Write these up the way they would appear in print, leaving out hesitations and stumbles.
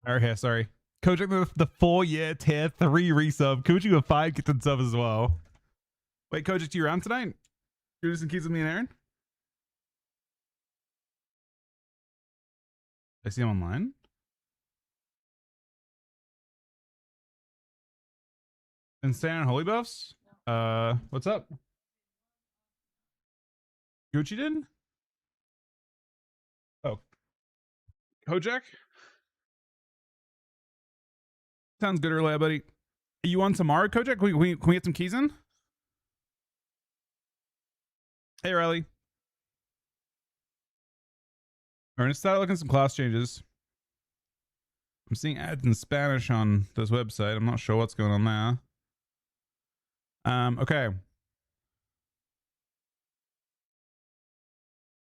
Okay, sorry. Kojak with the 4-year tier 3 resub. Kuchi with 5 gifted subs as well. Wait, Kojak, you around tonight? You do some keys with me and Aaron? I see him online. Insane and Holy Buffs? What's up? Gucci did? Oh. Kojak? Sounds good earlier, buddy. Are you on tomorrow, Kojak? Can we get some keys in? Hey, Riley. We're gonna start looking at some class changes. I'm seeing ads in Spanish on this website. I'm not sure what's going on there. Okay.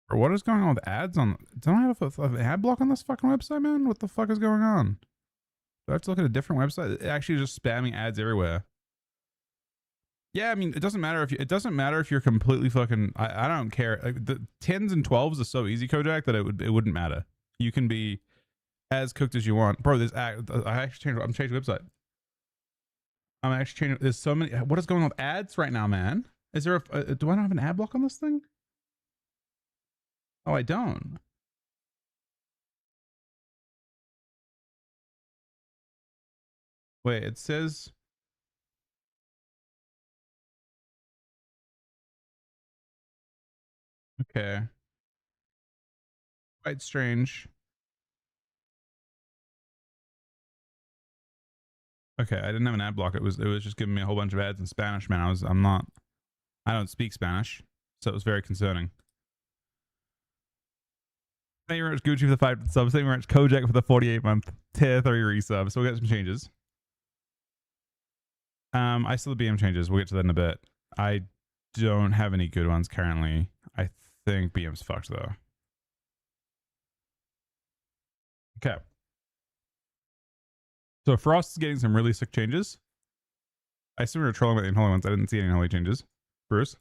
Or what is going on with ads on? Don't I have an ad block on this fucking website, man? What the fuck is going on? Do I have to look at a different website? It's actually just spamming ads everywhere. Yeah, I mean, it doesn't matter if you're completely fucking. I don't care. Like, the 10s and 12s are so easy, Kojak, that it wouldn't matter. You can be as cooked as you want, bro. I'm changing the website. I'm actually changing. There's so many. What is going on with ads right now, man? Is there do I not have an ad block on this thing? Oh, I don't. Wait, it says. Okay. Quite strange. Okay, I didn't have an ad block. It was just giving me a whole bunch of ads in Spanish, man. I don't speak Spanish, so it was very concerning. Thank you very much, Gucci, for the 5 subs. Thank you very much, Kojak, for the 48-month tier 3 resub. So we'll get some changes. I still have BM changes. We'll get to that in a bit. I don't have any good ones currently. I think BM's fucked though. Okay. So Frost is getting some really sick changes. I assume we were trolling about the unholy ones. I didn't see any unholy changes. Bruce?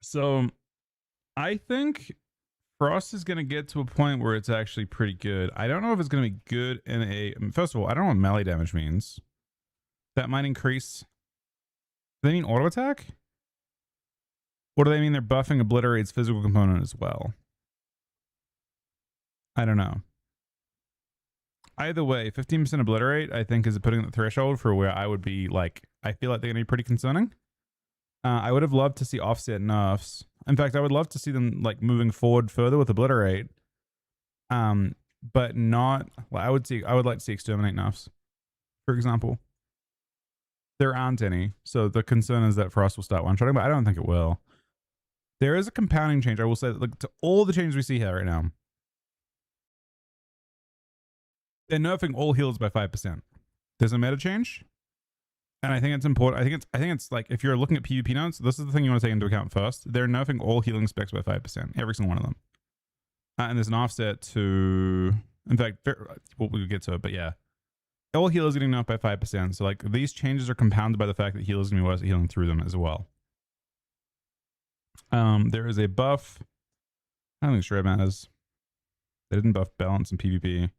So I think Frost is going to get to a point where it's actually pretty good. I don't know if it's going to be good in a... First of all, I don't know what melee damage means. That might increase... Do they mean auto attack? Or do they mean they're buffing Obliterate's physical component as well? I don't know. Either way, 15% Obliterate, I think, is putting the threshold for where I would be like... I feel like they're going to be pretty concerning. I would have loved to see offset nerfs. In fact, I would love to see them like moving forward further with Obliterate. But not... Well, I would like to see Exterminate nerfs, for example. There aren't any, so the concern is that Frost will start one-shotting, but I don't think it will. There is a compounding change, I will say, like, to all the changes we see here right now. They're nerfing all heals by 5%. There's a meta change, and I think it's important. I think it's like, if you're looking at PvP notes, this is the thing you want to take into account first. They're nerfing all healing specs by 5%, every single one of them. And there's an offset to... In fact, we'll get to it, but yeah. All healers getting nerfed by 5%. So like, these changes are compounded by the fact that healers are going to be worse at healing through them as well. There is a buff. I don't think Shred matters. They didn't buff balance in PvP.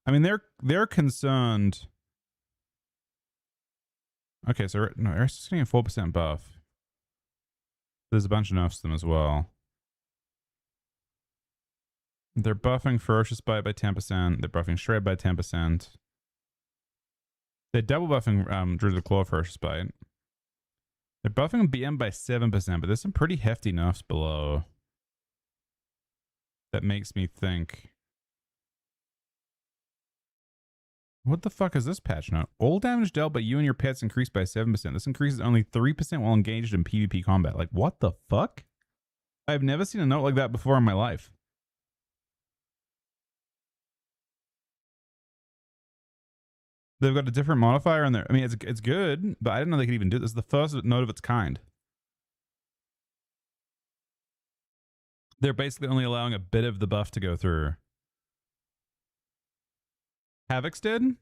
I mean, they're concerned. Okay, so no, Eris is getting a 4% buff. There's a bunch of nerfs to them as well. They're buffing Ferocious Bite by 10%. They're buffing Shred by 10%. They're double buffing Druid Claw Ferocious Bite. They're buffing BM by 7%, but there's some pretty hefty nerfs below. That makes me think... What the fuck is this patch note? All damage dealt by you and your pets increased by 7%. This increases only 3% while engaged in PvP combat. Like, what the fuck? I've never seen a note like that before in my life. They've got a different modifier in there. I mean, it's good, but I didn't know they could even do this. This is the first note of its kind. They're basically only allowing a bit of the buff to go through. Havoc's dead?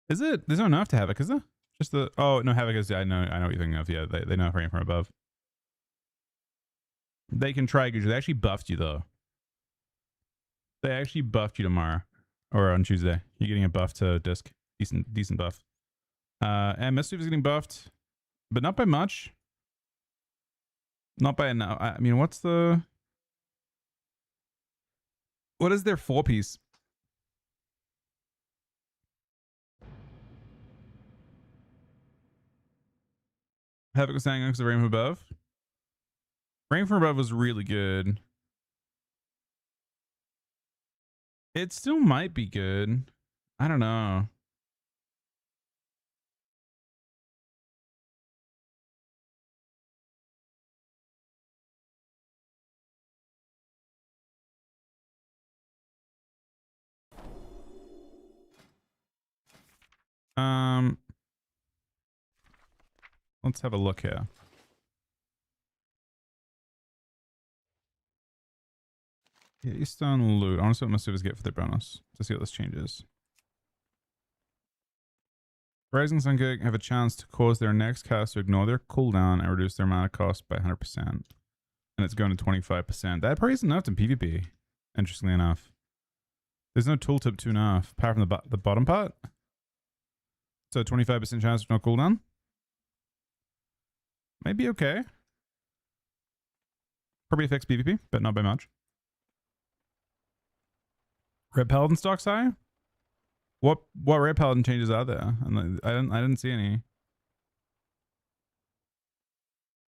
Is it? There's no nerf to Havoc, is there? Just the oh no, Havoc is I know what you're thinking of. Yeah, they know Rain from Above. They can try Guju. They actually buffed you though. They actually buffed you tomorrow. Or on Tuesday. You're getting a buff to disc. Decent buff. And Mischief is getting buffed. But not by much. Not by enough. I mean, what's the what is their 4-piece? Havoc was saying because of Rain from Above. Rain from Above was really good. It still might be good. I don't know. Let's have a look here. Keystone loot. I want to see what Mischievous get for their bonus to see what this changes. Rising Sun Kick have a chance to cause their next cast to ignore their cooldown and reduce their mana cost by 100%. And it's going to 25%. That probably isn't enough in PvP, interestingly enough. There's no tooltip to enough, apart from the bottom part. So 25% chance of no cooldown. Maybe okay. Probably affects PvP, but not by much. Red Paladin stocks high? What Red Paladin changes are there? And I didn't see any.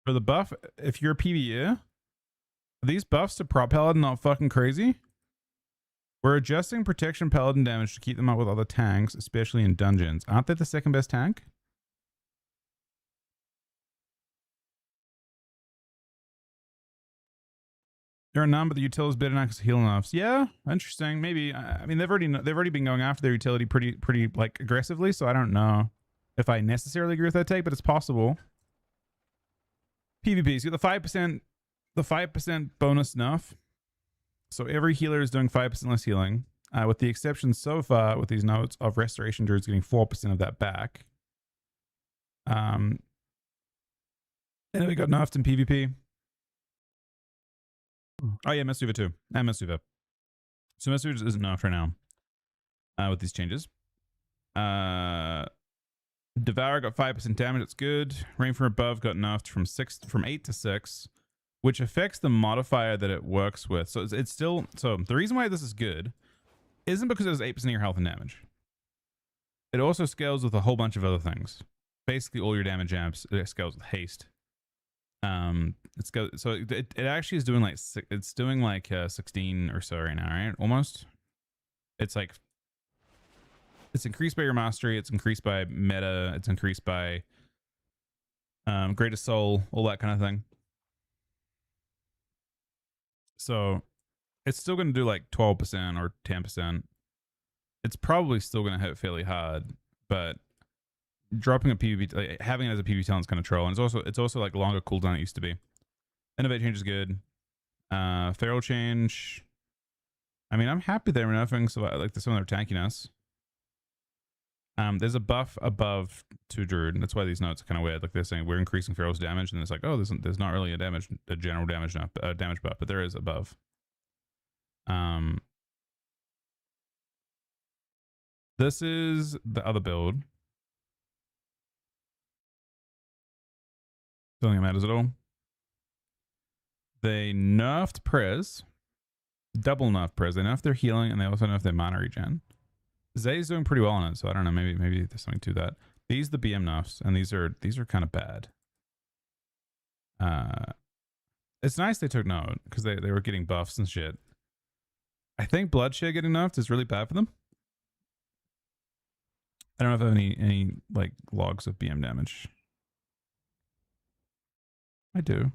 For the buff, if you're a PvE, are these buffs to Prop Paladin not fucking crazy? We're adjusting protection Paladin damage to keep them up with other tanks, especially in dungeons. Aren't they the second best tank? There are none, but the utility is better now because heal enoughs. Yeah, interesting. Maybe. I mean, they've already been going after their utility pretty like aggressively. So I don't know if I necessarily agree with that take, but it's possible. PvPs, you get the 5% bonus nuff. So every healer is doing 5% less healing, with the exception so far with these notes of Restoration Druids getting 4% of that back. And then we got nerfed in PvP. Oh yeah, Mistweaver too. And Mistweaver. So Mistweaver isn't nerfed right now with these changes. Devour got 5% damage. It's good. Rain from Above got nerfed from 8 to 6, which affects the modifier that it works with. So it's still so the reason why this is good isn't because it has 8% of your health and damage. It also scales with a whole bunch of other things. Basically, all your damage amps it scales with haste. It actually is doing like 16 or so right now, right? Almost. It's like it's increased by your mastery, it's increased by meta, it's increased by greatest soul, all that kind of thing. So it's still going to do like 12% or 10%. It's probably still going to hit fairly hard, but dropping a PvP, like, having it as a PvP talent is kind of troll, and it's also like longer cooldown than it used to be. Innovate change is good. Feral change. I mean, I'm happy they're nerfing like some of their tankiness. There's a buff above to Druid. That's why these notes are kind of weird. Like they're saying we're increasing Feral's damage, and it's like, oh, there's not really a general damage buff, but there is above. This is the other build. Don't think it matters at all. They nerfed Prez. Double nerfed Prez. They nerfed their healing, and they also nerfed their mana regen. Zay's doing pretty well on it, so I don't know. Maybe there's something to that. These are the BM nerfs, and these are kind of bad. It's nice they took note because they were getting buffs and shit. I think Bloodshed getting nerfed is really bad for them. I don't know if I have any like logs of BM damage. I do.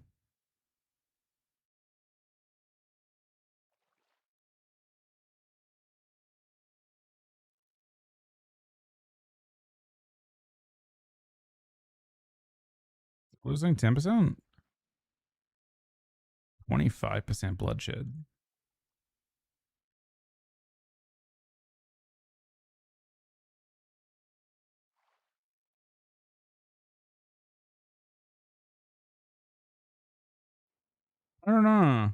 Losing 10%? 25% Bloodshed. I don't know.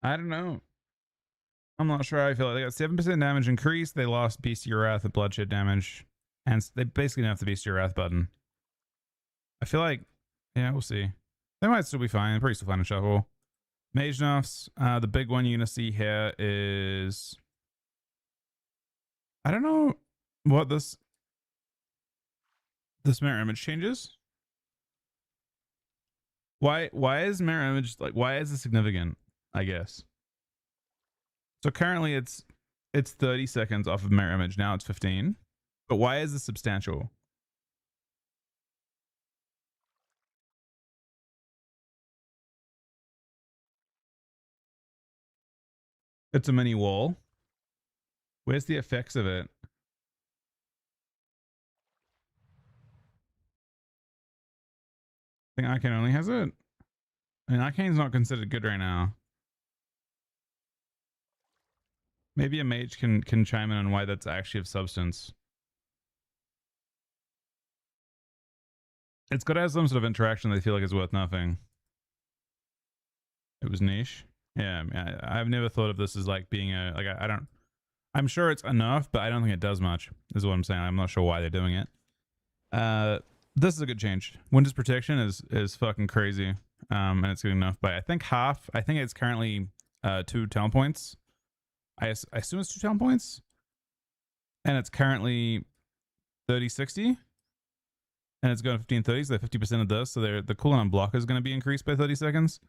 I don't know. I'm not sure how I feel. They got 7% damage increase. They lost Beastie Wrath and bloodshed damage. And they basically nerfed the Beastie Wrath button. I feel like, yeah, we'll see. They might still be fine. They're pretty still fine to shuffle. Mage nerfs. The big one you're going to see here is... I don't know what this mirror image changes. Why is mirror image, like, why is it significant, I guess? So currently it's 30 seconds off of mirror image. Now it's 15. But why is this substantial? It's a mini wall. Where's the effects of it? I think Arcane only has it. I mean, Arcane's not considered good right now. Maybe a mage can chime in on why that's actually of substance. It's got to have some sort of interaction they feel like is worth nothing. It was niche. Yeah, I mean, I've never thought of this as like being a, like, I don't, I'm sure it's enough, but I don't think it does much, is what I'm saying. I'm not sure why they're doing it. This is a good change. Winter's Protection is fucking crazy. And it's good enough by, I think, half. I think it's currently 2 talent points. I assume it's 2 talent points. And it's currently 30-60. And it's going 15-30, so 50% of this. So the cooldown on block is going to be increased by 30 seconds.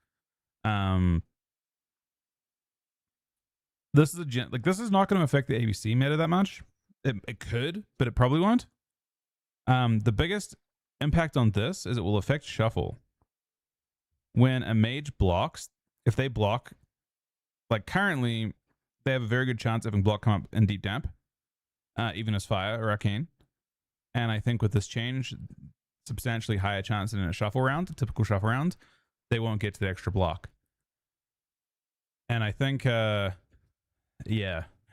This is this is not going to affect the ABC meta that much. It could, but it probably won't. The biggest impact on this is it will affect shuffle. When a mage blocks, if they block, like currently, they have a very good chance of having block come up in deep damp, even as fire or arcane. And I think with this change, substantially higher chance than in a shuffle round, a typical shuffle round, they won't get to the extra block. And I think, yeah,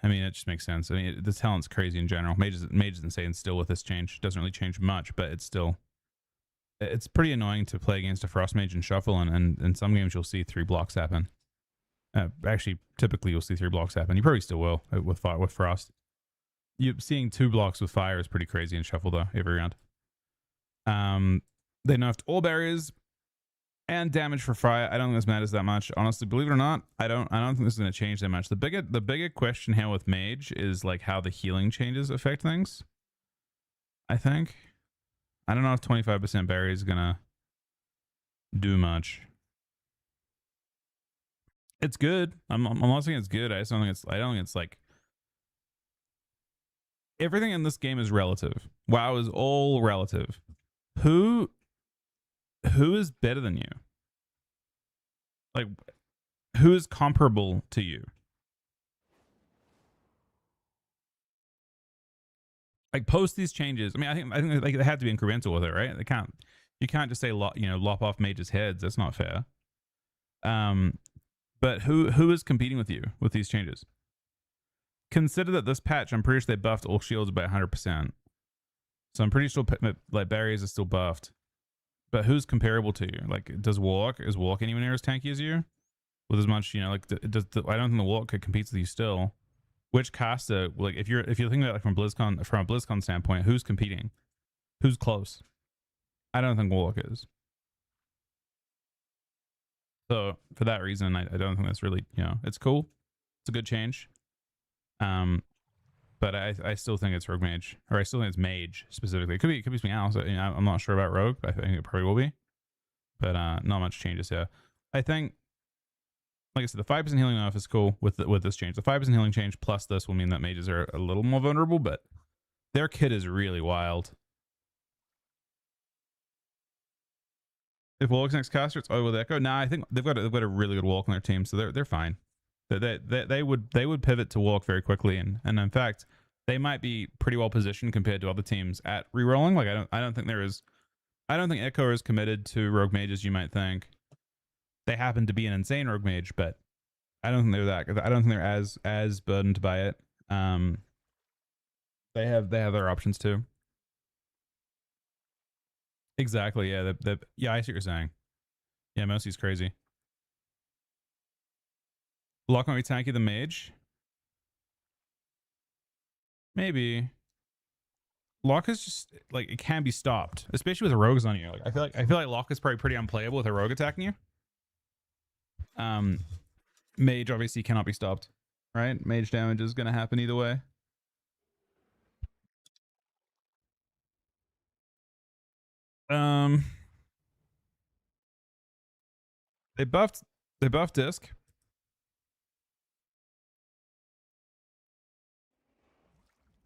I mean, it just makes sense. I mean, the talent's crazy in general. Mage is insane still with this change. Doesn't really change much, but it's still, it's pretty annoying to play against a Frost Mage and shuffle, and in some games you'll see 3 blocks happen. Actually, typically you'll see 3 blocks happen. You probably still will with Frost. Seeing 2 blocks with fire is pretty crazy in shuffle though, every round. They nerfed all barriers and damage for fire. I don't think this matters that much. Honestly, believe it or not, I don't think this is going to change that much. The bigger question here with Mage is like how the healing changes affect things. I think. I don't know if 25% barrier is gonna do much. It's good. I'm not saying it's good. I just don't think it's like, everything in this game is relative. WoW is all relative. Who is better than you? Like, who is comparable to you? Like, post these changes. I mean, I think like they have to be incremental with it, right? You can't just say lop off mages' heads. That's not fair. But who is competing with you with these changes? Consider that this patch, I'm pretty sure they buffed all shields by 100%. So I'm pretty sure like barriers are still buffed. But who's comparable to you? Like, is Warlock anywhere near as tanky as you? With as much, I don't think the Warlock could compete with you still. Which caster, like, if you're thinking about it from a BlizzCon standpoint, who's competing? Who's close? I don't think Warlock is. So for that reason, I don't think that's really, it's cool. It's a good change. But I still think it's Rogue Mage, or I still think it's Mage specifically. It could be something else. I'm not sure about Rogue, but I think it probably will be. But not much changes here. I think, like I said, the 5% healing off is cool with this change. The 5% healing change plus this will mean that mages are a little more vulnerable, but their kit is really wild. If Warlock's next caster, it's with Echo. Nah, I think they've got a really good Warlock on their team, so they're fine. They would pivot to Warlock very quickly, and in fact, they might be pretty well positioned compared to other teams at rerolling. Like I don't think Echo is committed to Rogue Mage as you might think. They happen to be an insane Rogue Mage, but I don't think they're as burdened by it. They have their options too. Exactly. Yeah. Yeah, I see what you're saying. Yeah, Mercy's crazy. Lock might be tanky the mage. Maybe. Lock is just like it can be stopped, especially with rogues on you. Like I feel like Lock is probably pretty unplayable with a rogue attacking you. Mage obviously cannot be stopped, right? Mage damage is gonna happen either way. Um, they buffed Disc.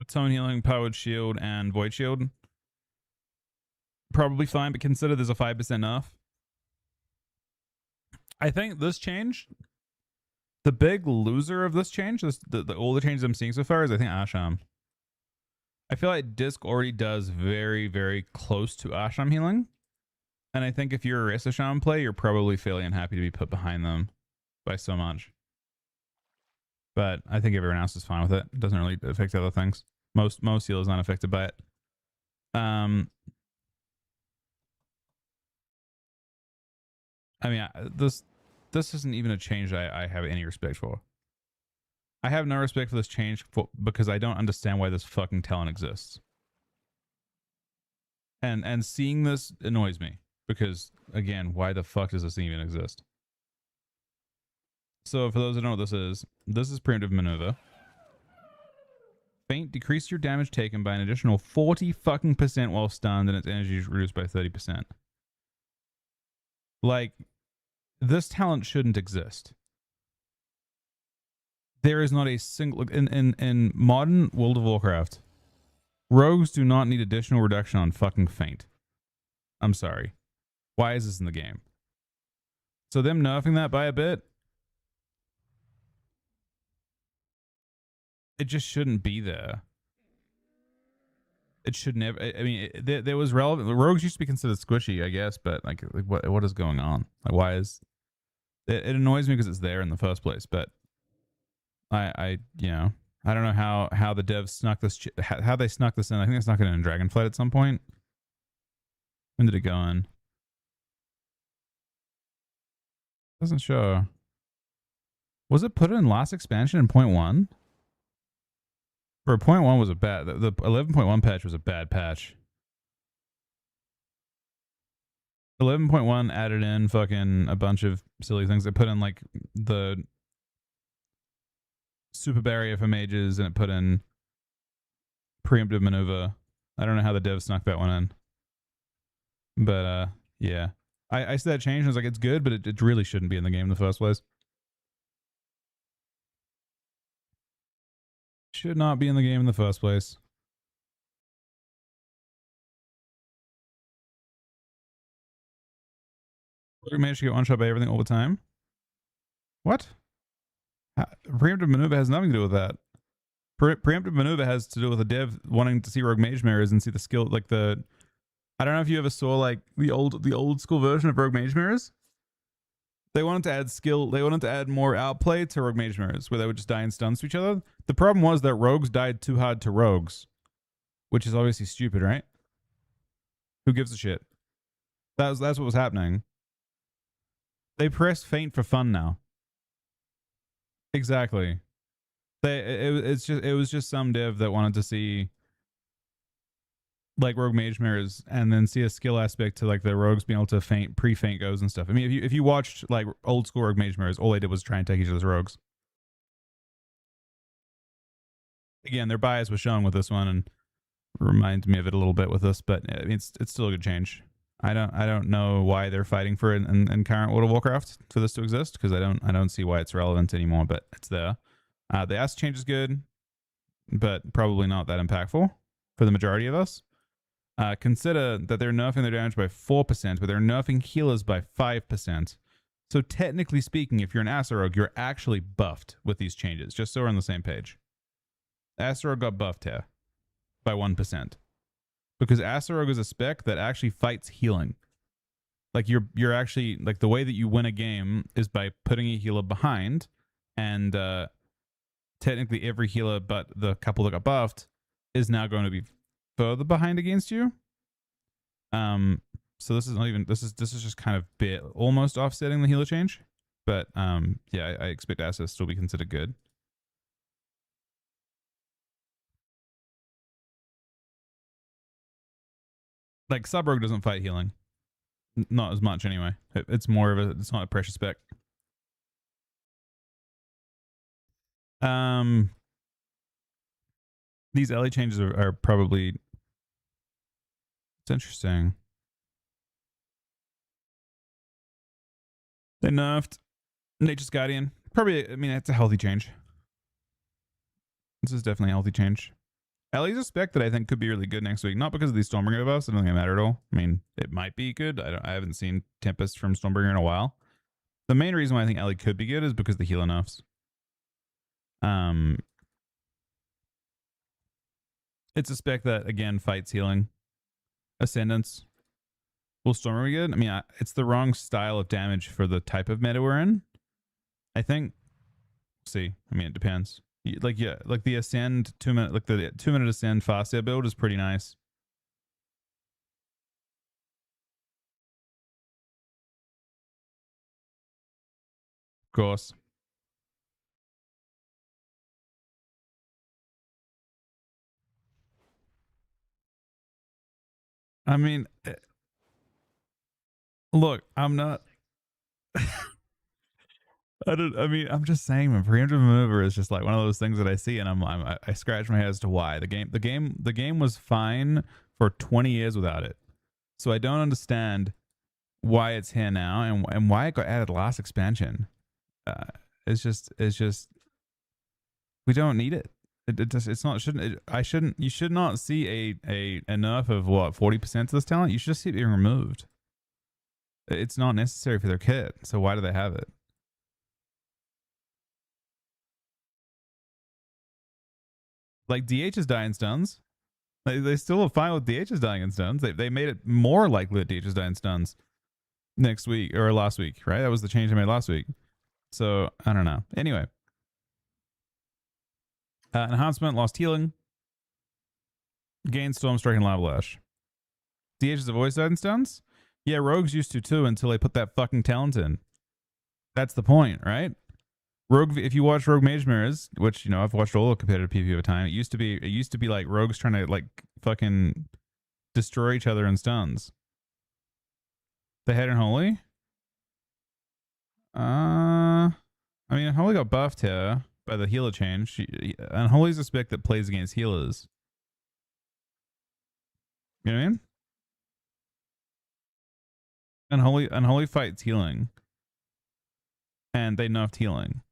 Tone healing, powered shield, and void shield. Probably fine, but consider there's a 5% nerf. I think this change, the big loser of this change, all the changes I'm seeing so far is I think Asham. I feel like Disc already does very, very close to Asham healing. And I think if you're a Rest Shaman play, you're probably fairly unhappy to be put behind them by so much. But I think everyone else is fine with it. It doesn't really affect other things. Most healers aren't affected by it. I mean, this isn't even a change I have any respect for. I have no respect for this change because I don't understand why this fucking talent exists. And seeing this annoys me because, again, why the fuck does this even exist? So for those who don't know what this is preemptive maneuver. Feint decrease your damage taken by an additional 40 fucking % while stunned, and its energy is reduced by 30%. Like, this talent shouldn't exist. There is not a single in modern World of Warcraft. Rogues do not need additional reduction on fucking feint. I'm sorry. Why is this in the game? So them nerfing that by a bit, it just shouldn't be there. It should never. I mean, there was relevant. Rogues used to be considered squishy, I guess, but like what is going on? Like, why is it annoys me because it's there in the first place? But I you know, I don't know how the devs snuck this, how they snuck this in. I think they snuck it in Dragonflight at some point. When did it go in? Doesn't show. Was it put in last expansion in 0.1? Or 0.1 was a bad. The 11.1 patch was a bad patch. 11.1 added in fucking a bunch of silly things. They put in like the super barrier for mages, and it put in preemptive maneuver. I don't know how the devs snuck that one in, but yeah, I see that change and I was like, it's good, but it really shouldn't be in the game in the first place. Should not be in the game in the first place. We managed to get one shot by everything all the time. What? Preemptive maneuver has nothing to do with that. Preemptive maneuver has to do with a dev wanting to see rogue mage mirrors and see the skill, like the. I don't know if you ever saw like the old school version of rogue mage mirrors. They wanted to add skill. They wanted to add more outplay to rogue mage mirrors, where they would just die in stuns to each other. The problem was that rogues died too hard to rogues, which is obviously stupid, right? Who gives a shit? That's what was happening. They press feint for fun now. Exactly. It was just some dev that wanted to see like rogue mage mirrors and then see a skill aspect to like the rogues being able to feint pre-feint goes and stuff. I mean, if you watched like old school rogue mage mirrors, all they did was try and take each other's rogues. Again, their bias was shown with this one and reminds me of it a little bit with this, but I mean, it's still a good change. I don't know why they're fighting for it in current World of Warcraft for this to exist, because I don't see why it's relevant anymore, but it's there. The S change is good, but probably not that impactful for the majority of us. Consider that they're nerfing their damage by 4%, but they're nerfing healers by 5%. So technically speaking, if you're an Asarogue, you're actually buffed with these changes, just so we're on the same page. Asarogue got buffed here by 1%. Because Asarogue is a spec that actually fights healing. Like you're actually, like the way that you win a game is by putting a healer behind, and technically every healer but the couple that got buffed is now going to be further behind against you. So this is not even, this is just kind of bit almost offsetting the healer change. But yeah, I expect Asa to still be considered good. Like sub rogue doesn't fight healing. Not as much anyway. It's more of a, it's not a pressure spec. These LA changes are probably, it's interesting. They nerfed Nature's Guardian. Probably, I mean, it's a healthy change. This is definitely a healthy change. Ellie's a spec that I think could be really good next week. Not because of these Stormbringer buffs. I don't think they matter at all. I mean, it might be good. I haven't seen Tempest from Stormbringer in a while. The main reason why I think Ellie could be good is because the heal nerfs. It's a spec that, again, fights healing. Ascendance. Will Stormbringer be good? I mean, it's the wrong style of damage for the type of meta we're in. I think. See, I mean, it depends. Like, yeah, like the Ascend 2 minute, like the 2 minute Ascend Fastia build is pretty nice. Of course. I mean, look, I'm not. I mean, I'm just saying, my preemptive maneuver is just like one of those things that I see, and I scratch my head as to why the game was fine for 20 years without it. So I don't understand why it's here now and why it got added last expansion. It's just we don't need it. It's not you should not see a enough of what 40% of this talent. You should just see it being removed. It's not necessary for their kit, so why do they have it? Like DH is dying stuns. They still are fine with DH is dying in stuns. They made it more likely that DH is dying stuns next week or last week, right? That was the change they made last week. So I don't know. Anyway, enhancement lost healing, gained storm strike and lava lash. DHs have always died in stuns. Yeah, rogues used to too until they put that fucking talent in. That's the point, right? Rogue, if you watch Rogue Mage Mirrors, which you know I've watched all the competitive PvP over time, it used to be like rogues trying to like fucking destroy each other in stuns. The head Unholy. I mean, Unholy got buffed here by the healer change. Unholy's a spec that plays against healers. You know what I mean? Unholy fights healing, and they nerfed healing.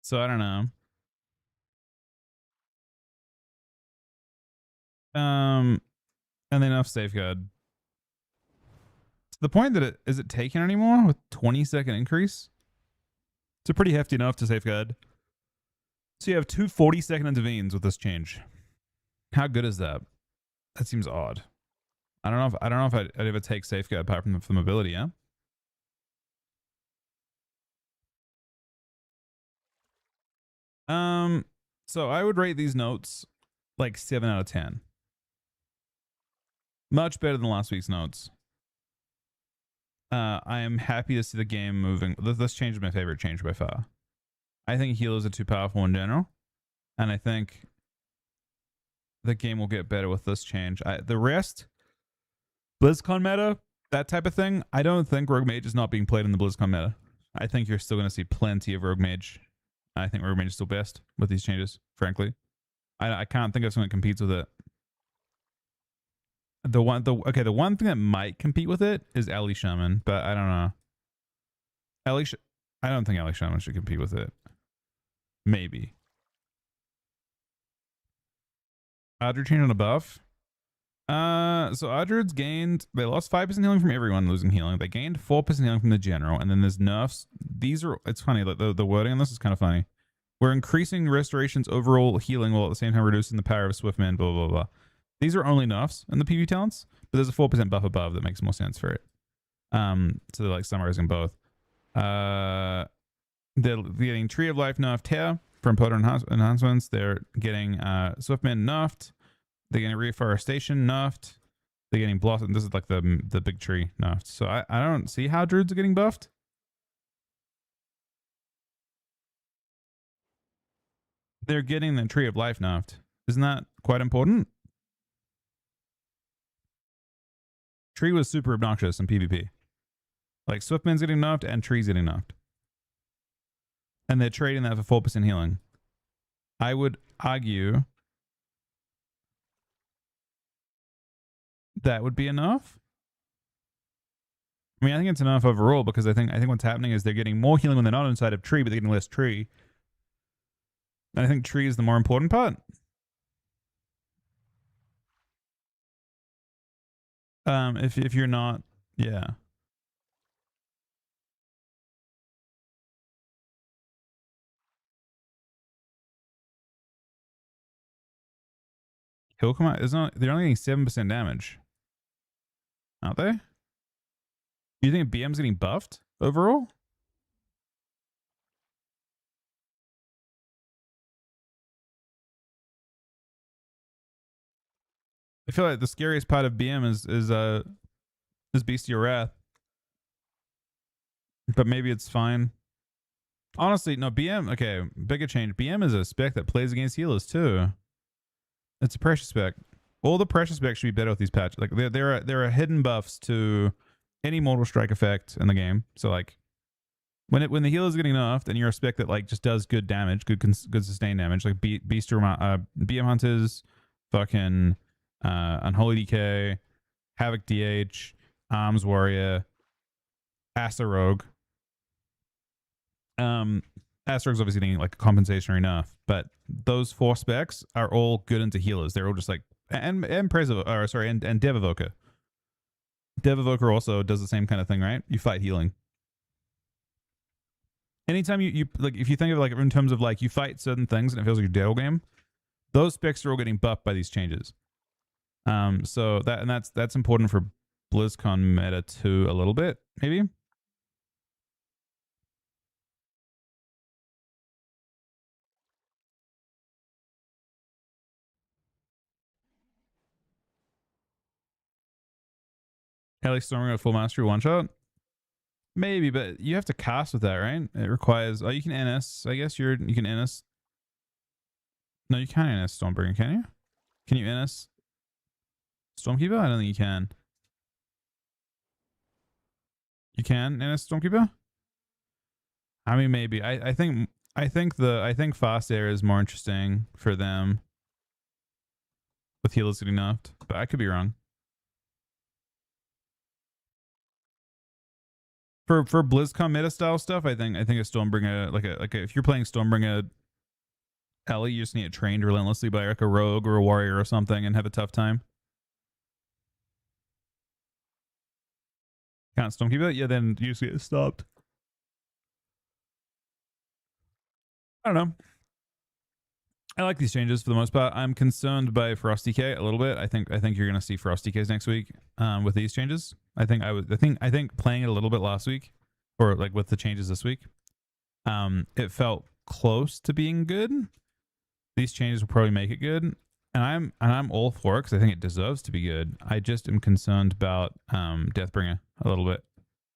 So I don't know. And they nerfed Safeguard. To the point that it is it taken anymore with 20-second increase? It's a pretty hefty enough to Safeguard. So you have two 40-second intervenes with this change. How good is that? That seems odd. I don't know if I'd ever take Safeguard apart from the mobility, yeah? So I would rate these notes like 7 out of 10. Much better than last week's notes. I am happy to see the game moving. This change is my favorite change by far. I think healers are too powerful in general, and I think the game will get better with this change. The rest, BlizzCon meta, that type of thing, I don't think Rogue Mage is not being played in the BlizzCon meta. I think you're still going to see plenty of Rogue Mage. I think Rogue Mage is still best with these changes, frankly. I can't think of something that competes with it. The one thing that might compete with it is Ellie Shaman, but I don't know. I don't think Ellie Shaman should compete with it. Maybe. Adrid changed on a buff. So Adrid's gained, they lost 5% healing from everyone losing healing. They gained 4% healing from the general, and then there's nerfs. These are, it's funny, the wording on this is kind of funny. We're increasing restoration's overall healing while at the same time reducing the power of Swiftman, blah, blah, blah. These are only nerfs in the PvP talents, but there's a 4% buff above that makes more sense for it. So they're like summarizing both. They're getting Tree of Life nerfed here from Potter enhancements. They're getting Swiftman nerfed. They're getting Reforestation nerfed. They're getting Blossom. This is like the big tree nerfed. So I don't see how Druids are getting buffed. They're getting the Tree of Life nerfed. Isn't that quite important? Tree was super obnoxious in PvP. Like Swiftman's getting nerfed and Tree's getting nerfed. And they're trading that for 4% healing. I would argue that would be enough. I mean, I think it's enough overall because I think what's happening is they're getting more healing when they're not inside of Tree, but they're getting less Tree. And I think Tree is the more important part. If you're not, yeah. He'll come out. They're only getting 7% damage, aren't they? You think BM's getting buffed overall? I feel like the scariest part of BM is Bestial Wrath. But maybe it's fine. Honestly, no, BM, okay, bigger change. BM is a spec that plays against healers too. It's a pressure spec. All the pressure specs should be better with these patches. Like there are hidden buffs to any Mortal Strike effect in the game. So like when the healer's getting nerfed and you're a spec that like just does good damage, good sustained damage, like BM Hunters, fucking Unholy DK, Havoc DH, Arms Warrior, Asa Rogue. Asa Rogue's obviously getting like a compensatory nerf, but those 4 specs are all good into healers. They're all just like and Dev Evoker. Dev Evoker also does the same kind of thing, right? You fight healing. Anytime you like, if you think of like in terms of like you fight certain things and it feels like a Dale game, those specs are all getting buffed by these changes. So that's important for BlizzCon meta too, a little bit, maybe. Ellie Storming a full mastery one shot. Maybe, but you have to cast with that, right? It requires. Oh, you can NS. I guess you can NS. No, you can't NS Stormbringer, can you? Can you NS Stormkeeper? I don't think you can. You can NS Stormkeeper? I mean, maybe. I think Fast Air is more interesting for them with healers getting nerfed, but I could be wrong. For BlizzCon meta style stuff, I think a Stormbringer like if you're playing Stormbringer Ellie, you just need it trained relentlessly by like a rogue or a warrior or something and have a tough time. Can't Stormkeeper? Yeah, then you just get stopped. I don't know. I like these changes for the most part. I'm concerned by Frosty K a little bit. I think you're gonna see Frosty Ks next week with these changes. I think playing it a little bit last week, or like with the changes this week, it felt close to being good. These changes will probably make it good, and I'm all for it because I think it deserves to be good. I just am concerned about Deathbringer a little bit.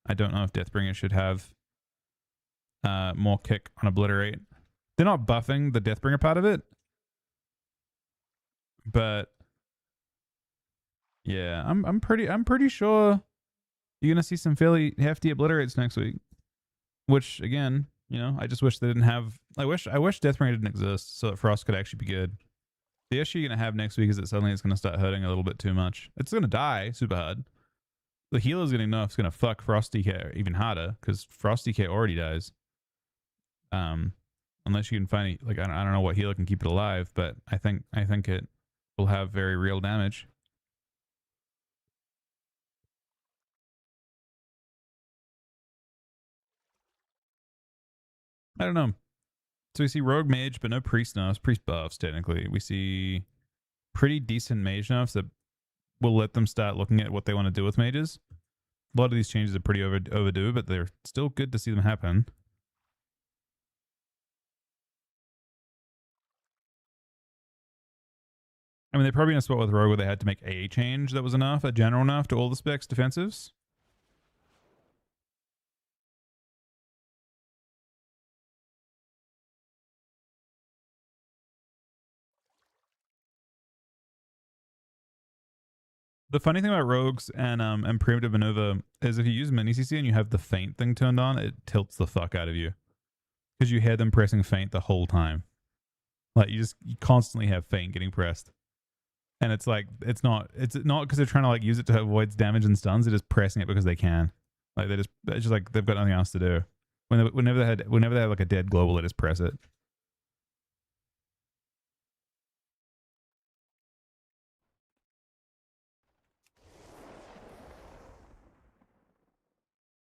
I don't know if Deathbringer should have more kick on Obliterate. They're not buffing the Deathbringer part of it, but yeah, I'm pretty sure you're gonna see some fairly hefty Obliterates next week. Which again, you know, I just wish they didn't have. I wish Deathbringer didn't exist so that Frost could actually be good. The issue you're gonna have next week is that suddenly it's gonna start hurting a little bit too much. It's gonna die super hard. The healer's getting nerfed. It's gonna fuck Frosty K even harder because Frosty K already dies. Unless you can find like I don't know what healer can keep it alive, but I think it will have very real damage. I don't know. So we see Rogue Mage, but no Priest nerfs, Priest buffs technically. We see pretty decent Mage nerfs that will let them start looking at what they want to do with mages. A lot of these changes are pretty overdue, but they're still good to see them happen. mean, they're probably in a spot with Rogue where they had to make a change that was enough, a general enough to all the specs defensives. The funny thing about rogues and primitive maneuver is if you use mini CC and you have the feint thing turned on, it tilts the fuck out of you because you hear them pressing feint the whole time. Like you constantly have feint getting pressed, and it's like it's not because they're trying to like use it to avoid damage and stuns. They're just pressing it because they can. Like it's just like they've got nothing else to do. Whenever they have like a dead global, they just press it.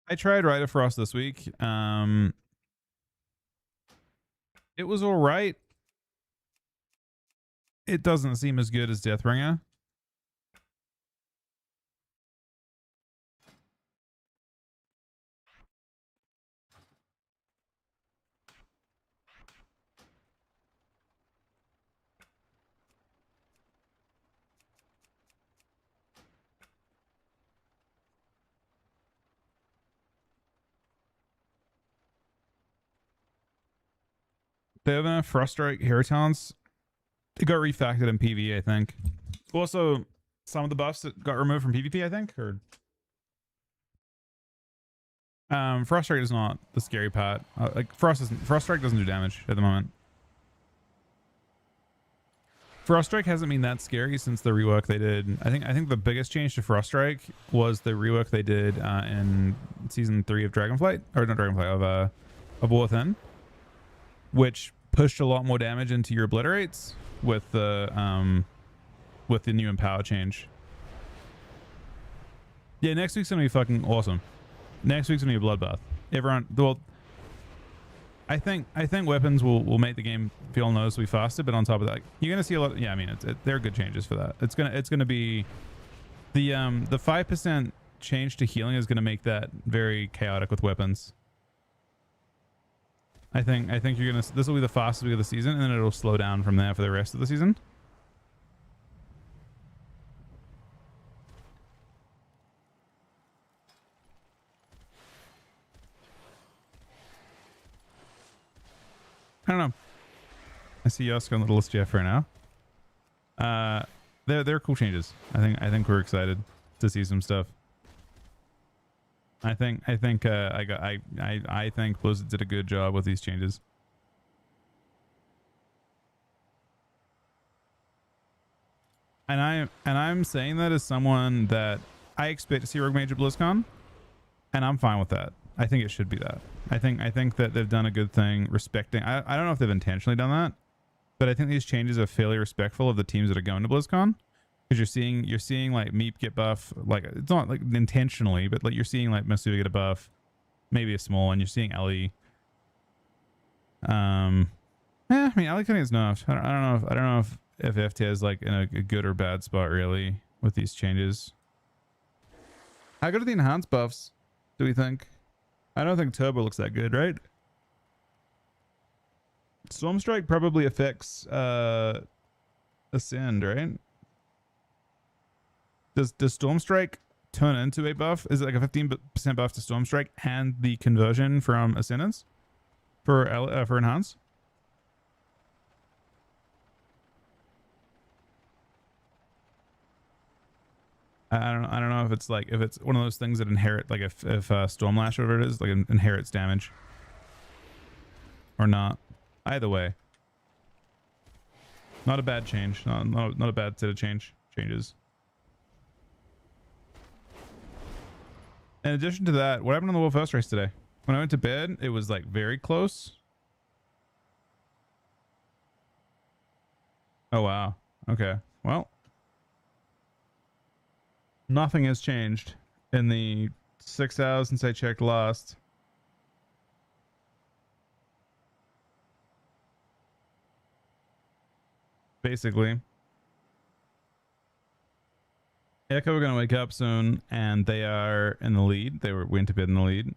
I tried Rite of Frost this week. It was all right. It doesn't seem as good as Deathbringer. They have a Froststrike Hero Talents. It got refactored in PvE, I think. Also, some of the buffs that got removed from PvP, I think, or Froststrike is not the scary part. Like Froststrike doesn't do damage at the moment. Froststrike hasn't been that scary since the rework they did. I think the biggest change to Froststrike was the rework they did in season 3 of Dragonflight, or not Dragonflight, of War Within, which pushed a lot more damage into your obliterates with the new Empower change. Yeah, next week's gonna be fucking awesome. Next week's gonna be a bloodbath. Everyone, well, I think weapons will make the game feel noticeably faster, but on top of that, you're gonna see a lot. Yeah, I mean, there are good changes for that. It's gonna be the 5% change to healing is gonna make that very chaotic with weapons. I think this will be the fastest week of the season, and then it'll slow down from there for the rest of the season. I don't know. I see Yoska on the list Jeff right now. They're cool changes. I think we're excited to see some stuff. I think Blizzard did a good job with these changes. And I'm saying that as someone that I expect to see Rogue Mage at BlizzCon, and I'm fine with that. I think it should be that. I think that they've done a good thing respecting. I don't know if they've intentionally done that, but I think these changes are fairly respectful of the teams that are going to BlizzCon, because you're seeing like Meep get buff. Like it's not like intentionally, but like you're seeing like Masuda get a buff, maybe a small one. You're seeing Ellie. I mean Ellie kind of is nerfed. I don't know if FT is like in a good or bad spot really with these changes. How good are the enhanced buffs, do we think? I don't think Turbo looks that good, right? Stormstrike probably affects Ascend, right? Does Stormstrike turn into a buff? Is it like a 15% buff to Stormstrike and the conversion from Ascendance for Enhance? I don't know if it's one of those things that inherit, like if Stormlash or whatever it is, like inherits damage or not. Either way, not a bad change. Not a bad set of changes. In addition to that, what happened on the World First race today? When I went to bed, it was like very close. Oh wow. Okay. Well, nothing has changed in the 6 hours since I checked last. Basically. Echo are going to wake up soon, and they are in the lead. They went to bed in the lead.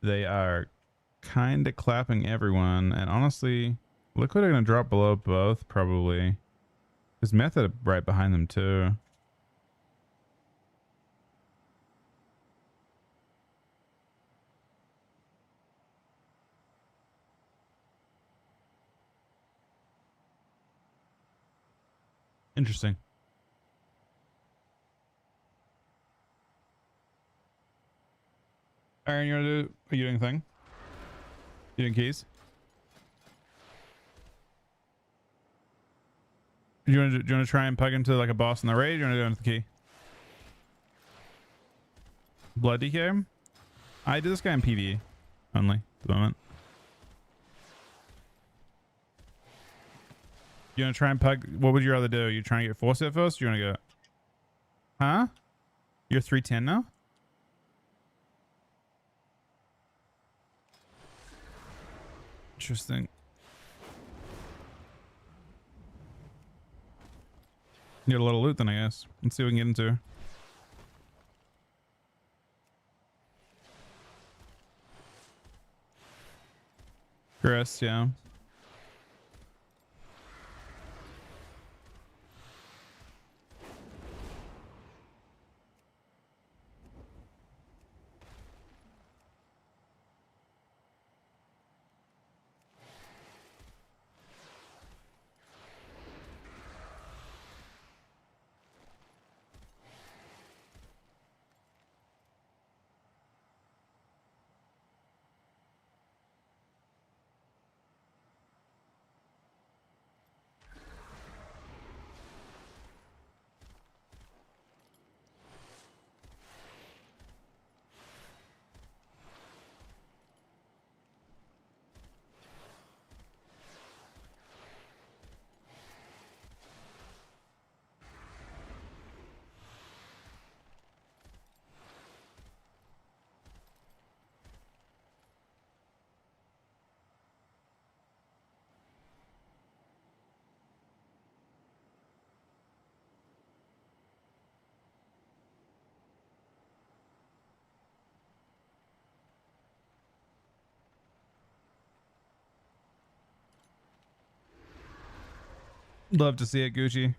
They are kind of clapping everyone, and honestly, Liquid are going to drop below both, probably. There's method right behind them too. Interesting. Aaron, are you doing a thing? You doing keys? Do you want to try and plug into like a boss in the raid? Or do you want to do it with the key? Blood DK? I did this guy in PvE only at the moment. You want to try and plug? What would you rather do? You trying to get force it first? Or you want to go? Huh? You're 310 now? Interesting. You got a little loot then, I guess. Let's see what we can get into. Chris, yeah. Love to see it, Gucci.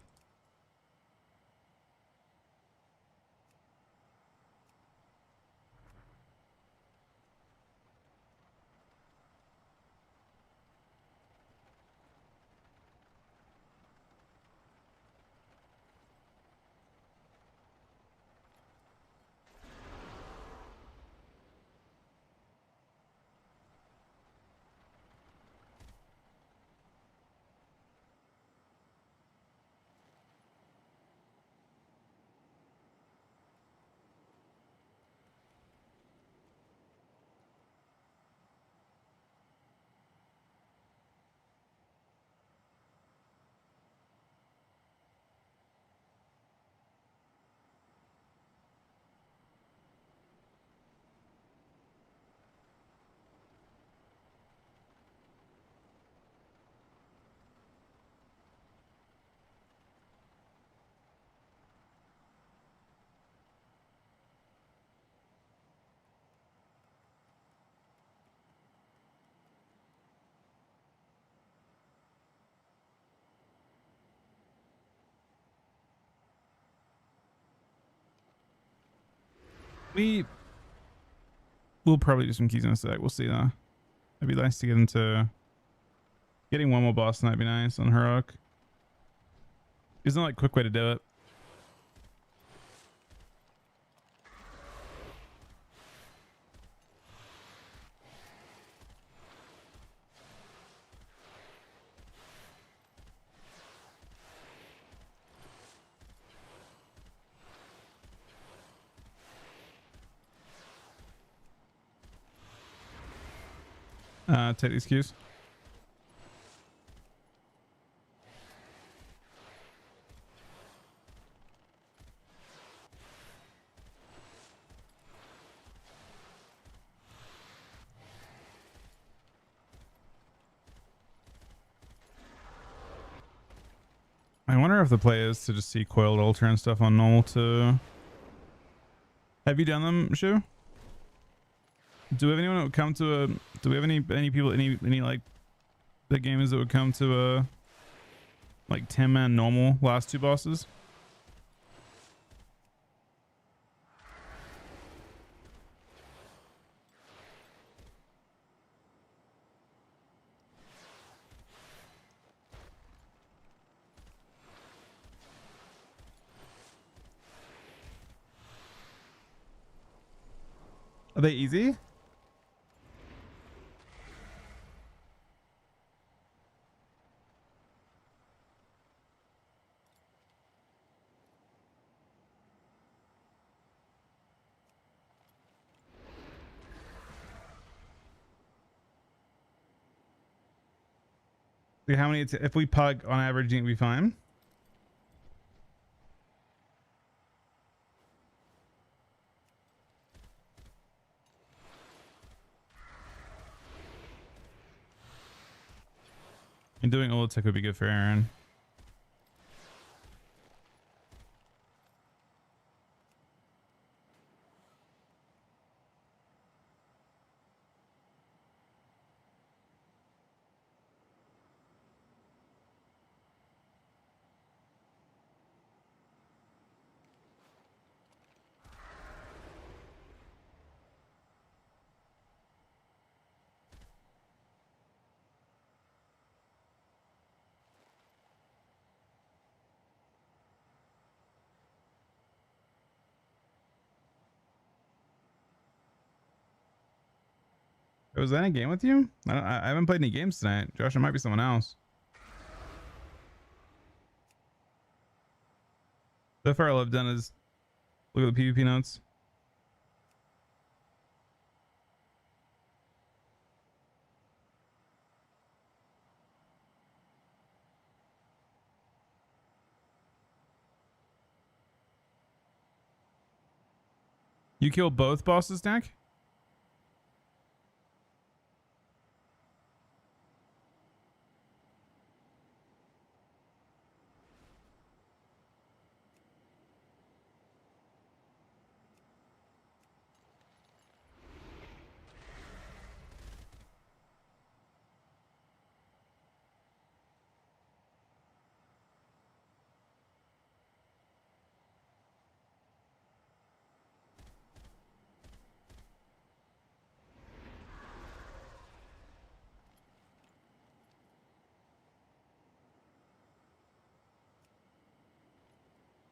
We'll probably do some keys in a sec. We'll see though. It'd be nice to get into getting one more boss. That'd be nice on Heroic. Isn't like a quick way to do it? Take these cues. I wonder if the play is to just see coiled ultra and stuff on normal too. Have you done them, Shu? Do we have anyone that would come to a? Do we have any people, any like the gamers that would come to Like 10-man normal last two bosses. Are they easy? Like how many? If we pug on average, you think we fine? And doing Olitech would be good for Aaron. Was that a game with you? I haven't played any games tonight. Josh, it might be someone else. So far, all I've done is look at the PvP notes. You kill both bosses, Dak?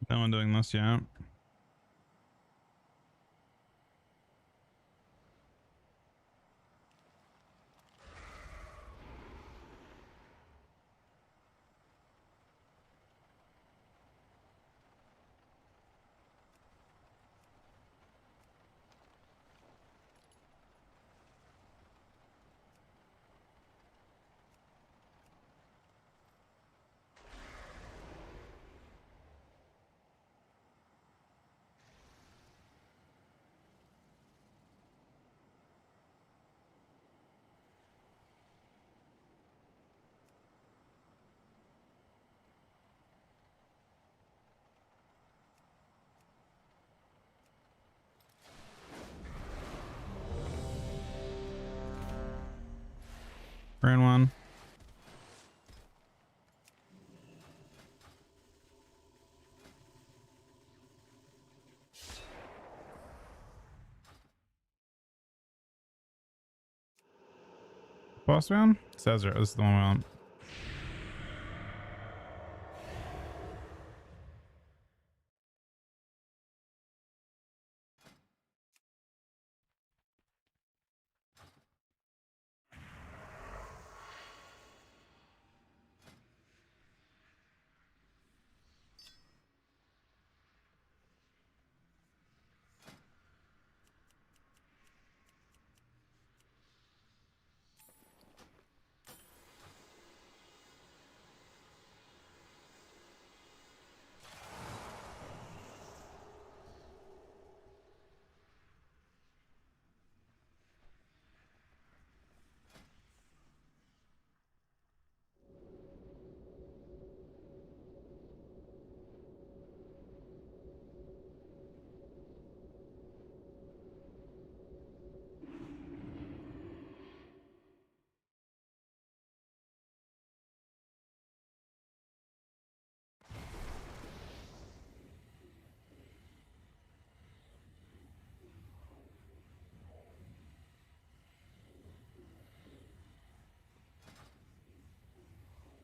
No one doing this yet. Ran one. Boss round? Cesar. This is the one we want.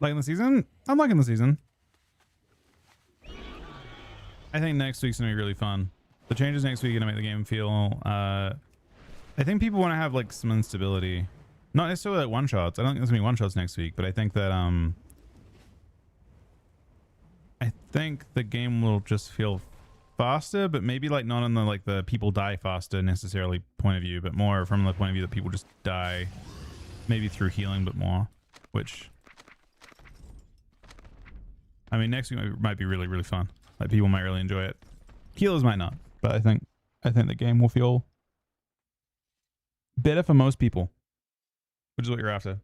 Liking the season? I'm liking the season. I think next week's gonna be really fun. The changes next week are gonna make the game feel I think people want to have like some instability. Not necessarily like one shots. I don't think there's gonna be one shots next week, but I think that I think the game will just feel faster, but maybe like not on the like the people die faster necessarily point of view, but more from the point of view that people just die maybe through healing, but more, which I mean next week might be really, really fun. Like people might really enjoy it. Healers might not, but I think the game will feel better for most people, which is what you're after.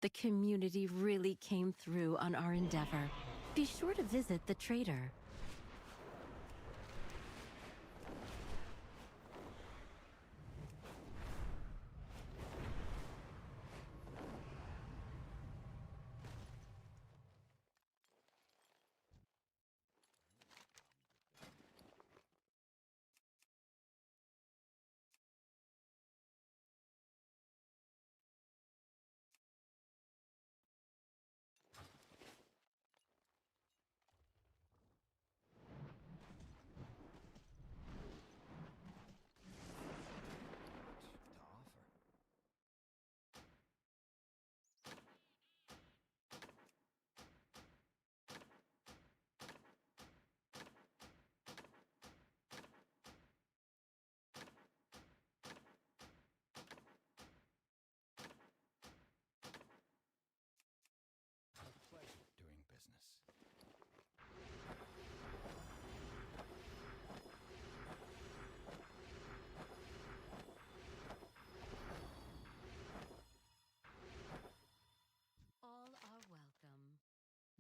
The community really came through on our endeavor. Be sure to visit the trader.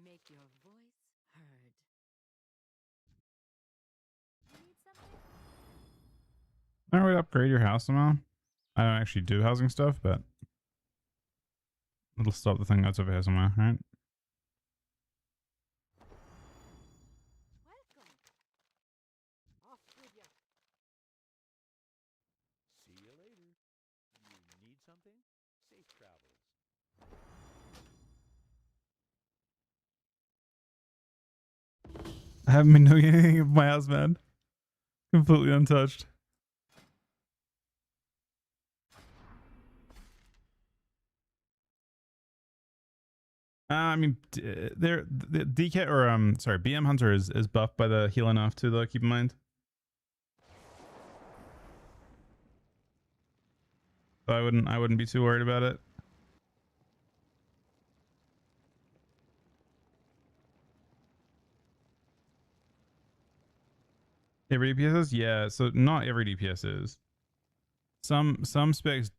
Make your voice heard. You need something? I would upgrade your house somehow. I don't actually do housing stuff, but it'll stop the thing that's over here somewhere, right? Welcome. Off with ya. See you later. You need something? Safe travels. I haven't been doing anything with my house, man. Completely untouched. I mean, the DK or sorry, BM Hunter is buffed by the heal enough too, though. Keep in mind. So I wouldn't be too worried about it. Every DPS is? Yeah, so not every DPS is. Some specs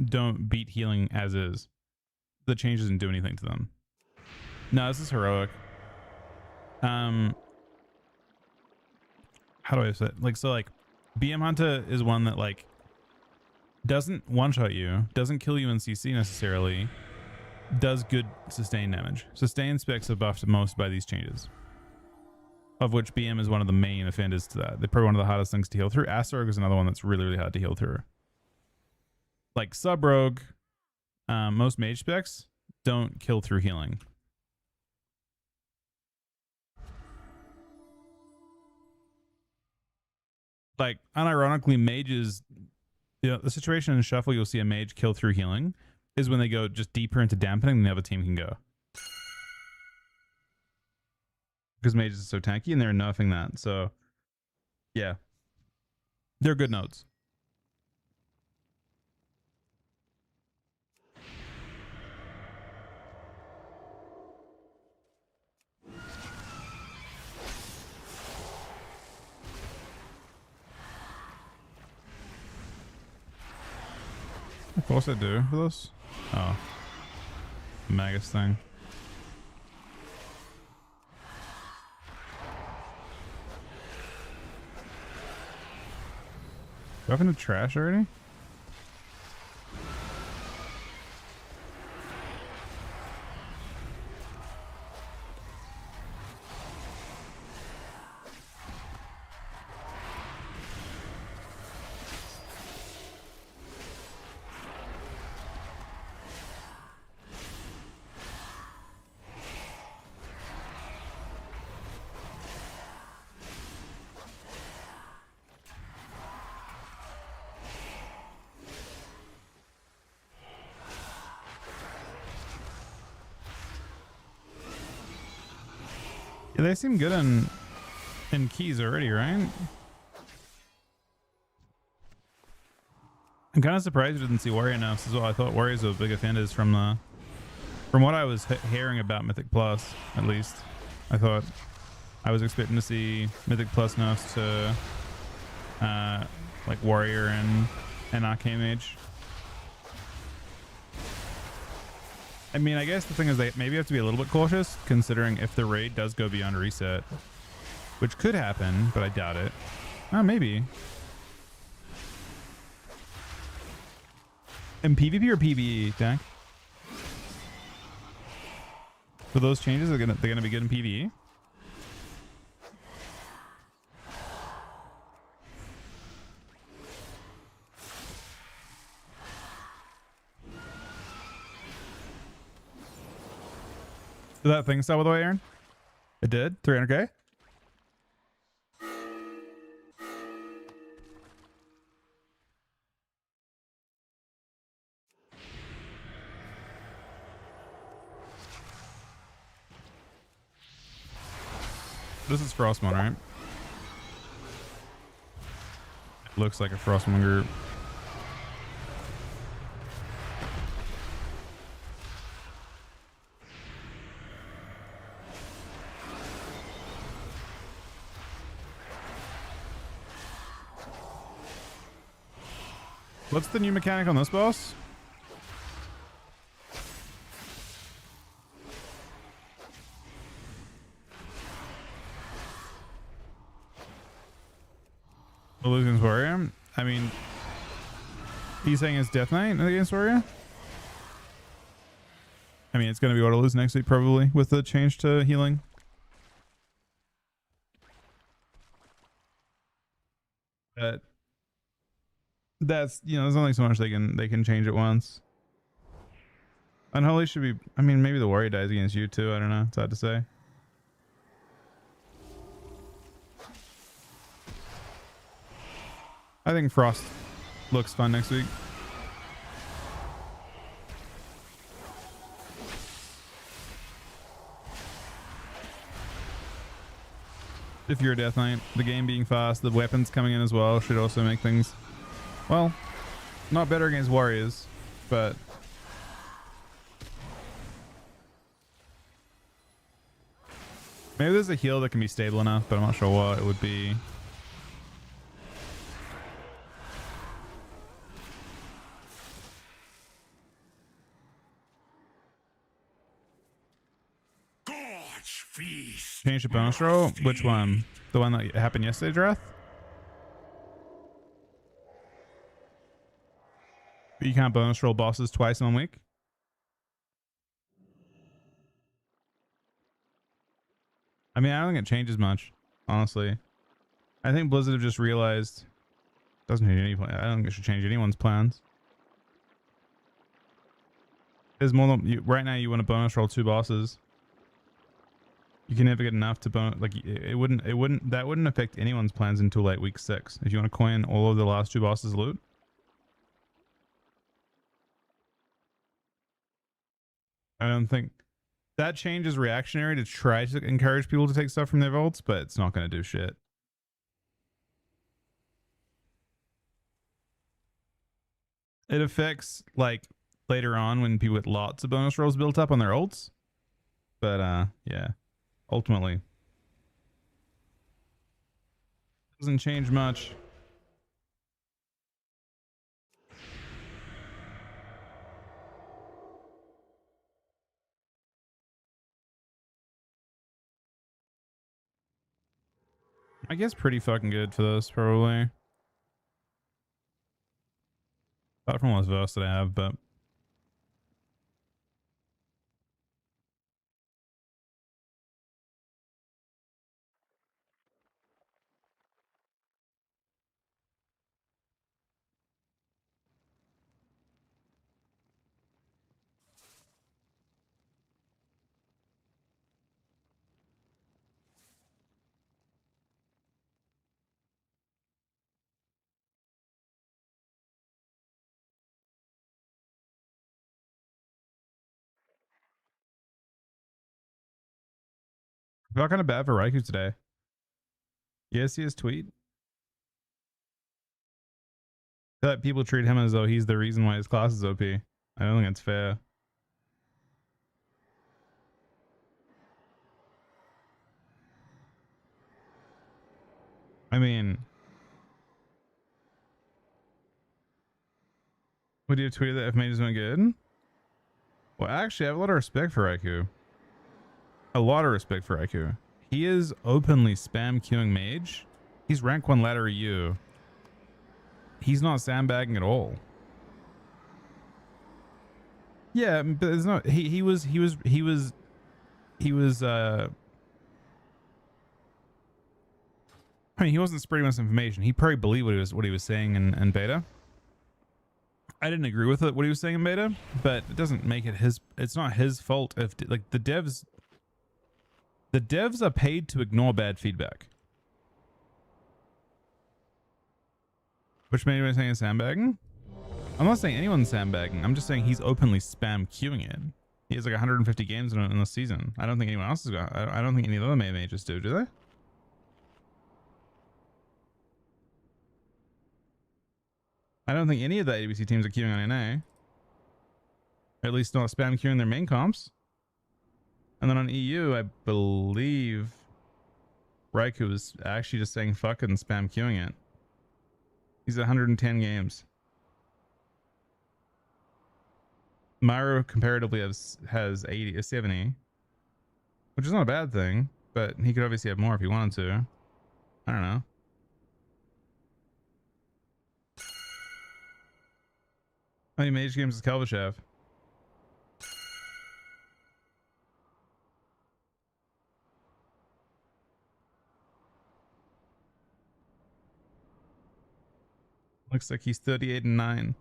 don't beat healing as is. The change doesn't do anything to them. No, this is heroic. How do I say it? Like, so like BM Hunter is one that like doesn't one-shot you, doesn't kill you in CC necessarily, does good sustain damage. Sustain specs are buffed most by these changes, of which BM is one of the main offenders to that. They're probably one of the hardest things to heal through. Astrog is another one that's really, really hard to heal through. Like Sub-Rogue, most mage specs don't kill through healing. Like, unironically, mages, you know, the situation in Shuffle, you'll see a mage kill through healing is when they go just deeper into dampening than the other team can go. Because mages are so tanky and they're nerfing that. So, yeah. They're good notes. Of course I do for this. Oh. Magus thing. Drop into trash already? Yeah, they seem good in keys already, right? I'm kind of surprised we didn't see Warrior nerfs as well. I thought Warriors were big offenders from what I was hearing about Mythic Plus, at least. I thought I was expecting to see Mythic Plus nerfs to like Warrior and Arcane Mage. I mean, I guess the thing is they maybe have to be a little bit cautious, considering if the raid does go beyond reset, which could happen, but I doubt it. Oh, maybe. In PvP or PvE, Dak? For those changes, they're gonna be good in PvE. Did that thing sell by the way, Aaron? It did? 300k? This is Frostmourne, right? It looks like a Frostmourne group. What's the new mechanic on this boss? Illusion's Warrior? I mean, he's saying it's Death Knight against Warrior? I mean, it's going to be Auto Lose next week, probably, with the change to healing. But that's, you know, there's only so much they can change at once. Unholy should be, I mean, maybe the Warrior dies against you too. I don't know. It's hard to say. I think Frost looks fun next week. If you're a Death Knight, the game being fast, the weapons coming in as well should also make things, well, not better against Warriors, but maybe there's a heal that can be stable enough, but I'm not sure what it would be. Change the bonus roll? Which one? The one that happened yesterday, Drath? You can't bonus roll bosses twice in 1 week? I mean, I don't think it changes much, honestly. I think Blizzard have just realized doesn't change any plan. I don't think it should change anyone's plans. There's more than right now. You want to bonus roll 2 bosses. You can never get enough to bonus. Like that wouldn't affect anyone's plans until like week 6. If you want to coin all of the last 2 bosses loot. I don't think that change is reactionary to try to encourage people to take stuff from their vaults, but it's not going to do shit. It affects like later on when people get lots of bonus rolls built up on their ults. But yeah, ultimately doesn't change much. I guess pretty fucking good for this, probably. Apart from all those verse that I have, but I felt kind of bad for Raikou today. You guys see his tweet? That people treat him as though he's the reason why his class is OP. I don't think it's fair. I mean, would you have tweeted that if Mage is doing good? Well, actually, I have a lot of respect for Raikou. A lot of respect for Raikou. He is openly spam queuing Mage. He's rank 1 ladder EU. He's not sandbagging at all. Yeah, but it's not. He was. I mean, he wasn't spreading misinformation. He probably believed what he was saying in beta. I didn't agree with it what he was saying in beta, but it doesn't make it his. It's not his fault if like the devs. The devs are paid to ignore bad feedback. Which made me saying sandbagging? I'm not saying anyone's sandbagging. I'm just saying he's openly spam queuing it. He has like 150 games in the season. I don't think anyone else has got. I don't think any of the other mages do they? I don't think any of the ABC teams are queuing on NA. Or at least not spam queuing their main comps. And then on EU, I believe Raikou was actually just saying fuck it and spam queuing it. He's at 110 games. Myro comparatively has 70, which is not a bad thing, but he could obviously have more if he wanted to. I don't know. How many mage games does Kelvish have? Looks like he's 38 and 9.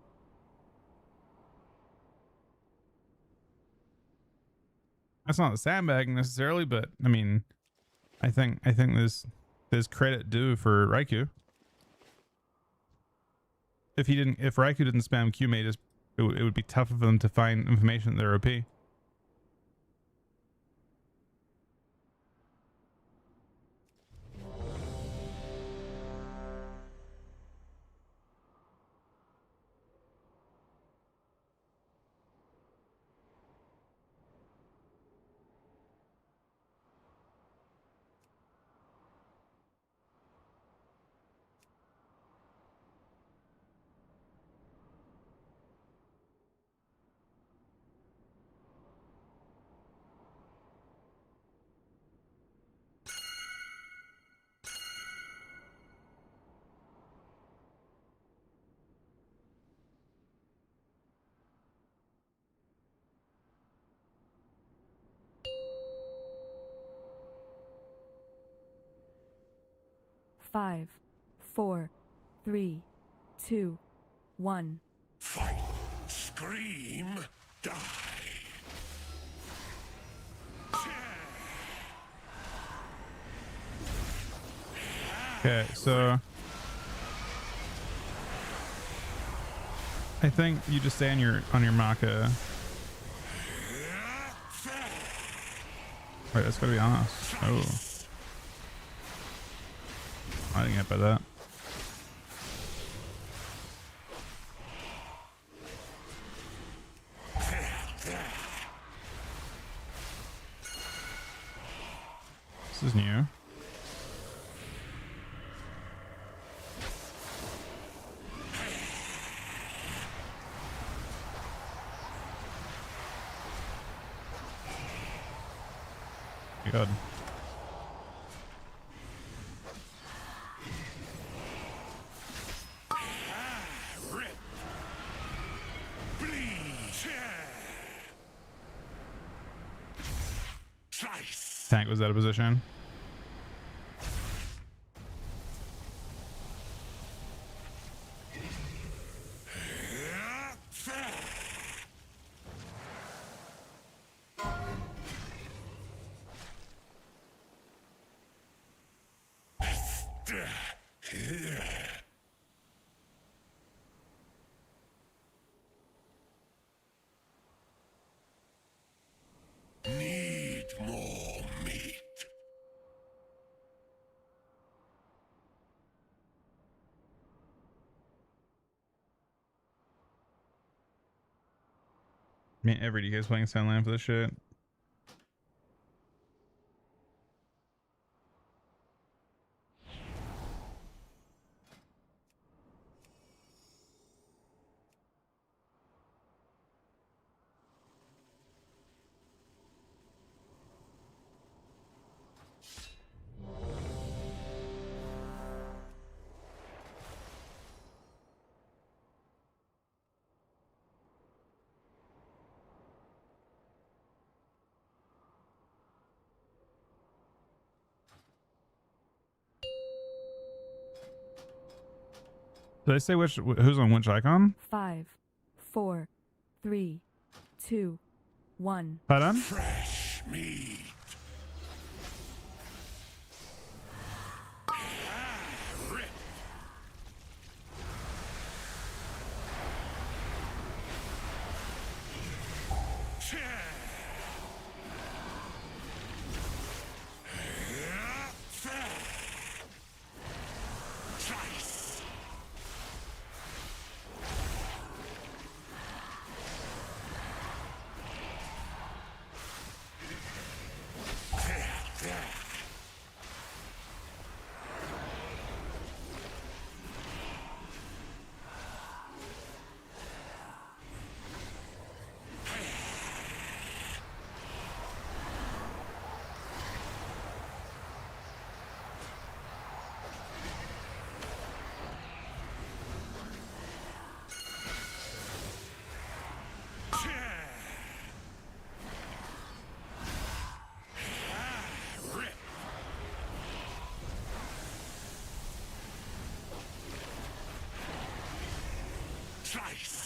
That's not the sandbagging necessarily, but I mean, I think there's credit due for Raikou. If Raikou didn't spam Q-Mate, it would be tough for them to find information that they're OP. Five, 4, 3, 2, 1. Fight, scream, die. Okay, so I think you just stay on your Maka. Wait, that's gotta be honest. Oh, I didn't get by that. This is new. Good. Tank was out of position. Need more meat. Man, every DK is playing Sunland for this shit. Did I say who's on which icon? 5, 4, 3, 2, 1. Pardon? Fresh meat. Slice.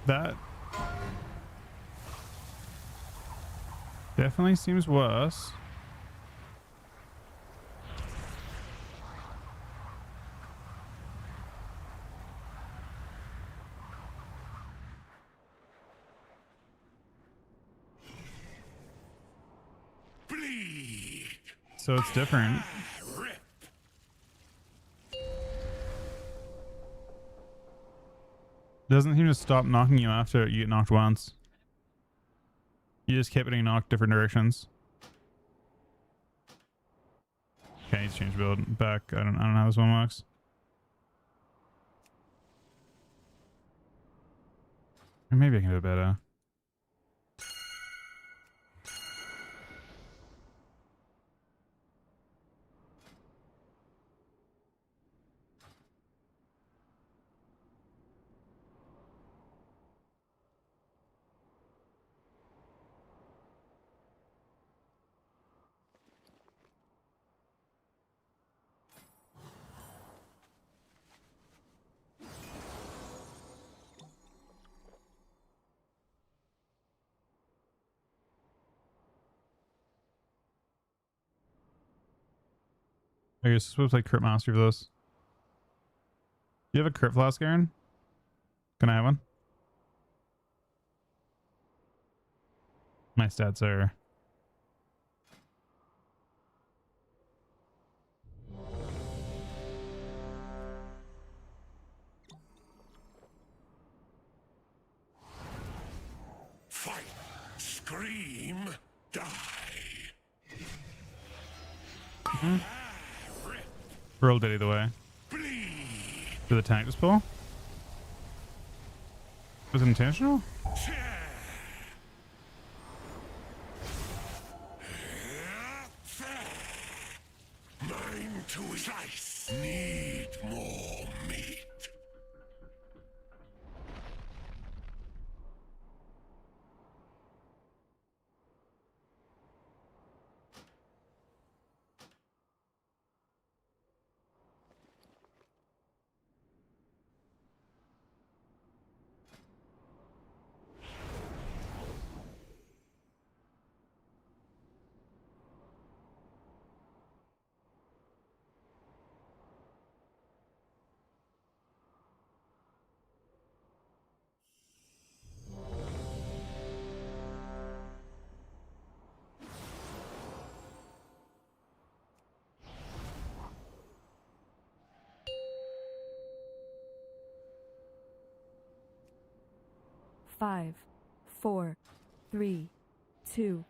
That definitely seems worse. Bleed. So it's different. Rip. Doesn't seem to stop knocking you after you get knocked once. You just kept getting knocked different directions. Okay, I need to change build back. I don't know how this one works. Or maybe I can do it better. Oh, you're supposed to play Crit Master for this. Do you have a Crit Flask, Aaron? Can I have one? My stats are. Fight, scream, die. Rolled it either way. Bleed. Did the tank just pull? Was it intentional? Mine to slice. Need more meat. Five, four, three, two,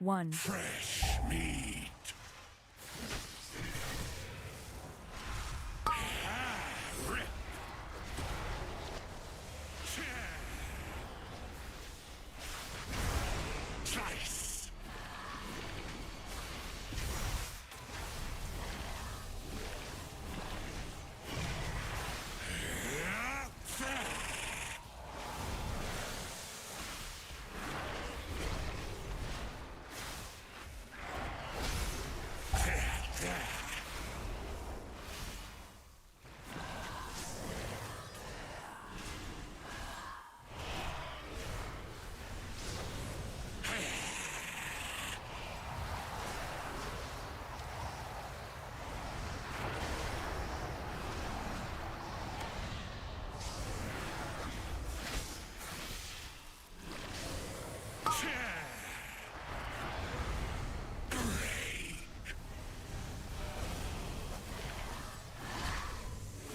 one. Fresh meat. Rip. Slice.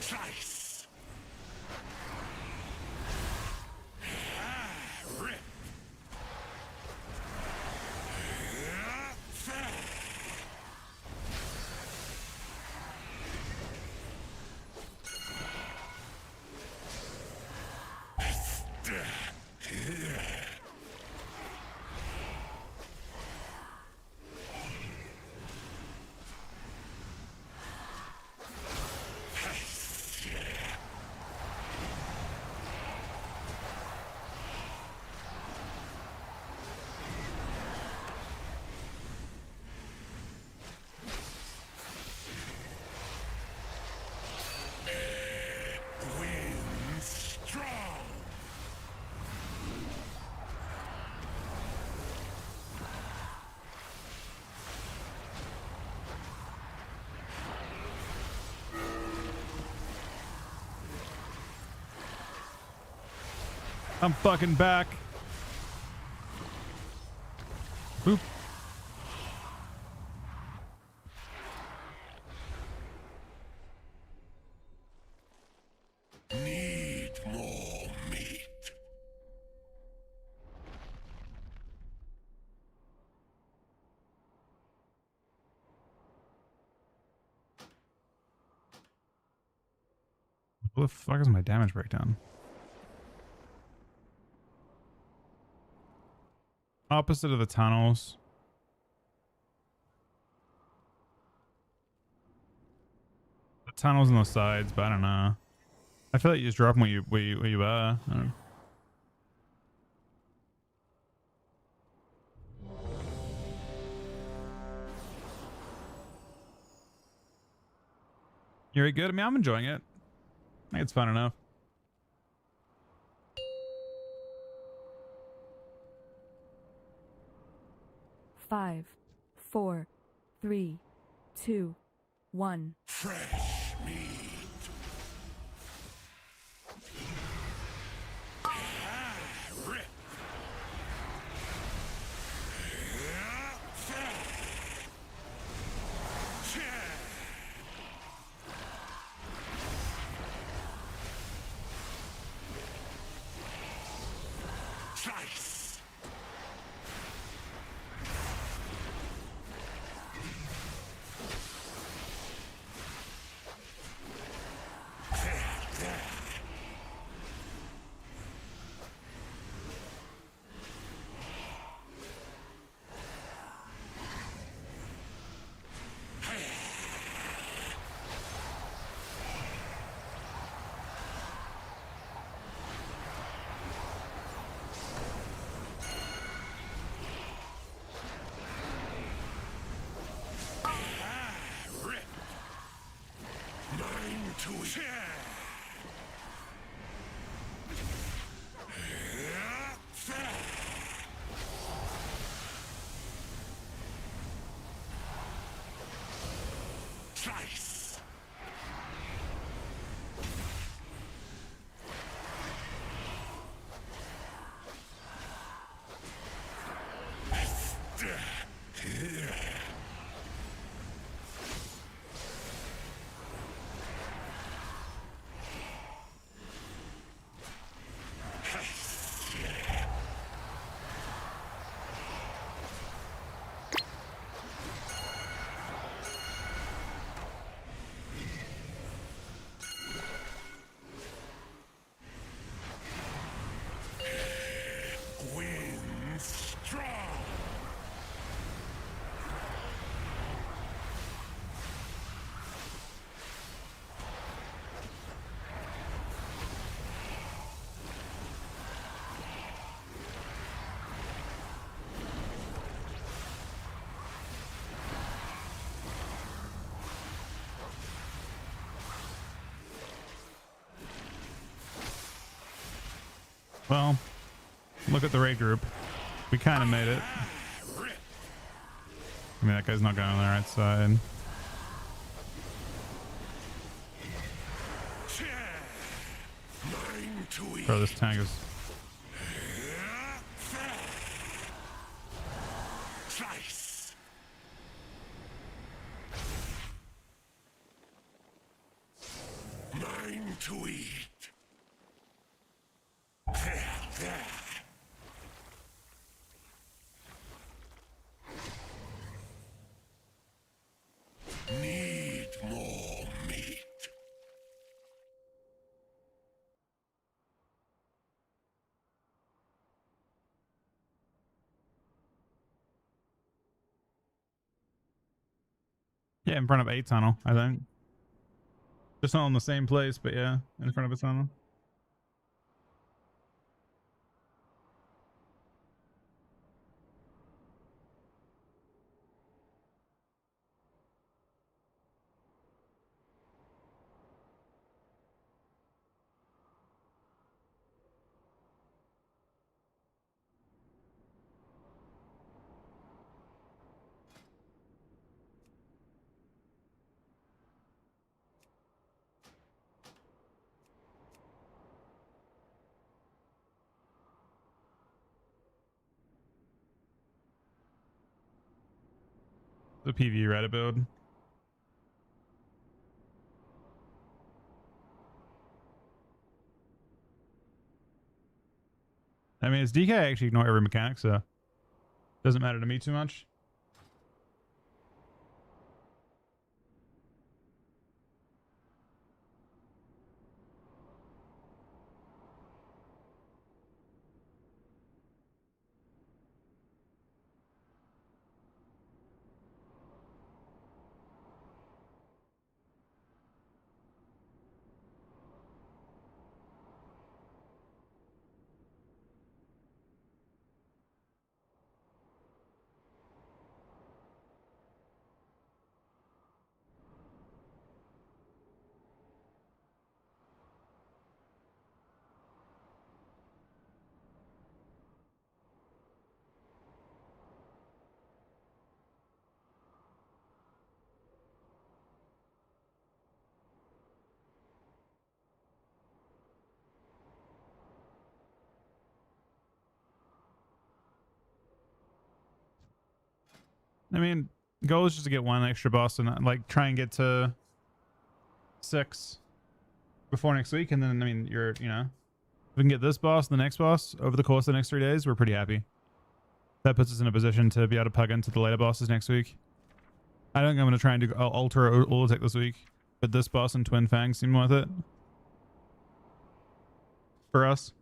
Slice. Rip. Wind strong. I'm fucking back. Boop. Need more meat. What the fuck is my damage breakdown? Opposite of the tunnels. The tunnels on the sides, but I don't know. I feel like you just drop them where you are. I don't know. You're good? I mean, I'm enjoying it. I think it's fun enough. Five, four, three, two, one. Fresh meat. Rip. Slice. To Slice. Wind strong. Well, look at the raid group. We kind of made it. I mean, that guy's not going on the right side. Mine to eat. Bro, this tank is... Slice. Mine to eat. Need more meat. Yeah, in front of a tunnel, I think. Just not in the same place, but yeah, in front of a tunnel. The PV Reddit build. I mean, it's DK. I actually ignore every mechanic, so doesn't matter to me too much. I mean, goal is just to get one extra boss and like try and get to 6 before next week, and then I mean you're If we can get this boss and the next boss over the course of the next 3 days, we're pretty happy. That puts us in a position to be able to plug into the later bosses next week. I don't think I'm going to try and do Ultra or Ultec this week, but this boss and Twin Fangs seem worth it. For us.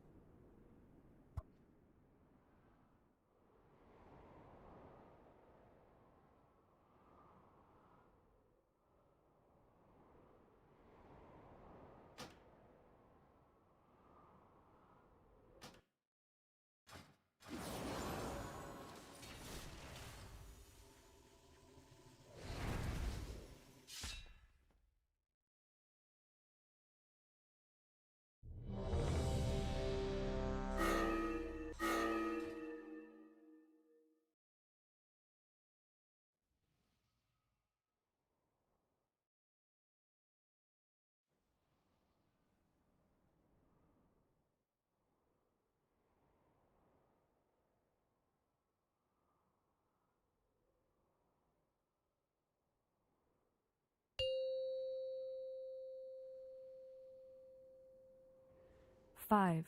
Five,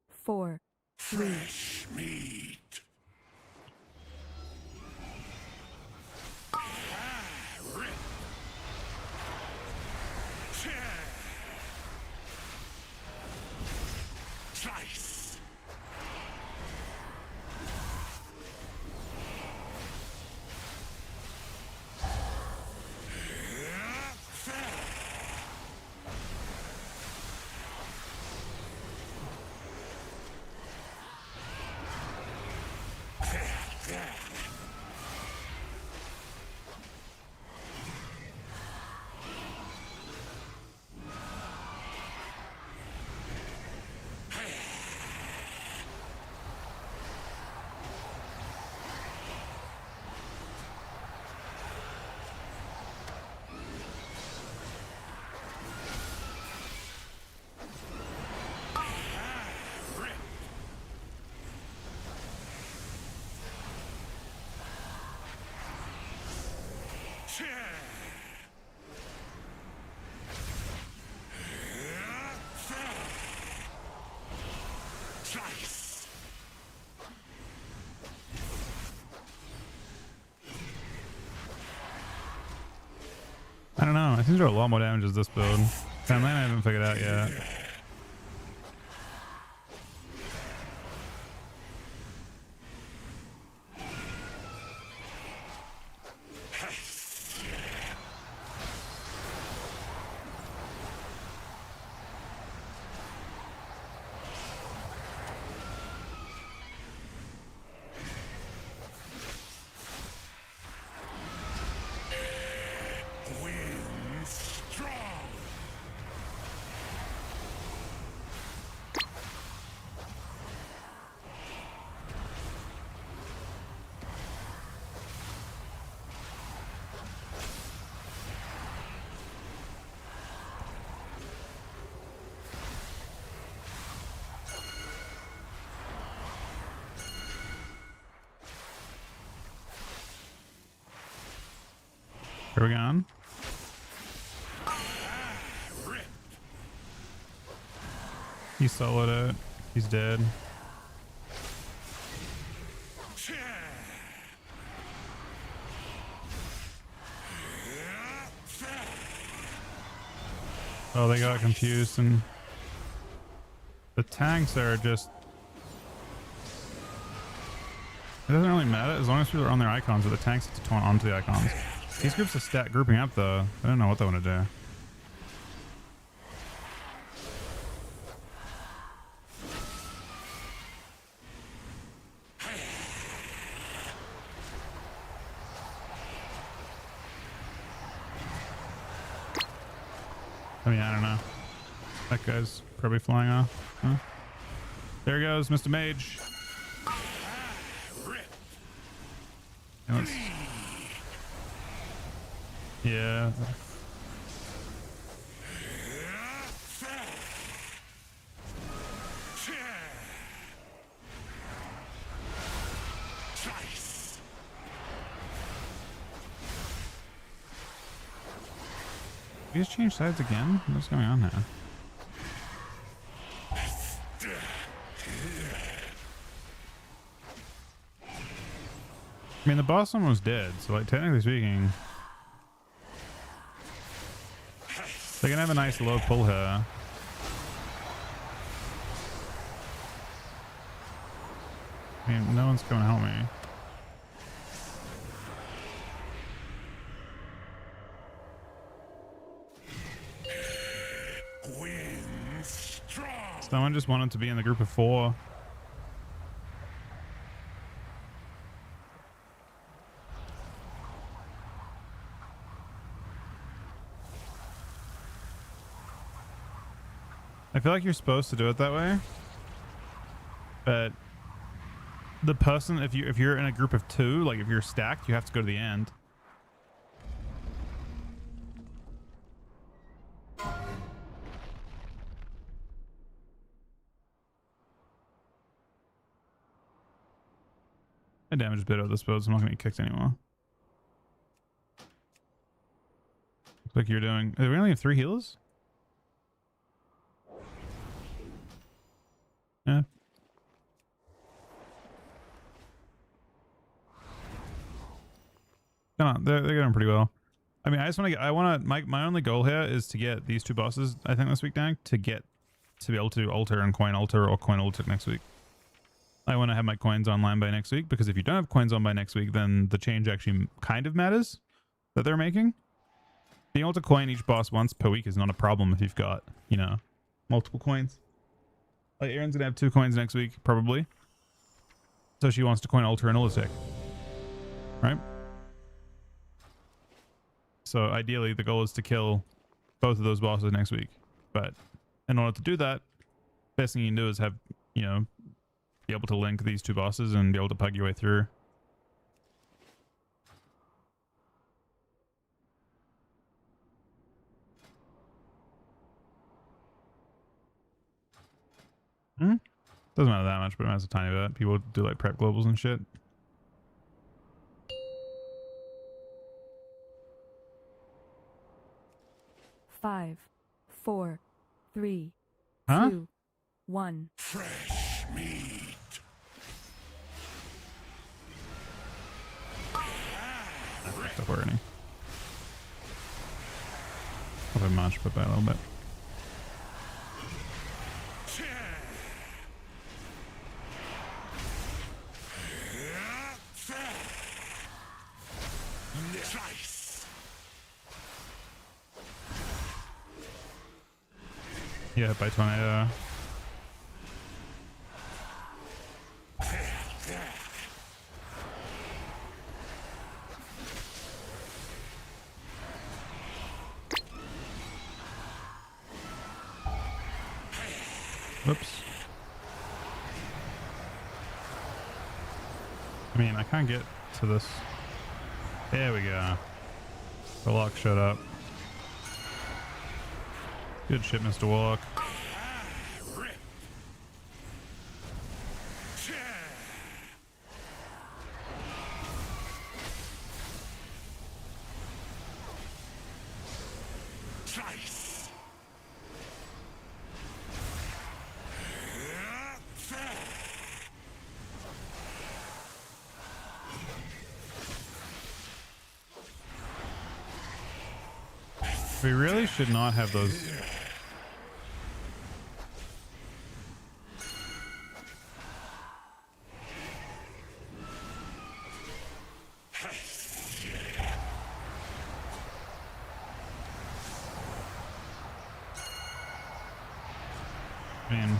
four, three, Fresh meat. Rip. Slice. Slice. I don't know. I think there are a lot more damage as this build. Timeline I haven't figured out yet. Wind strong. Here we go. Rip. He soloed it. He's dead. Oh, they got confused and the tanks are just... It doesn't really matter as long as people are on their icons, but the tanks have to taunt onto the icons. These groups are stat grouping up though. I don't know what they want to do. I mean, I don't know. That guy's probably flying off. Huh? There he goes, Mr. Mage. And let's... Yeah. Slice. We just changed sides again? What's going on now? I mean, the boss one was dead, so like technically speaking, they can have a nice low pull here. I mean, no one's coming to help me. Wind strong. Someone just wanted to be in the group of 4. I feel like you're supposed to do it that way, but the person, if you're in a group of 2, like if you're stacked, you have to go to the end. I damaged a bit of this build, so I'm not gonna get kicked anymore. Looks like you're doing. We only have 3 healers. Yeah. No, they're going pretty well. I mean, I just want to my only goal here is to get these 2 bosses, I think, this week, Dan, to be able to alter and coin alter or coin alter next week. I want to have my coins online by next week, because if you don't have coins on by next week, then the change actually kind of matters that they're making. Being able to coin each boss once per week is not a problem if you've got, you know, multiple coins. Like, Erin's gonna have 2 coins next week, probably. So she wants to coin alter and Illusic. Right? So ideally, the goal is to kill both of those bosses next week. But in order to do that, best thing you can do is have, you know, be able to link these 2 bosses and be able to pug your way through. Doesn't matter that much, but it matters a tiny bit. People do like prep globals and shit. Five, 4, 3, Huh? 2, 1. Fresh meat. Stop worrying. Not very much, but by a little bit. Slice. Yeah, by tornado. Whoops. I mean, I can't get to this. There we go. The lock showed up. Good shit, Mr. Warlock. Rip. Slice. We really should not have those. I mean,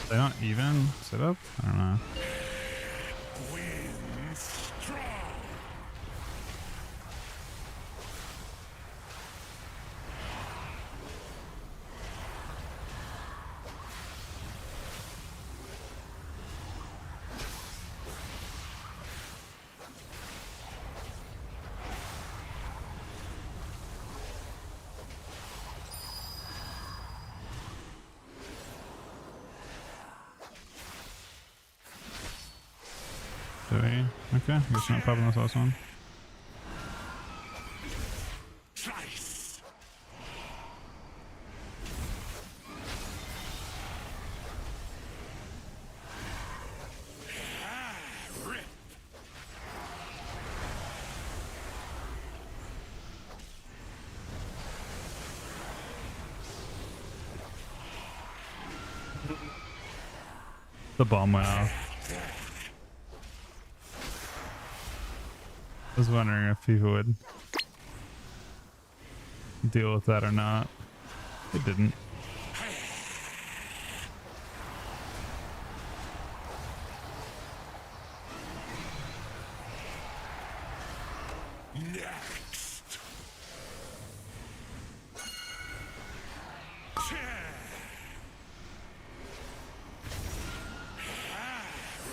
they're not even set up? I don't know. Wind strong. Do we? Okay, I guess not popping this last one. Slice. The bomb went off. I was wondering if people would deal with that or not. It didn't. Next.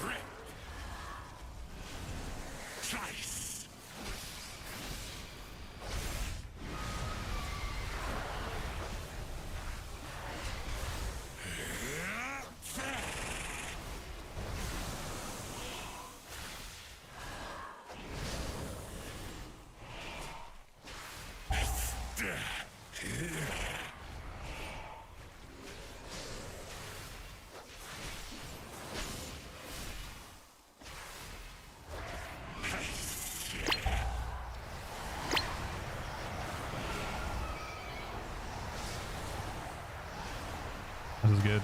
Rip. Slice. This is good.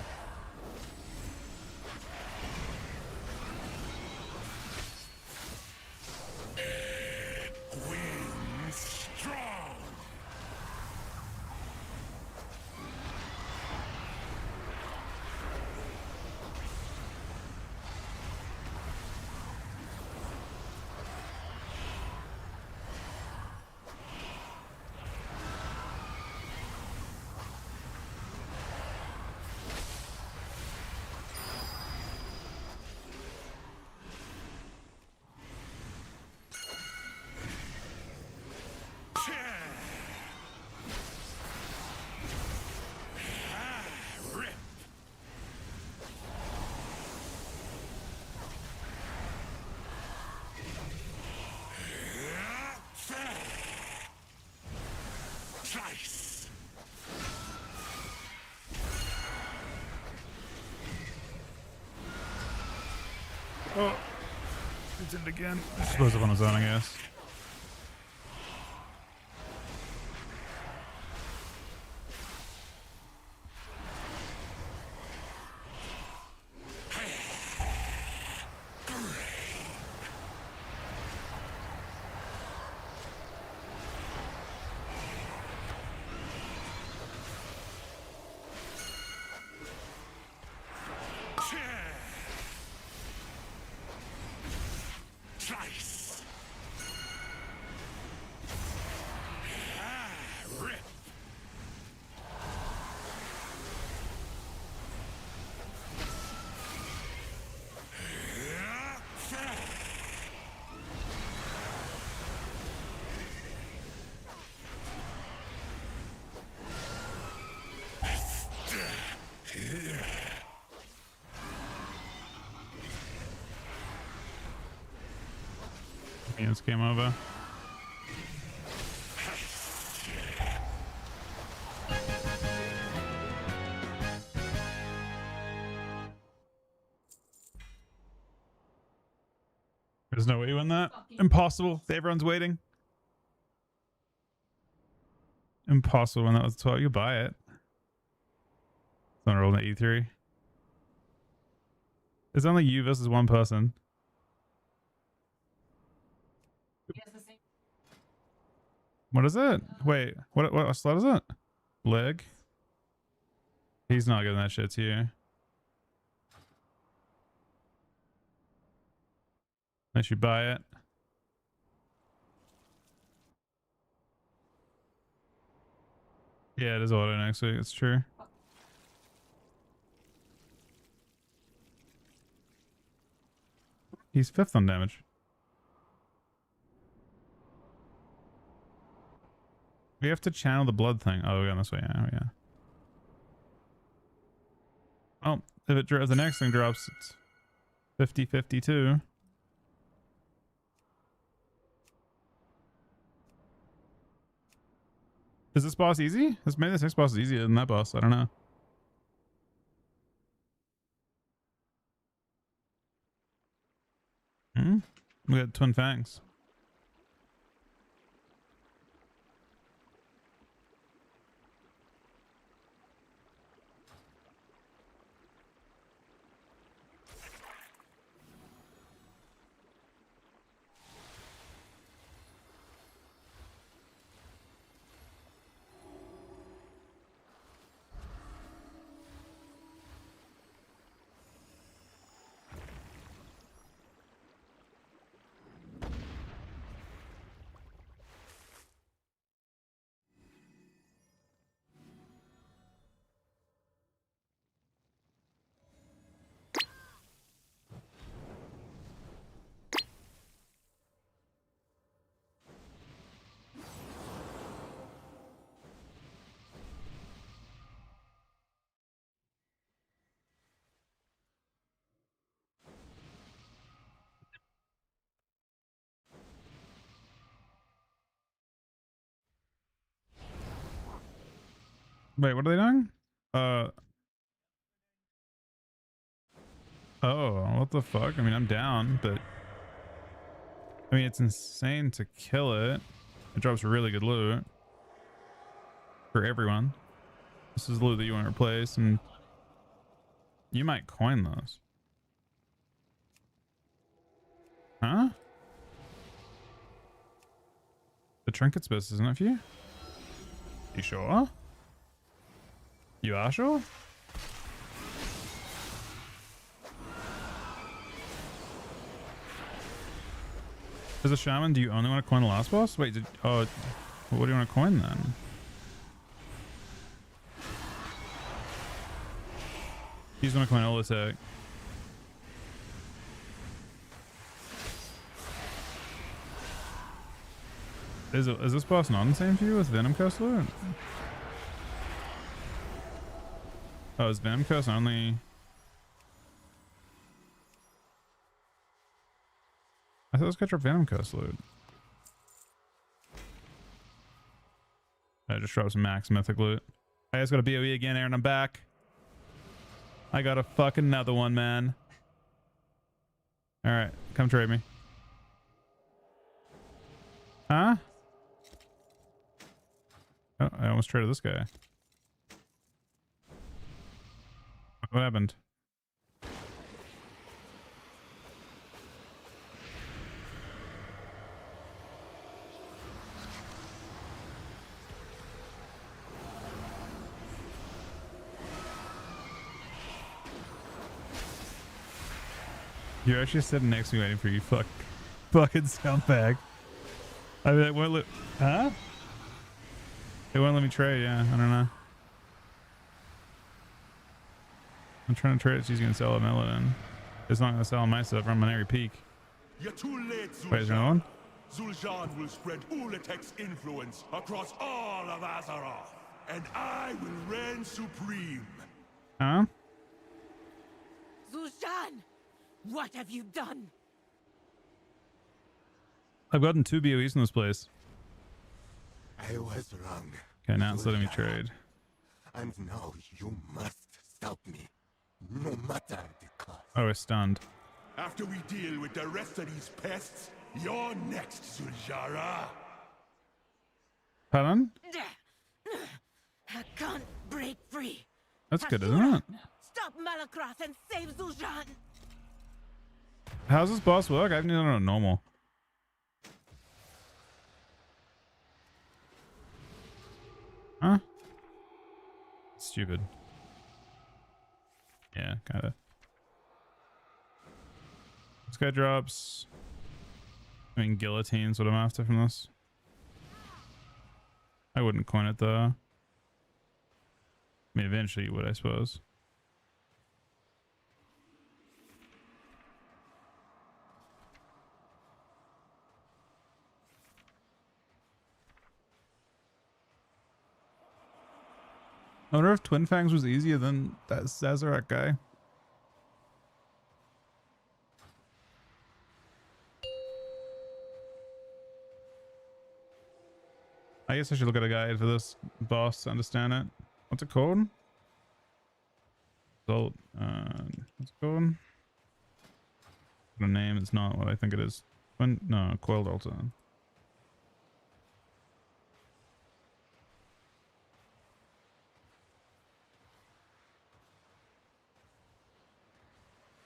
Wind strong. Rip. Slice. Oh, it's in again. Explosive on his own, I guess. Slice. Rip. It's game over. There's no way you win that. Impossible. Everyone's waiting. Impossible when that was 12. You buy it. Someone rolled an E3. It's only you versus one person. What is it? Wait, what slot is it? Leg? He's not giving that shit to you. Unless you buy it. Yeah, it is auto next week. It's true. He's 5th on damage. We have to channel the blood thing. Oh, we're going this way. Yeah, yeah. Oh, if the next thing drops, it's 50-52. Is this boss easy? Maybe this next boss is easier than that boss. I don't know. We got twin fangs. Wait, what are they doing? Oh, what the fuck? I mean, I'm down, but I mean, it's insane to kill it. It drops really good loot for everyone. This is loot that you want to replace, and you might coin those. Huh? The trinket's best, isn't it for you? You sure? You are sure? As a shaman, do you only want to coin the last boss? Wait, what do you want to coin then? He's going to coin Olisek. Is this boss not insane for you with Venom Coast loot? Oh, is Venom Coast only... I thought this guy dropped Venom Coast loot. I just dropped some max mythic loot. I just got a BOE again, Aaron. I'm back. I got a fucking another one, man. Alright, come trade me. Huh? Oh, I almost traded this guy. What happened? You're actually sitting next to me waiting for you, fucking scumbag. I mean, it won't let, huh? It won't let me trade, yeah, I don't know. I'm trying to trade it, she's gonna sell a Meladin. It's not gonna sell my stuff, I'm on every peak. You're too late, Zul'Jin. Wait, is there another one? Zul'Jin will spread Ulatek's influence across all of Azeroth, and I will reign supreme. Huh? Zul'Jin! What have you done? I've gotten 2 BOEs in this place. I was wrong. Okay, now it's letting me trade. And now you must stop me, no matter the cost. Oh, we're stunned. After we deal with the rest of these pests, you're next, Zul'Jara. Pardon? I can't break free. That's good, isn't it? Stop Malakroth and save Zul'Jin! How's this boss work? I haven't even done it on normal. Huh? Stupid. Yeah, kinda. This guy drops... I mean, guillotines what I'm after from this. I wouldn't coin it though. I mean, eventually you would, I suppose. I wonder if Twin Fangs was easier than that Zazarak guy. I guess I should look at a guide for this boss to understand it. What's it called? What's it called? The name is not what I think it is. No, Coiled Altar.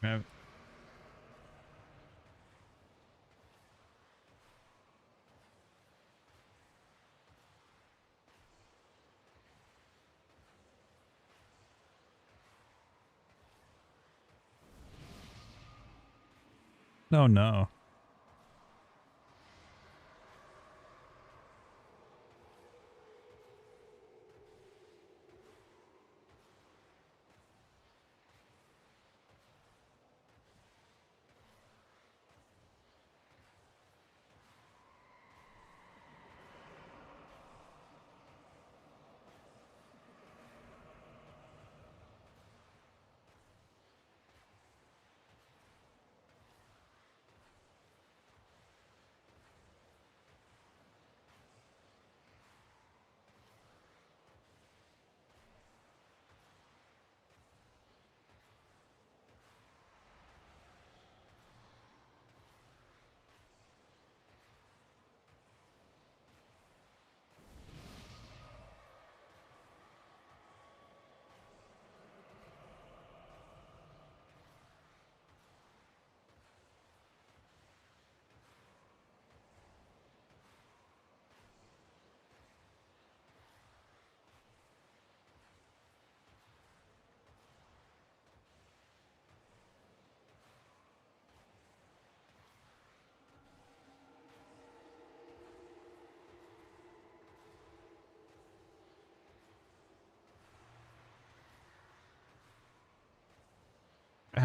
Yeah. Oh no.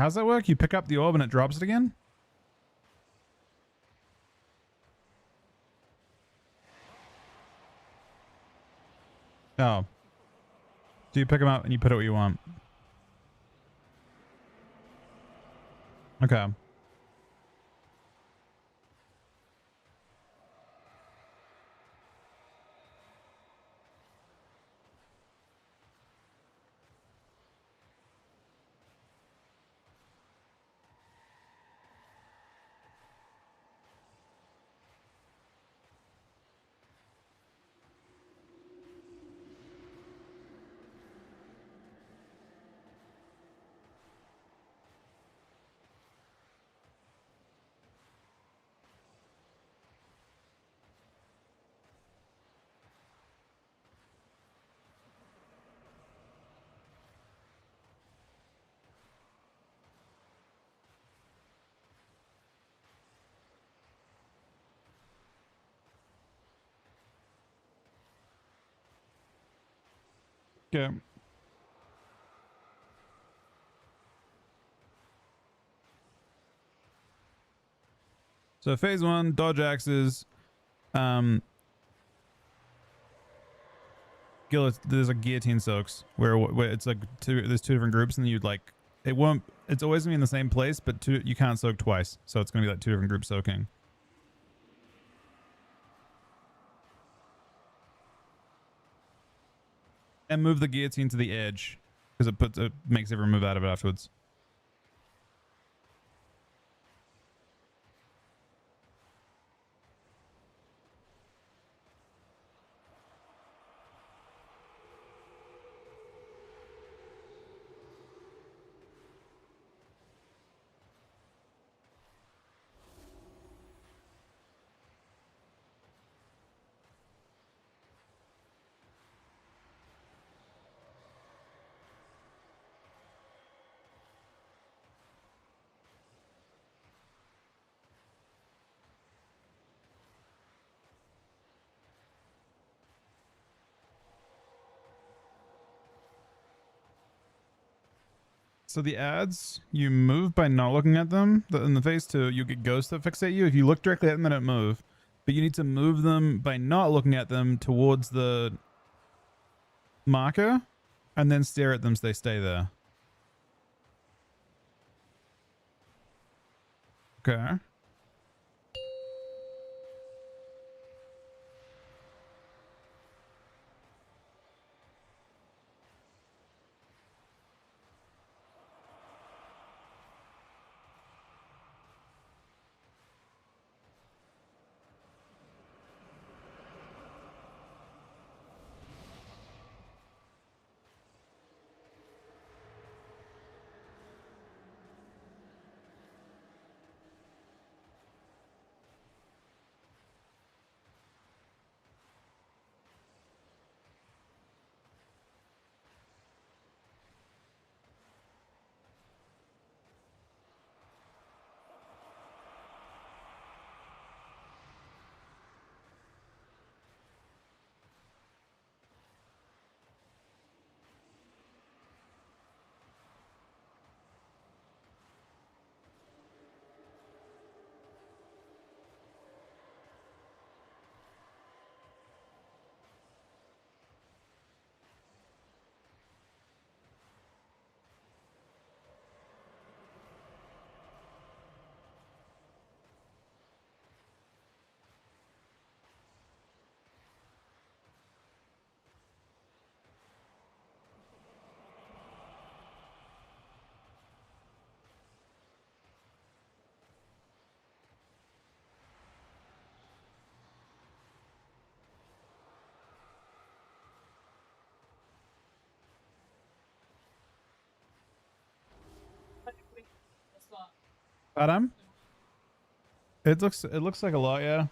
How's that work? You pick up the orb and it drops it again? Oh. So you pick them up and you put it where you want. Okay. Okay. So phase 1, dodge axes. There's a guillotine soaks where it's like there's two different groups and you'd like it won't. It's always gonna be in the same place, but you can't soak twice. So it's gonna be like two different groups soaking. And move the guillotine to the edge because it makes everyone move out of it afterwards. So the ads, you move by not looking at them. In the phase 2, you get ghosts that fixate you. If you look directly at them, they don't move. But you need to move them by not looking at them towards the marker and then stare at them so they stay there. Okay. Adam? It looks like a lot, yeah.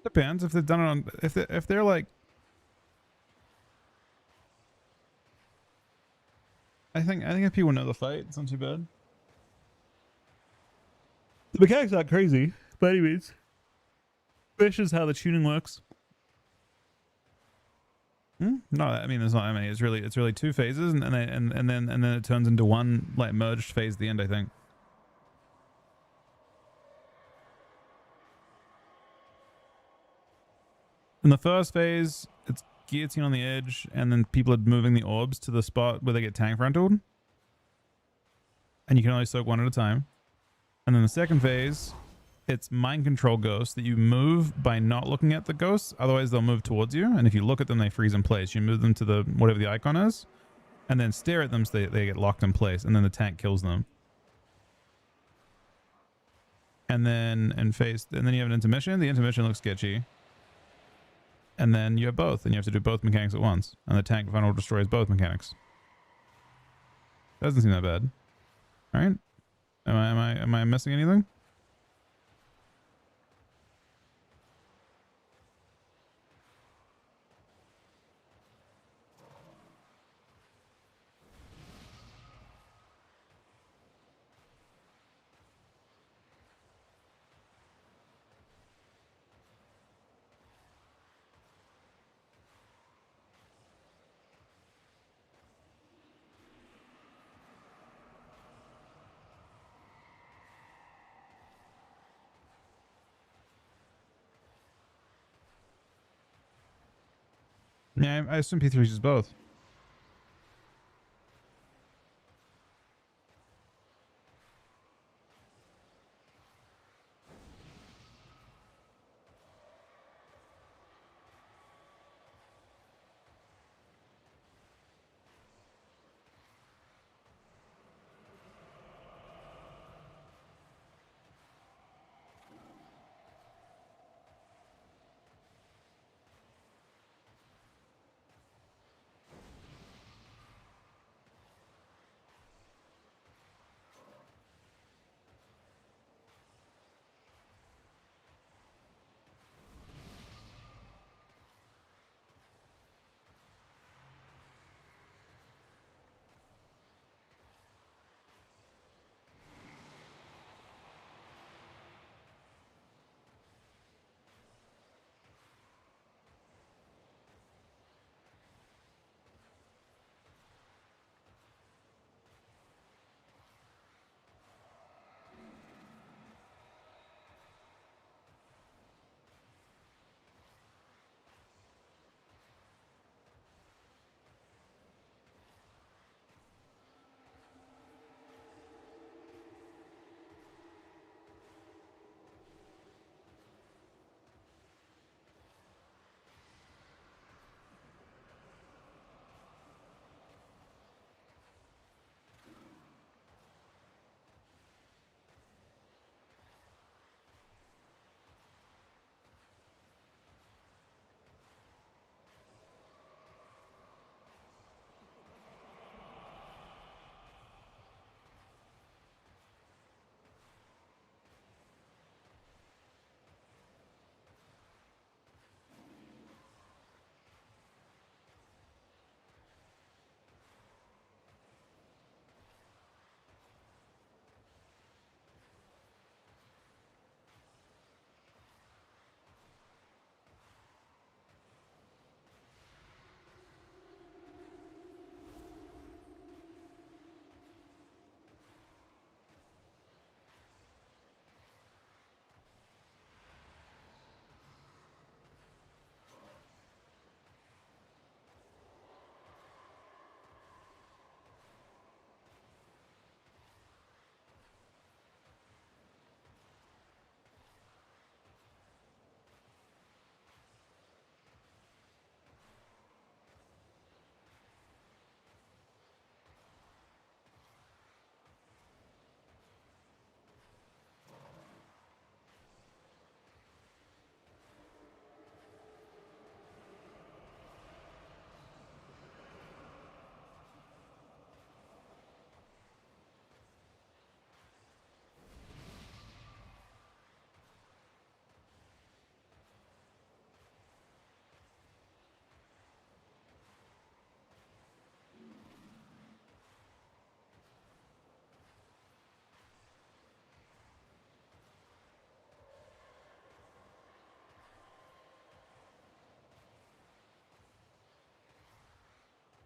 Depends if they've done it on if they're like I think if people know the fight, it's not too bad. The mechanics not crazy, but anyways. This is how the tuning works. No, I mean there's not that many. It's really two phases, and then it turns into one like merged phase at the end, I think. In the first phase, it's guillotine on the edge, and then people are moving the orbs to the spot where they get tank frontaled. And you can only soak one at a time. And then the second phase, it's mind control ghosts that you move by not looking at the ghosts. Otherwise, they'll move towards you. And if you look at them, they freeze in place. You move them to the whatever the icon is, and then stare at them so they get locked in place. And then the tank kills them. And then and then you have an intermission. The intermission looks sketchy. And then you have both, and you have to do both mechanics at once. And the tank funnel destroys both mechanics. Doesn't seem that bad, right? Am I missing anything? Yeah, I assume P3 uses both.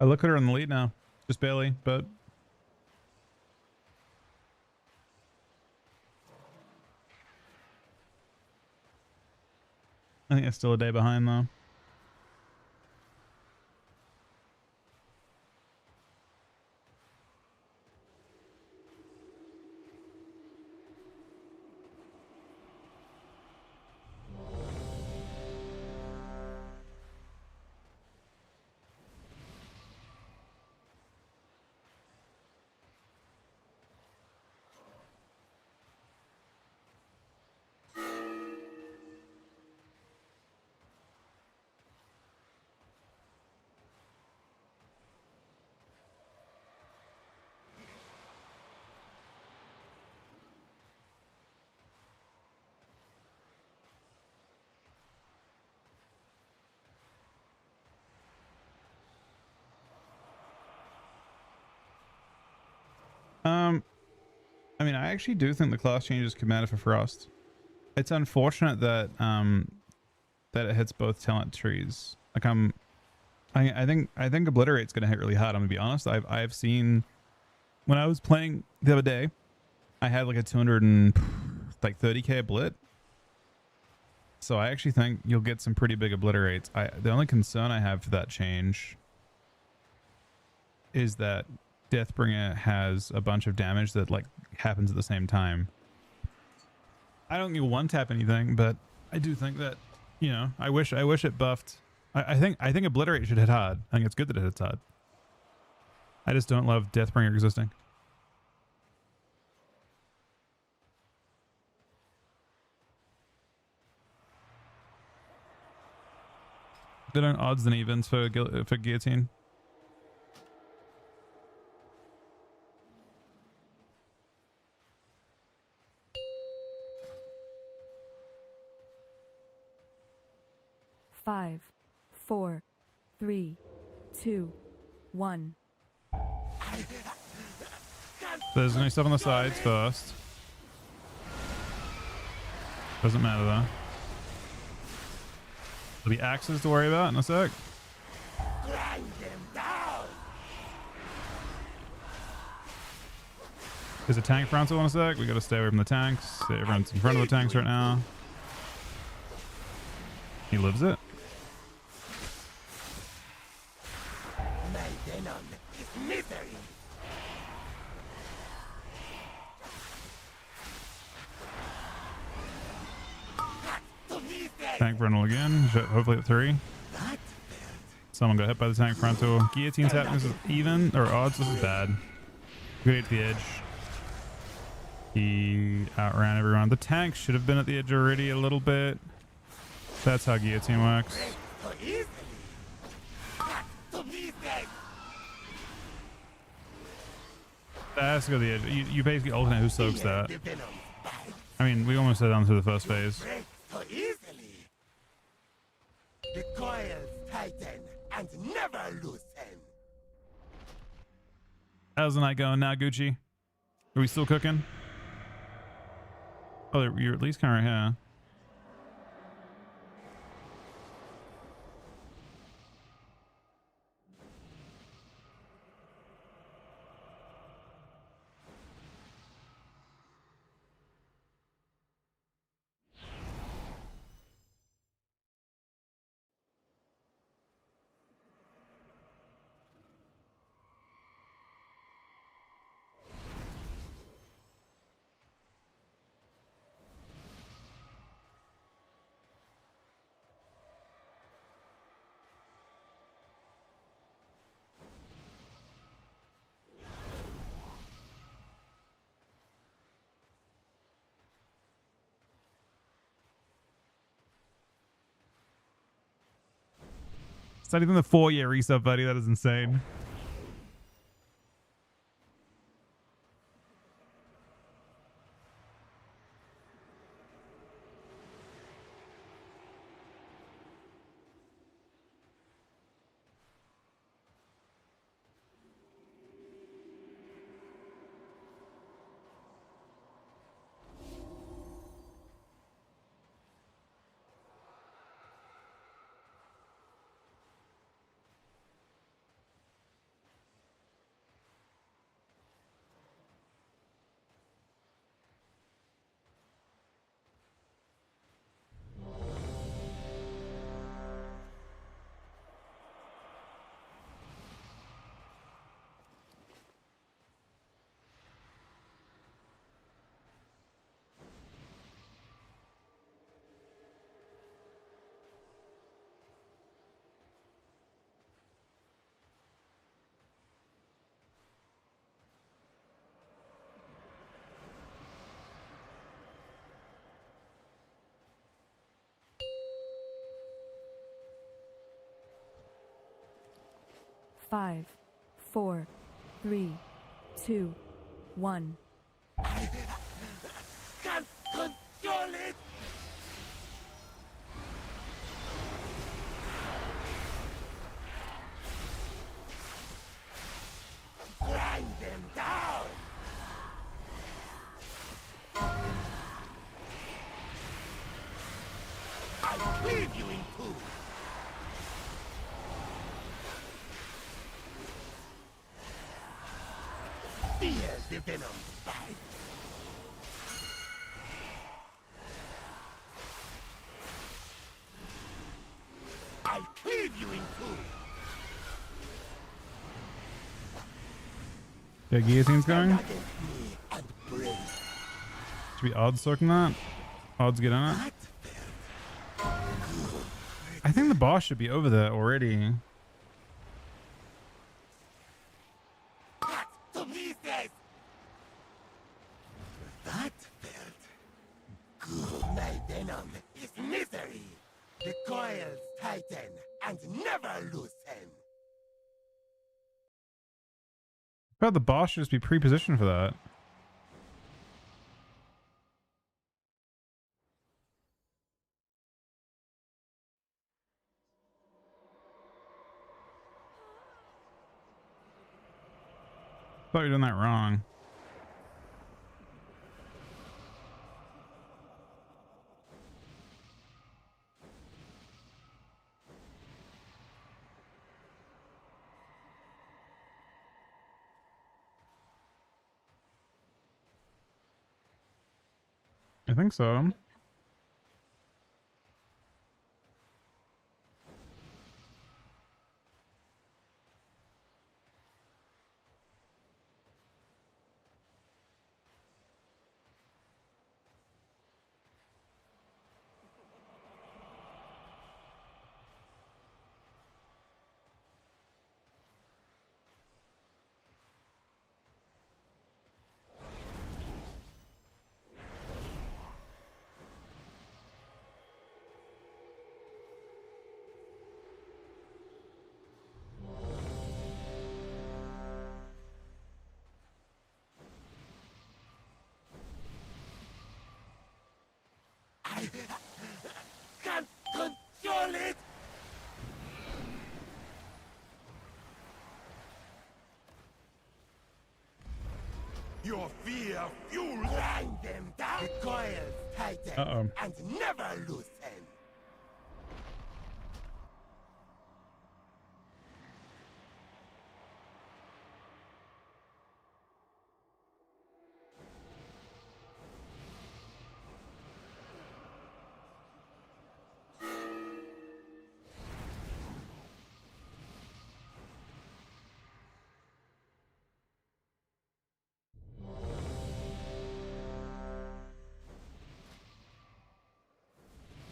I look at her in the lead now. Just barely, but I think it's still a day behind though. I mean, I actually do think the class changes could matter for Frost. It's unfortunate that that it hits both talent trees. Like I think Obliterate's gonna hit really hard. I'm gonna be honest. I've seen when I was playing the other day, I had like a 230k Oblit. So I actually think you'll get some pretty big Obliterates. The only concern I have for that change is that Deathbringer has a bunch of damage that like happens at the same time. I don't think you'll one tap anything, but I do think that, you know, I wish it buffed. I think Obliterate should hit hard. I think it's good that it hits hard. I just don't love Deathbringer existing. They don't odds than evens for Guillotine. Five, 4, 3, 2, 1. There's gonna be stuff on the sides first. Doesn't matter though. There'll be axes to worry about in a sec. There's a tank frontal in a sec. We gotta stay away from the tanks. Everyone's in front of the tanks right now. He lives it. Tank frontal again. Hopefully at 3. Someone got hit by the tank frontal. Guillotine's happening. This is even or odds. This is bad. Good hit to the edge. He outran everyone. The tank should have been at the edge already a little bit. That's how guillotine works. That has to go to the edge. You basically alternate who soaks that. I mean, we almost said on through the first phase. The coils tighten and never loosen. How's the night going now, Gucci? Are we still cooking? Oh, you're at least kind of right here. It's not even the 4-year resub, buddy. That is insane. 5, 4, 3, 2, 1. Can't control it! Grind them down! I'll cleave you in two! Feel the venom bite! I'll cleave you in two! Yeah, guillotine's going. Against me and brave. Should be odds soaking that. Odds get on it. I think the boss should be over there already. Cut to pieces! That felt good. My venom is misery. The coils tighten and never loosen. I thought the boss should just be pre-positioned for that. Thought you were doing that wrong. I think so. I can't control it! Your fear fuels grind them down. The coils tighten and never loosen.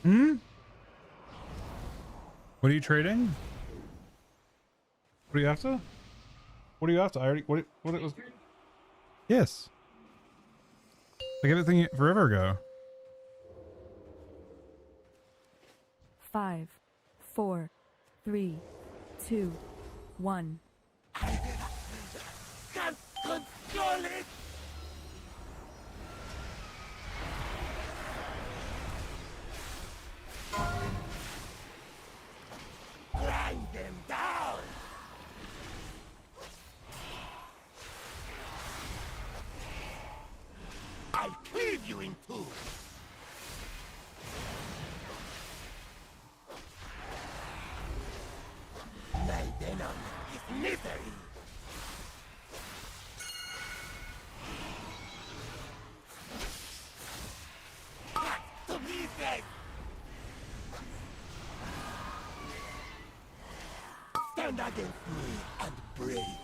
Hmm? What are you trading? What do you have to? What do you have to? I already. What it was? Yes. I gave it thing forever ago. 5, 4, 3, 2, 1. Can't control it! Grind them down! I'll cleave you in two! My venom is misery! Cut to pieces! Stand against me and brave.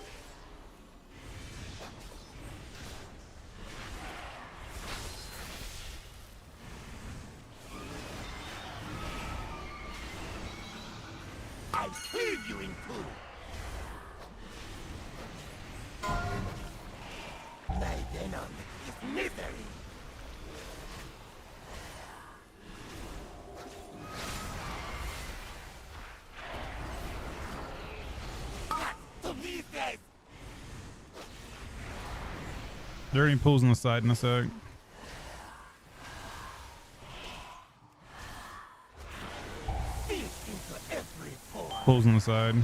I'll cleave you in two. My venom is misery. Cut to Mises! Dirty pulls on the side in a sec. Feed into every pore. Pulls on the side.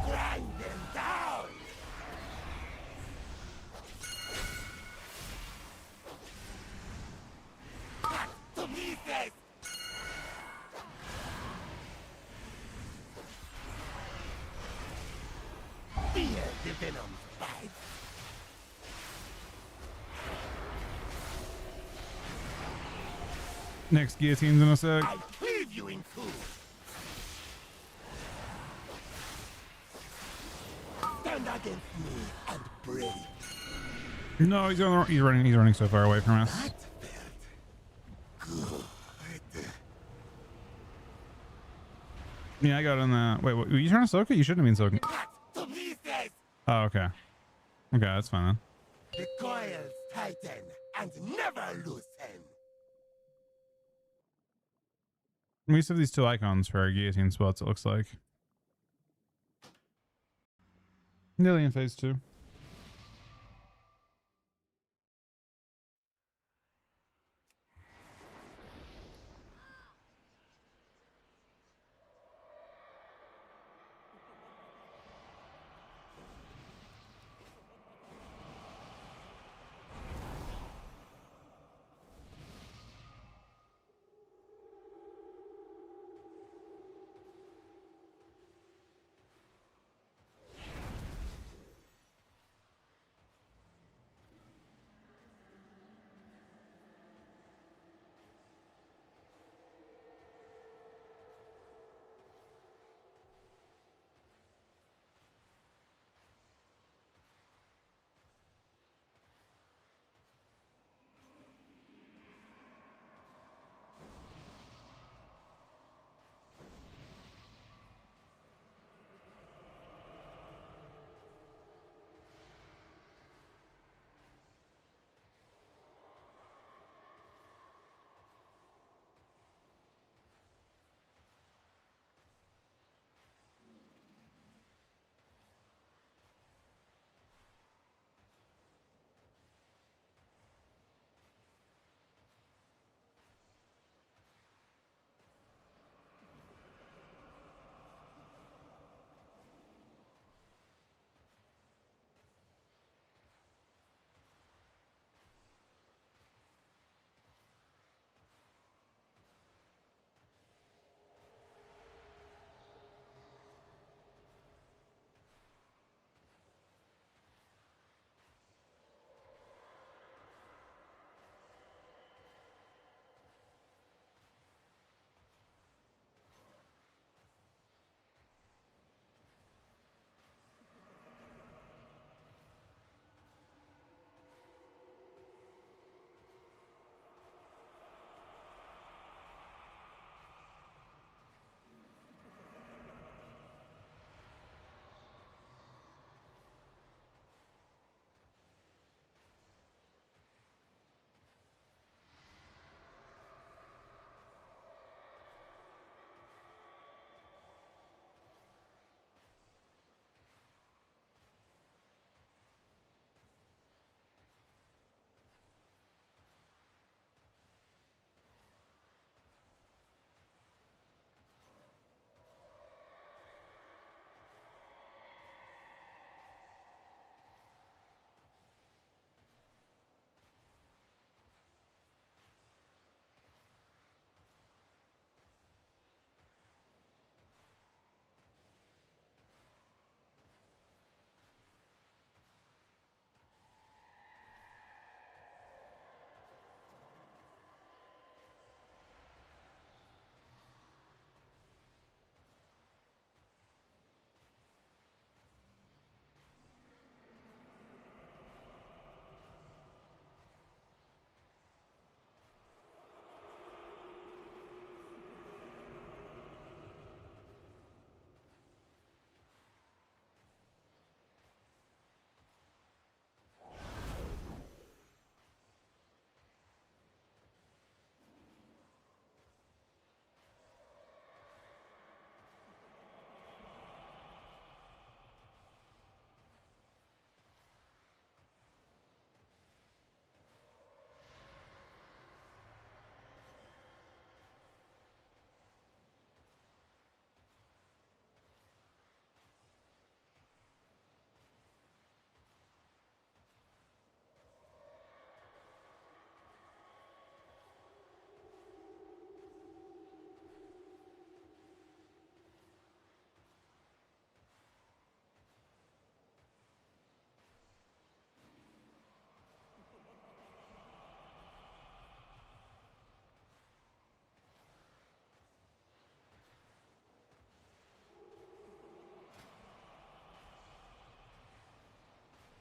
Grind them down! Back to Mises! Fear the venom's bite. Next guillotine's in a sec. I leave you in two. Stand against me and break. No, he's on the, he's running. He's running so far away from us. That felt good. Yeah, I got on that. Wait, were you trying to soak it? You shouldn't have been soaking. Back to Mises! Oh, okay. Okay, that's fine then. The coils tighten and never loosen. We used to have these two icons for our guillotine spots, it looks like. Nearly in phase 2.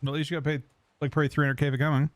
Well, at least you got paid like probably 300K for coming.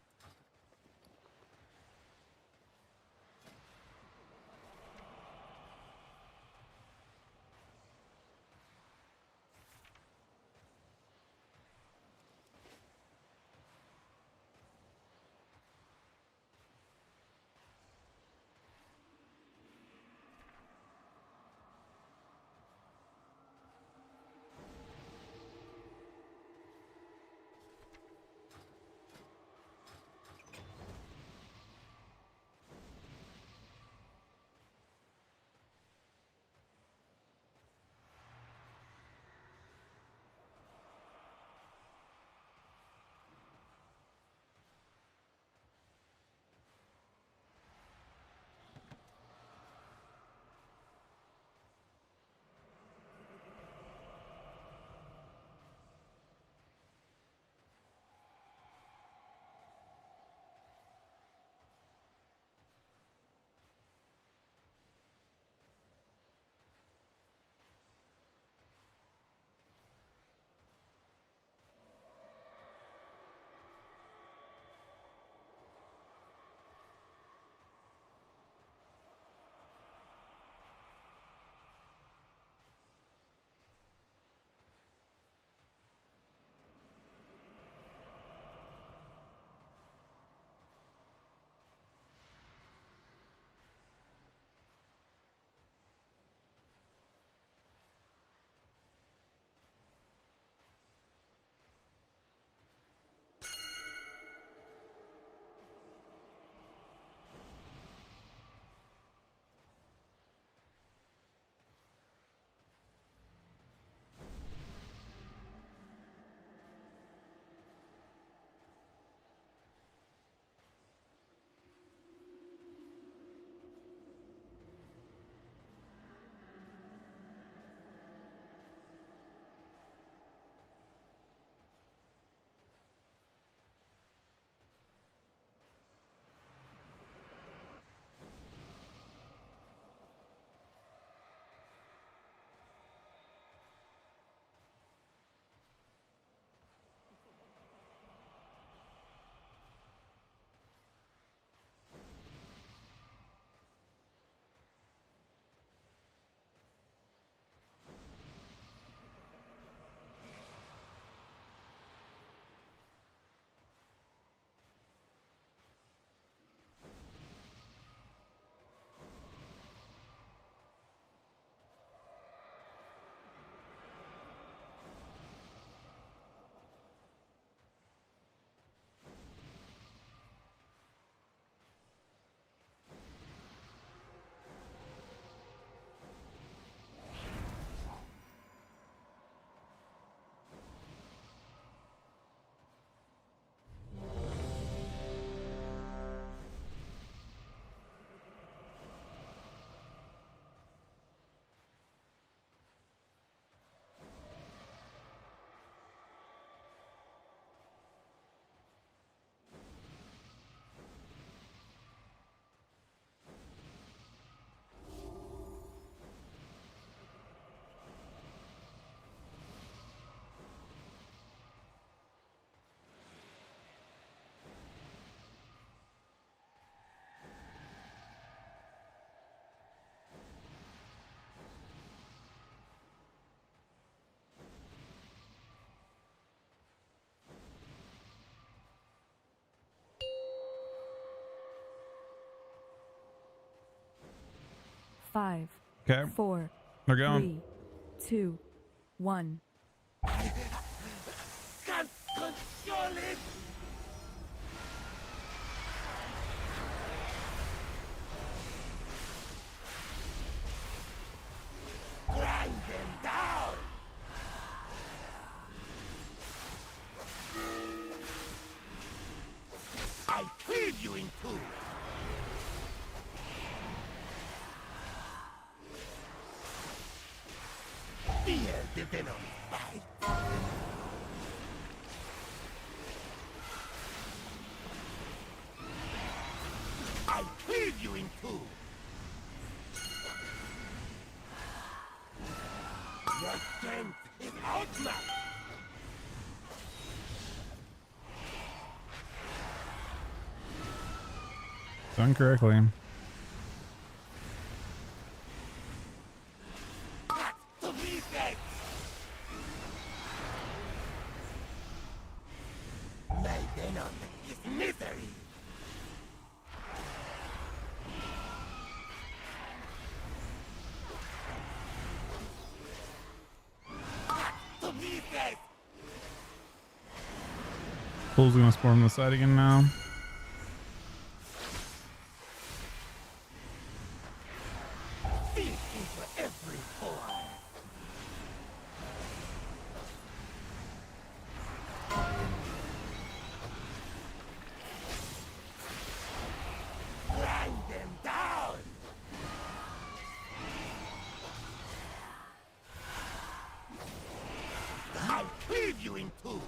Five, Okay. 4, We're going. 3, 2, 1. Can't control it! Grind them down! I'll cleave you in two! Feel the venom bite! I'll cleave you in two! Your strength is outmatched! Done correctly. To pieces! My venom is misery! To pieces! Bull's gonna spawn on the side again now. Feet into every pore! Grind them down! I'll cleave you in two!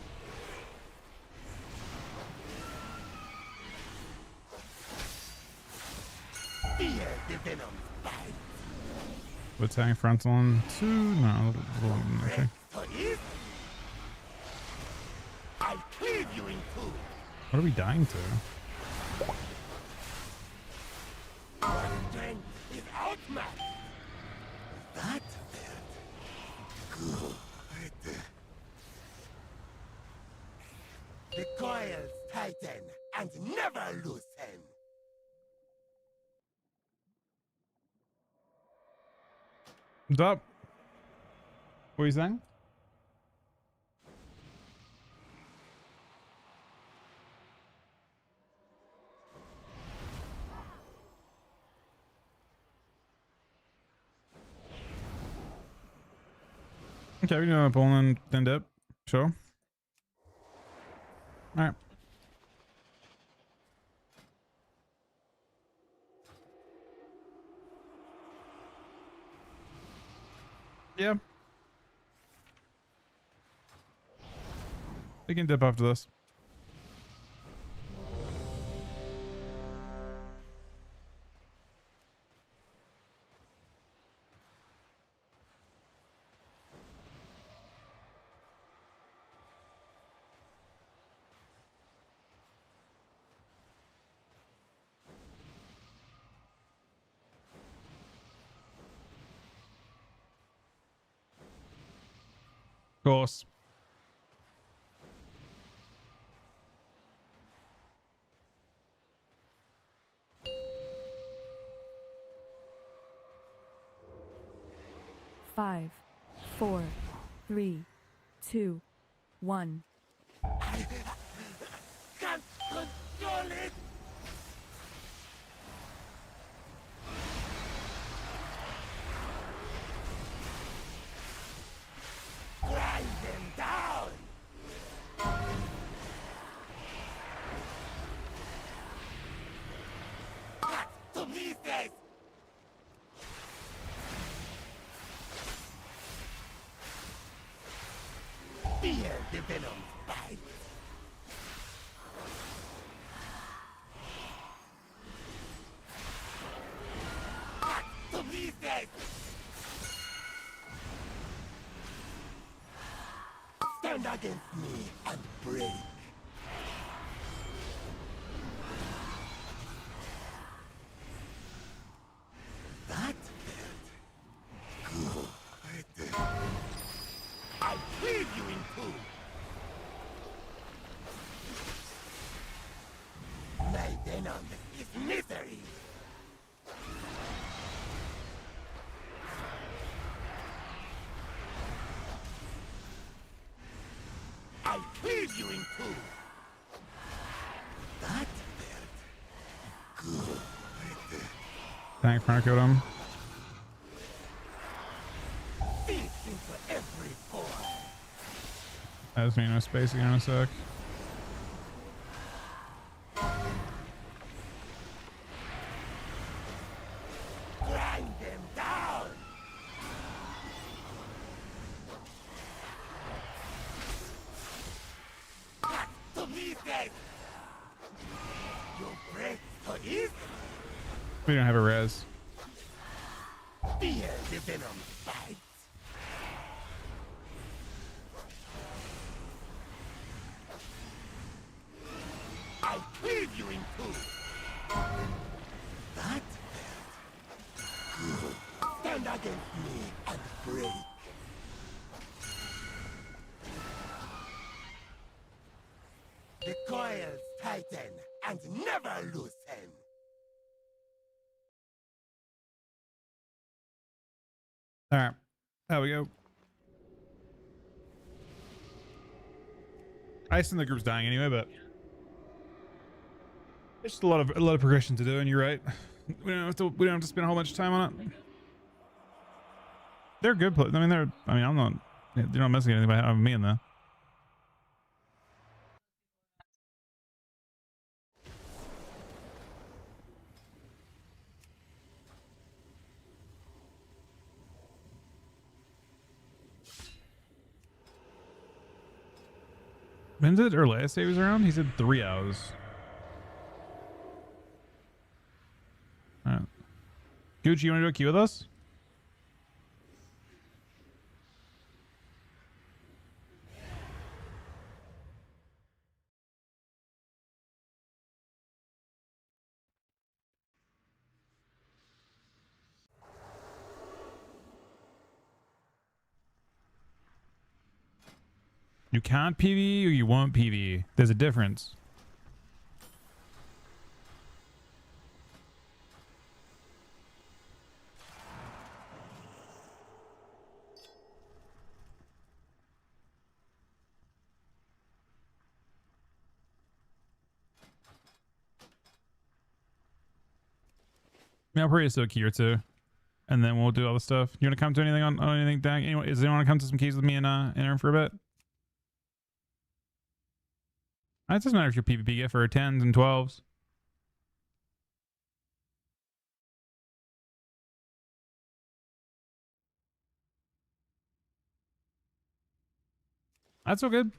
Fear the venom's bite! Attack frontal on 2. No, okay. For it? I'll cleave you in two! What are we dying to? Your strength is outmatched! That felt good. The coils tighten and never loosen! What's up? What are you saying? Okay, we know Poland then dip. Sure. Alright. Yeah. We can dip after this. Of course. Five, 4, 3, 2, 1. Can't control it! Grind them down! Cut to pieces! Fear the venom's bite! Cut to pieces! Stand against me and break! That felt good. I'll cleave you in two! My venom is misery! I'll cleave you in two! That felt good. Tank front killed him. Feet into every pore! I just need no space again in a sec. Grind them down! Cut to pieces! You break for easy! We don't have a res. Fear the venom's bite! I'll cleave you in two! coils tighten and never loosen. All right, there we go. Ice in the group's dying anyway, but it's just a lot of progression to do, and you're right. We don't have to spend a whole bunch of time on it. They're good players. I mean, I'm not. They're not messing with anything by me in there. When did Erlaeus say he was around? He said 3 hours. All right. Gucci, you want to do a queue with us? You can't PvE or you won't PvE. There's a difference. I mean, I'll probably still a key or two, and then we'll do all the stuff. You want to come to anything on anything, Dang? Anyone, does anyone want to come to some keys with me and Aaron for a bit? It doesn't matter if you're PvP get for 10s and 12s. That's so good.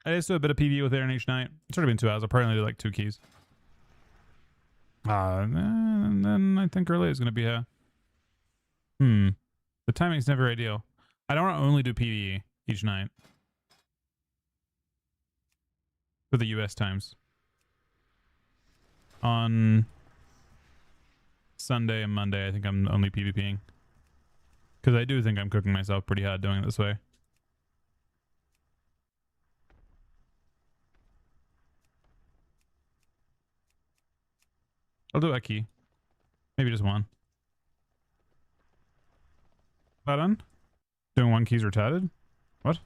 I just do a bit of PvE with Aaron each night. It's already been 2 hours. I'll probably only do like 2 keys. And then I think early is going to be a... The timing's never ideal. I don't want to only do PvE each night. For the US times. On Sunday and Monday, I think I'm only PvPing. Because I do think I'm cooking myself pretty hard doing it this way. I'll do a key. Maybe just one. That done? Doing 1 key's retarded? What?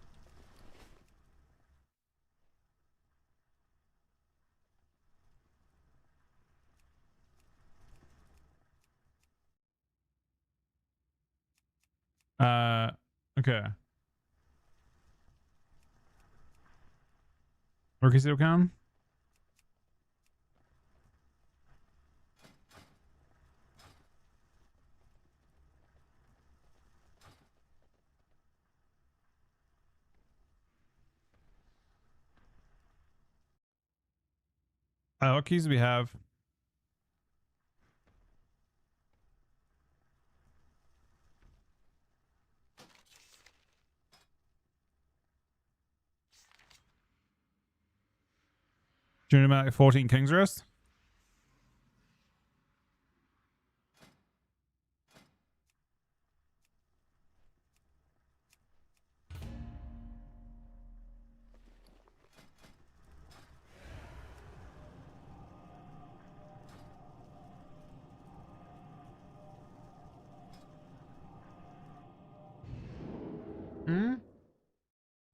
Okay. Rookie still come? What keys do we have? Do you know about 14 King's Rest?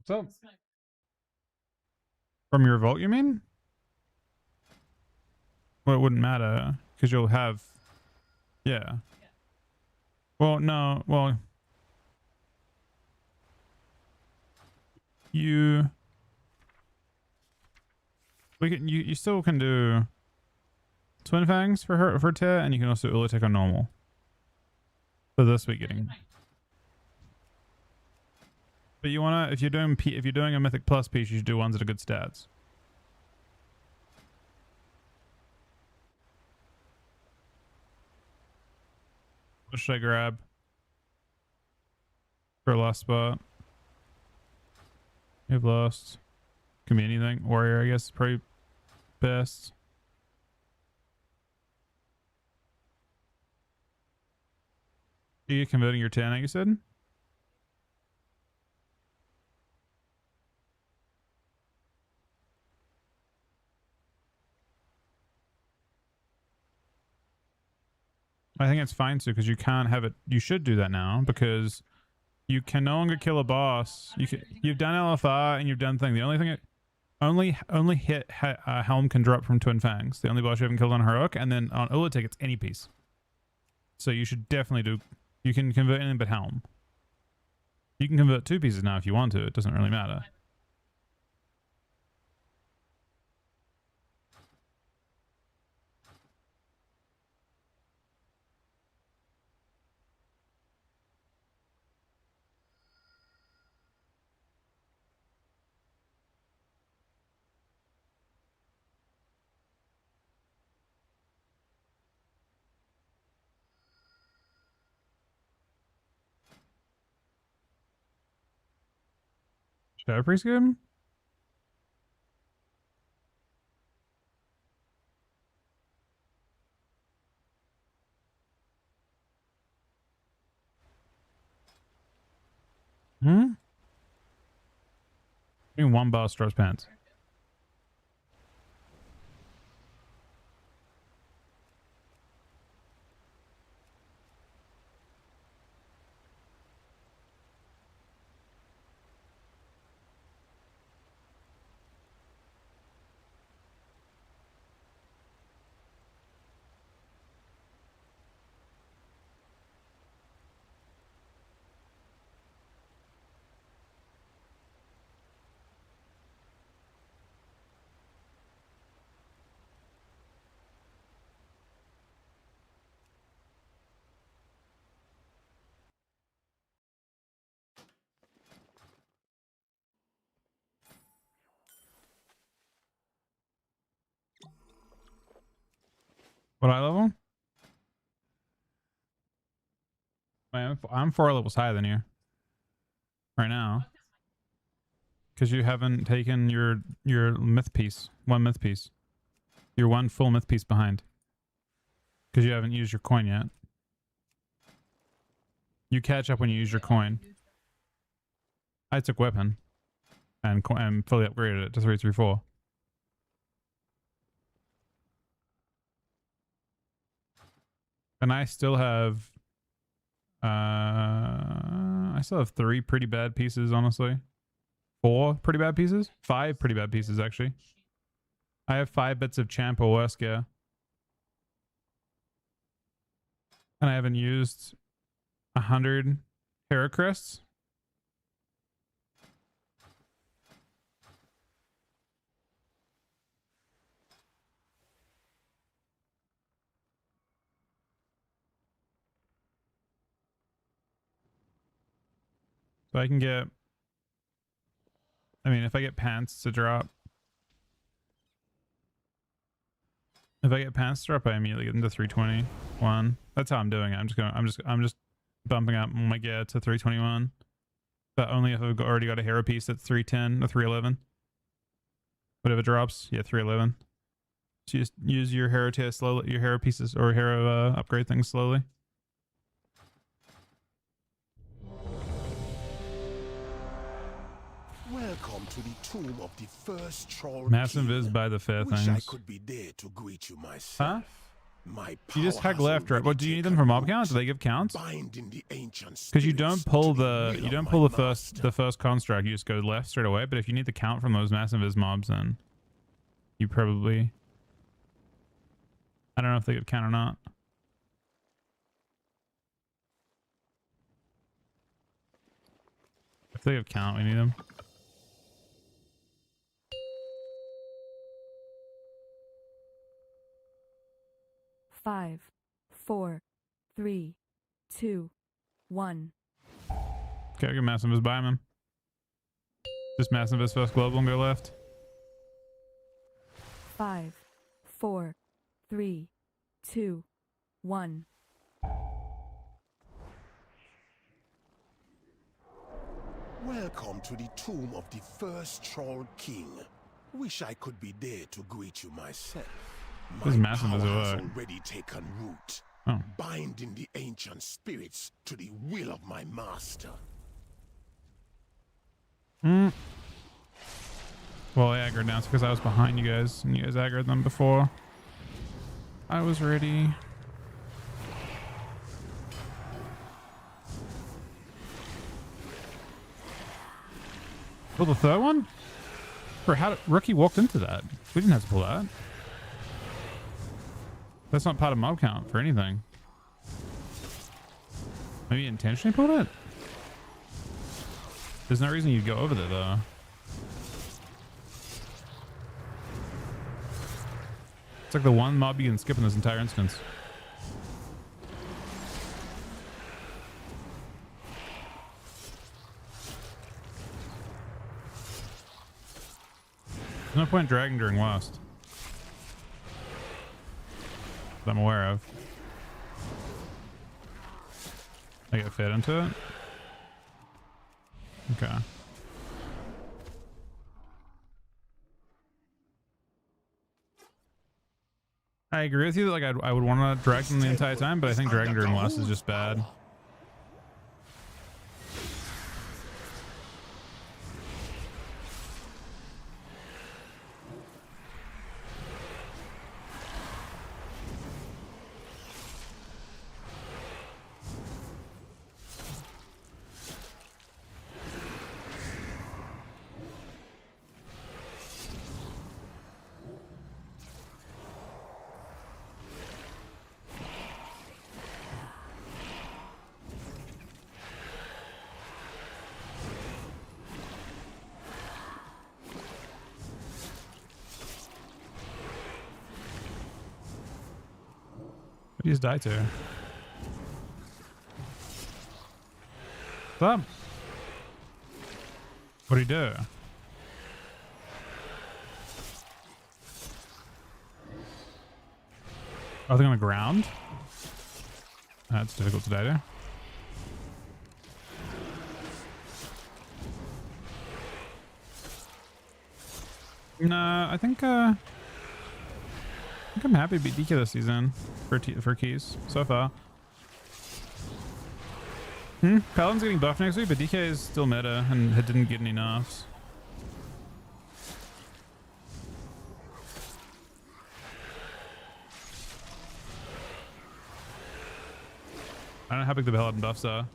What's up? From your vault, you mean? Well, it wouldn't matter because you'll have, yeah. Well, no, well, you still can do Twin Fangs for her for Tear, and you can also Ula Tech on normal. For this week getting. But you wanna, if you're doing a Mythic Plus piece, you should do ones that are good stats. What should I grab for a last spot? You've lost. Can be anything. Warrior, I guess, is probably best. Are you converting your 10, you said? I think it's fine to, because you can't have it. You should do that now, because you can no longer kill a boss. You've done LFR and you've done thing. The only thing only hit Helm can drop from Twin Fangs. The only boss you haven't killed on Heroic, and then on Ulitic it's any piece. So you should definitely do. You can convert anything but Helm. You can convert 2 pieces now if you want to. It doesn't really matter. Shadow Priest good? Hmm? I mean, one boss drops pants. What eye level? Man, I'm 4 levels higher than you right now, because you haven't taken your myth piece. 1 myth piece. You're 1 full myth piece behind, because you haven't used your coin yet. You catch up when you use your coin. I took weapon and fully upgraded it to 334. And I still have 3 pretty bad pieces, honestly. 4 pretty bad pieces? 5 pretty bad pieces, actually. I have 5 bits of champ or worse gear. And I haven't used 100 Hero Crests. So I can get, I mean, if I get pants to drop, I immediately get into 321. That's how I'm doing it. I'm just bumping up my gear to 321. But only if I've already got a hero piece that's 310 or 311. Whatever drops, yeah, 311. So you just use your hero tier slowly, your hero pieces or hero upgrade things slowly. Welcome to the tomb of the first troll. Massive is by the fair Wish I things. could be there to greet you myself. Huh? My You just power hug has left, right? already What do you need them taken for mob root, count? Do they give counts? binding the ancient Because you spirits don't to pull the will of my master. the first construct. You just go left straight away. But if you need the count from those massive is mobs, then you probably, I don't know if they give count or not. If they give count, we need them. Five, 4, 3, 2, 1. Okay, I get massive is by him. Just massive is first global and go left. 5, 4, 3, 2, 1. Welcome to the tomb of the first troll king. Wish I could be there to greet you myself. This My massive power is a has work. already taken root, Oh. binding the ancient spirits to the will of my master. Mm. Well, I aggroed now. It's because I was behind you guys, and you guys aggroed them before I was ready. Pull the third one? Bro, how did Rookie walked into that? We didn't have to pull that. That's not part of mob count for anything. Maybe you intentionally pulled it? There's no reason you'd go over there though. It's like the one mob you can skip in this entire instance. There's no point dragging during West. That I'm aware of. I get fit into it? Okay. I agree with you that like I would want to drag them the entire time, but I think dragging during West is just bad. What do you just die to? What's up? What do you do? Are they on the ground? That's difficult to die to. No, I think I'm happy to beat DK this season for keys so far. Paladin's getting buffed next week, but DK is still meta and it didn't get any nerfs. I don't know how big the Paladin buffs are.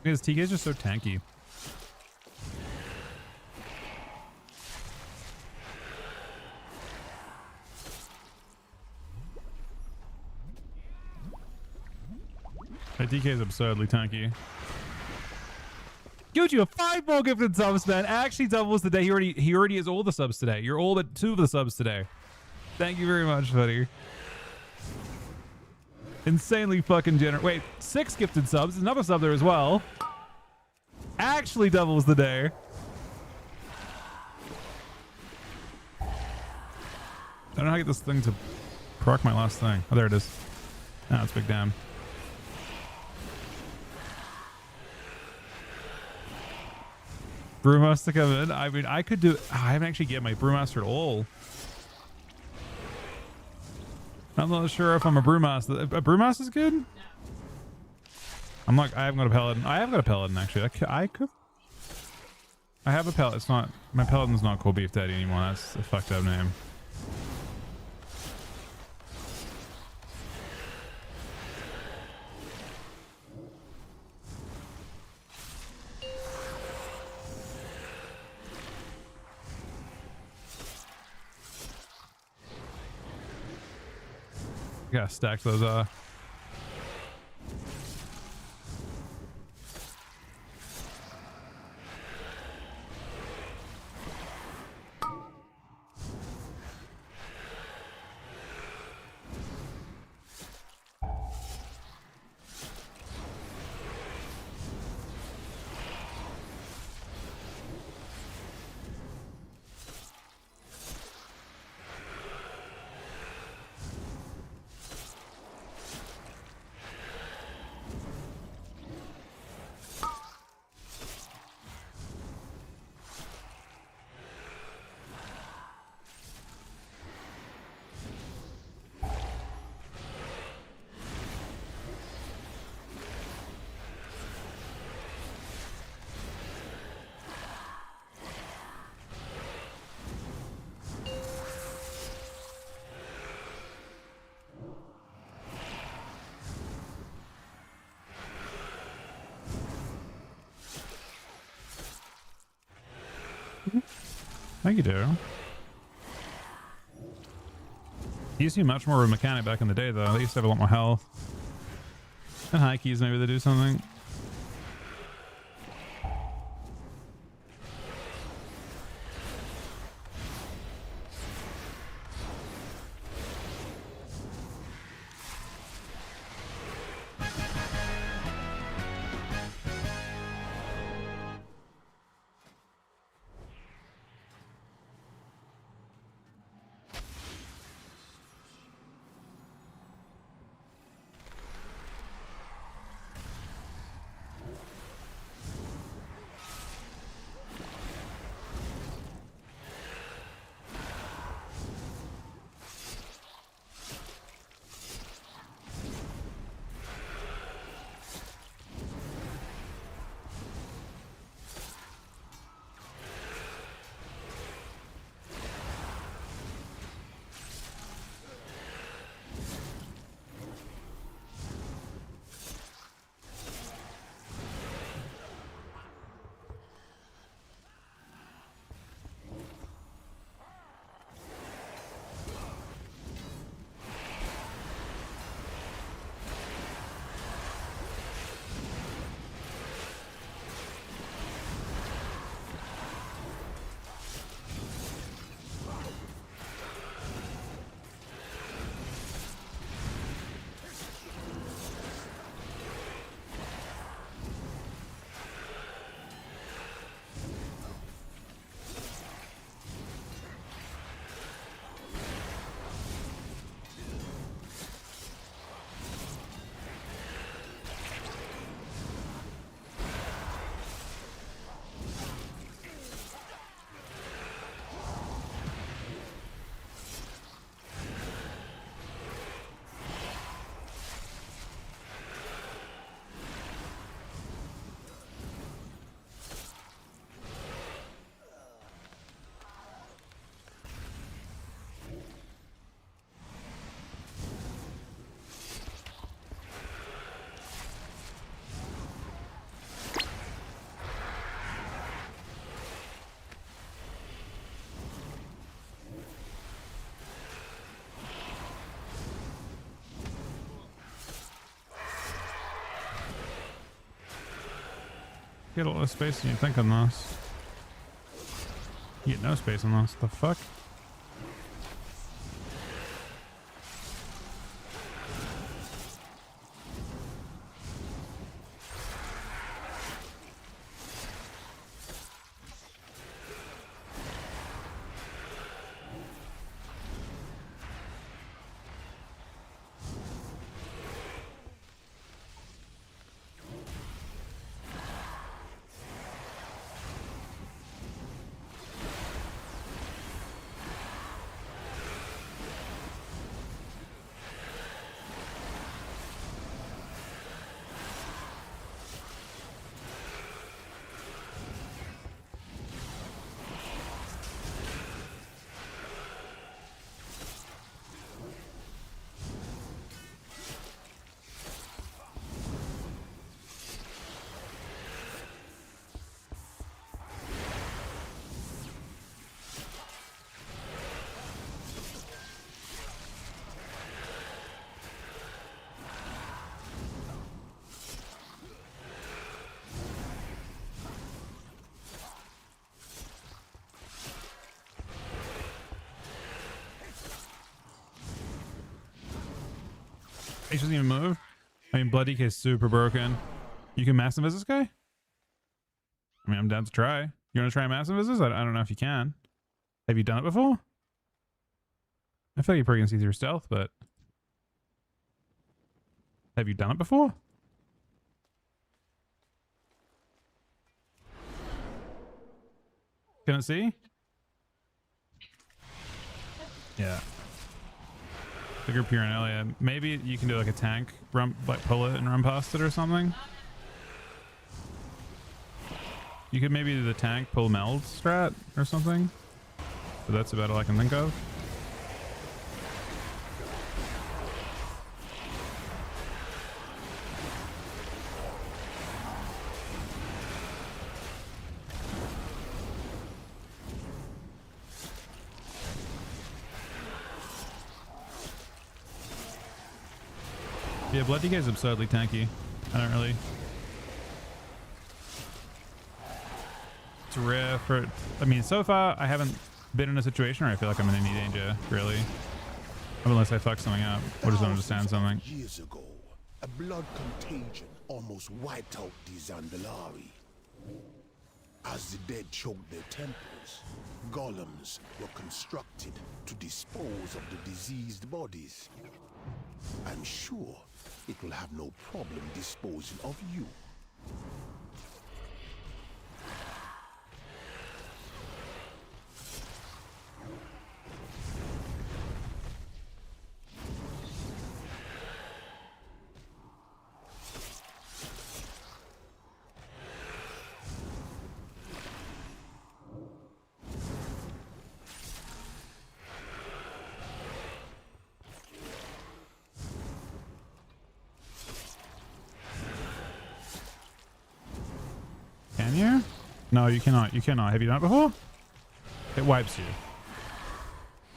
Because TK is just so tanky. That DK is absurdly tanky. Gucci, 5 more gifted subs, man. Actually doubles today. He already has all the subs today. You're all but 2 of the subs today. Thank you very much, buddy. Insanely fucking generous. Wait, 6 gifted subs. There's another sub there as well. Actually doubles the day. I don't know how to get this thing to proc my last thing. Oh, there it is. Ah, it's big damn. Brewmaster come in. I mean, I could do. I haven't actually get my Brewmaster at all. I'm not sure if I'm a Brewmaster. A Brewmaster is good. I'm like, I haven't got a Paladin. I have got a Paladin actually. I could. I have a Paladin. It's not. My Paladin's not called Beef Daddy anymore. That's a fucked up name. Gotta stack those Thank you, Daryl. He used to be much more of a mechanic back in the day, though. They used to have a lot more health. And high keys, maybe they do something. Get a lot of space than you think on this. You get no space on this. The fuck? He doesn't even move. I mean, Blood DK is super broken. You can massive as this guy? I mean, I'm down to try. You want to try massive as this? I don't know if you can. Have you done it before? I feel like you probably can see through stealth, but... Have you done it before? Can it see? Yeah. The group here in Elia. Maybe you can do like a tank, run, like pull it and run past it or something. You could maybe do the tank, pull meld strat or something. But that's about all I can think of. Yeah, Blood DK is absurdly tanky. I don't really. It's rare for it. I mean, so far I haven't been in a situation where I feel like I'm in any danger, really. Unless I fuck something up or just don't understand something. Years ago, a blood contagion almost wiped out the Zandalari. As the dead choked their temples, golems were constructed to dispose of the diseased bodies. I'm sure it will have no problem disposing of you. Can you? No, you cannot. You cannot. Have you done it before? It wipes you.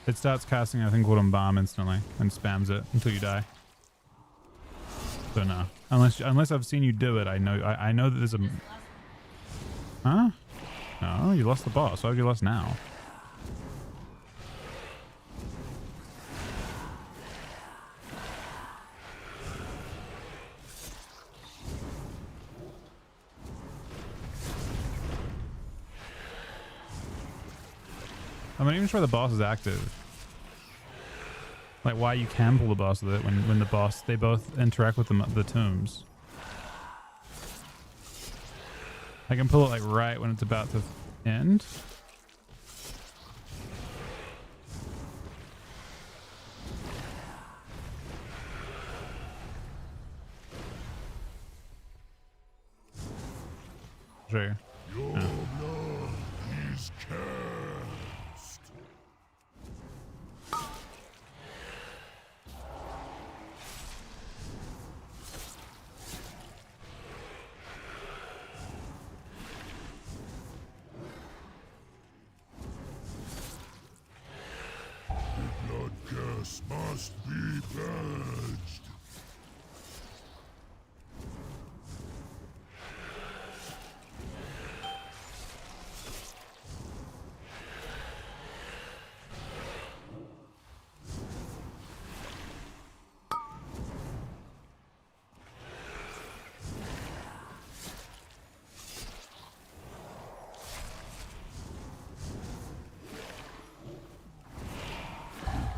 It starts casting, I think, Autumn Balm instantly and spams it until you die. So no. Unless I've seen you do it, I know that there's a... Huh? No, you lost the boss. Why have you lost now? I'm not even sure the boss is active. Like why you can pull the boss with it when the boss, they both interact with the tombs. I can pull it like right when it's about to end. Sure. Your Yeah. blood is cast. The blood curse must be purged.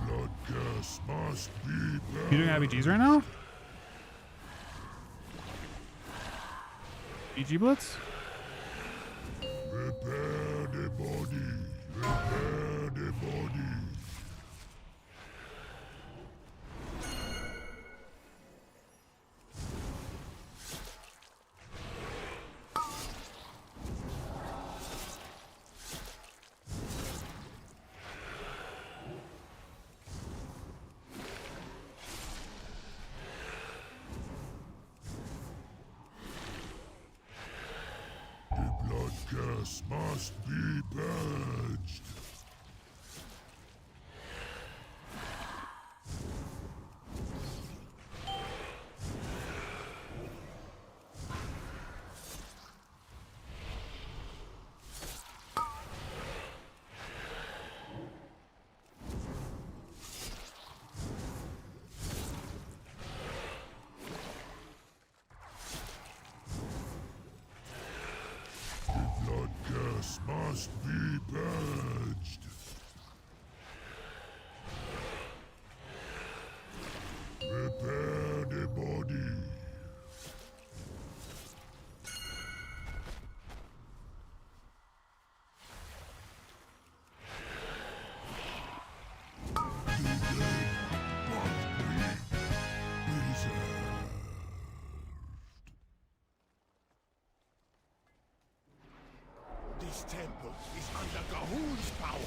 Blood curse must be purged. You doing IBGs right now? BG Blitz? Prepare the body. Prepare the body. The blood curse must be purged. The blood curse must be purged. Prepare the body. The dead must be preserved. This temple is under Gahul's power.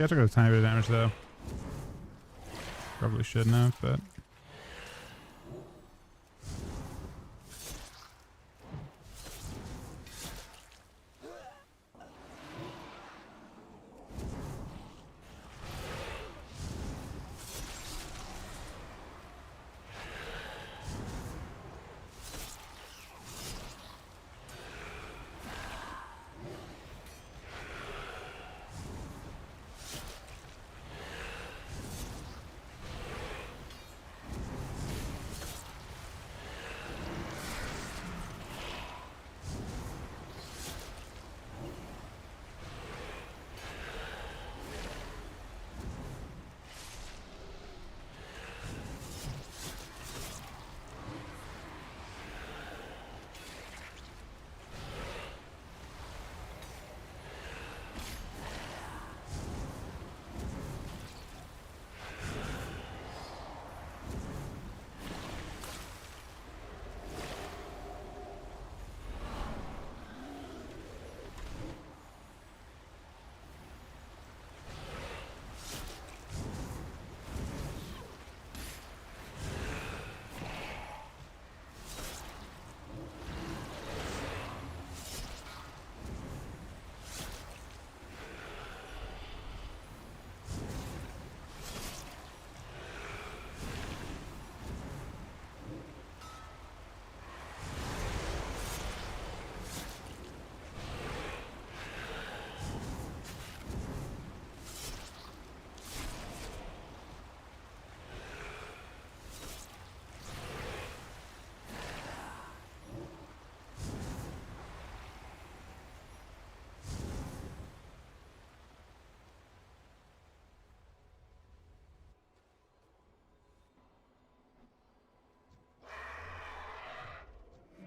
Yeah, I took a tiny bit of damage though. Probably shouldn't have, but.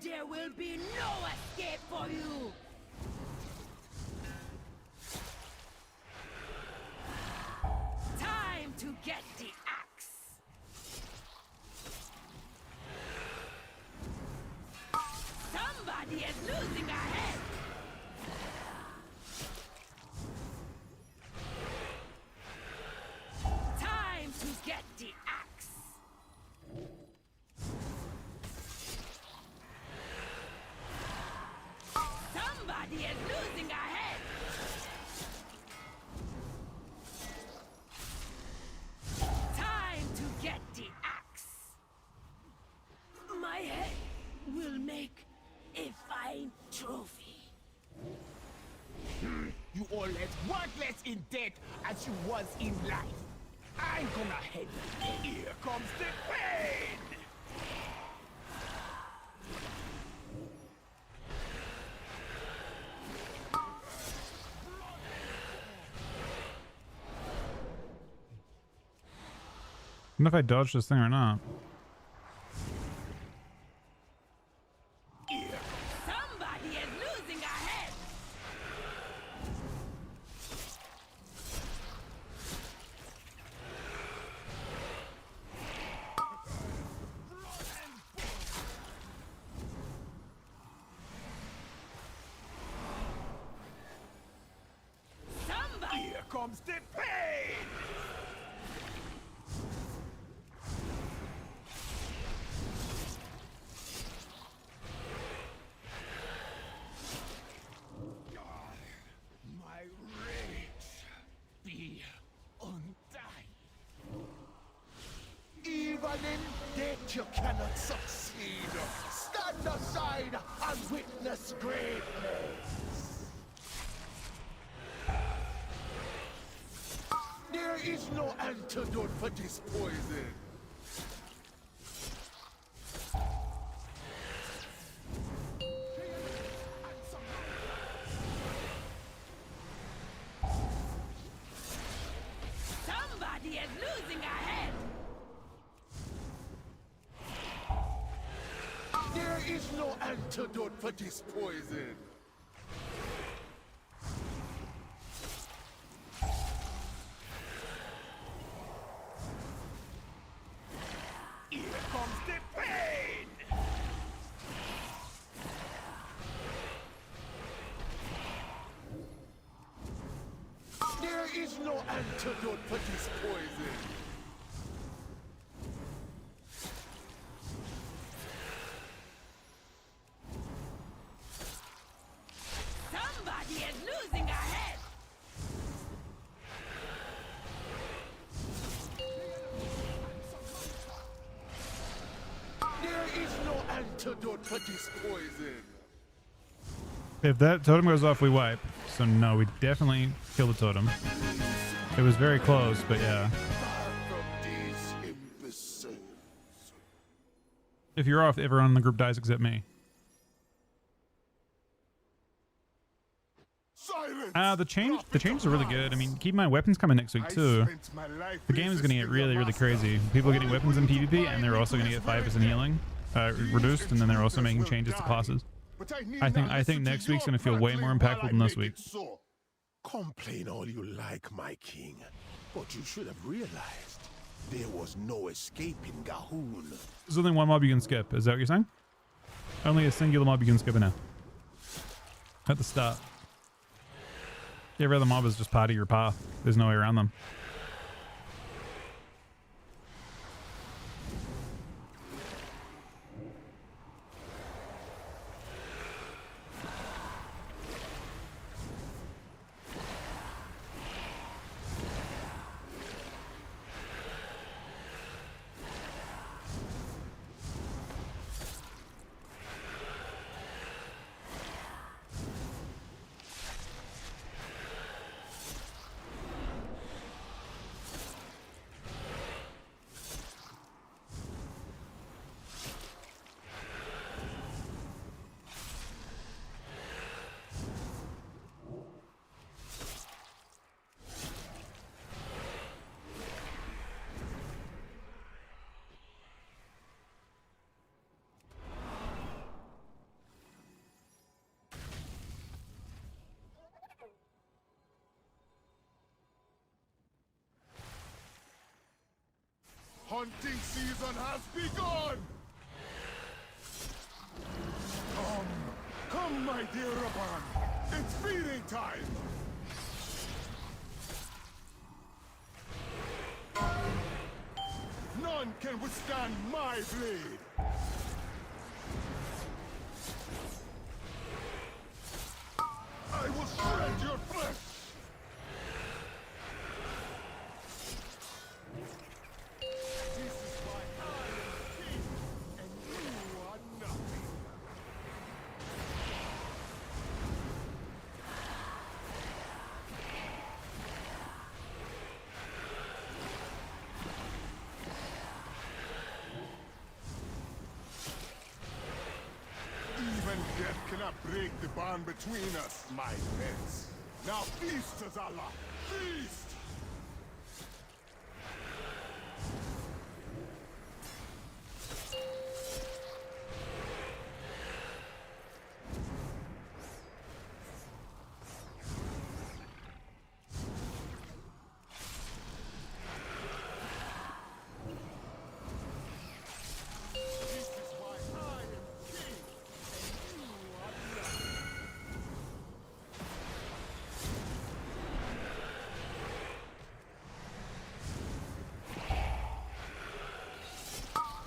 There will be no escape for you! Time to get the axe! Somebody is losing a head! Time to get the axe! Somebody is losing a head! Time to get the axe! My head will make a fine trophy. You all as worthless in death as you was in life. I'm gonna head. Here comes the pain! I don't know if I dodged this thing or not. Somebody is losing a head! Somebody! Here comes the pain! My rage be undying. Even in death you cannot succeed. Stand aside and witness greatness. There is no antidote for this poison. Somebody is losing a head! There is no antidote for this poison. Here comes the pain! There is no antidote for this poison. Somebody is losing a head! There is no antidote for this poison. If that totem goes off, we wipe. So no, we definitely kill the totem. It was very close, but yeah. Far from these imbeciles. If you're off, everyone in the group dies except me. Silence! The changes are really good. I mean, keep in mind, weapons coming next week too. The game is going to get really, really crazy. People are getting weapons in PvP, and they're also going to get 5% healing reduced, and then they're also making changes to classes. I think next week's going to feel way more impactful than this week. Complain all you like, my king, but you should have realized there was no escaping Gahul. There's only one mob you can skip. Is that what you're saying? Only a singular mob you can skip it now. At the start. Every other mob is just part of your path. There's no way around them. Hunting season has begun! Come, my dear Raban. It's feeding time! None can withstand my blade! I will shred your flesh! This is why I am king, and you are nothing. Even death cannot break the bond between us, my pets. Now feast, Azala! Feast! This is why I am king, and you are nothing.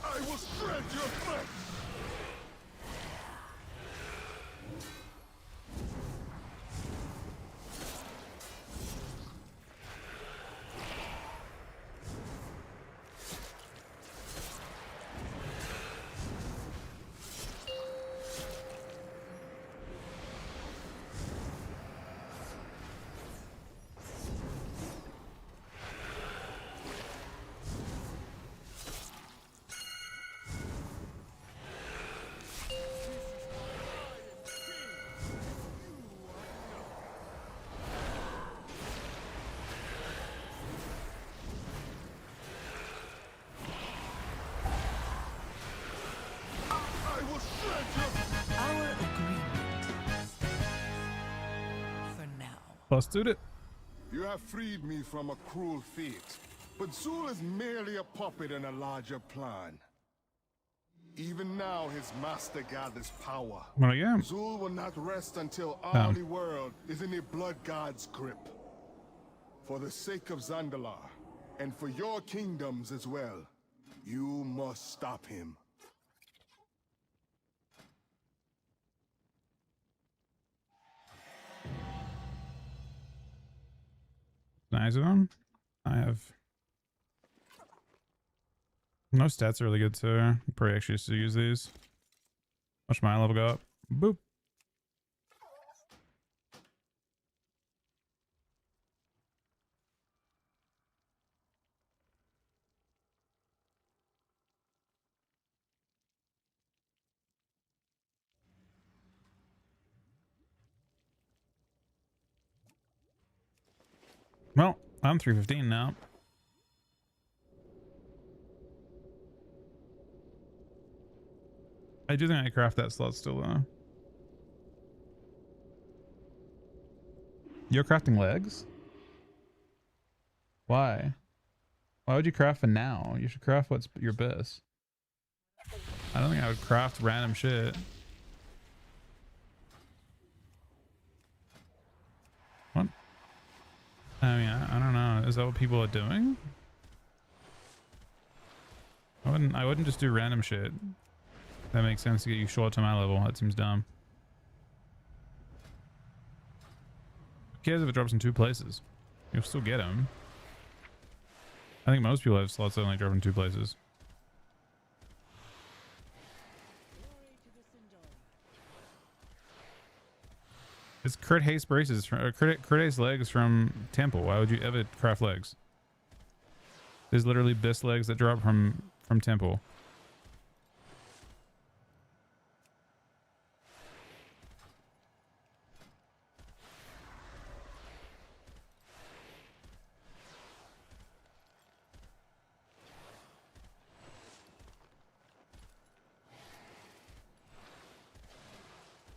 I will shred your flesh! I will shred your... Our agreement. For now. Let's do it. You have freed me from a cruel fate, but Zul is merely a puppet in a larger plan. Even now, his master gathers power. What I am. Zul will not rest until all the world is in the Blood God's grip. For the sake of Zandalar, and for your kingdoms as well, you must stop him. Nice of them. I have no stats are really good too. Probably actually used to use these. Watch my level go up. Boop. Well, I'm 315 now. I do think I craft that slot still though. You're crafting legs? Why? Why would you craft for now? You should craft what's your best. I don't think I would craft random shit. What? I mean, I don't know. Is that what people are doing? I wouldn't just do random shit. That makes sense to get you short to my level. That seems dumb. Who cares if it drops in 2 places? You'll still get them. I think most people have slots that only drop in 2 places. It's crit haste braces from crit haste legs from Temple. Why would you ever craft legs? There's literally best legs that drop from Temple.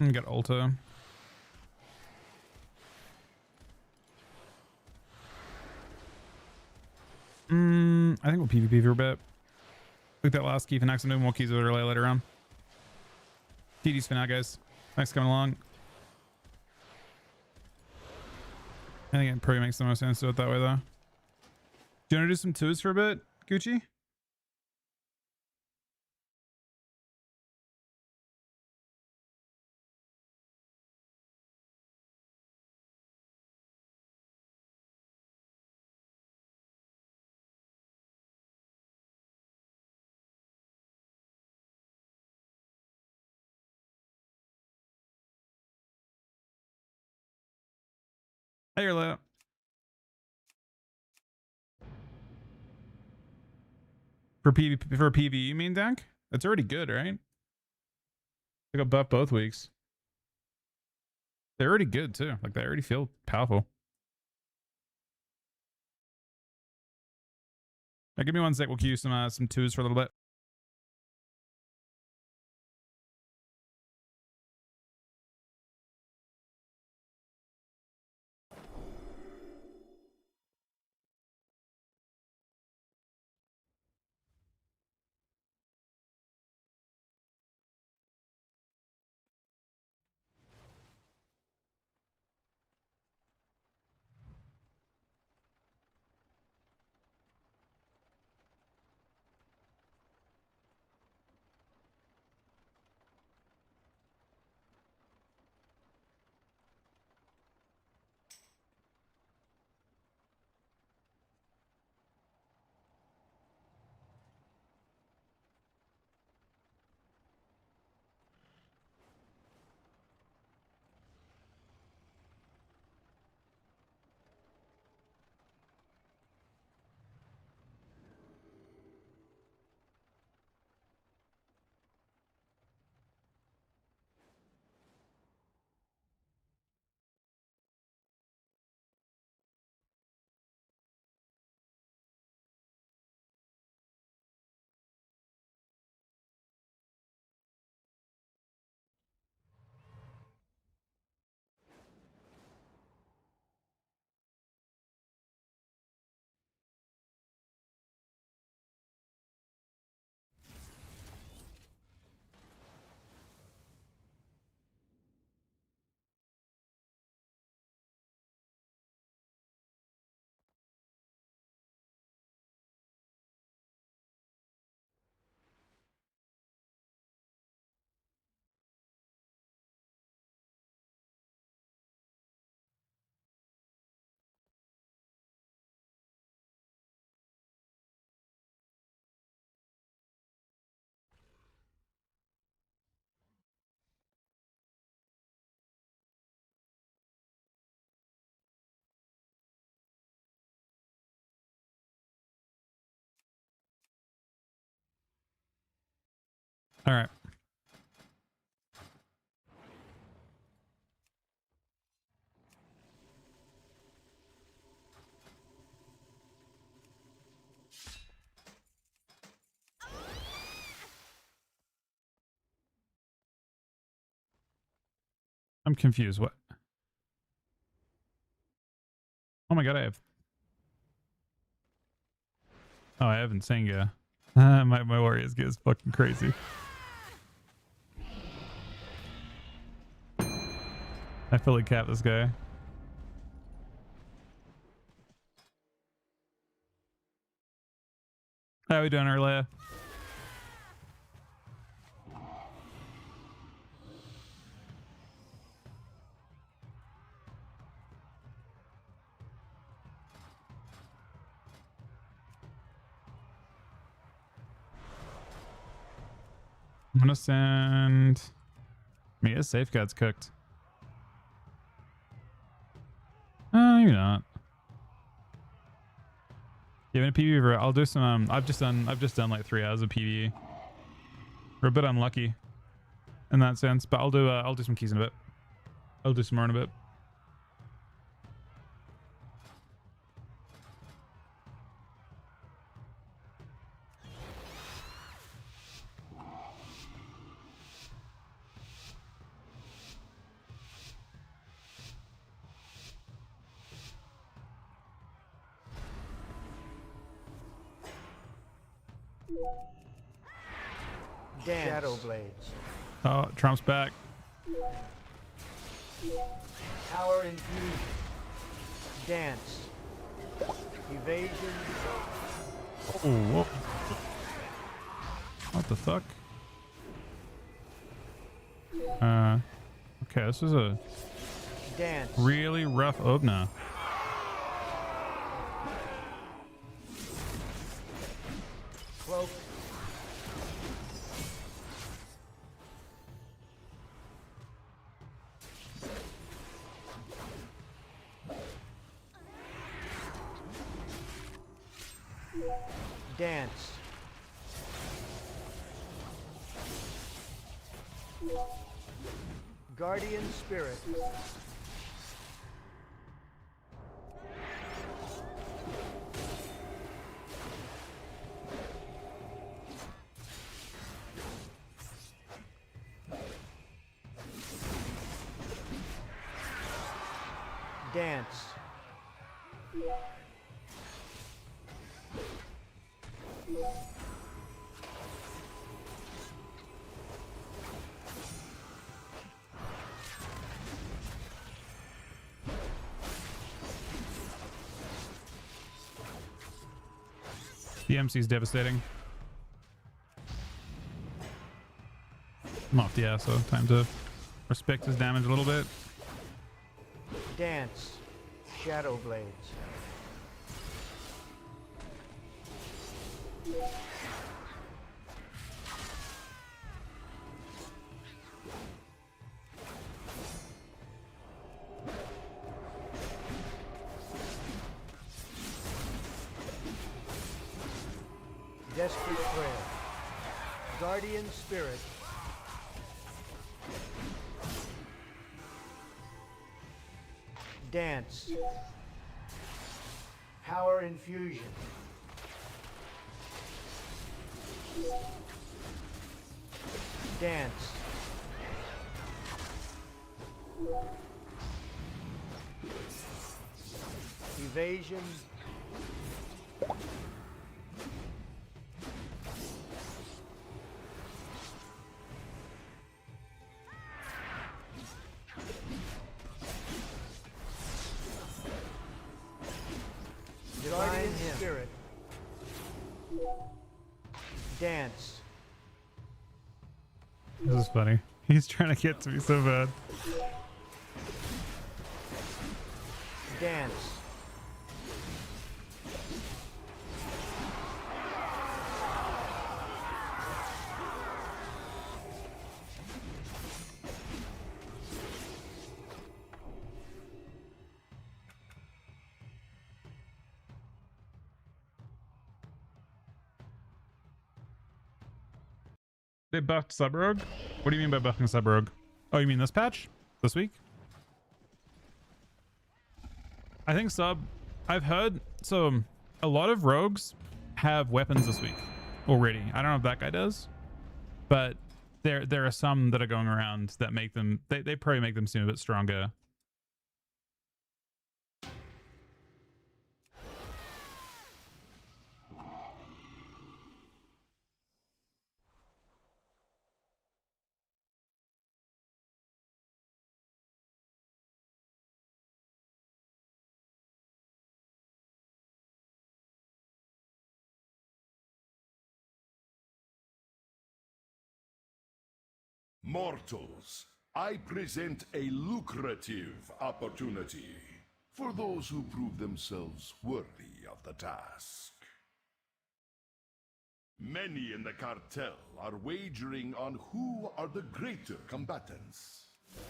And got Ulta. I think we'll PvP for a bit. Look that last key for next. I'm doing more keys later on. TDs for now, guys. Thanks for coming along. I think it probably makes the most sense to do it that way, though. Do you want to do some twos for a bit, Gucci? Hey, you're low. For PvE, you mean, Dank? That's already good, right? I got buff both weeks. They're already good too. Like they already feel powerful. Now, give me 1 sec. We'll queue some twos for a little bit. All right. I'm confused. What? Oh my god, I have. Oh, I have Senga. my warriors get fucking crazy. I fully cap this guy. How we doing, Erlea? I'm gonna send Mia safeguards cooked. You're not. You have any PvE? I'll do some. I've just done like 3 hours of PvE. We're a bit unlucky in that sense, but I'll do some keys in a bit. I'll do some more in a bit. Shadow Blades. Oh, Trump's back. Power Infusion. Dance. Evasion. Oh, whoa. What the fuck? Okay, this is a Dance. really rough opener. Cloak. Dance. Guardian Spirit. Dance. The MC is devastating. I'm off the ass, so time to respect his damage a little bit. Dance. Shadow Blades. Desperate Prayer. Guardian Spirit. Dance. Power Infusion. Dance. Evasion. Guardian Spirit. Dance. This is funny. He's trying to get to me so bad. Dance. They buffed Subrogue? What do you mean by buffing Subrogue? Oh, you mean this patch? This week? I think I've heard, so a lot of rogues have weapons this week already. I don't know if that guy does, but there are some that are going around that make them, they probably make them seem a bit stronger. Mortals, I present a lucrative opportunity for those who prove themselves worthy of the task. Many in the cartel are wagering on who are the greater combatants.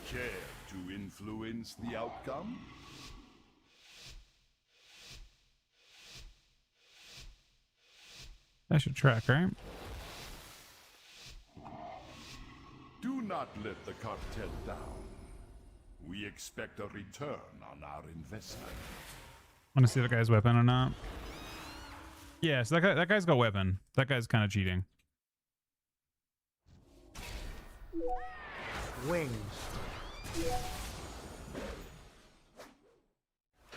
Care to influence the outcome? I should track, right? Do not let the cartel down. We expect a return on our investment. Want to see the guy's weapon or not? Yeah, so that guy's got weapon. That guy's kind of cheating. Wings.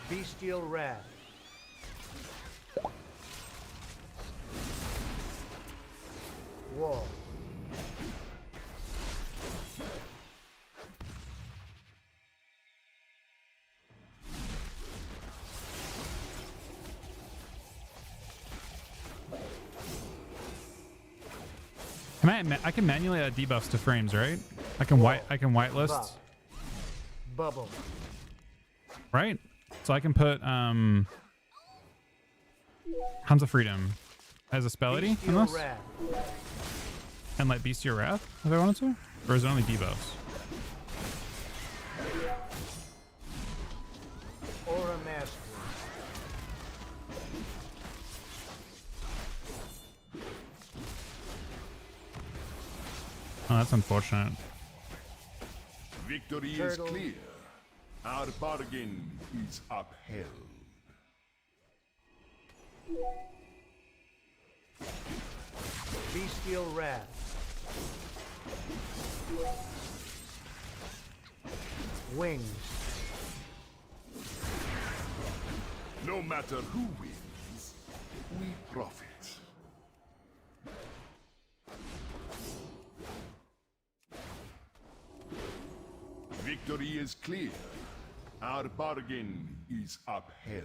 Bestial Wrath. Wall. I can manually add debuffs to frames, right? I can whitelist, Buff. Bubble. right? So I can put Hands of Freedom as a spellity in Bestial this, Wrath. and like Bestial Wrath if I wanted to, or is it only debuffs? Aura Mastery. Oh, that's unfortunate. Victory Turtle. is clear. Our bargain is upheld. Bestial Wrath. Wings. No matter who wins, we profit. Victory is clear. Our bargain is upheld.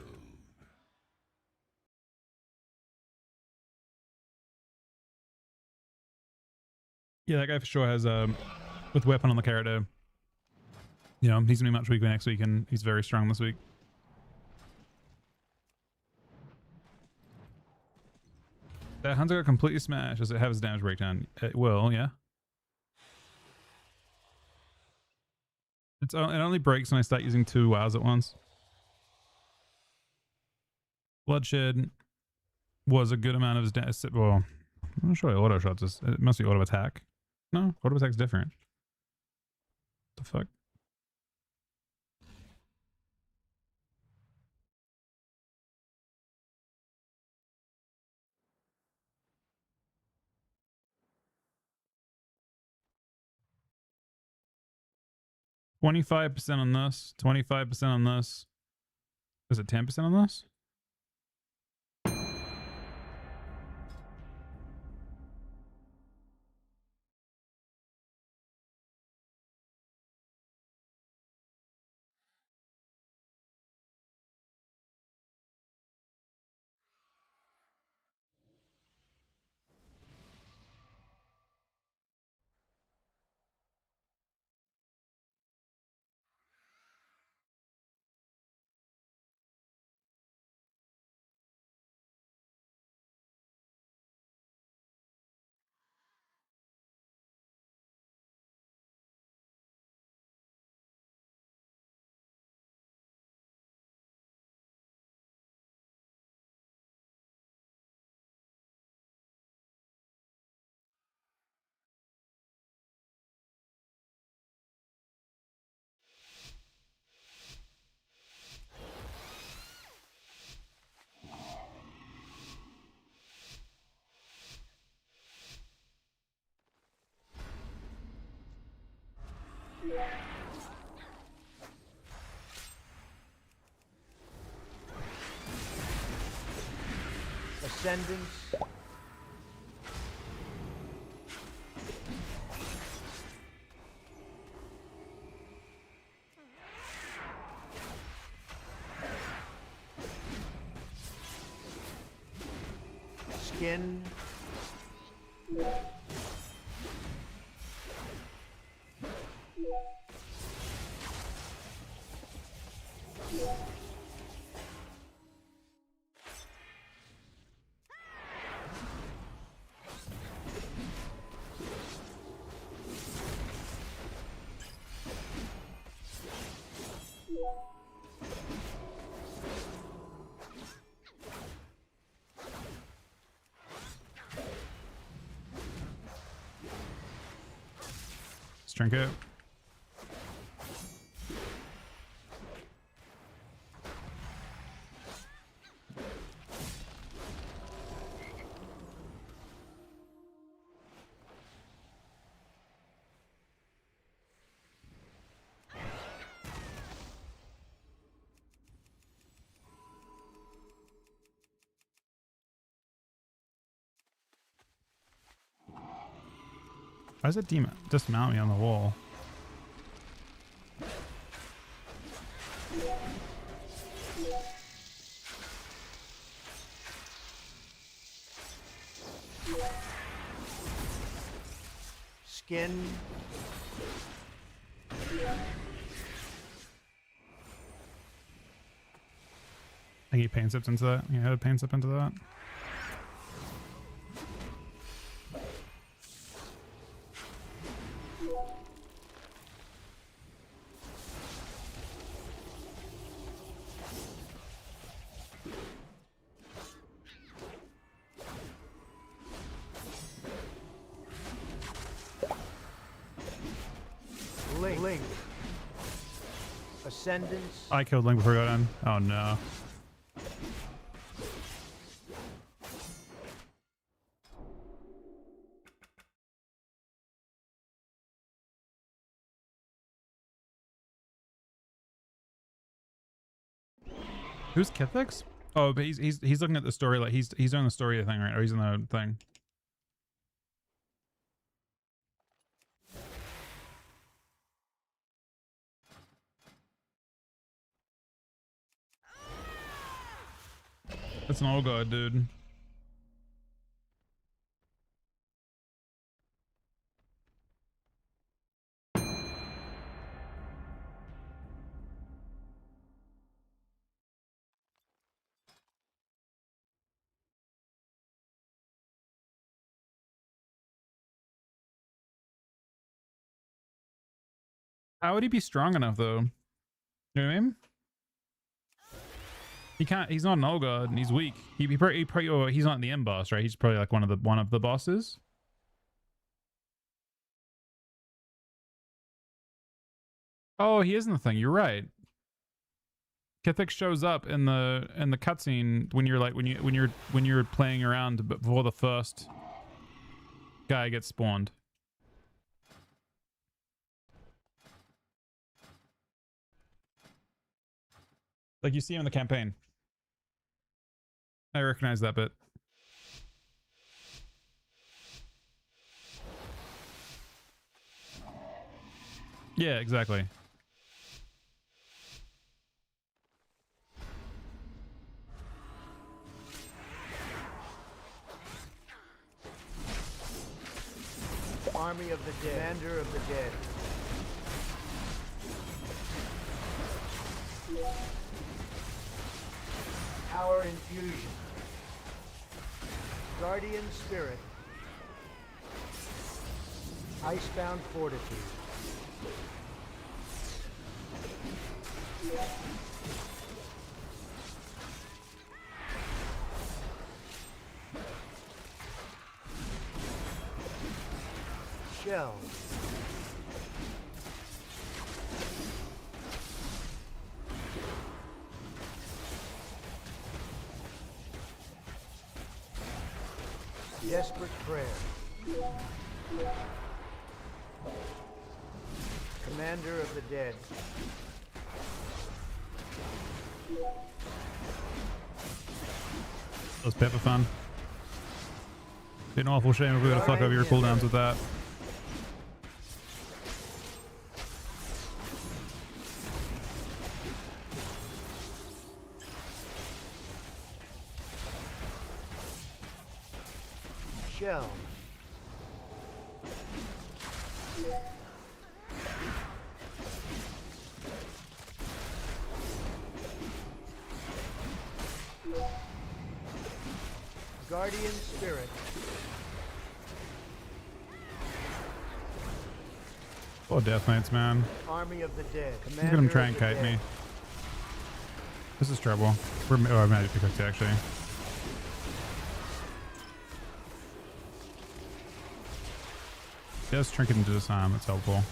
Yeah, that guy for sure has with weapon on the character. You know, he's gonna be much weaker next week, and he's very strong this week. That Hunter got completely smashed. Does it have his damage breakdown? It will, yeah. It only breaks when I start using 2 wows at once. Bloodshed was a good amount of his damage. Well, I'm not sure auto shots is. It must be auto attack. No, auto attack's different. The fuck? $25% on this, 25% on this. Is it 10% on this? Ascendance. Skin. Trinket. Why does it dismount me on the wall? Skin. I think he paint sips into that. Yeah, paint sip into that. Link. Ascendance. I killed Link before I got in. Oh no. Who's Kithix? Oh, but he's looking at the story, like he's doing the story thing, right? Or he's in the thing. That's an old god, dude. How would he be strong enough, though? You know what I mean? He can't. He's not an old god, and he's weak. He probably oh, he's not the end boss, right? He's probably like one of the bosses. Oh, he is in the thing. You're right. Kithix shows up in the cutscene when you're like when you're playing around before the first guy gets spawned. Like you see him in the campaign. I recognize that bit. Yeah, exactly. Army of the Dead. Commander of the Dead. Power Infusion. Guardian Spirit. Icebound Fortitude. Shell. Desperate Prayer. Commander of the Dead. Those Pepper fun. Be an awful shame if we were to fuck over your cooldowns with that. Shell. Guardian Spirit. Oh, Death Knights, man. Army of the Dead. Look at him try and kite me. This is trouble. Oh, I'm Magic Pickaxe, actually. Just Trinket into Disarm. That's helpful.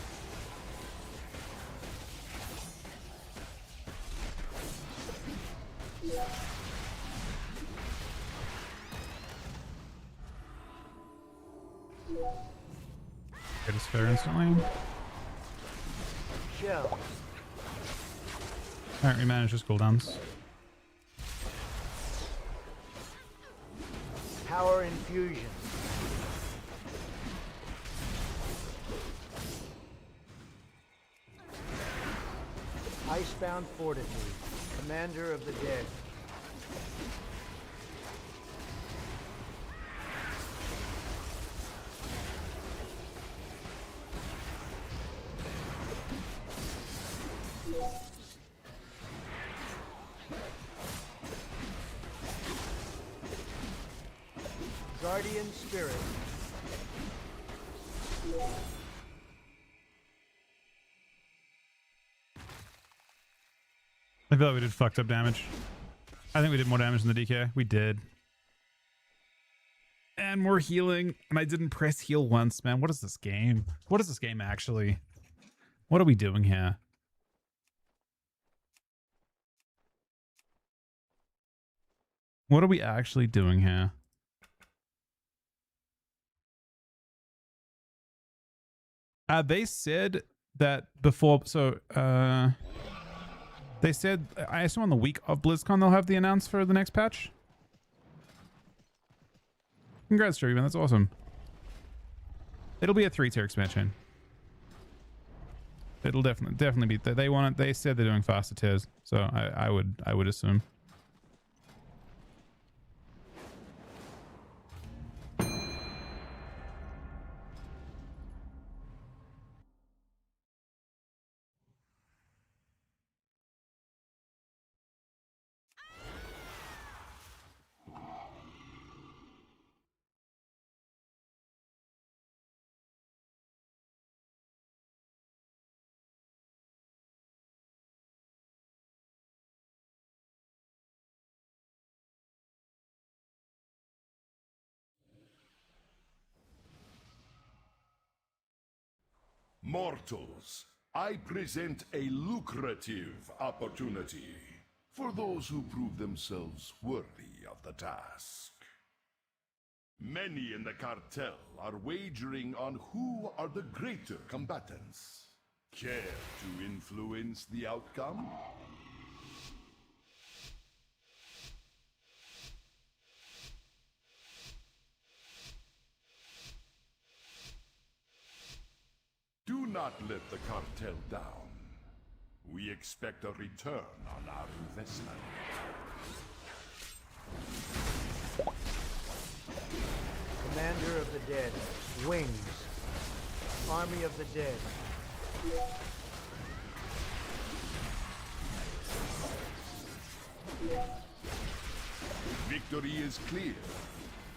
Get a spare instantly. Shell. Alright, we managed his cooldowns. Power Infusion. Icebound Fortitude. Commander of the Dead. Guardian Spirit. I feel like we did fucked up damage. I think we did more damage than the DK. We did. And more healing. And I didn't press heal once, man. What is this game? What is this game actually? What are we doing here? What are we actually doing here? They said that before, so they said, I assume on the week of BlizzCon they'll have the announce for the next patch. Congrats, Jerry, man, that's awesome. It'll be a 3-tier expansion. It'll definitely be. They want it. They said they're doing faster tiers, so I would assume. Mortals, I present a lucrative opportunity for those who prove themselves worthy of the task. Many in the cartel are wagering on who are the greater combatants. Care to influence the outcome? Do not let the cartel down. We expect a return on our investment. Commander of the Dead. Wings. Army of the Dead. Victory is clear.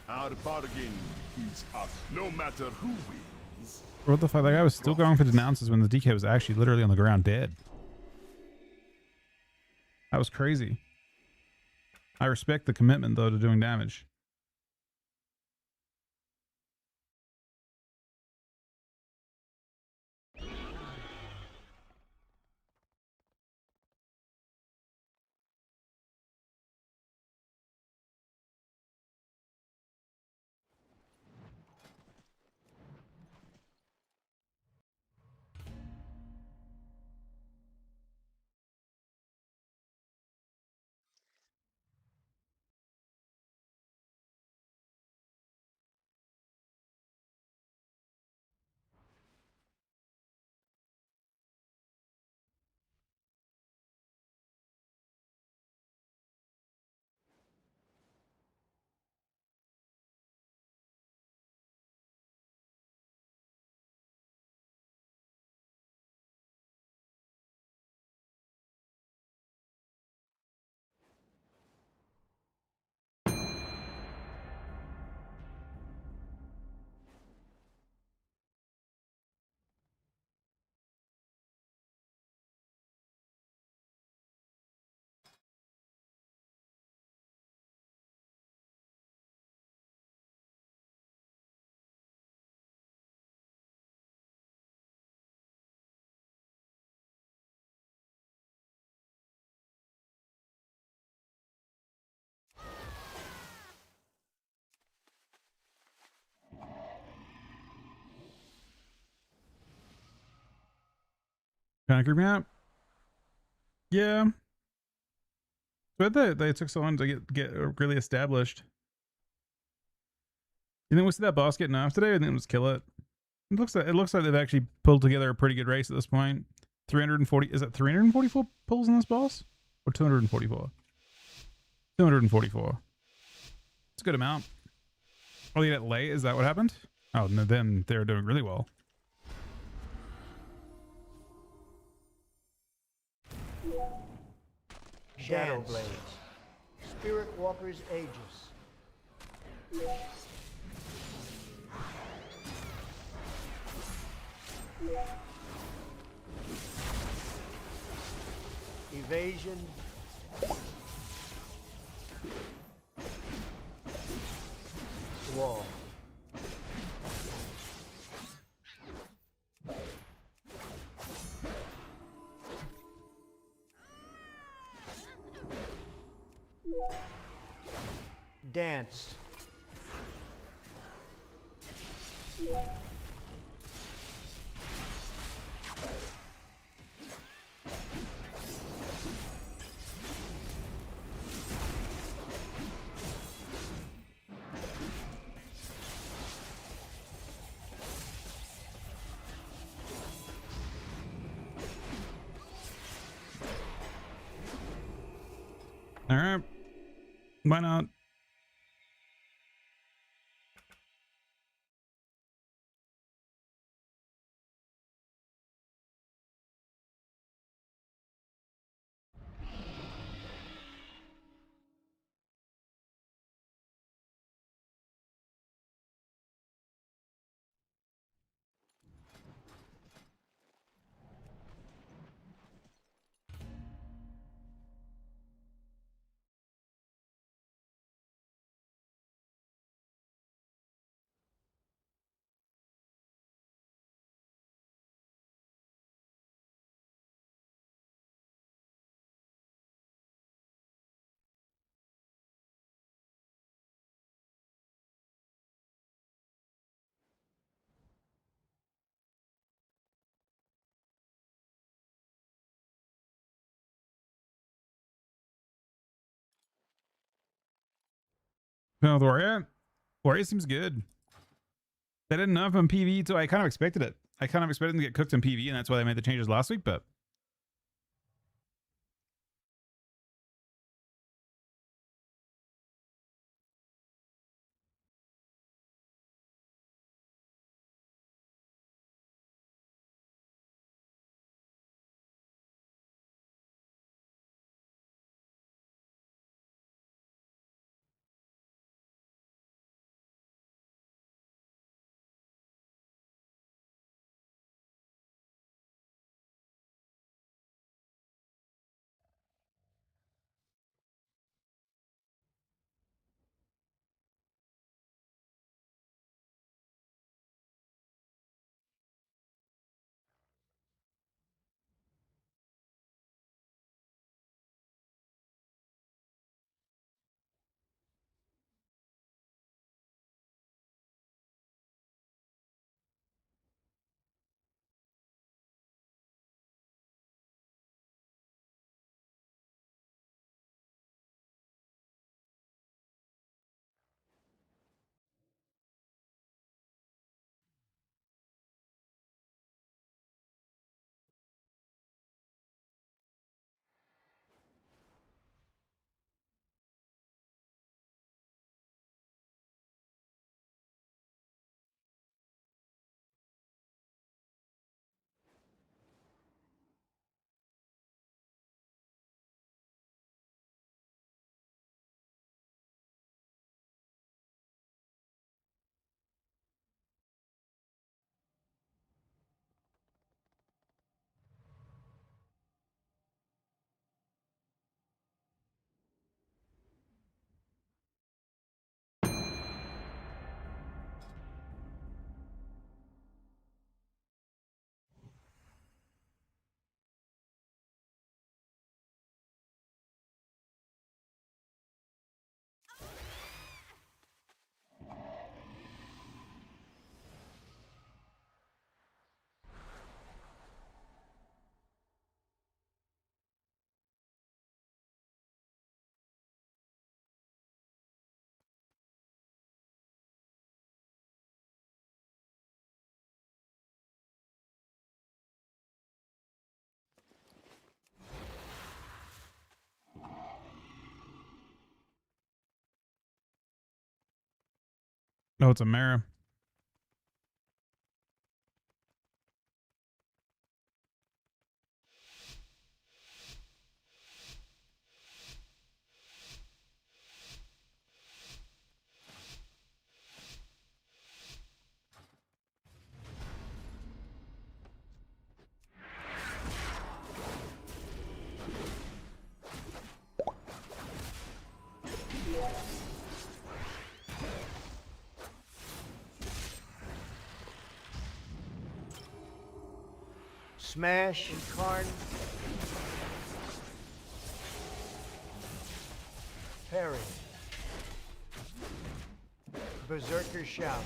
Our bargain is up, no matter who wins. What the fuck? That guy was still going for denounces when the DK was actually literally on the ground dead. That was crazy. I respect the commitment though to doing damage. Kind of creeping out. Yeah. But they took so long to get really established. You think we'll see that boss getting off today, or think we'll just kill it? It looks like they've actually pulled together a pretty good race at this point. 340, is it 344 pulls in this boss? Or 244? 244. It's a good amount. Oh, you get it late? Is that what happened? Oh, no, then they're doing really well. Shadow Blades. Spirit Walker's Aegis. Evasion. Wall. Dance. All right. Why not? No, the Warrior seems good. They did enough on PV, so I kind of expected it. I kind of expected them to get cooked in PV, and that's why they made the changes last week, but Oh, it's a mirror. Smash, Karn. Parry. Berserker Shout.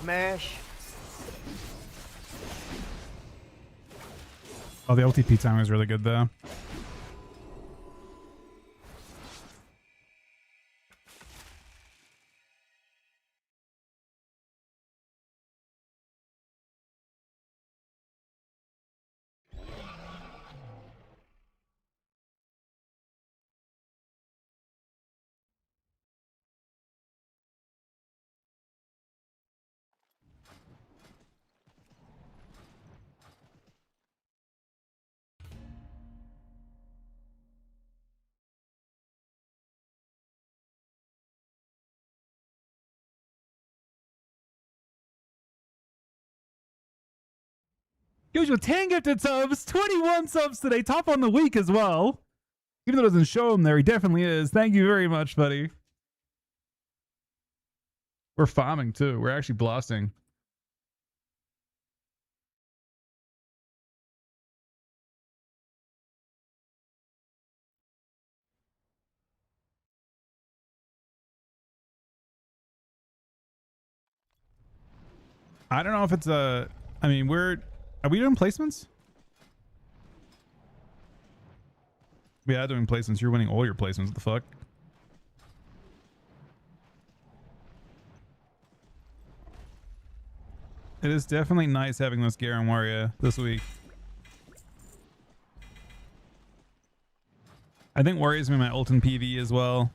Smash. Oh, the LTP timing is really good though. Usual 10 gifted subs, 21 subs today, top on the week as well. Even though it doesn't show him there, he definitely is. Thank you very much, buddy. We're farming too. We're actually blasting. I don't know if it's a... I mean, are we doing placements? We are doing placements. You're winning all your placements. What the fuck? It is definitely nice having this Garen Warrior this week. I think Warrior's gonna be my ult in PV as well.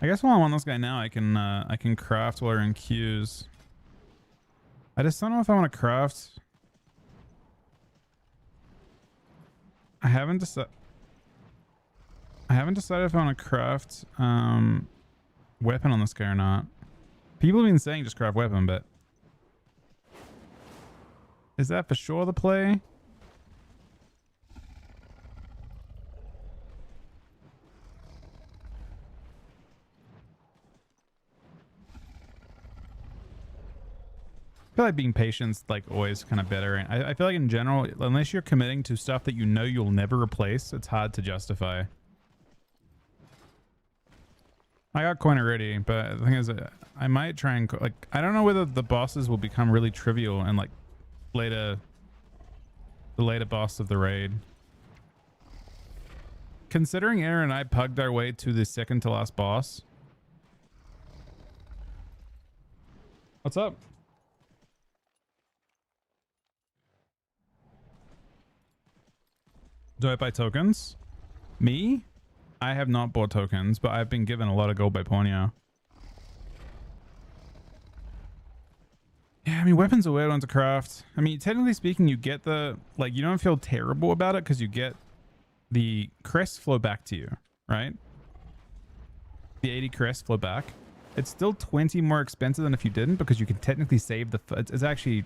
I guess while I'm on this guy now, I can craft while we're in queues. I just don't know if I want to craft. I haven't decided if I want to craft weapon on this guy or not. People have been saying just craft weapon, but is that for sure the play? I feel like being patient's like always kind of better. And I feel like in general, unless you're committing to stuff that you know you'll never replace, it's hard to justify. I got coin already, but the thing is, I might try and like, I don't know whether the bosses will become really trivial and like the later boss of the raid. Considering Aaron and I pugged our way to the second to last boss. What's up? Do I buy tokens? Me? I have not bought tokens, but I've been given a lot of gold by Ponyo. Yeah, I mean, weapons are weird ones to craft. I mean, technically speaking, you get the... Like, you don't feel terrible about it because you get the crests flow back to you, right? The 80 crests flow back. It's still 20 more expensive than if you didn't because you can technically save the... It's actually...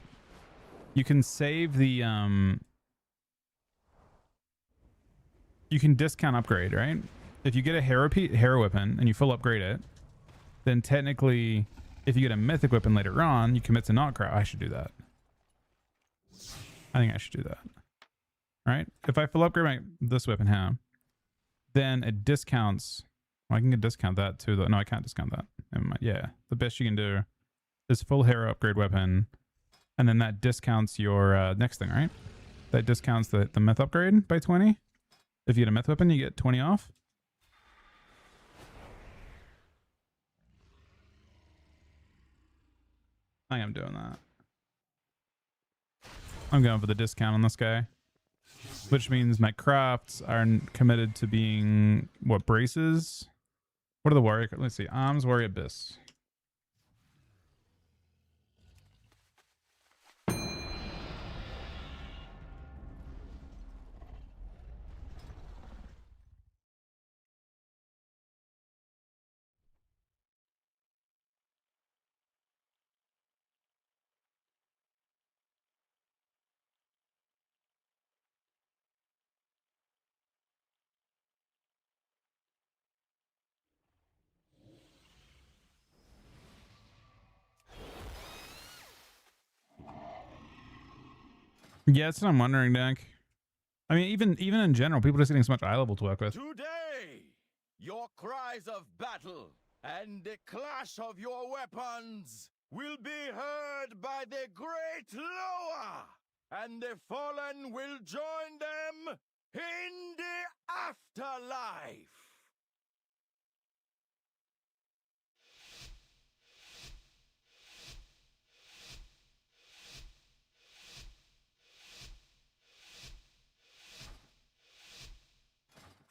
You can save the... You can discount upgrade, right? If you get a hero weapon and you full upgrade it, then technically, if you get a mythic weapon later on, you commit to not craft. I should do that. I think I should do that. Right? If I full upgrade this weapon here, then it discounts. Well, I can discount that too. No, I can't discount that. Never mind. Yeah, the best you can do is full hero upgrade weapon, And then that discounts your next thing, right? That discounts the myth upgrade by 20. If you get a myth weapon, you get 20 off. I am doing that. I'm going for the discount on this guy. Which means my crafts are committed to being, what, braces? What are the warrior? Let's see. Arms, warrior, abyss. Yeah, that's what I'm wondering, Dank. I mean, even in general, people are just getting so much eye level to work with. Today, your cries of battle and the clash of your weapons will be heard by the great Loa, and the fallen will join them in the afterlife.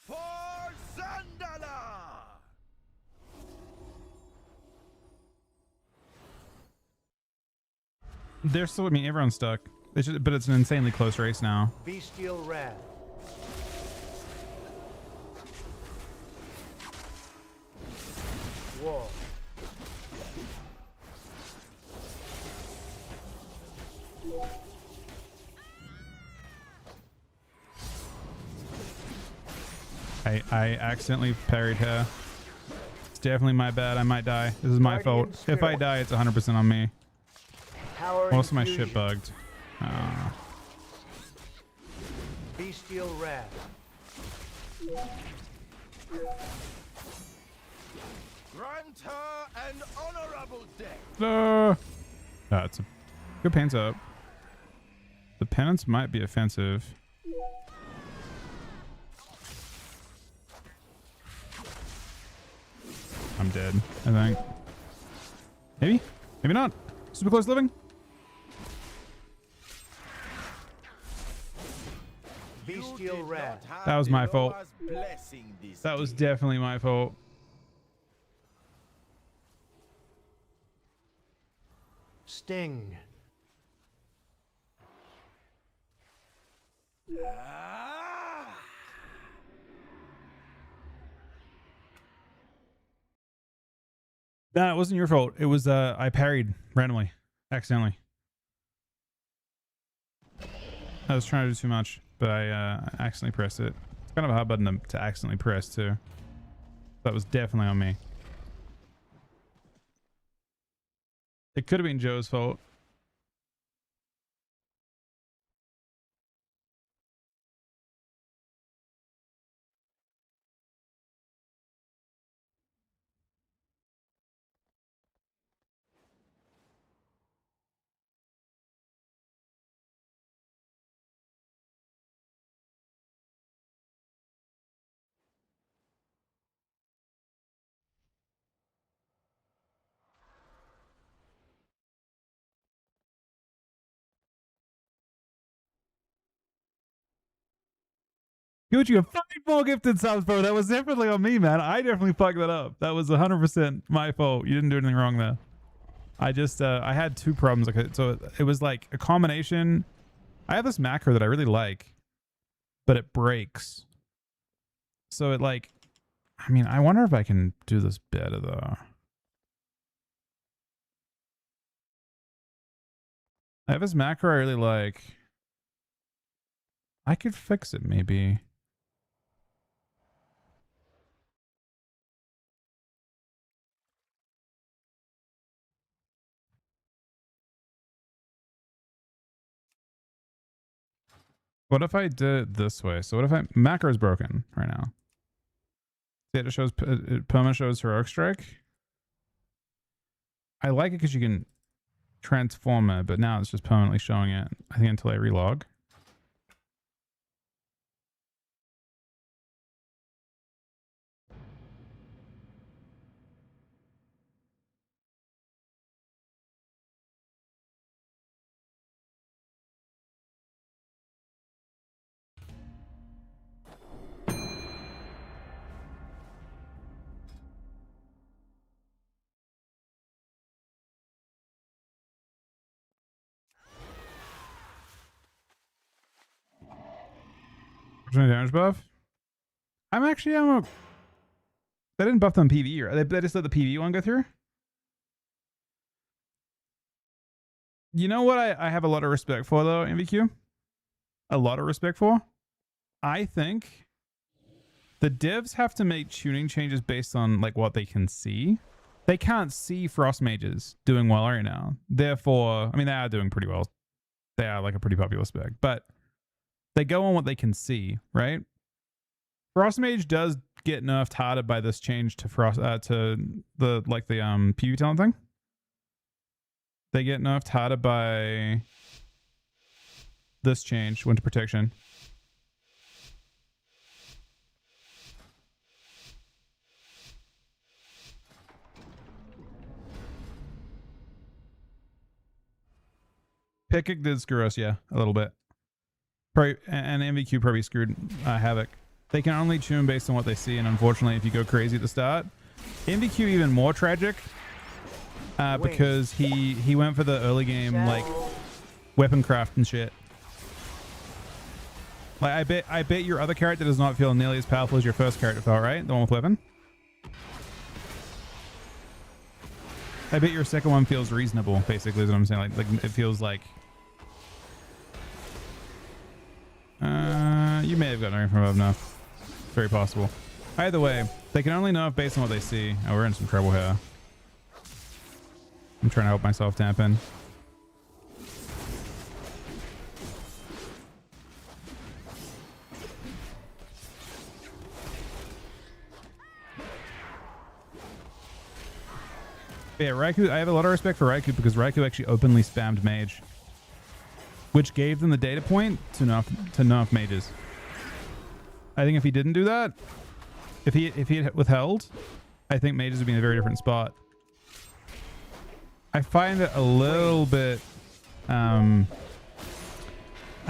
For Zandala! They're still, I mean, everyone's stuck. It's just, but it's an insanely close race now. Bestial Wrath. War. I accidentally parried her. It's definitely my bad. I might die. This is my Guardian fault. If I Spirit. die, it's 100% on me. Power Also, my infusion. shit bugged. Bestial Wrath. Grant her an honorable death. It's a good paints up. The penance might be offensive. I'm dead, I think. Maybe? Maybe not. Super close living? Bestial Wrath. That was my fault. That was definitely my fault. Sting. Nah, it wasn't your fault. It was I parried randomly, accidentally. I was trying to do too much, but I accidentally pressed it. It's kind of a hard button to accidentally press too. That was definitely on me. It could have been Joe's fault. Gucci, you have 5 more gifted subs, bro. That was definitely on me, man. I definitely fucked that up. That was 100% my fault. You didn't do anything wrong there. I just, I had 2 problems. Okay, so it was like a combination. I have this macro that I really like, but it breaks. So it like, I mean, I wonder if I can do this better though. I have this macro I really like. I could fix it maybe. What if I did it this way? So what if macro is broken right now? See, it shows Poma shows heroic strike. I like it because you can transformer, but now it's just permanently showing it. I think until I relog. Damage buff. I'm a. They didn't buff them PvE, right? They just let the PvE one go through. You know what I have a lot of respect for though, MVQ? A lot of respect for? I think the devs have to make tuning changes based on like what they can see. They can't see Frost Mages doing well right now. Therefore, I mean, they are doing pretty well. They are like a pretty popular spec, but they go on what they can see, right? Frost Mage does get nerfed harder by this change to the PvP talent thing. They get nerfed harder by this change, Winter Protection. Pickick did screw us, yeah, a little bit. Probably, and MVQ probably screwed Havoc. They can only tune based on what they see, and unfortunately, if you go crazy at the start, MVQ even more tragic because he went for the early game like weapon craft and shit. Like I bet your other character does not feel nearly as powerful as your first character felt, right? The one with weapon. I bet your second one feels reasonable. Basically, is what I'm saying. Like it feels like. You may have gotten it from above enough. Very possible. Either way, they can only know based on what they see. Oh, we're in some trouble here. I'm trying to help myself dampen. Yeah, Raikou, I have a lot of respect for Raikou because Raikou actually openly spammed Mage, which gave them the data point to nerf mages. I think if he didn't do that, if he had withheld, I think mages would be in a very different spot. I find it a little bit, I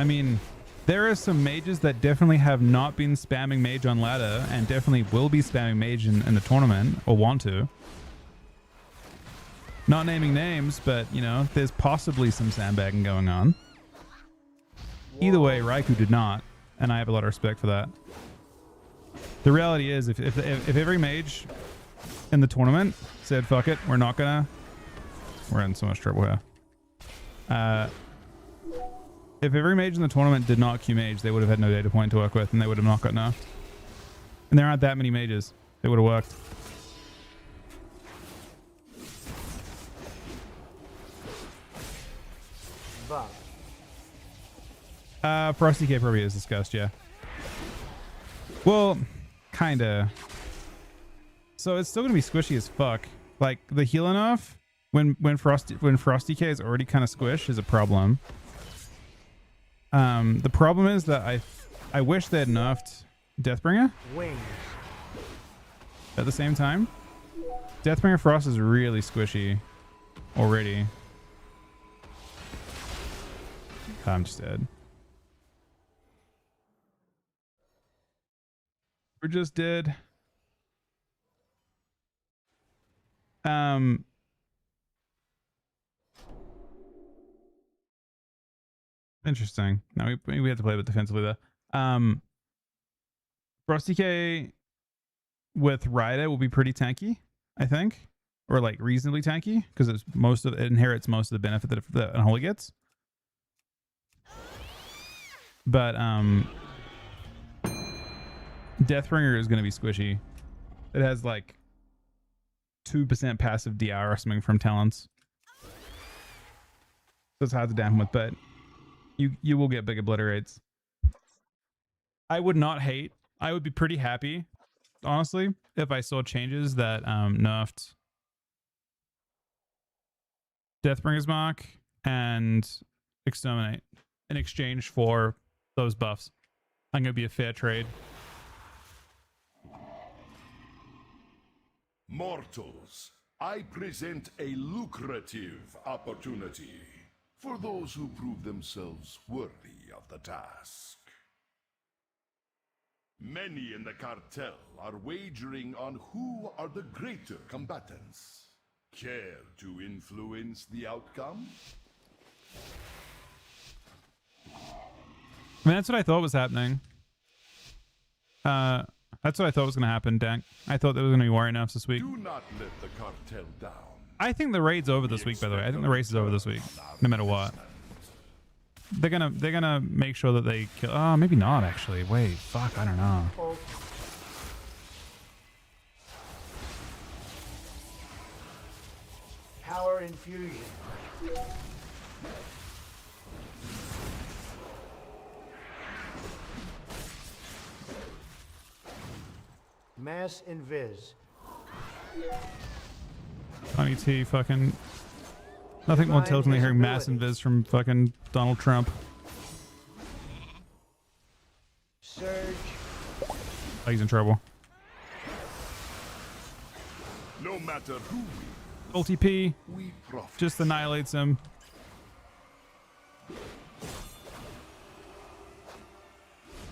mean, there are some mages that definitely have not been spamming mage on ladder and definitely will be spamming mage in the tournament or want to. Not naming names, but, you know, there's possibly some sandbagging going on. Either way, Raikou did not, and I have a lot of respect for that. The reality is, if every mage in the tournament said, fuck it, we're not gonna... We're in so much trouble here. If every mage in the tournament did not Q mage, they would have had no data point to work with, and they would have not got nerfed. And there aren't that many mages. They would have worked. Frosty K probably is discussed, yeah. Well, kinda. So it's still gonna be squishy as fuck. Like the heal enough when Frosty K is already kind of squish is a problem. The problem is that I wish they had nerfed Deathbringer. Wings. At the same time, Deathbringer Frost is really squishy already. I'm just dead. We're just dead. Interesting. Now we have to play a bit defensively though. Frosty K with Rida will be pretty tanky, I think, or like reasonably tanky because it inherits most of the benefit that Unholy gets. But Deathbringer is going to be squishy. It has like 2% passive DR or something from talents. So it's hard to dampen with, but you will get big obliterates. I would not hate. I would be pretty happy, honestly, if I saw changes that nerfed Deathbringer's Mark and Exterminate in exchange for those buffs. I'm gonna be a fair trade. Mortals, I present a lucrative opportunity for those who prove themselves worthy of the task. Many in the cartel are wagering on who are the greater combatants. Care to influence the outcome? I mean, that's what I thought was happening. That's what I thought was going to happen, Dank. I thought there was going to be warrior nerfs this week. Do not let the cartel down. I think the raid's over this week, by the way. I think the race is over this week, no matter what. They're gonna make sure that they kill. Oh, maybe not actually. Wait, fuck, I don't know. Power infusion. Mass invis. Tony T, fucking. Nothing more tells me hearing mass invis from fucking Donald Trump. Surge. Oh, he's in trouble. No matter who Ulti P we profit. just annihilates him.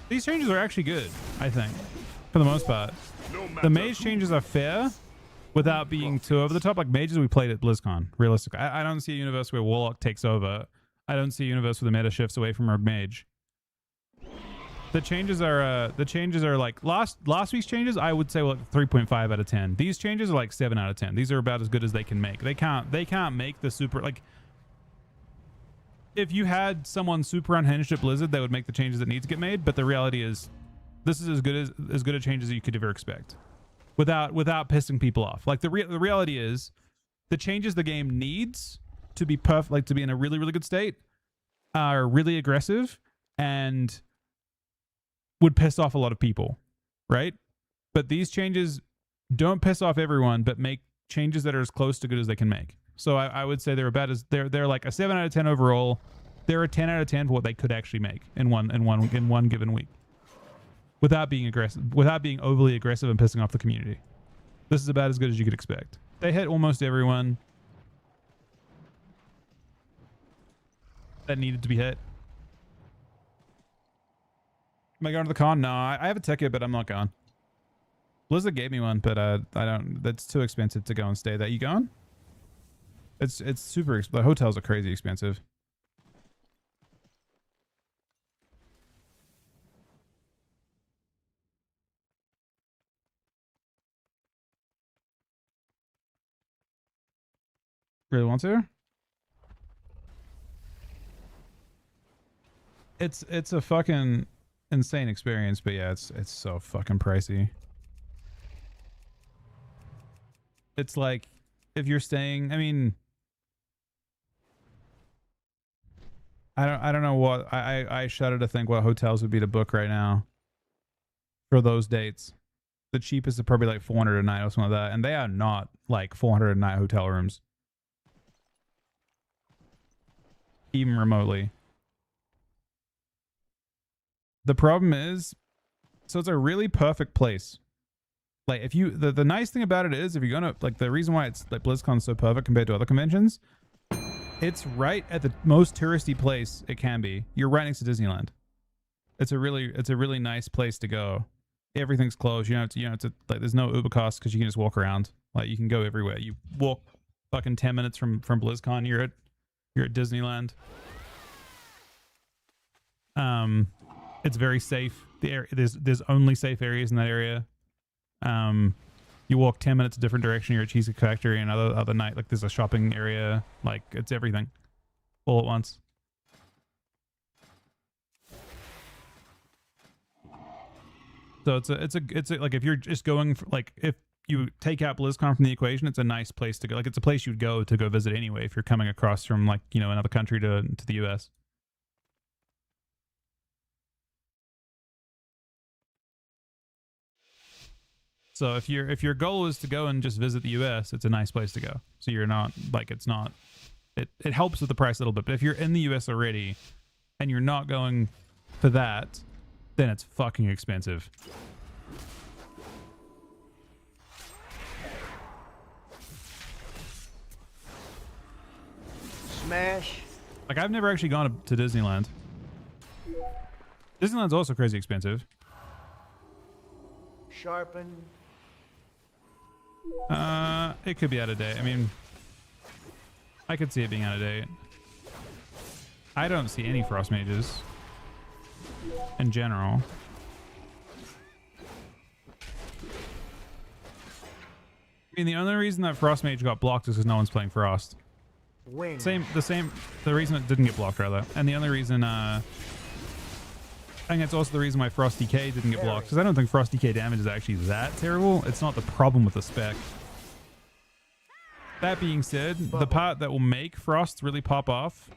These changes are actually good, I think, for the most part. No matter The mage who changes are fair without being too over the top. Like mages we played at BlizzCon, realistically. I don't see a universe where Warlock takes over. I don't see a universe where the meta shifts away from our mage. The changes are like last week's changes. I would say like 3.5 out of 10. These changes are like 7 out of 10. These are about as good as they can make. They can't make the super, like, if you had someone super unhinged at Blizzard, they would make the changes that need to get made. But the reality is, this is as good a change as you could ever expect, without pissing people off. Like the reality is, the changes the game needs to be perfect, like to be in a really good state, are really aggressive and would piss off a lot of people, right? But these changes don't piss off everyone, but make changes that are as close to good as they can make. So I would say they're about as they're like a 7 out of 10 overall. They're a 10 out of 10 for what they could actually make in one given week, without being aggressive, without being overly aggressive and pissing off the community. This is about as good as you could expect. They hit almost everyone that needed to be hit. Am I going to the con? No, I have a ticket, but I'm not going. Blizzard gave me one, but I don't. That's too expensive to go and stay. That you going? It's super. The hotels are crazy expensive. Really want to? It's a fucking insane experience, but yeah, it's so fucking pricey. It's like if you're staying, I mean, I don't know what I shudder to think what hotels would be to book right now for those dates. The cheapest is probably like 400 a night or something like that, and they are not like 400 a night hotel rooms, even remotely. The problem is, so it's a really perfect place. Like if you, the nice thing about it is, if you're gonna, like, the reason why it's like BlizzCon's so perfect compared to other conventions, it's right at the most touristy place it can be. You're right next to Disneyland. It's a really nice place to go. Everything's closed. You know, like there's no Uber costs because you can just walk around. Like you can go everywhere. You walk fucking 10 minutes from BlizzCon. You're at Disneyland. It's very safe. There's only safe areas in that area. You walk 10 minutes a different direction, you're at Cheesecake Factory, and other night, like there's a shopping area. Like it's everything all at once. So it's a like if you're just going for, like, if you take out BlizzCon from the equation, it's a nice place to go. Like it's a place you'd go visit anyway if you're coming across from, like, you know, another country to the US. So if your goal is to go and just visit the US, it's a nice place to go. So you're not like, it's not it helps with the price a little bit. But if you're in the US already and you're not going for that, then it's fucking expensive. Smash. Like, I've never actually gone to Disneyland. Disneyland's also crazy expensive. Sharpen. It could be out of date. I mean, I could see it being out of date. I don't see any Frost Mages in general. I mean, the only reason that Frost Mage got blocked is because no one's playing Frost. Wing. The reason it didn't get blocked, rather. And the only reason, I think it's also the reason why Frost DK didn't get blocked, because I don't think Frost DK damage is actually that terrible. It's not the problem with the spec. That being said, the part that will make Frost really pop off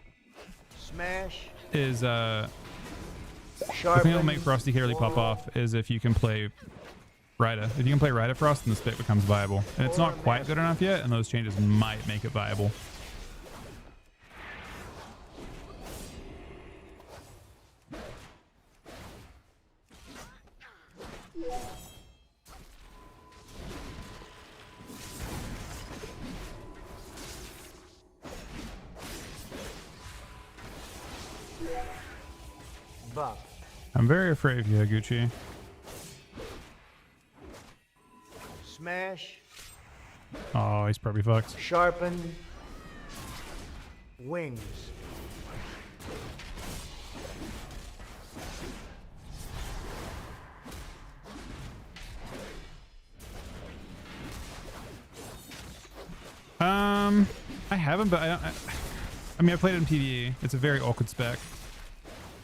Smash. is, the Sharpen. thing that will make Frost DK really pop off is if you can play Rida. If you can play Rida Frost, then the spec becomes viable. And it's not quite good enough yet, and those changes might make it viable. Buff. I'm very afraid of you, Higuchi. Smash. Oh, he's probably fucked. Sharpen. Wings. I haven't, but I mean, I played it in PvE. It's a very awkward spec.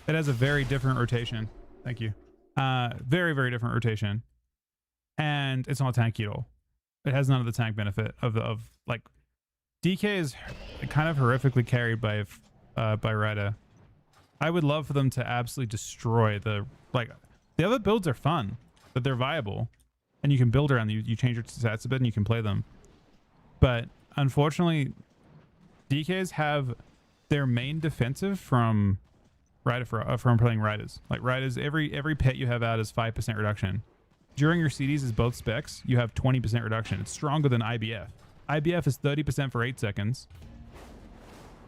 It has a very different rotation. Thank you. Very, very different rotation. And it's not tanky at all. It has none of the tank benefit of like DK is kind of horrifically carried by Rida. I would love for them to absolutely destroy the other builds are fun, but they're viable, and you can build around them. You change your stats a bit and you can play them. But unfortunately, DKs have their main defensive from from playing Ridas. Like Ridas, every pet you have out is 5% reduction. During your CDs is both specs, you have 20% reduction. It's stronger than IBF. IBF is 30% for 8 seconds.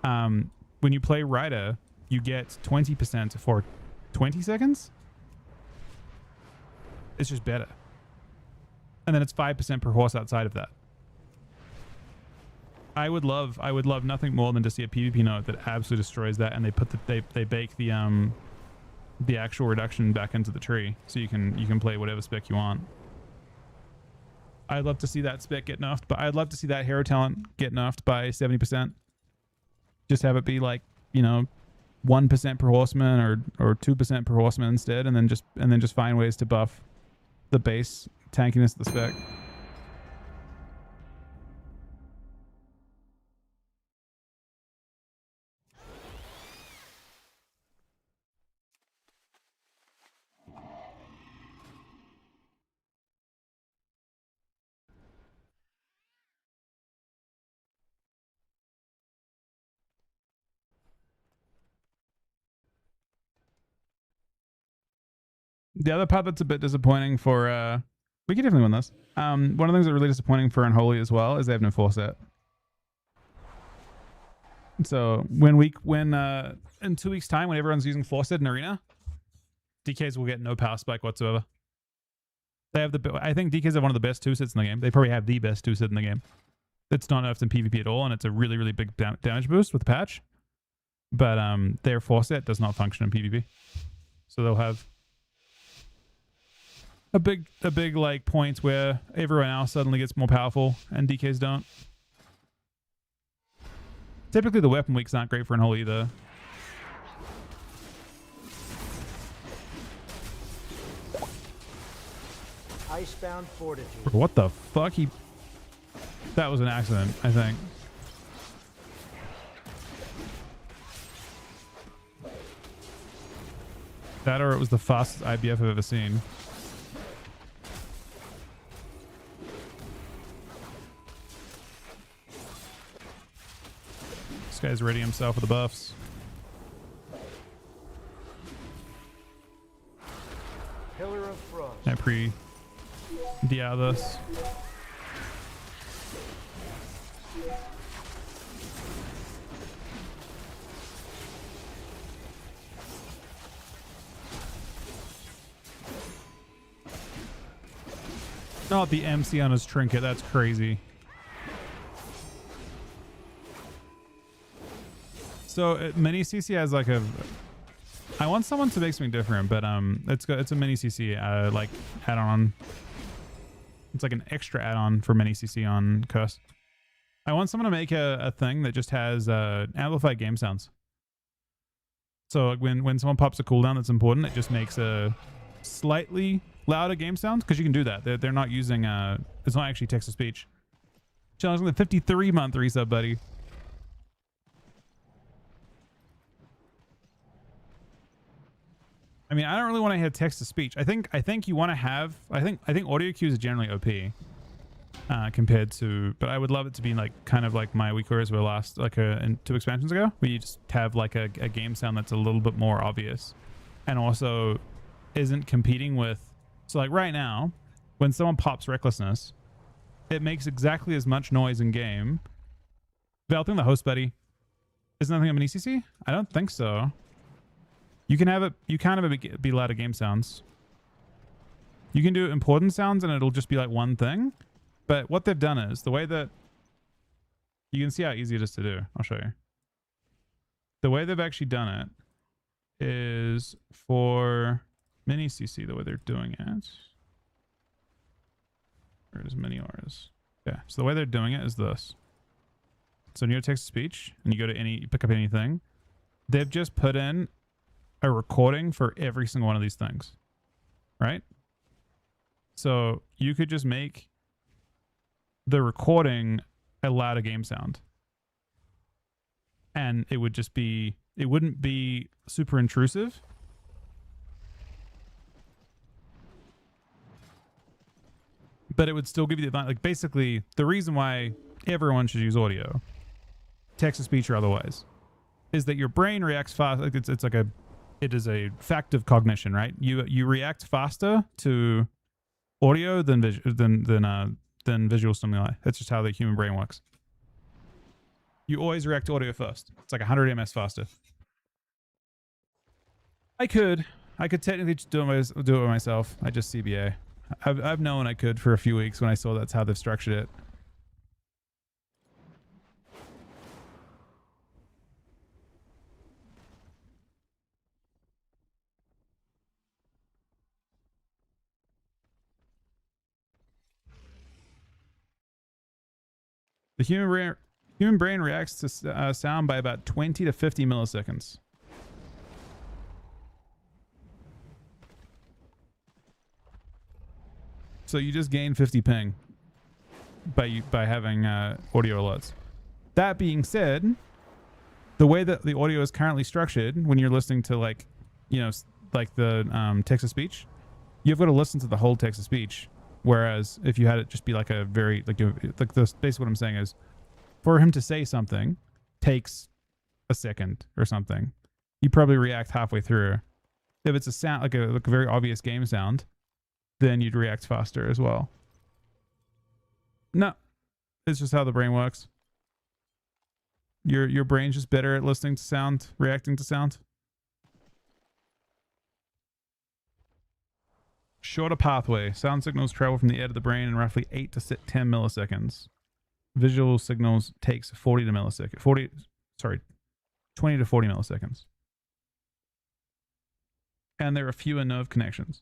When you play Rida, you get 20% for 20 seconds. It's just better. And then it's 5% per horse outside of that. I would love nothing more than to see a PvP node that absolutely destroys that, and they bake the actual reduction back into the tree, so you can play whatever spec you want. I'd love to see that spec get nerfed, but I'd love to see that hero talent get nerfed by 70%. Just have it be like, 1% per horseman or 2% per horseman instead, and then just find ways to buff the base tankiness of the spec. The other part that's a bit disappointing for we can definitely win this. One of the things that's really disappointing for Unholy as well is they have no force set. So when in 2 weeks time, when everyone's using force set in arena, DKs will get no power spike whatsoever. They have I think DKs have one of the best 2-sets in the game. They probably have the best 2-set in the game. It's not nerfed in PvP at all, and it's a really, really big damage boost with the patch. But their force set does not function in PvP. So they'll have a big like point where everyone else suddenly gets more powerful and DKs don't. Typically the weapon weeks aren't great for Unholy either. Icebound Fortitude. What the fuck? That was an accident, I think. That or it was the fastest IBF I've ever seen. guy's ready himself with the buffs. Pillar of Frost. I pre-DI this. Not the MC on his trinket. That's crazy. So mini CC has like a. I want someone to make something different, but it's a mini CC like add-on. It's like an extra add-on for mini CC on Curse. I want someone to make a thing that just has amplified game sounds. So when someone pops a cooldown that's important, it just makes a slightly louder game sound, because you can do that. They're not using it's not actually text to speech. Challenging the 53-month resub, buddy. I mean, I don't really want to hit text to speech. I think you want to have. I think audio cues are generally OP compared to. But I would love it to be like kind of like my WeakAuras were last like 2 expansions ago, where you just have like a game sound that's a little bit more obvious, and also isn't competing with. So like right now, when someone pops Recklessness, it makes exactly as much noise in game. Developing the host, buddy. Is nothing of an ECC? I don't think so. You can have it. You can have it be louder game sounds. You can do important sounds, and it'll just be like one thing. But what they've done is the way that you can see how easy it is to do. I'll show you. The way they've actually done it is for mini CC. The way they're doing it. Where is mini auras? Yeah. So the way they're doing it is this. So when you go to text to speech and you go to you pick up anything, they've just put in a recording for every single one of these things, right? So you could just make the recording a louder game sound, and it would just be, it wouldn't be super intrusive. But it would still give you the, like, basically the reason why everyone should use audio, text to speech or otherwise, is that your brain reacts fast. Like it's like it is a fact of cognition, right? You react faster to audio than visual stimuli. That's just how the human brain works. You always react to audio first. It's like 100 ms faster. I could technically just do it myself. I just CBA. I've known I could for a few weeks when I saw that's how they've structured it. The human brain reacts to sound by about 20 to 50 milliseconds. So you just gain 50 ping by having audio alerts. That being said, the way that the audio is currently structured, when you're listening to like the text to speech, you've got to listen to the whole text to speech. Whereas if you had it just be like a very like this, basically what I'm saying is, for him to say something takes a second or something. You probably react halfway through. If it's a sound like a very obvious game sound, then you'd react faster as well. No, it's just how the brain works. Your brain's just better at listening to sound, reacting to sound. Shorter pathway. Sound signals travel from the air to the brain in roughly 8 to 10 milliseconds. Visual signals takes 20 to 40 milliseconds. And there are fewer nerve connections.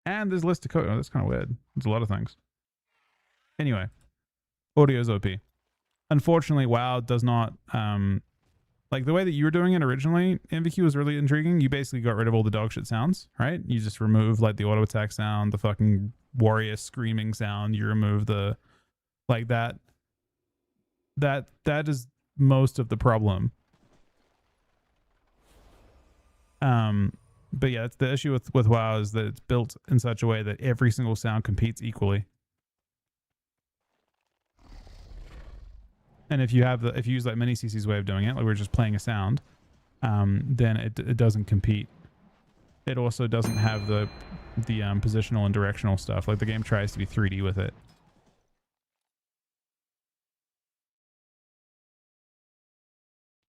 And there's less to code. Oh, that's kind of weird. There's a lot of things. Anyway, audio's OP. Unfortunately, WoW does not like the way that you were doing it originally. MVQ was really intriguing. You basically got rid of all the dog shit sounds, right? You just remove like the auto attack sound, the fucking warrior screaming sound. You remove the like that is most of the problem. But yeah, it's the issue with WoW is that it's built in such a way that every single sound competes equally. And if you use like Mini CC's way of doing it, like we're just playing a sound, then it doesn't compete. It also doesn't have the positional and directional stuff. Like the game tries to be 3D with it.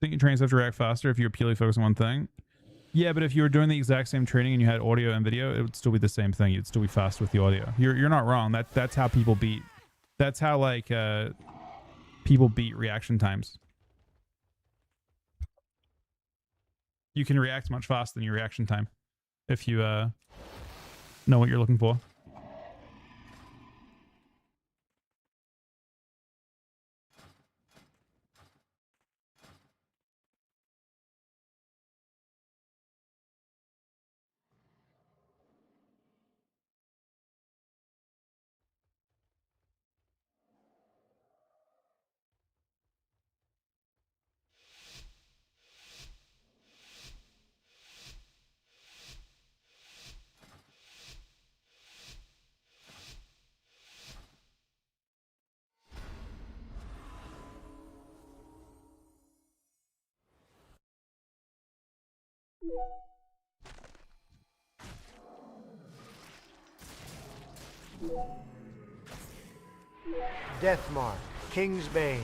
Think your trains have to react faster if you're purely focused on one thing? Yeah, but if you were doing the exact same training and you had audio and video, it would still be the same thing. You'd still be fast with the audio. You're not wrong. That's how people beat. That's how like people beat reaction times. You can react much faster than your reaction time if you know what you're looking for. Deathmark, King's Bane.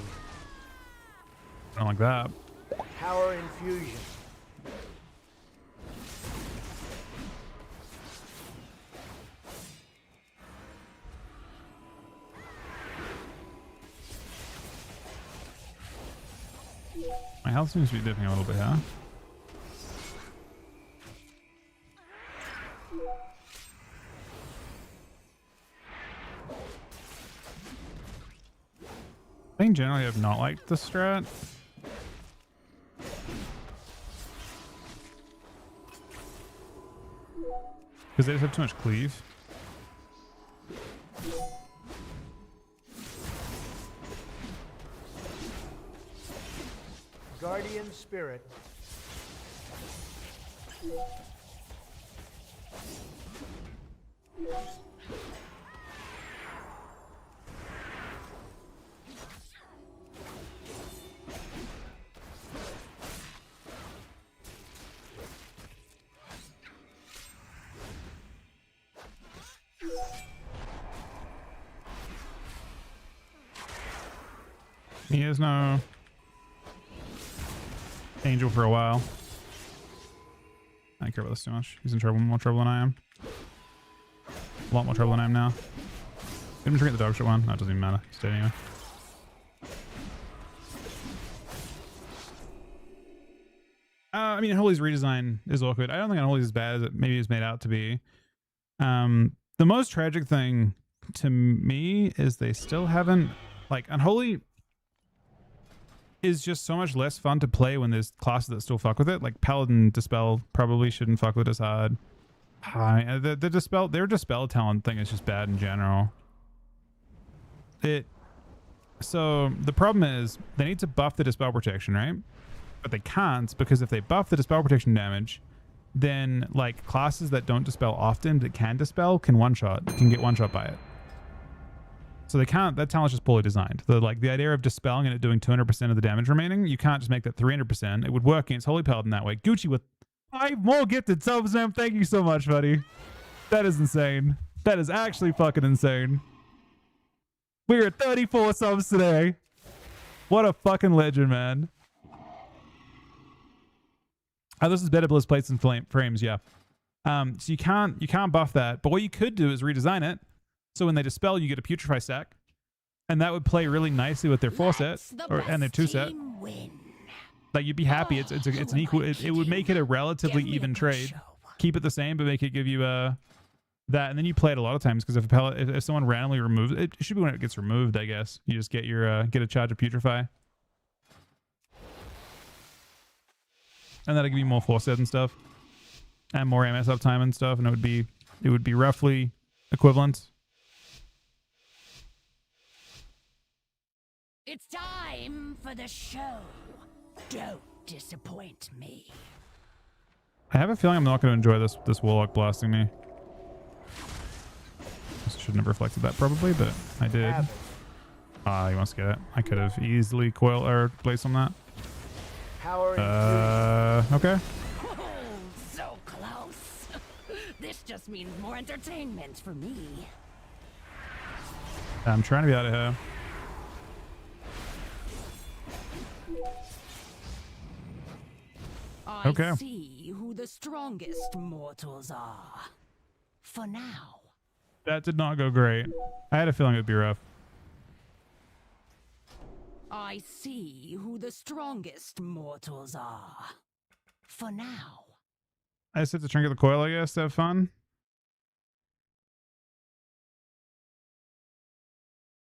I don't like that. Power Infusion. My health seems to be dipping a little bit, huh? I think generally I've not liked the strat. Because they just have too much cleave. Guardian Spirit. He has no angel for a while. I don't care about this too much. He's in trouble, more trouble than I am. A lot more trouble than I am now. Let him drink the dog shit one. That doesn't even matter. He's dead anyway. I mean, Unholy's redesign is awkward. I don't think Unholy's as bad as it maybe is made out to be. The most tragic thing to me is they still haven't, like, Unholy is just so much less fun to play when there's classes that still fuck with it. Like Paladin Dispel probably shouldn't fuck with it as hard. The Dispel, their Dispel talent thing is just bad in general. So the problem is they need to buff the Dispel protection, right? But they can't, because if they buff the Dispel protection damage, then like classes that don't Dispel often but can Dispel can get one shot by it. So they can't, that talent's just poorly designed. The idea of Dispelling and it doing 200% of the damage remaining, you can't just make that 300%. It would work against Holy Paladin that way. Gucci with 5 more gifted subs, man. Thank you so much, buddy. That is insane. That is actually fucking insane. We're at 34 subs today. What a fucking legend, man. Oh, this is better Blizz plates and frames, yeah. So you can't buff that, but what you could do is redesign it. So when they Dispel, you get a Putrefy stack, and that would play really nicely with their 4 set and their 2 set. Like you'd be happy. It's an equal. It would make it a relatively even trade. Keep it the same, but make it give you that, and then you play it a lot of times because if someone randomly removes it, it should be when it gets removed. I guess you just get your get a charge of Putrefy, and that'll give you more 4 set and stuff, and more MS uptime and stuff, and it would be roughly equivalent. It's time for the show. Don't disappoint me. I have a feeling I'm not going to enjoy this Warlock blasting me. I shouldn't have reflected that probably, but I did. Ah, he wants to get it. I could have easily coil or placed on that. Power infusion. Okay. Oh, so close. This just means more entertainment for me. I'm trying to be out of here. Okay. I see who the strongest mortals are. For now. That did not go great. I had a feeling it would be rough. I see who the strongest mortals are. For now. I just have to trinket the coil, I guess, to have fun.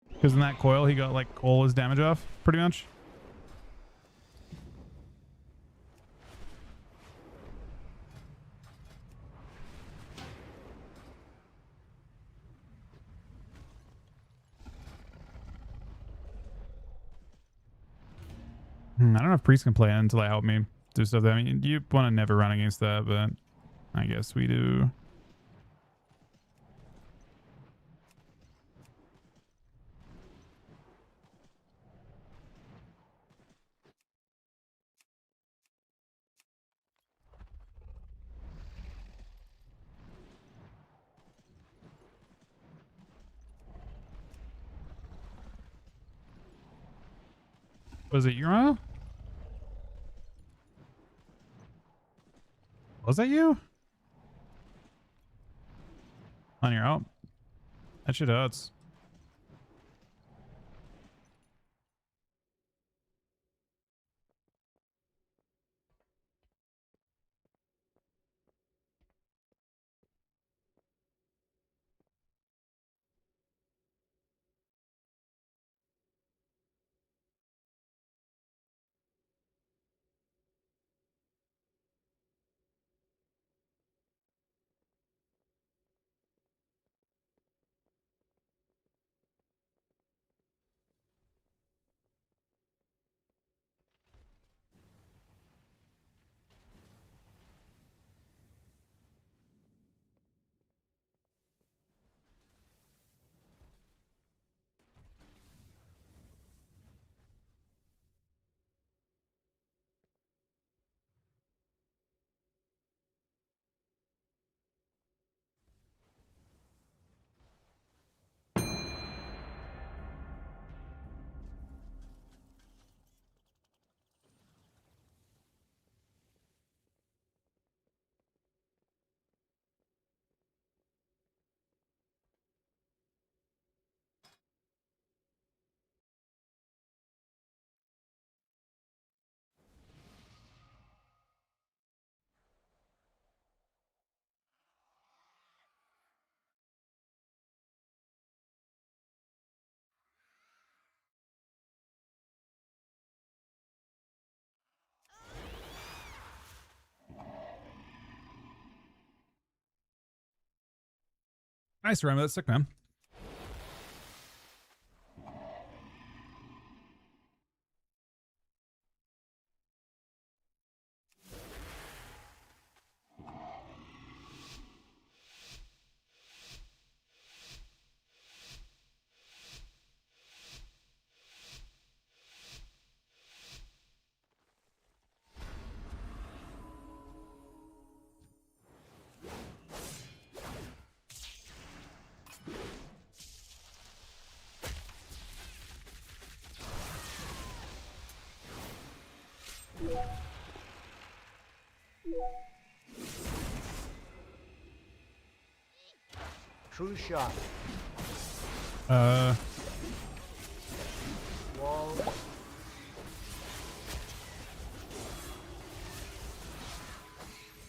Because in that coil, he got like all his damage off, pretty much. I don't know if Priest can play it until I help me do stuff. I mean, you want to never run against that, but I guess we do. Was it Yura? Was that you? On your out? That shit hurts. Nice run, that's sick, man. True shot. Wall.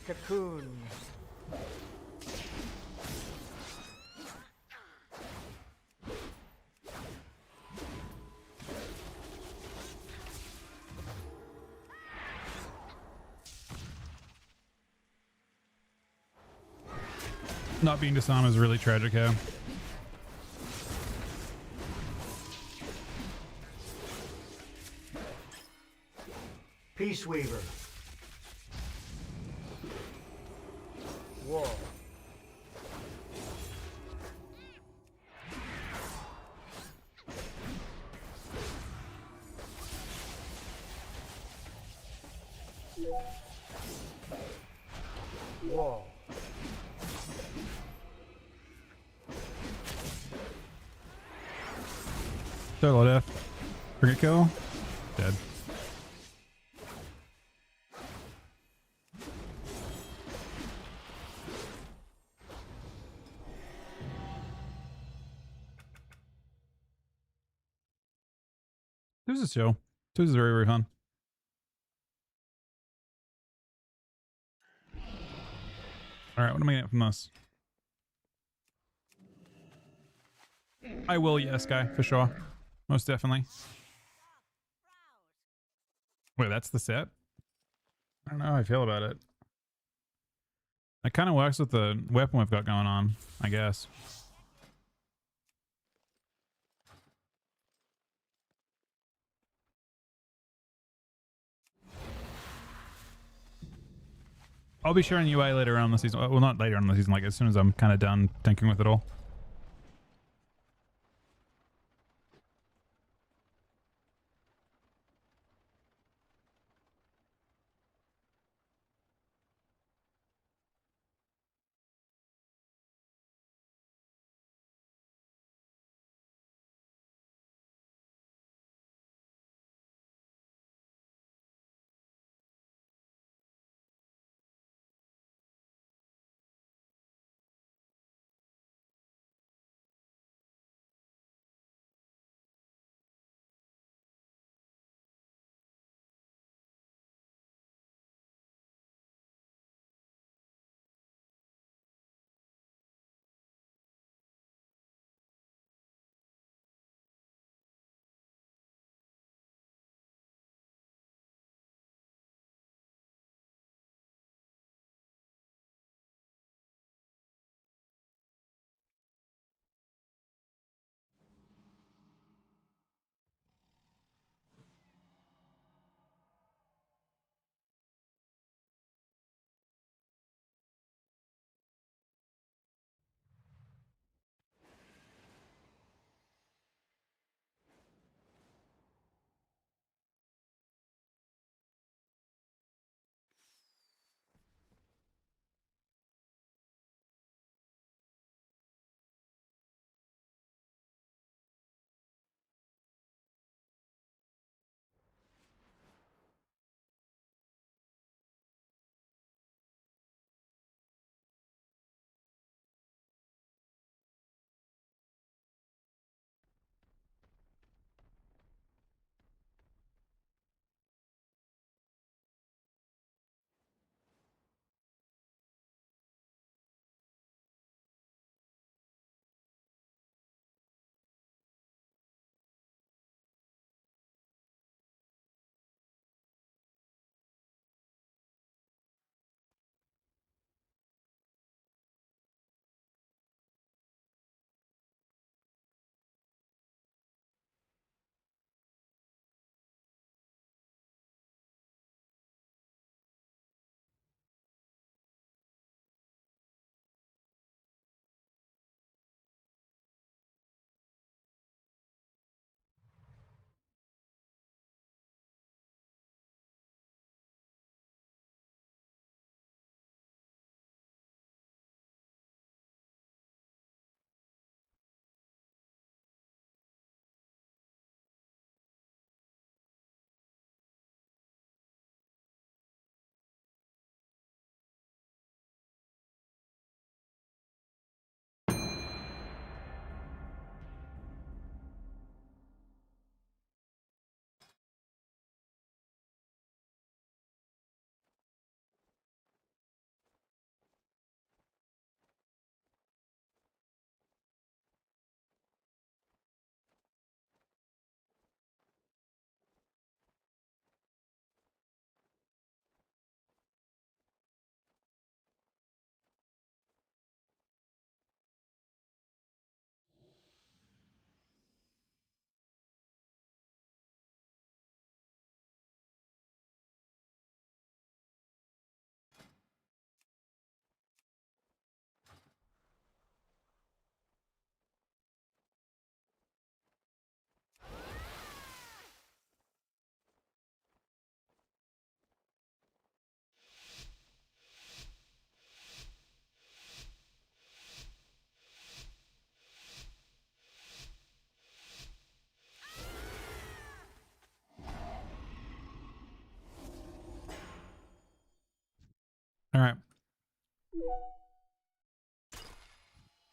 Cocoon. Not being disarmed is really tragic, yeah. Peace Weaver. Wall. Wall. Solo death. Frigate kill. Dead. This is a show. This is very, very fun. All right, what am I getting from this? I will, yes, guy, for sure. Most definitely. Wait, that's the set? I don't know how I feel about it. It kind of works with the weapon we've got going on, I guess. I'll be sharing UI later on in the season. Well, not later on in the season, like as soon as I'm kind of done tinkering with it all.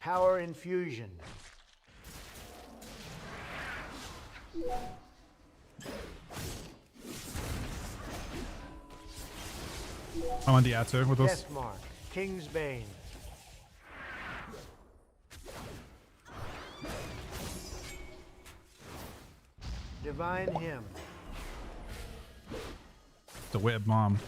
Power infusion. I'm on Diatsu with us. Death mark. King's Bane. Divine hymn. The whip mom.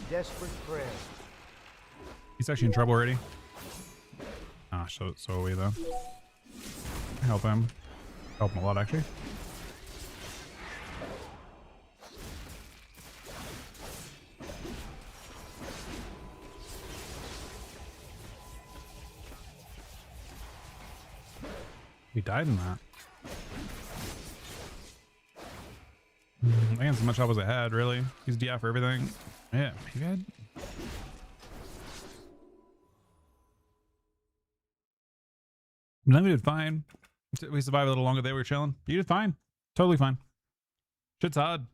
Desperate prayer. He's actually in trouble already. Ah, so are we though. Help him. Help him a lot actually. He died in that. Against as much help as I had, really. He's DI for everything. Yeah, he had. No, we did fine. We survived a little longer. They were chilling. You did fine. Totally fine. Shit's hard.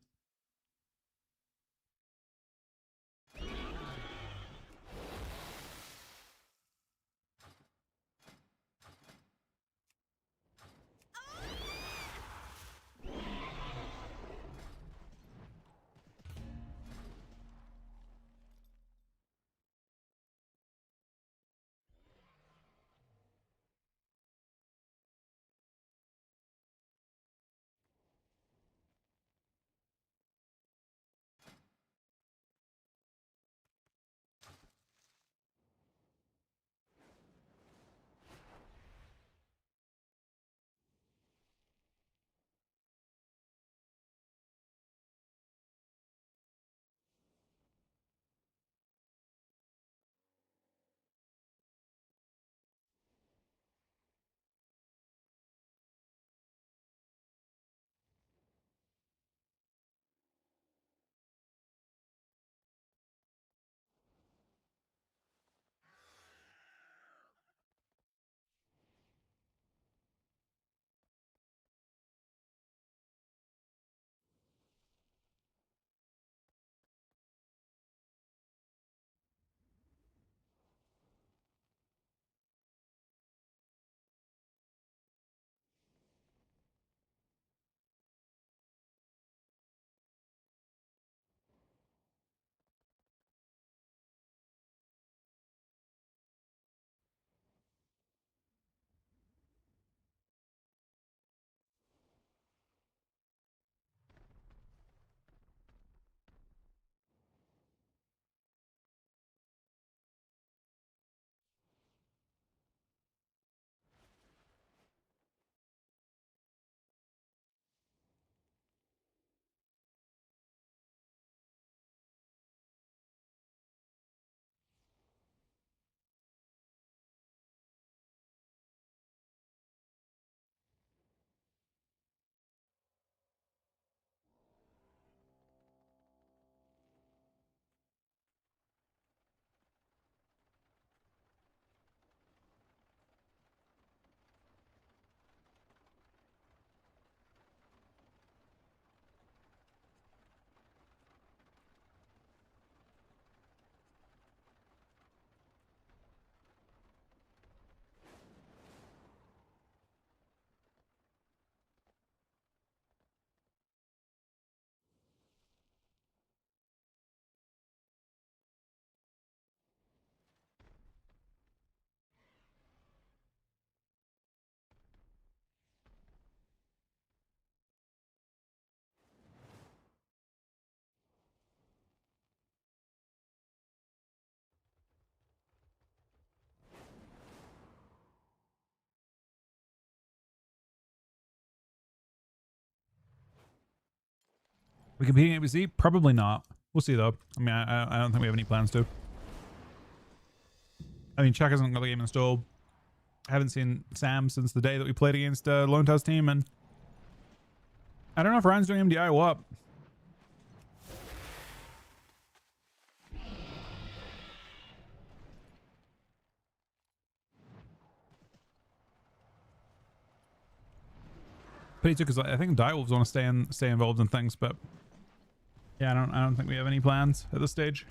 We competing at ABC? Probably not. We'll see though. I mean, I don't think we have any plans to. I mean, Chuck hasn't got the game installed. I haven't seen Sam since the day that we played against Lone Tusk team, and I don't know if Ryan's doing MDI or what. Pity too, because I think Direwolves want to stay involved in things, but yeah, I don't think we have any plans at this stage.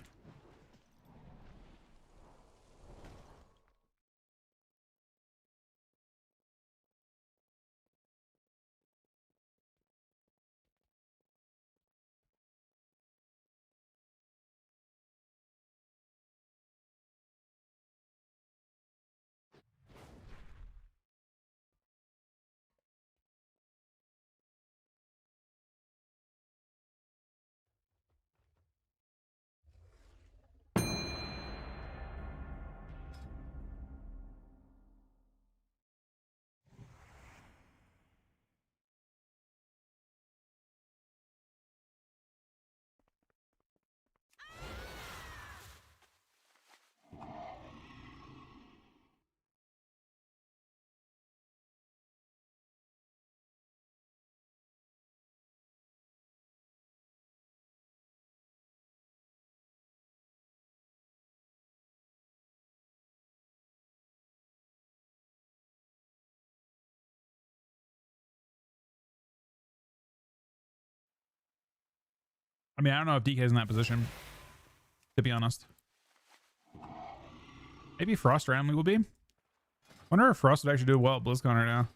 I mean, I don't know if DK's in that position, to be honest. Maybe Frost randomly will be. Wonder if Frost would actually do well at BlizzCon right now.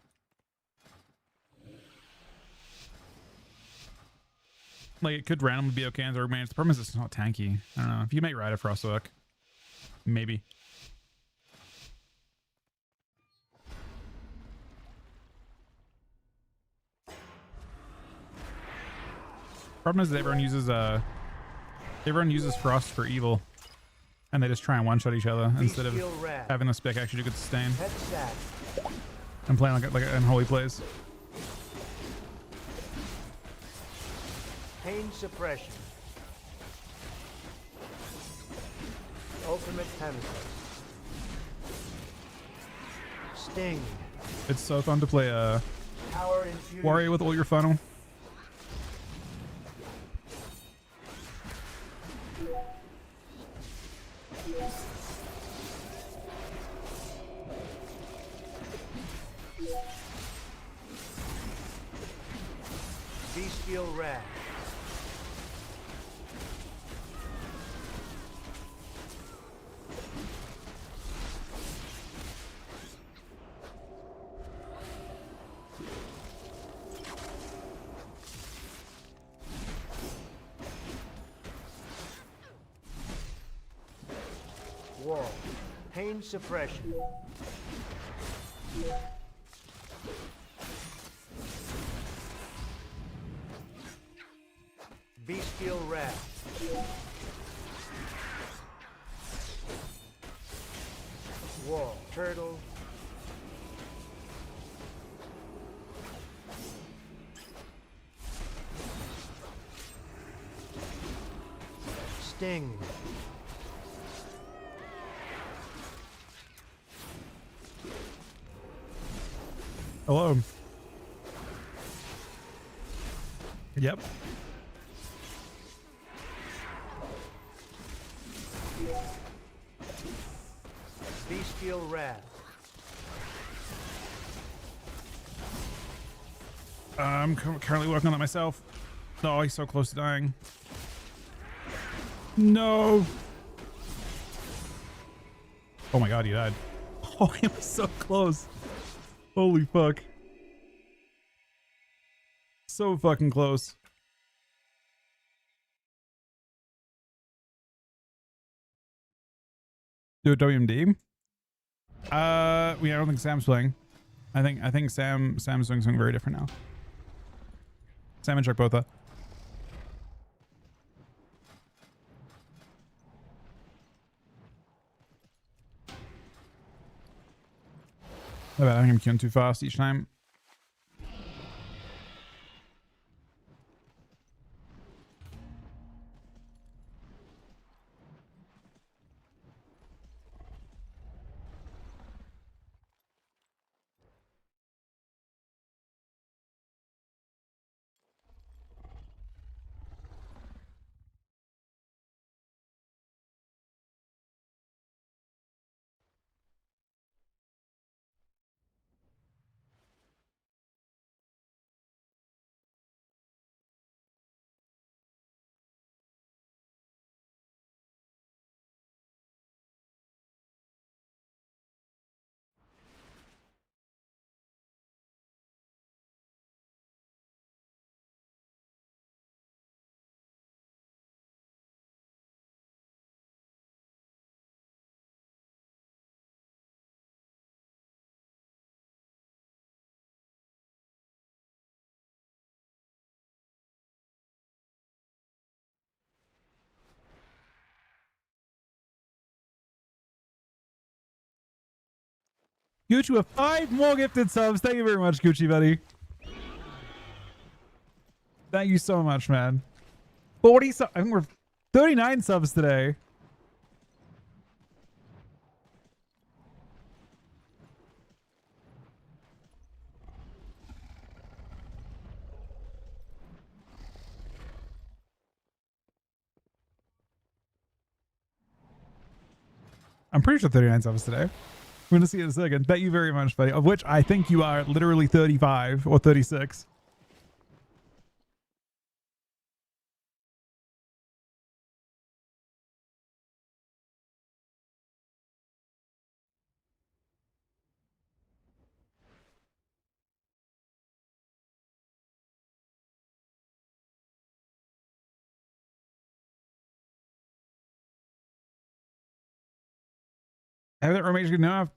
Like, it could randomly be okay in the remains. The problem is it's not tanky. I don't know. If you make Ride a Frosthook, maybe. Problem is that everyone uses Frost for evil, and they just try and one-shot each other instead of having the spec actually do good sustain. And playing like unholy plays. Pain suppression. Ultimate penalty. Sting. It's so fun to play Power infusion. Warrior with all your funnel. Bestial Wrath. Wall. Pain suppression. Bestial Wrath. Wall. Turtle. Sting. Hello. Yep. Bestial Wrath. I'm currently working on that myself. Oh, he's so close to dying. No. Oh my god, he died. Oh, he was so close. Holy fuck. So fucking close. Do a WMD? I don't think Sam's playing. I think Sam's doing something very different now. Sam and Chuck both up. I think I'm queuing too fast each time. Gucci with 5 more gifted subs. Thank you very much, Gucci, buddy. Thank you so much, man. 40 subs. I think we're 39 subs today. I'm pretty sure 39 subs today. I'm going to see it in a second. Thank you very much, buddy. Of which I think you are literally 35 or 36. I have that roommate good enough.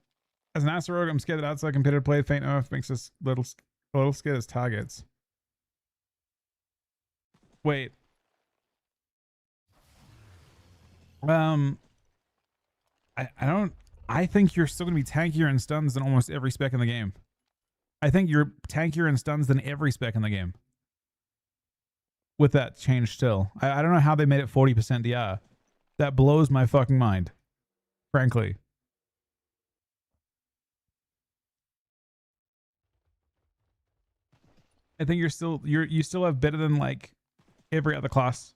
As an Aster Rogue, I'm scared that outside competitive play faint enough makes us little scared as targets. Wait. I don't. I think you're still gonna be tankier in stuns than almost every spec in the game. I think you're tankier in stuns than every spec in the game. With that change still. I don't know how they made it 40% DR. That blows my fucking mind. Frankly. I think you still have better than like every other class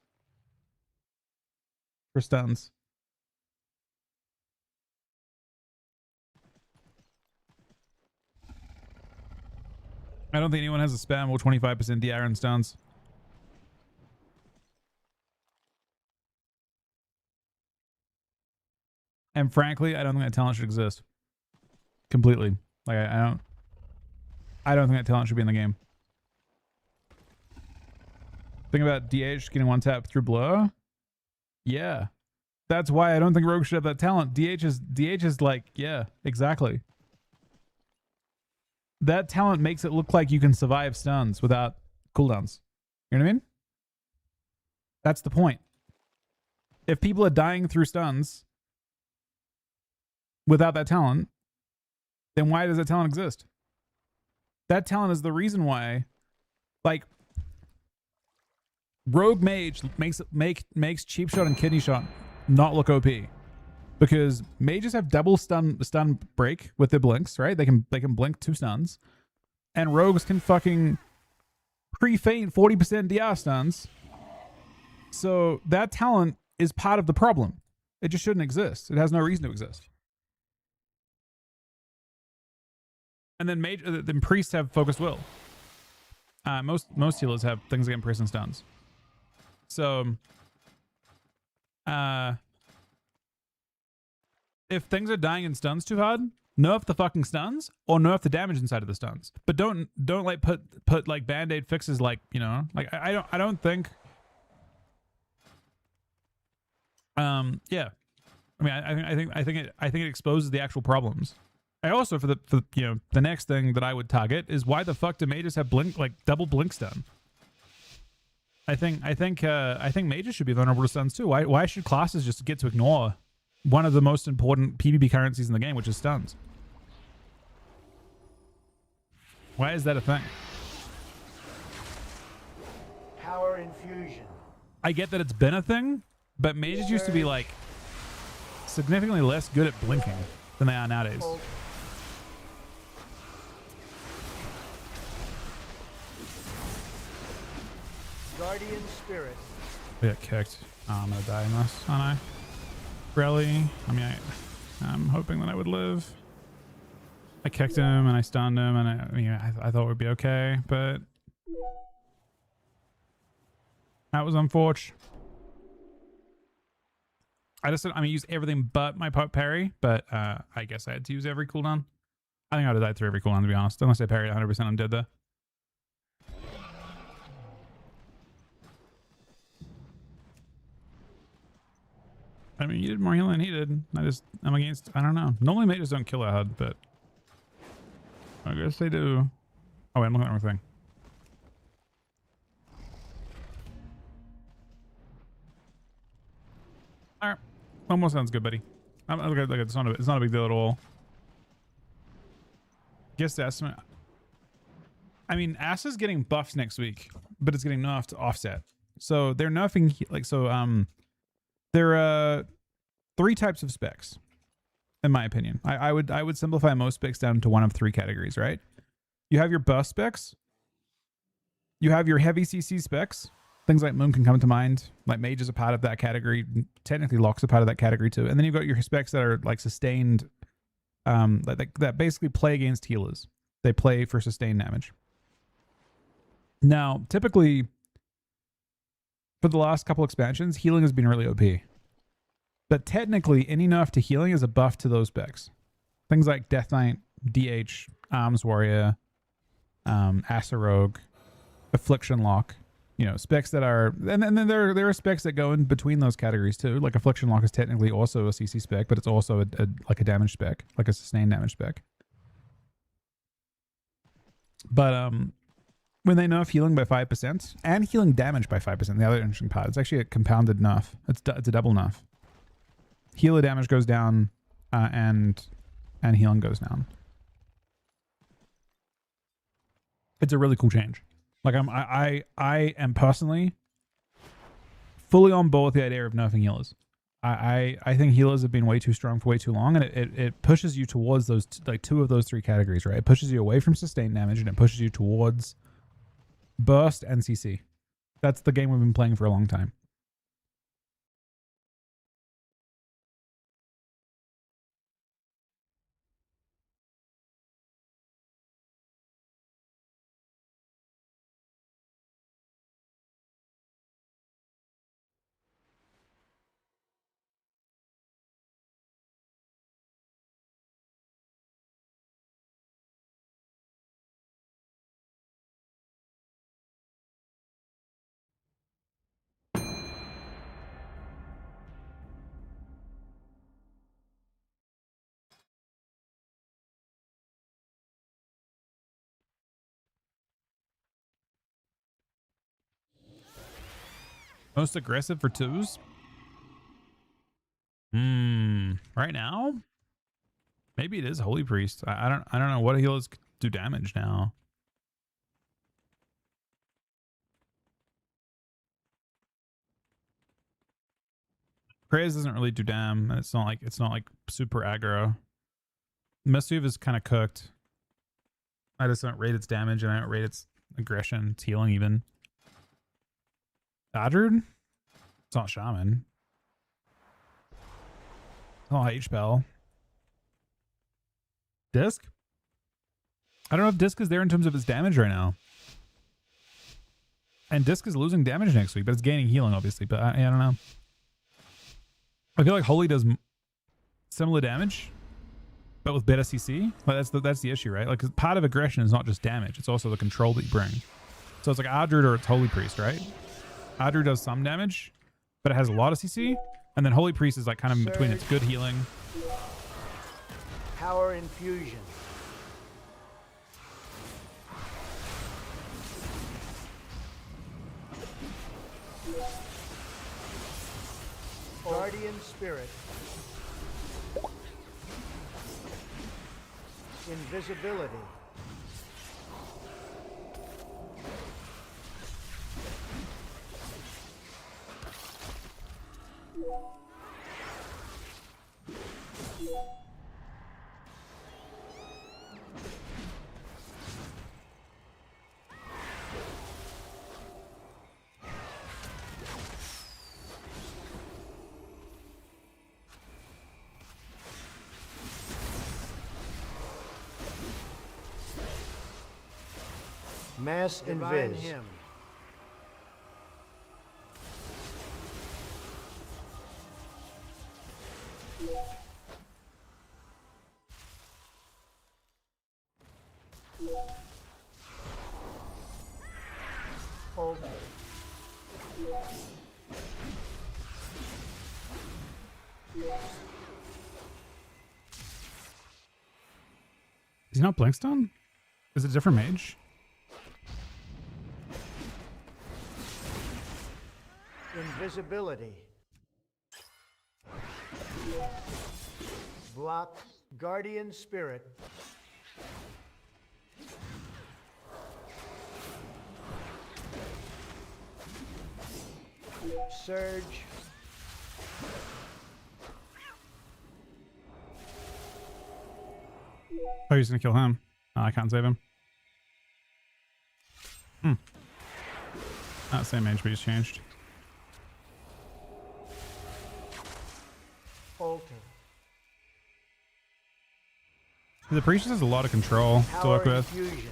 for stuns. I don't think anyone has a spam or 25% DR in stuns. And frankly, I don't think that talent should exist. Completely. Like I don't think that talent should be in the game. Think about DH getting one tap through Blur. Yeah. That's why I don't think Rogue should have that talent. DH is like, yeah, exactly. That talent makes it look like you can survive stuns without cooldowns. You know what I mean? That's the point. If people are dying through stuns without that talent, then why does that talent exist? That talent is the reason why, like, Rogue Mage makes Cheap Shot and Kidney Shot not look OP. Because mages have double stun break with their blinks, right? They can blink 2 stuns. And rogues can fucking pre-feint 40% DR stuns. So that talent is part of the problem. It just shouldn't exist. It has no reason to exist. And then then priests have focused will. Most healers have things against priests and stuns. So if things are dying in stuns too hard, nerf the fucking stuns or nerf the damage inside of the stuns. But don't like put like band-aid fixes, like, you know, like I don't think yeah. I mean, I think it exposes the actual problems. I also for you know, the next thing that I would target is why the fuck do mages have blink, like double blink stun? I think mages should be vulnerable to stuns too. Why should classes just get to ignore one of the most important PvP currencies in the game, which is stuns? Why is that a thing? Power infusion. I get that it's been a thing, but mages used to be like significantly less good at blinking than they are nowadays. Guardian spirit. We got kicked. Oh, I'm gonna die in this, aren't I? Really? I mean, I'm hoping that I would live. I kicked him and I stunned him, and I thought we'd be okay, but that was unfortunate. I use everything but my parry, but I guess I had to use every cooldown. I think I would have died through every cooldown, to be honest. Unless I parried 100%, I'm dead there. I mean, you did more healing than he did. I'm against, I don't know. Normally mages don't kill that hard, but I guess they do. Oh, wait, I'm looking at the wrong thing. All right. Almost sounds good, buddy. It's not a big deal at all. Guess estimate. I mean, Ass is getting buffs next week, but it's getting nerfed to offset. So they're nerfing there are 3 types of specs, in my opinion. I would simplify most specs down to one of 3 categories, right? You have your burst specs. You have your heavy CC specs. Things like Moon can come to mind. Like Mage is a part of that category. Technically, Locke's a part of that category too. And then you've got your specs that are like sustained, that basically play against healers. They play for sustained damage. Now, typically, for the last couple expansions, healing has been really OP. But technically, any nerf to healing is a buff to those specs. Things like Death Knight, DH, Arms Warrior, Rogue, Affliction Lock. You know, specs that are, and then there are specs that go in between those categories too. Like Affliction Lock is technically also a CC spec, but it's also like a damage spec, like a sustained damage spec. But when they nerf healing by 5% and healing damage by 5%, the other interesting part, it's actually a compounded nerf. It's a double nerf. Healer damage goes down, and healing goes down. It's a really cool change. Like I am personally fully on board with the idea of nerfing healers. I think healers have been way too strong for way too long, and it pushes you towards those like 2 of those 3 categories, right? It pushes you away from sustained damage, and it pushes you towards burst and CC. That's the game we've been playing for a long time. Most aggressive for 2s? Right now? Maybe it is Holy Priest. I don't know what healers do damage now. Praise doesn't really do damn, and it's not like super aggro. Mistweave is kind of cooked. I just don't rate its damage, and I don't rate its aggression, its healing even. Adrid? It's not Shaman. It's not H-Spell. Disc? I don't know if Disc is there in terms of its damage right now. And Disc is losing damage next week, but it's gaining healing, obviously. But I don't know. I feel like Holy does similar damage, but with better CC. Like that's the issue, right? Like, 'cause part of aggression is not just damage; it's also the control that you bring. So it's like Adrid or it's Holy Priest, right? Adrid does some damage, but it has a lot of CC, and then Holy Priest is like kind of in between. It's good healing. Power infusion. Guardian Spirit. Invisibility. Mass Divine Invis. Hymn. Hold. Is he not Blinkstone? Is it a different mage? Invisibility. Block. Guardian Spirit. Surge. Oh, he's gonna kill him. Oh, I can't save him. Same HP just changed. Alter. The priest has a lot of control to Power work with. infusion.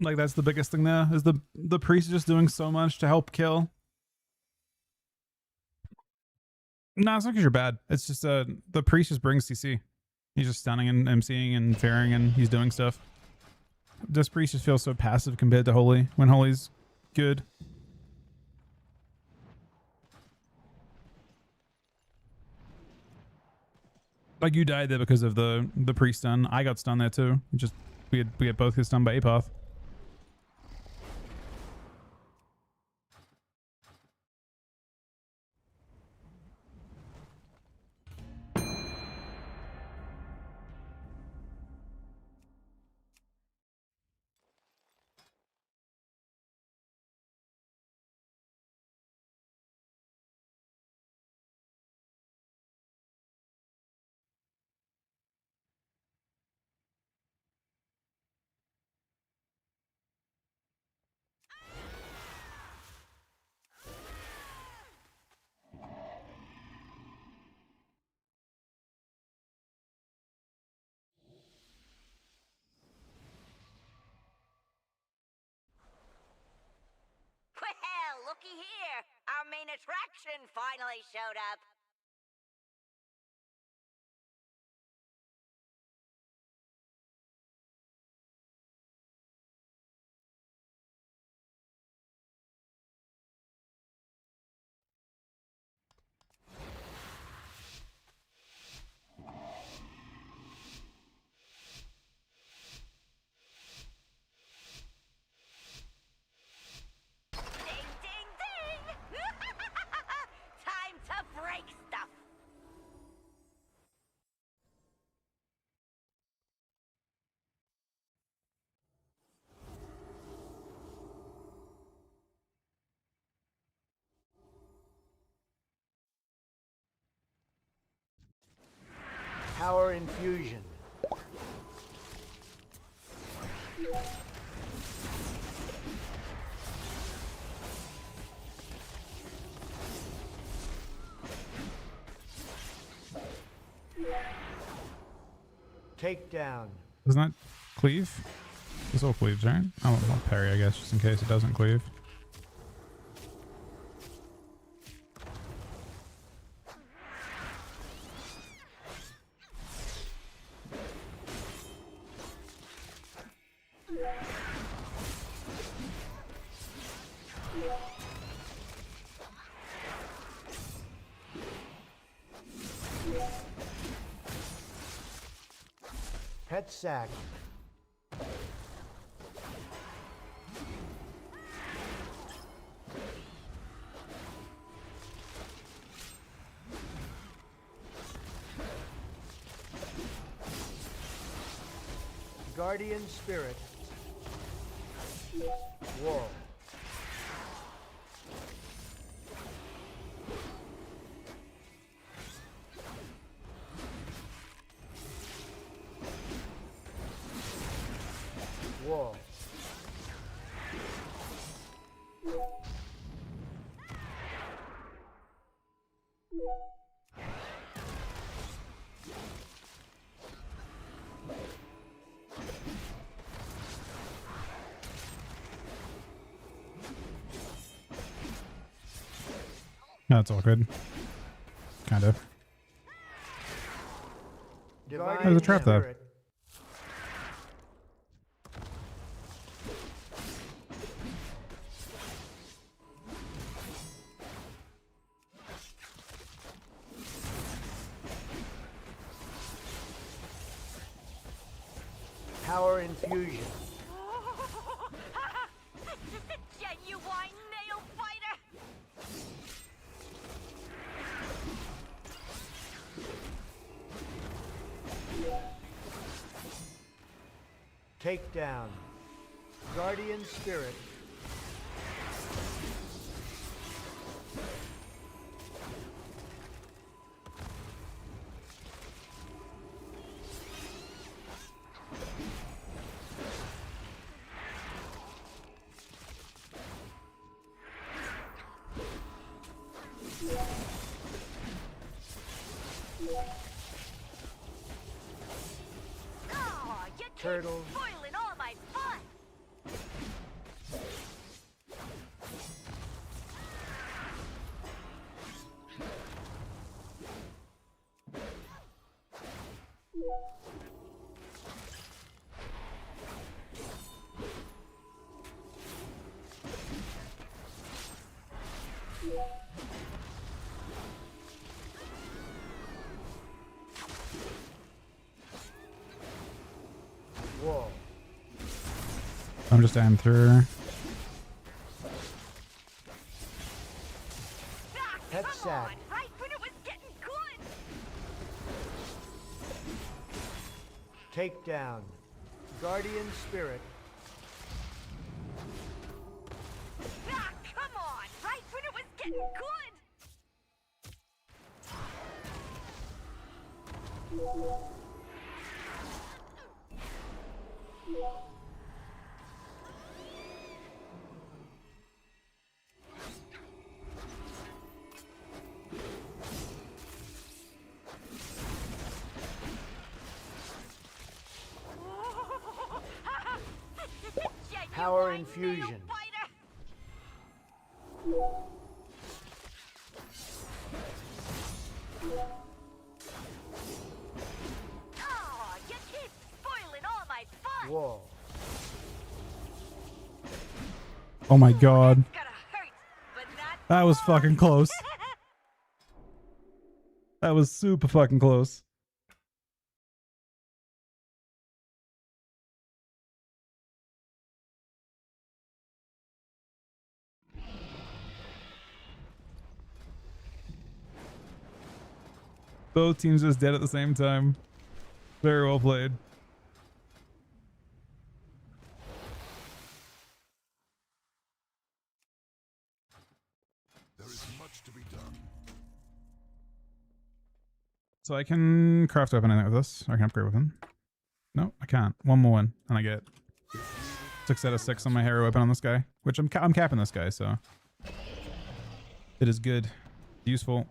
Like that's the biggest thing there is the priest is just doing so much to help kill. No, it's not because you're bad. It's just the priest just brings CC. He's just stunning and MCing and fairing and he's doing stuff. This priest just feels so passive compared to Holy when Holy's good. Like you died there because of the priest stun. I got stunned there too. We had both get stunned by Apoth. Well, looky here. Our main attraction finally showed up. Ding, ding, ding! Time to break stuff. Power infusion. Takedown. Doesn't that cleave? This all cleaves, right? I want parry, I guess, just in case it doesn't cleave. Pet sack. Guardian spirit. Wall. Wall. That's all good. Kind of. There's a trap there. Power infusion. This is a genuine nail fighter. Take down. Guardian Spirit. Oh, you keep Turtle. spoiling all my fun. Wall. I'm just aiming through. Pet Come sack. on, right when it was getting good. Take down. Guardian Spirit. Ah, come on, right when it was getting good. Power Genuine infusion. nail-biter. Oh, you keep spoiling all my fun. Wall. Oh my god. It's gonna hurt, but not That was for long. fucking close. That was super fucking close. Both teams just dead at the same time. Very well played. There is much to be done. So I can craft weapon with this. Or I can upgrade weapon. No, I can't. One more one, and I get 6 out of 6 on my hero weapon on this guy, which I'm capping this guy, so it is good, useful.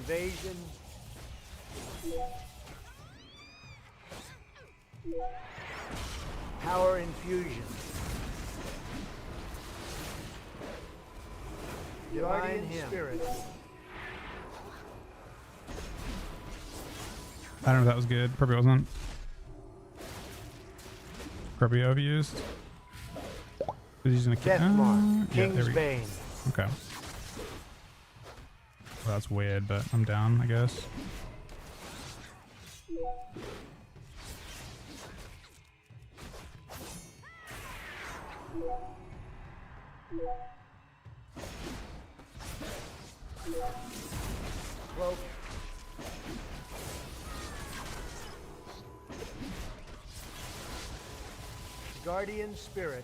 Evasion. Power infusion. Divine Spirit. I don't know if that was good. Probably wasn't. Probably overused. He's using a Deathmark. yeah, King's Bane. Okay. Well, that's weird, but I'm down, I guess. Cloak. Guardian Spirit.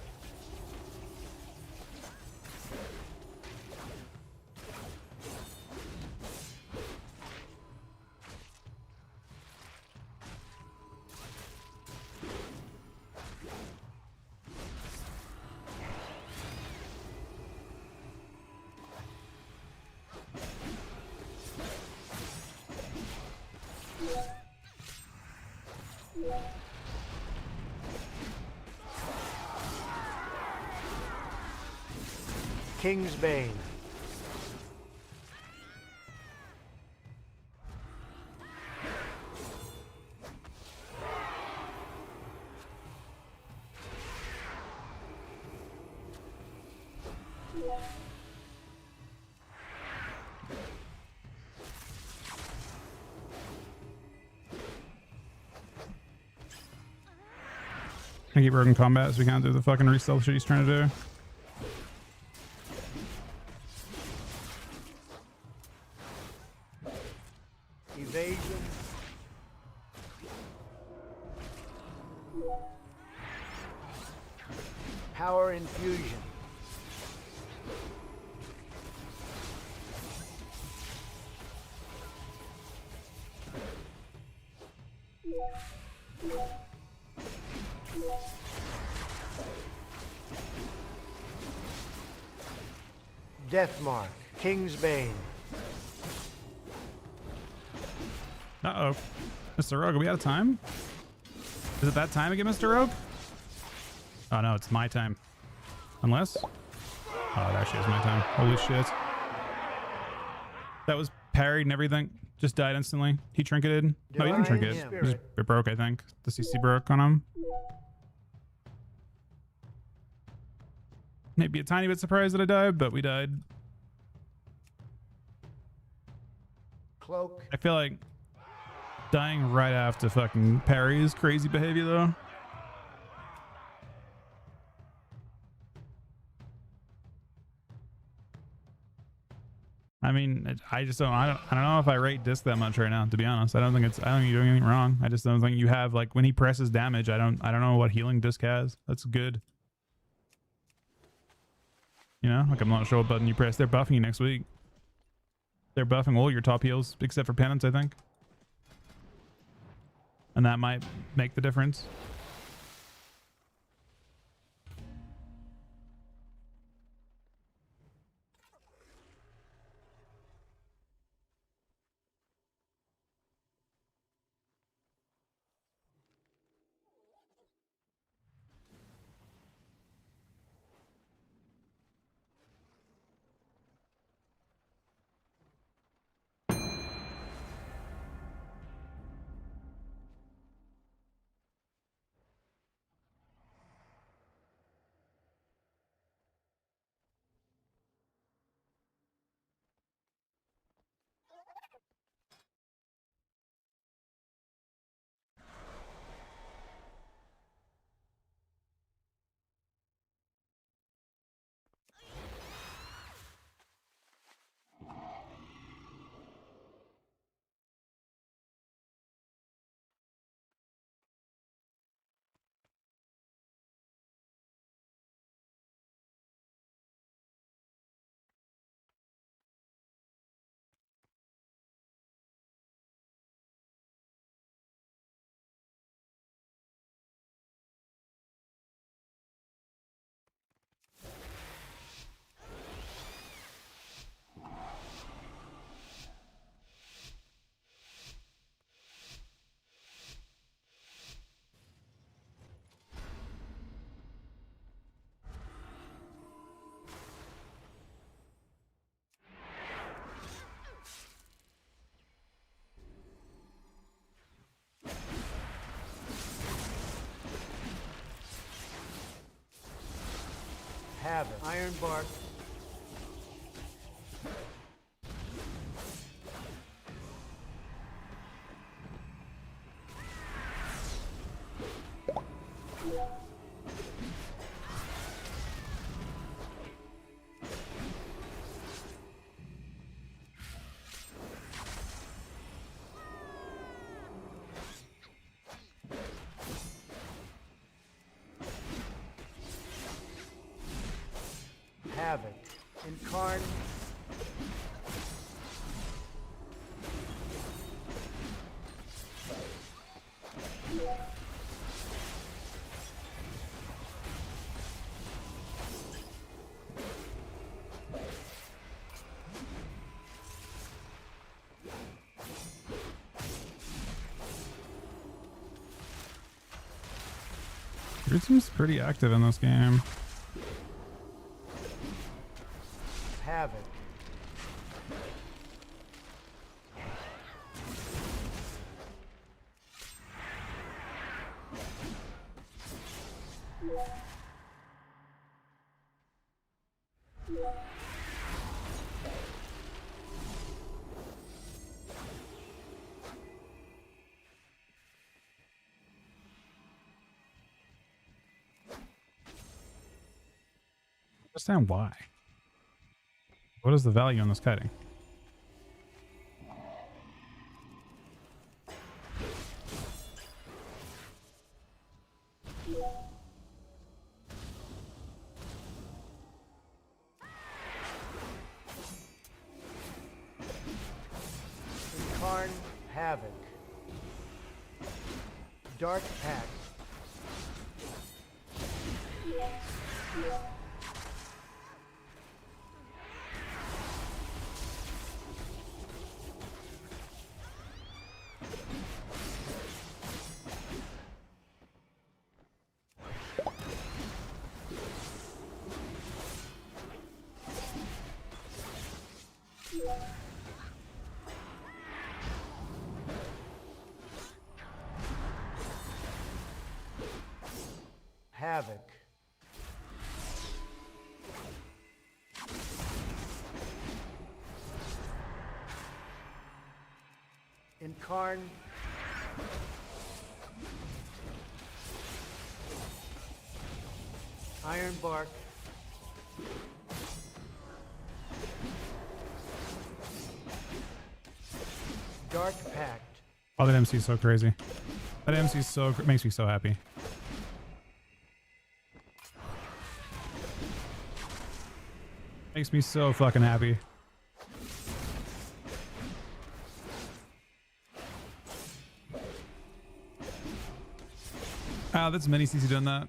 King's Bane. I keep broken combat so we can't do the fucking resell shit he's trying to do. Evasion. Power infusion. Deathmark. King's Bane. Uh-oh. Mr. Rogue, are we out of time? Is it that time again, Mr. Rogue? Oh no, it's my time. Unless? Oh, it actually is my time. Holy shit. That was parried and everything. Just died instantly. He trinketed. No, he didn't trinket. It broke, I think. The CC broke on him. Maybe a tiny bit surprised that I died, but we died. Cloak. I feel like dying right after fucking parry is crazy behavior, though. I mean, I just don't. I don't know if I rate disc that much right now. To be honest, I don't think you're doing anything wrong. I just don't think you have, like, when he presses damage. I don't know what healing disc has. That's good. You know, like, I'm not sure what button you press. They're buffing you next week. They're buffing all your top heals except for penance, I think. And that might make the difference. Havoc. Ironbark. Havoc. Incarn. It seems pretty active in this game. Havoc. Understand why. What is the value on this kiting? Incarn. Havoc. Dark Pact. Havoc. Incarn. Ironbark. Dark Pact. Oh, that MC is so crazy. That MC is so makes me so happy. Makes me so fucking happy. Ah, that's many CC done that.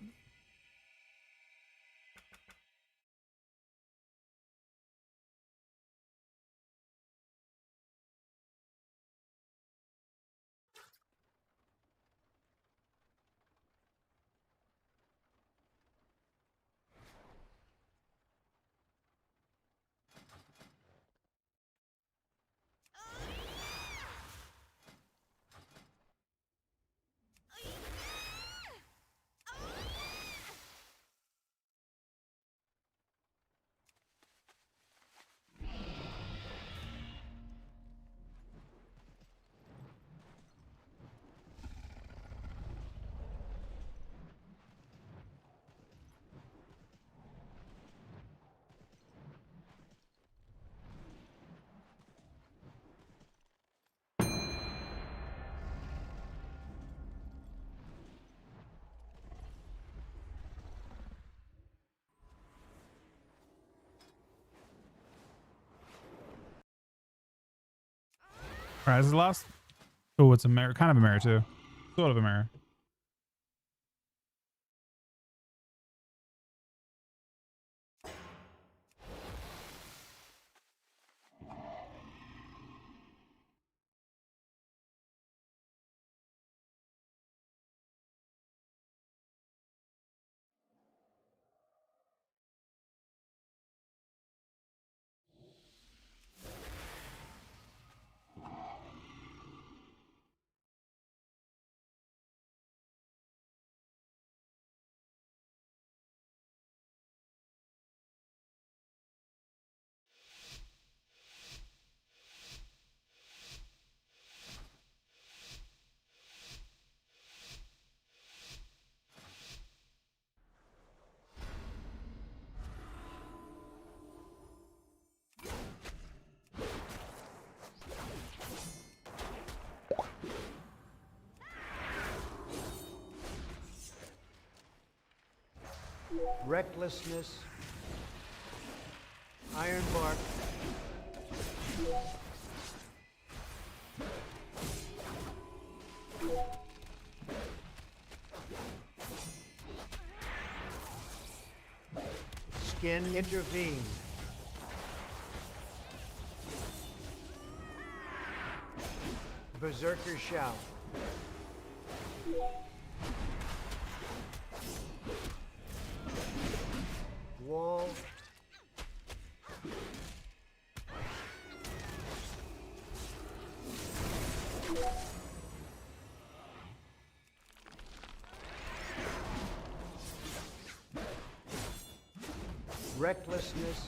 All right, this is the last. Oh, it's a mirror, kind of a mirror too, sort of a mirror. Recklessness. Ironbark. Skin intervene. Berserker shout. Wall. Recklessness.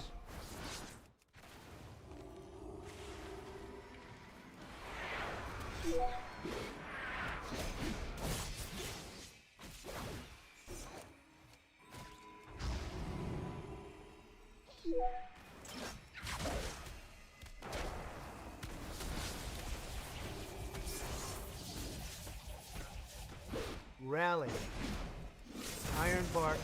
Rally. Ironbark.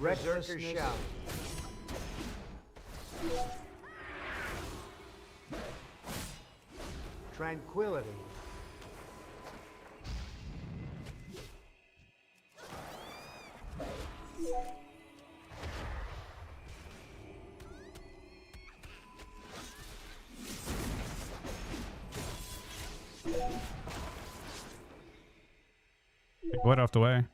Berserker shout. Tranquility. What off the way?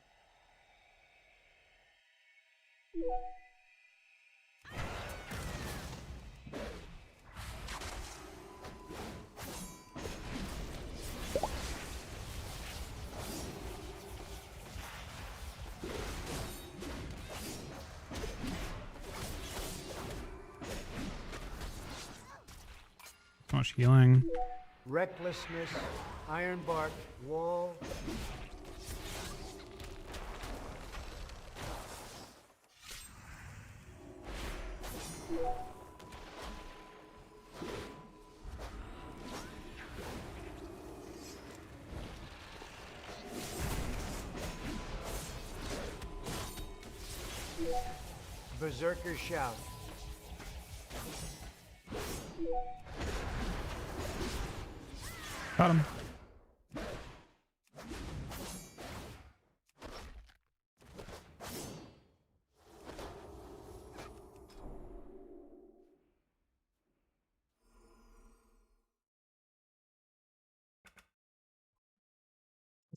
So much healing. Recklessness. Ironbark. Wall. Berserker shout. Got him.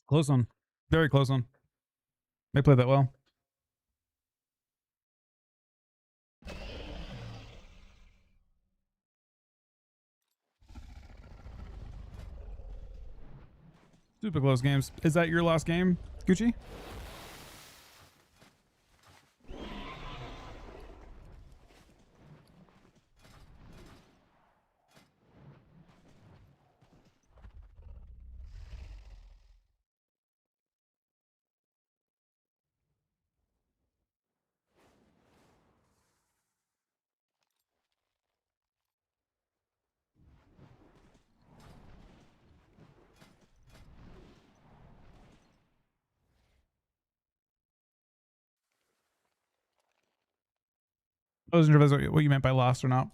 Close one. Very close one. They played that well. Super close games. Is that your last game, Gucci? I wasn't sure if that's what you meant by lost or not.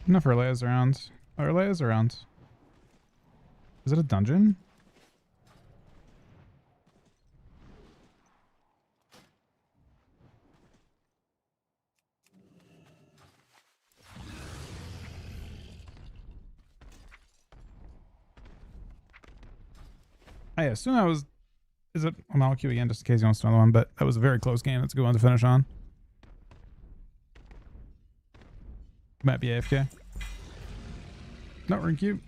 Enough for layers around. Or layers around. Is it a dungeon? I assume that was... Is it... Well, I'll queue again just in case you want to start another one, but that was a very close game. That's a good one to finish on. Might be AFK. Not ring cute.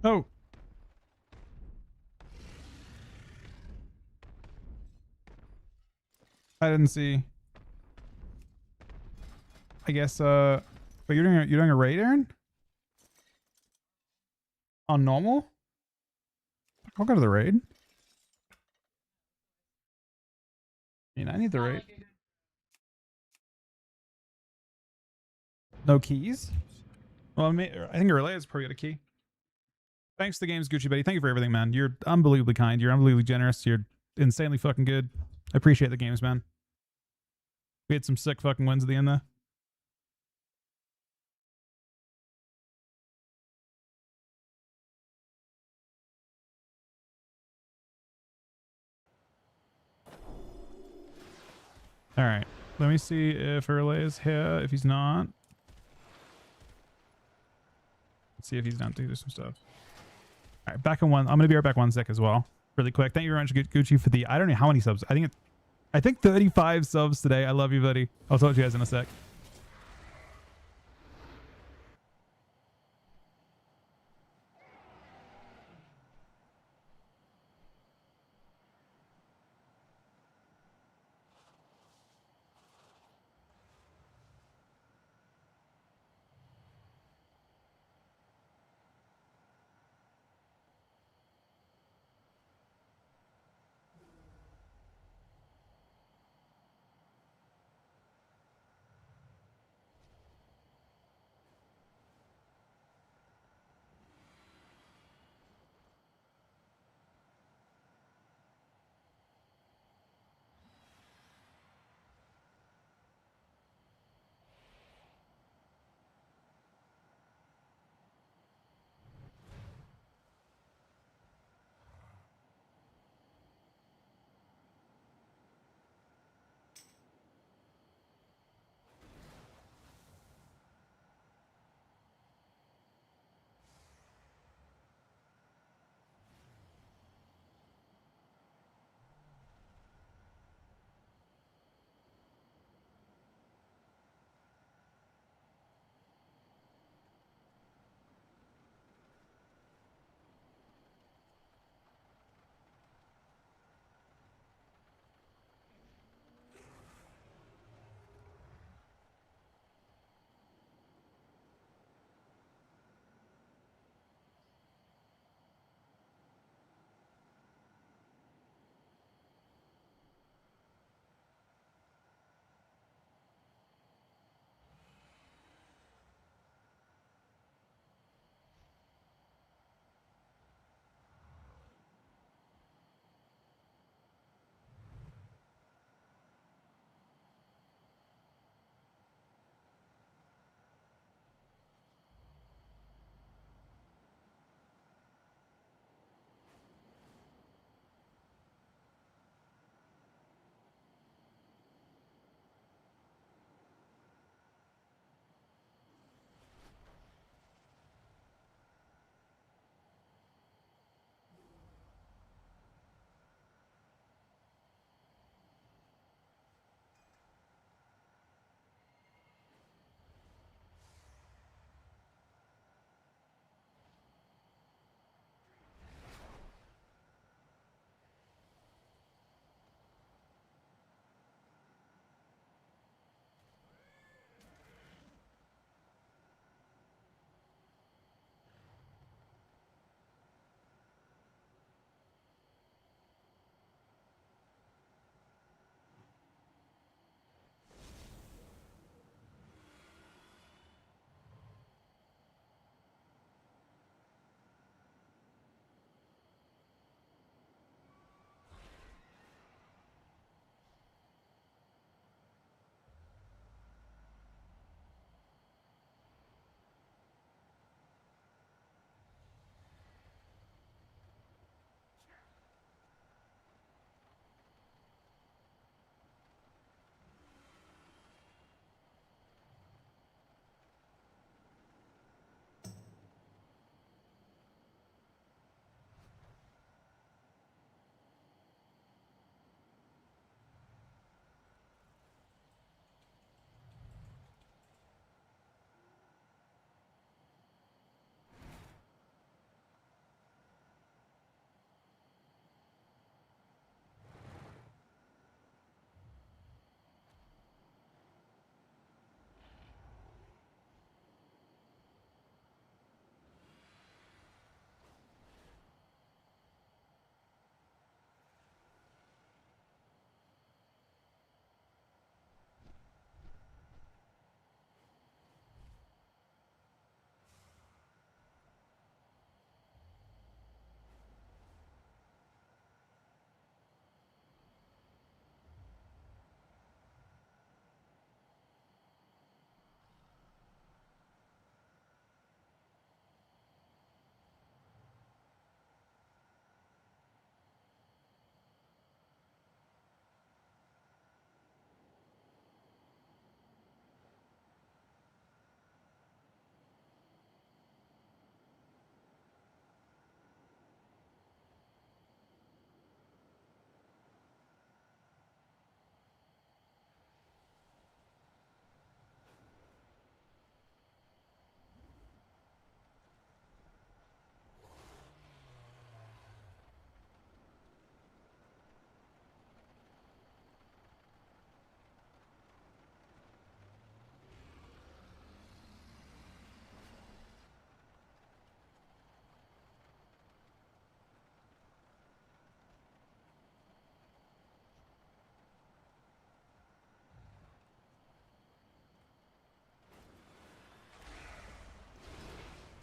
Oh. I didn't see. I guess but you're doing a raid, Aaron? On normal? I'll go to the raid. I mean, I need the raid. No keys? Well, I think a relay is probably got a key. Thanks to the games, Gucci Betty. Thank you for everything, man. You're unbelievably kind. You're unbelievably generous. You're insanely fucking good. I appreciate the games, man. We had some sick fucking wins at the end there. All right. Let me see if Erle is here. If he's not, let's see if he's down to do some stuff. All right, back in one. I'm gonna be right back 1 sec as well, really quick. Thank you very much, Gucci, for the I don't know how many subs. I think 35 subs today. I love you, buddy. I'll talk to you guys in a sec.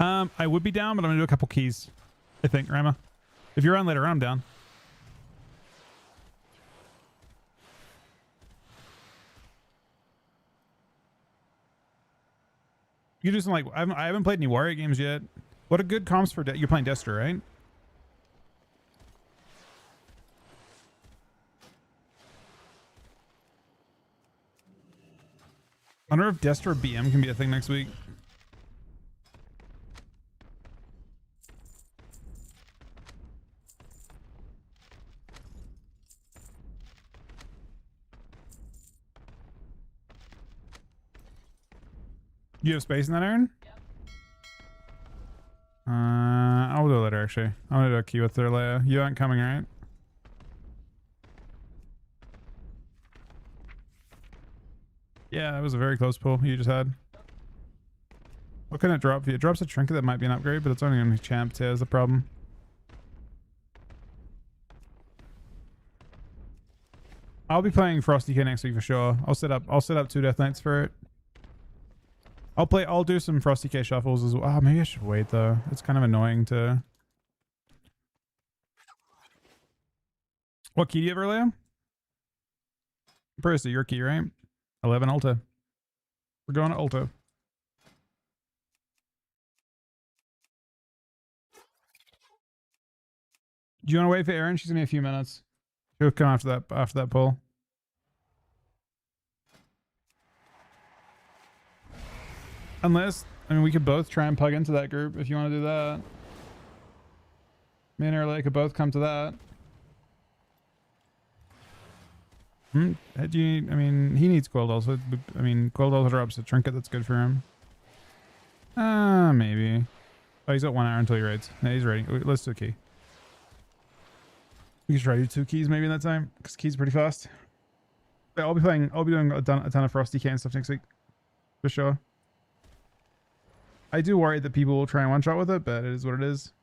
I would be down, but I'm gonna do a couple keys. I think, Rama. If you're on later, I'm down. You do some like I haven't played any Warrior games yet. What a good comps for you're playing Destro, right? I wonder if Destro BM can be a thing next week. You have space in that, Aaron? I'll do it later, actually. I'm gonna do a queue with their Leia. You aren't coming, right? Yeah, that was a very close pull you just had. What can it drop? It drops a trinket that might be an upgrade, but it's only gonna be champ too, is the problem. I'll be playing Frosty K next week for sure. I'll set up 2 Death Knights for it. I'll do some Frosty K shuffles as well. Oh, maybe I should wait though. It's kind of annoying to... What key do you have earlier? Percy, your key, right? 11 Ulta. We're going to Ulta. Do you want to wait for Erin? She's gonna be a few minutes. She'll come after that pull. Unless, I mean, we could both try and plug into that group if you want to do that. Me and Erla could both come to that. Do you, I mean, he needs Cold also. I mean, Cold also drops a trinket that's good for him. Maybe. Oh, he's got 1 hour until he raids. Yeah, he's ready. Let's do a key. We can try to do 2 keys maybe in that time, because keys pretty fast. But I'll be doing a ton of Frosty K and stuff next week. For sure. I do worry that people will try and one-shot with it, but it is what it is.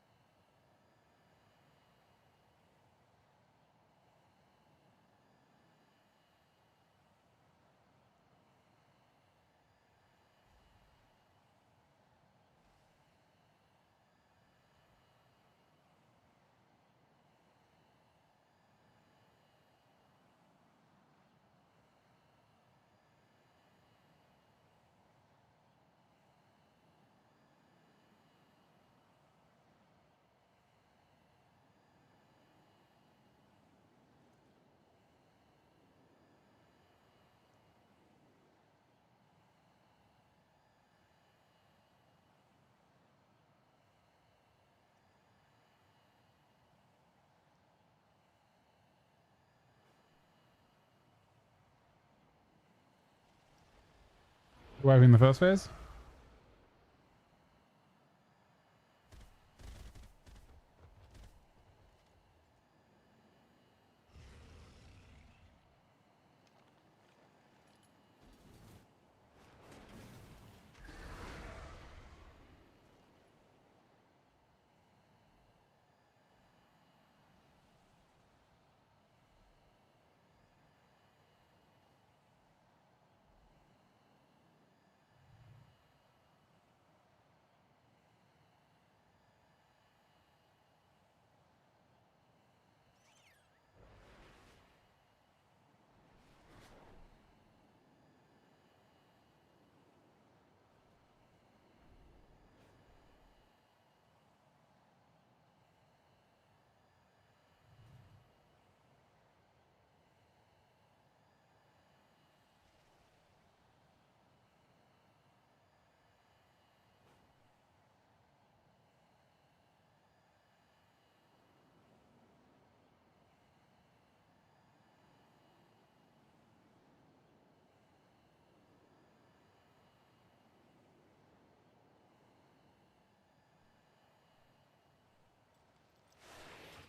Wiping the first phase?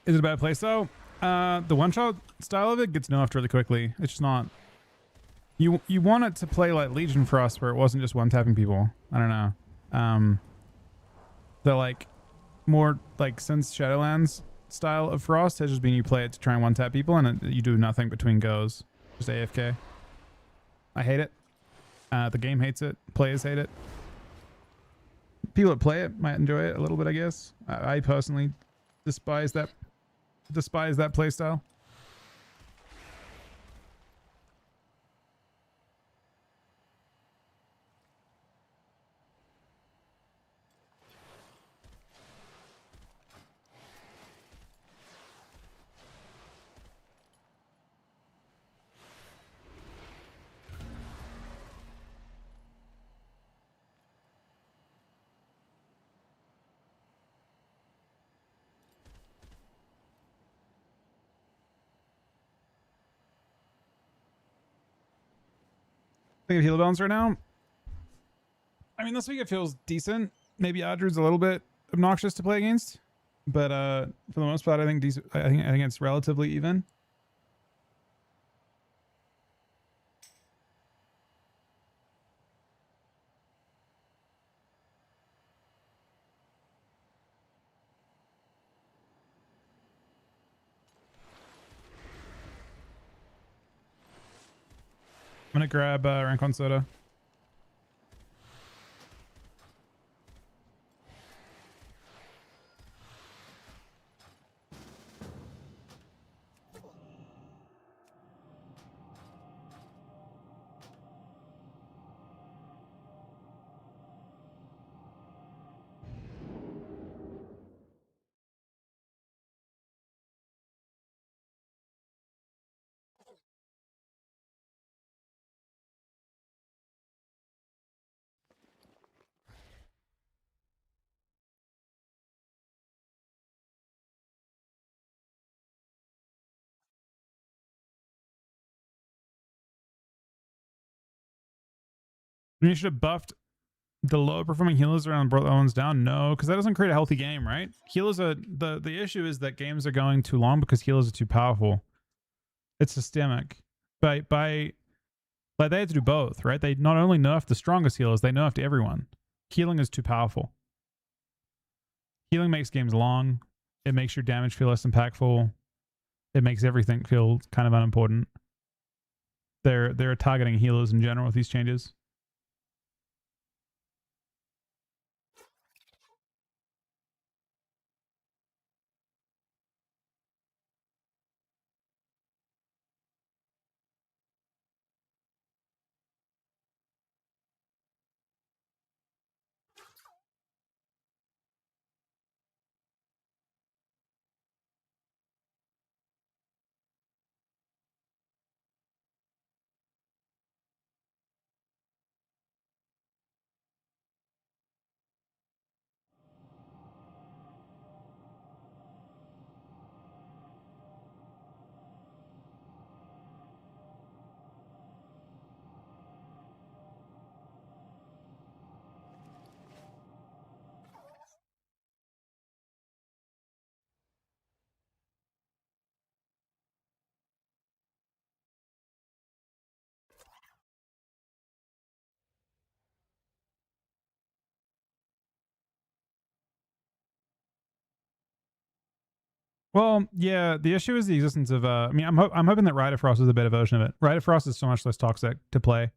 Is it a bad place though? The one-shot style of it gets nerfed really quickly. It's just not. You want it to play like Legion Frost, where it wasn't just one-tapping people. I don't know. The like more like since Shadowlands style of Frost has just been you play it to try and one-tap people, and you do nothing between goes. Just AFK. I hate it. The game hates it. Players hate it. People that play it might enjoy it a little bit, I guess. I personally despise that play style. Think of heal balance right now. I mean, this week it feels decent. Maybe Adru's a little bit obnoxious to play against, but for the most part, I think I think it's relatively even. I'm gonna grab Rancon Soda. You should have buffed the low performing healers around brought the ones down. No, because that doesn't create a healthy game, right? Healers are the issue is that games are going too long because healers are too powerful. It's systemic. Like they had to do both, right? They not only nerfed the strongest healers, they nerfed everyone. Healing is too powerful. Healing makes games long. It makes your damage feel less impactful. It makes everything feel kind of unimportant. They're targeting healers in general with these changes. Well, yeah, the issue is the existence of I mean, I'm hoping that Rite of Frost is a better version of it. Rite of Frost is so much less toxic to play.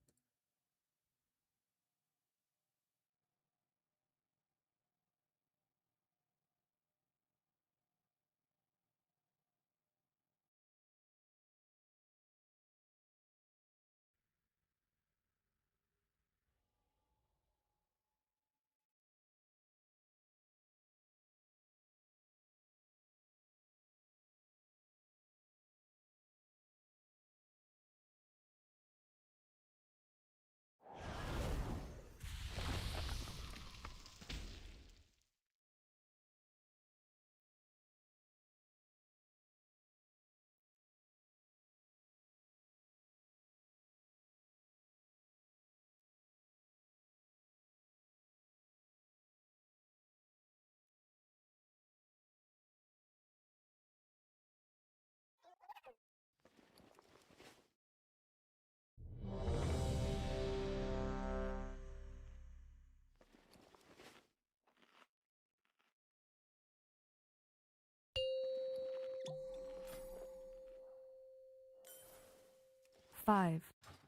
Five,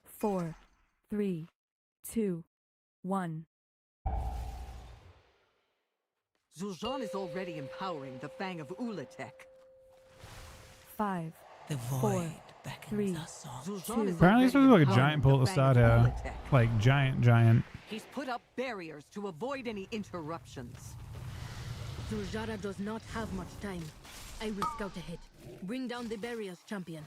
4, 3, 2, 1. Zul'Jin is already empowering the Fang of Ulatek. 5, The 4, void beckons 3, us all. Zul'Jin is Apparently, it's already like a empowering giant pull the at the Fang start of here. Ulatek. Like giant. He's put up barriers to avoid any interruptions. Zul'Jara does not have much time. I will scout ahead. Bring down the barriers, champion.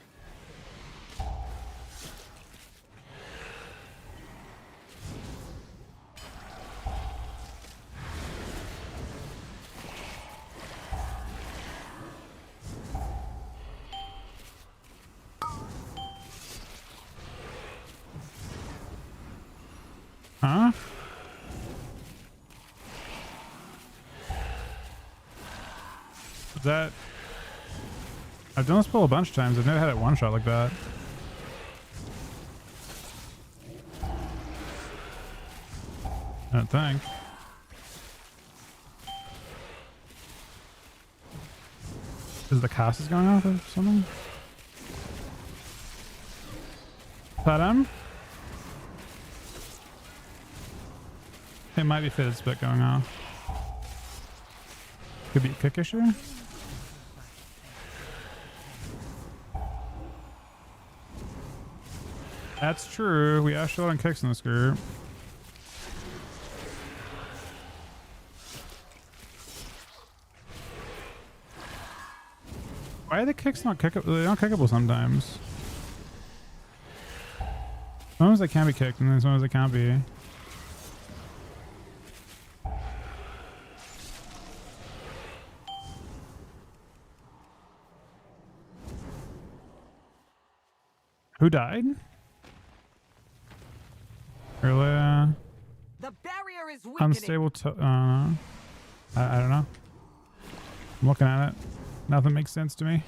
Huh? Is that... I've done this pull a bunch of times. I've never had it one shot like that. I don't think. Is the cast is going off or something? Padam? It might be fitted spit going off. Could be a kick issue. That's true. We actually on kicks in this group. Why are the kicks not kickable? They're not kickable sometimes. Sometimes they can be kicked and then sometimes they can't be. Who died? Really? The barrier is weakening. Unstable. I don't know. I'm looking at it. Nothing makes sense to me.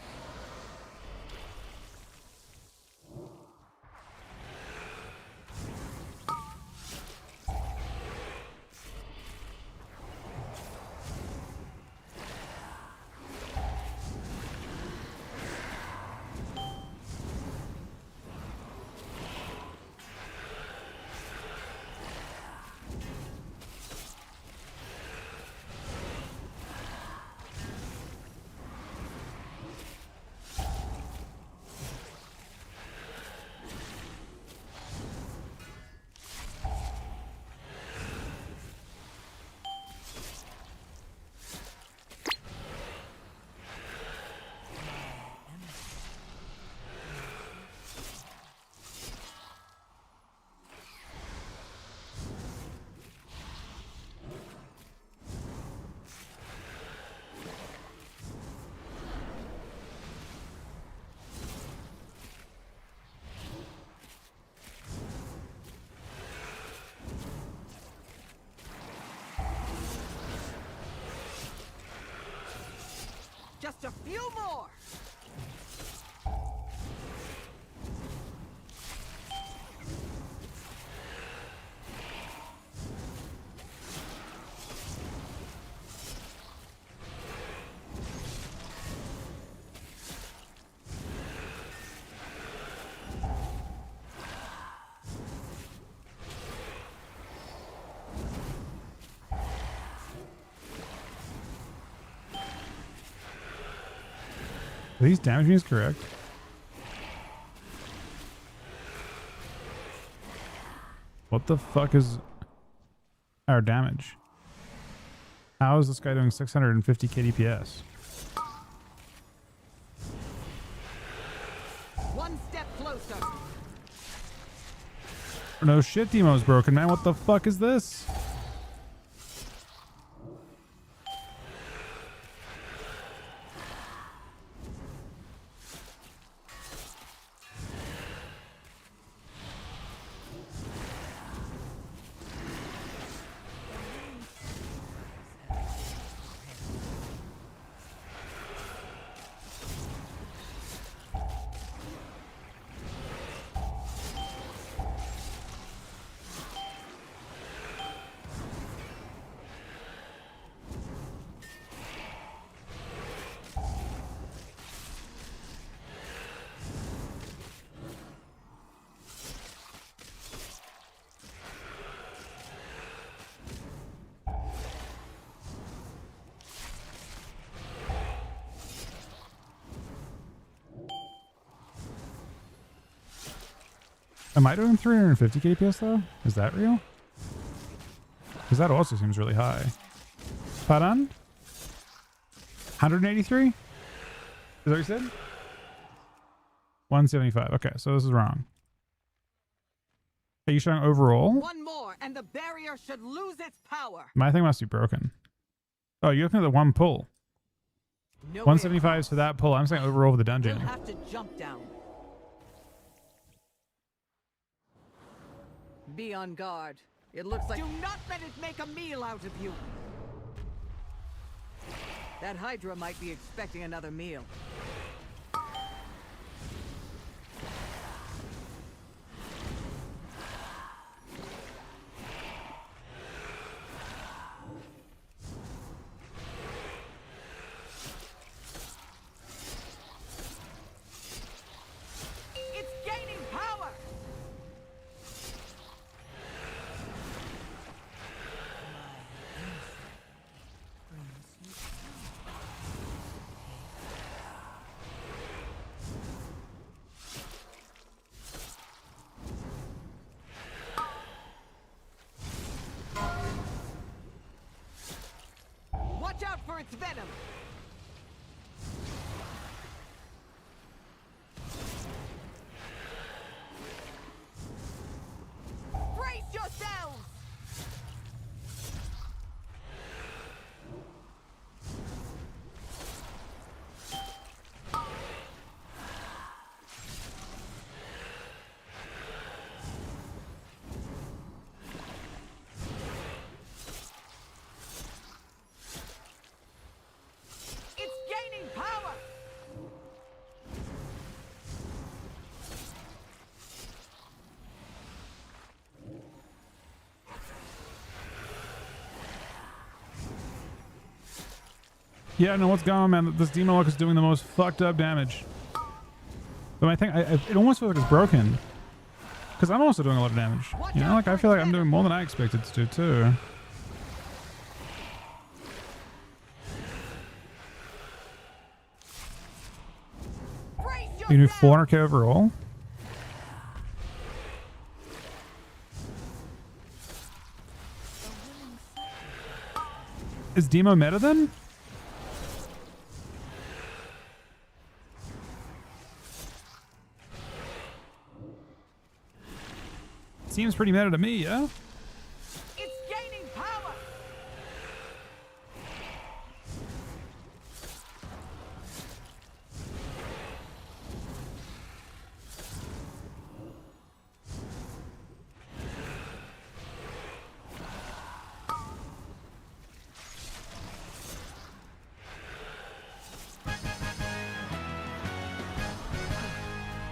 Just a few more. Are these damage units correct? What the fuck is our damage? How is this guy doing 650 KDPS? One step closer. No shit, Demo's broken, man. What the fuck is this? Am I doing 350 KPS though? Is that real? Because that also seems really high. Pardon? 183? Is that what you said? 175. Okay, so this is wrong. Are you showing overall? One more, and the barrier should lose its power. My thing must be broken. Oh, you're looking at the one pull. No 175 is for that pull. I'm saying overall for the dungeon. You'll have to jump down. Be on guard. It looks like... Do not let it make a meal out of you. That Hydra might be expecting another meal. It's gaining power. Watch out for its venom. Brace yourselves. It's gaining power. Yeah, no, what's going on, man? This Demon Lock is doing the most fucked up damage. But I think it almost feels like it's broken. Because I'm also doing a lot of damage. You know, like I feel like I'm doing more than I expected to do too. You do 400k overall? Is Demo meta then? Seems pretty meta to me, yeah? It's gaining power.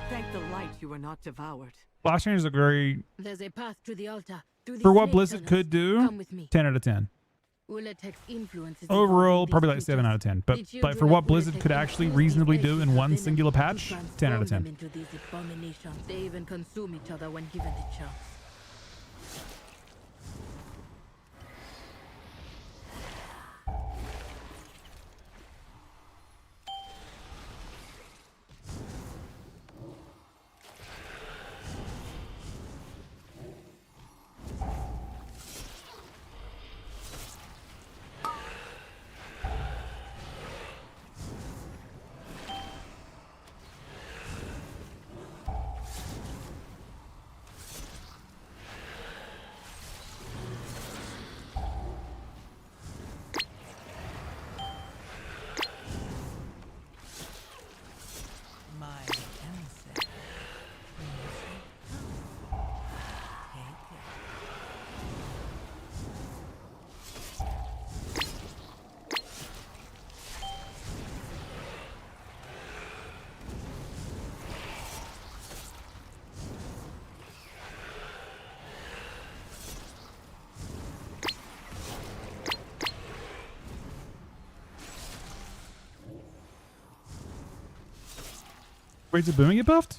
Thank the light you were not devoured. Blast Change is a very... There's a path to the altar. For what Blizzard could do, 10 out of 10. Overall, probably like 7 out of 10. But for what Blizzard could actually reasonably do in one singular patch, 10 out of 10. They even consume each other when given the chance. Wait, did Booming get buffed?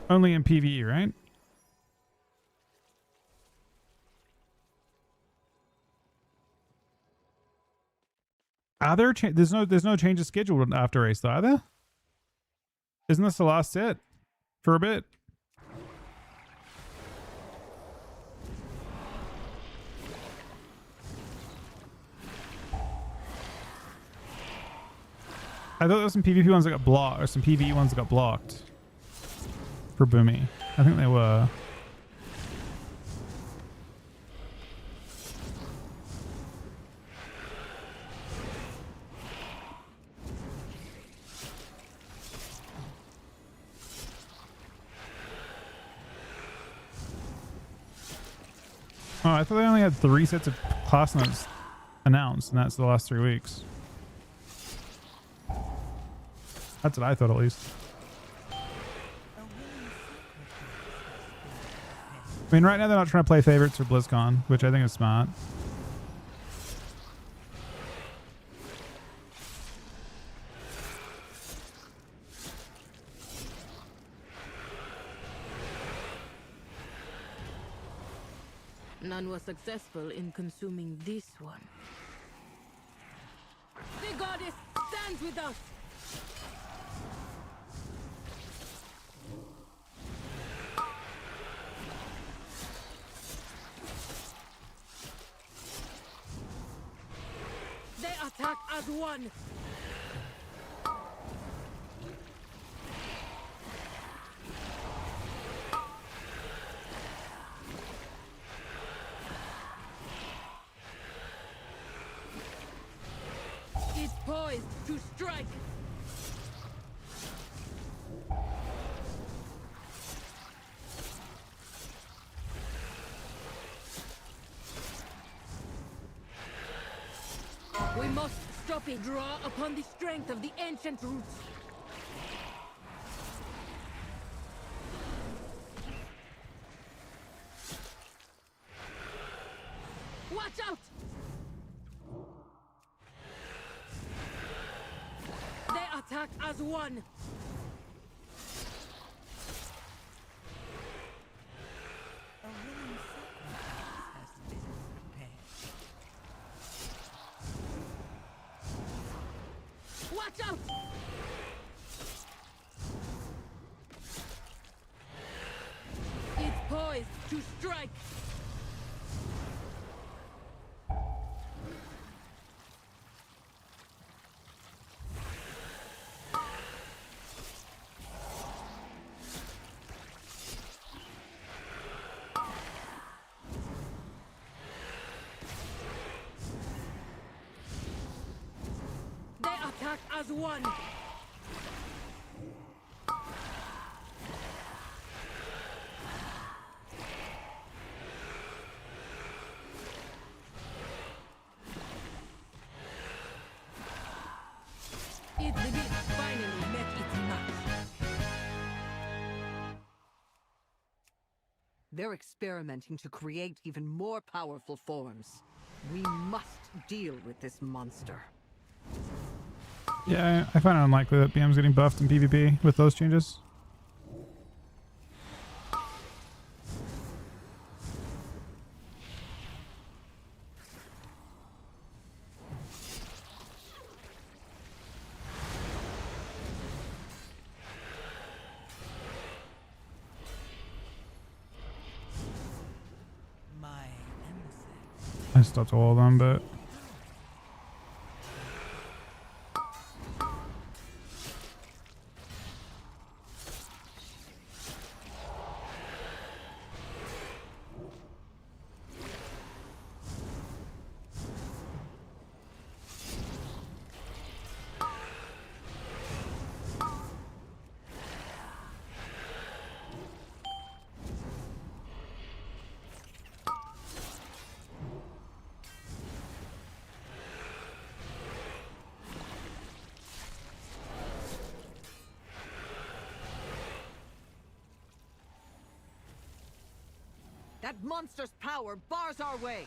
Only in PvE, right? Are there there's no change of schedule after race though, are there? Isn't this the last set for a bit? I thought there were some PvP ones that got blocked, or some PvE ones that got blocked for Boomy. I think they were. Oh, I thought they only had 3 sets of class notes announced, and that's the last 3 weeks. That's what I thought, at least. I mean, right now they're not trying to play favorites for BlizzCon, which I think is smart. None was successful in consuming this one. The goddess stands with us! They attack as one! It's poised to strike! We must stop it. Draw upon the strength of the ancient roots. Watch out! They attack as one. Watch out! It's poised to strike. They attack as one. It the beast finally met its match. They're experimenting to create even more powerful forms. We must deal with this monster. Yeah, I find it unlikely that BM's getting buffed in PvP with those changes. I stopped all of them, but That monster's power bars our way.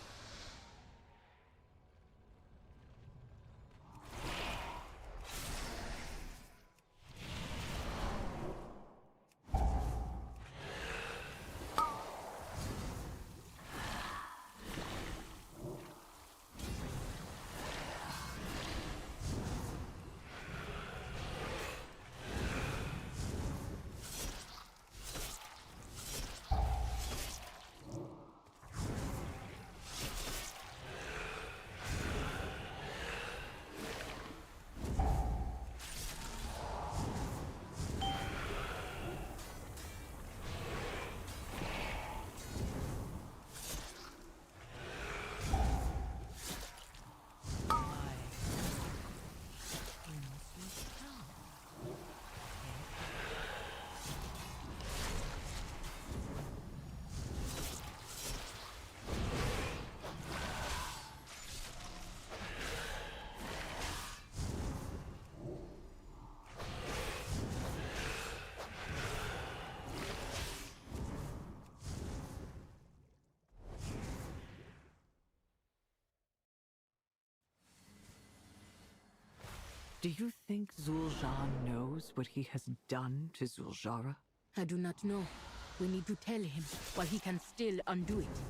Do you think Zul'Jin knows what he has done to Zul'Jara? I do not know. We need to tell him while he can still undo it.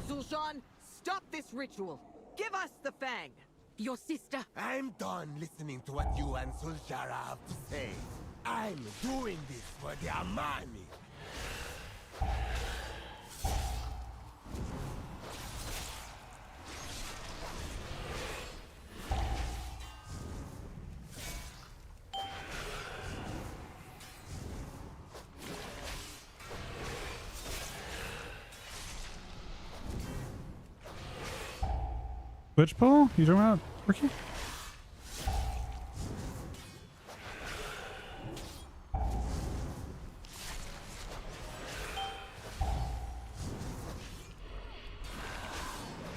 Zul'Jin, stop this ritual! Give us the Fang! Your sister! I'm done listening to what you and Zul'Jara have to say. I'm doing this for the Amani. Which pull? You talking about Ricky?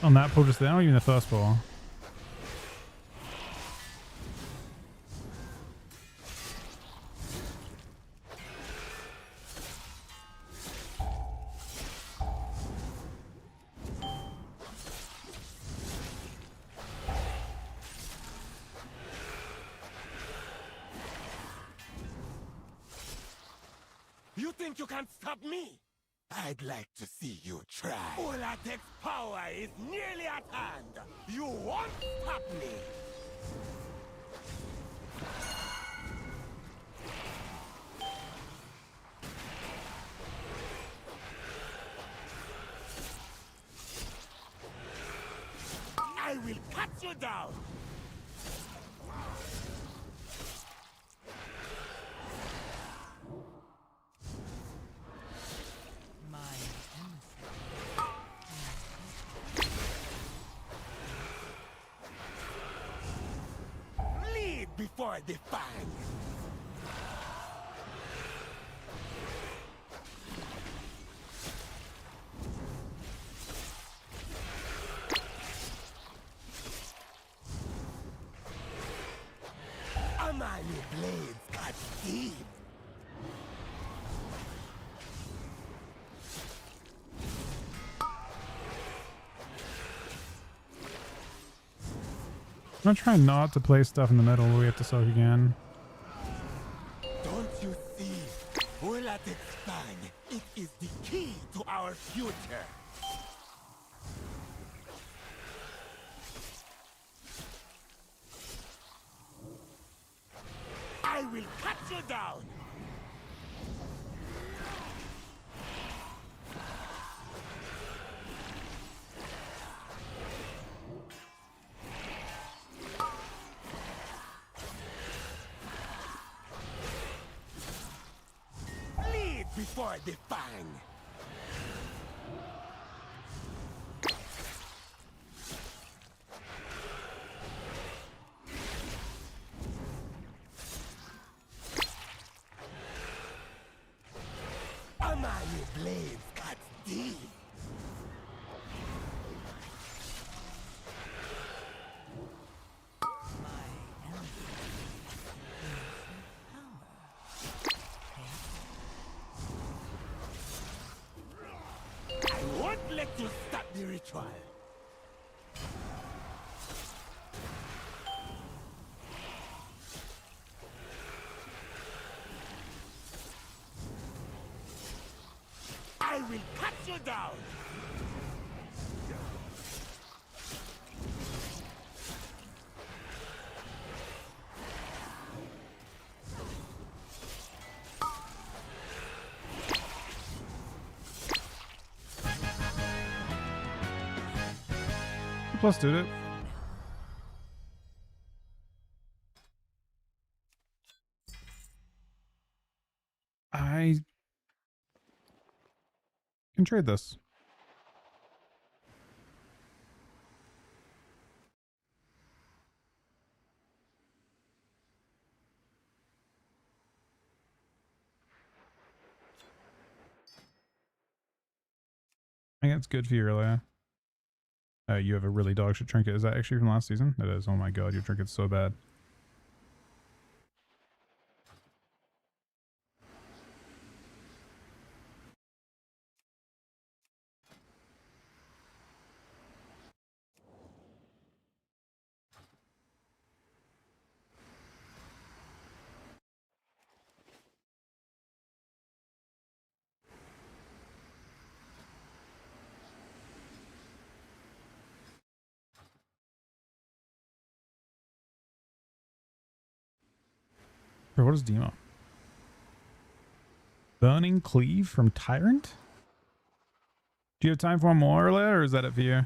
On that pull just there, or even the first pull? You think you can stop me? I'd like to see you try. Ulatek's power is nearly at hand. You won't stop me. I will cut you down. Before the Fang. Amani blades cut deep. I'm gonna try not to play stuff in the middle where we have to soak again. Don't you see? Ulatek's Fang. It is the key to our future. will cut you down! Bleed before the fang! Amani blades cut deep. I won't let you stop the ritual. I will cut you down! Plus dude it. I can trade this. I think it's good for you earlier. You have a really dog shit trinket. Is that actually from last season? It is. Oh my god, your trinket's so bad. Bro, what is Demo? Burning Cleave from Tyrant? Do you have time for one more earlier, or is that it for you?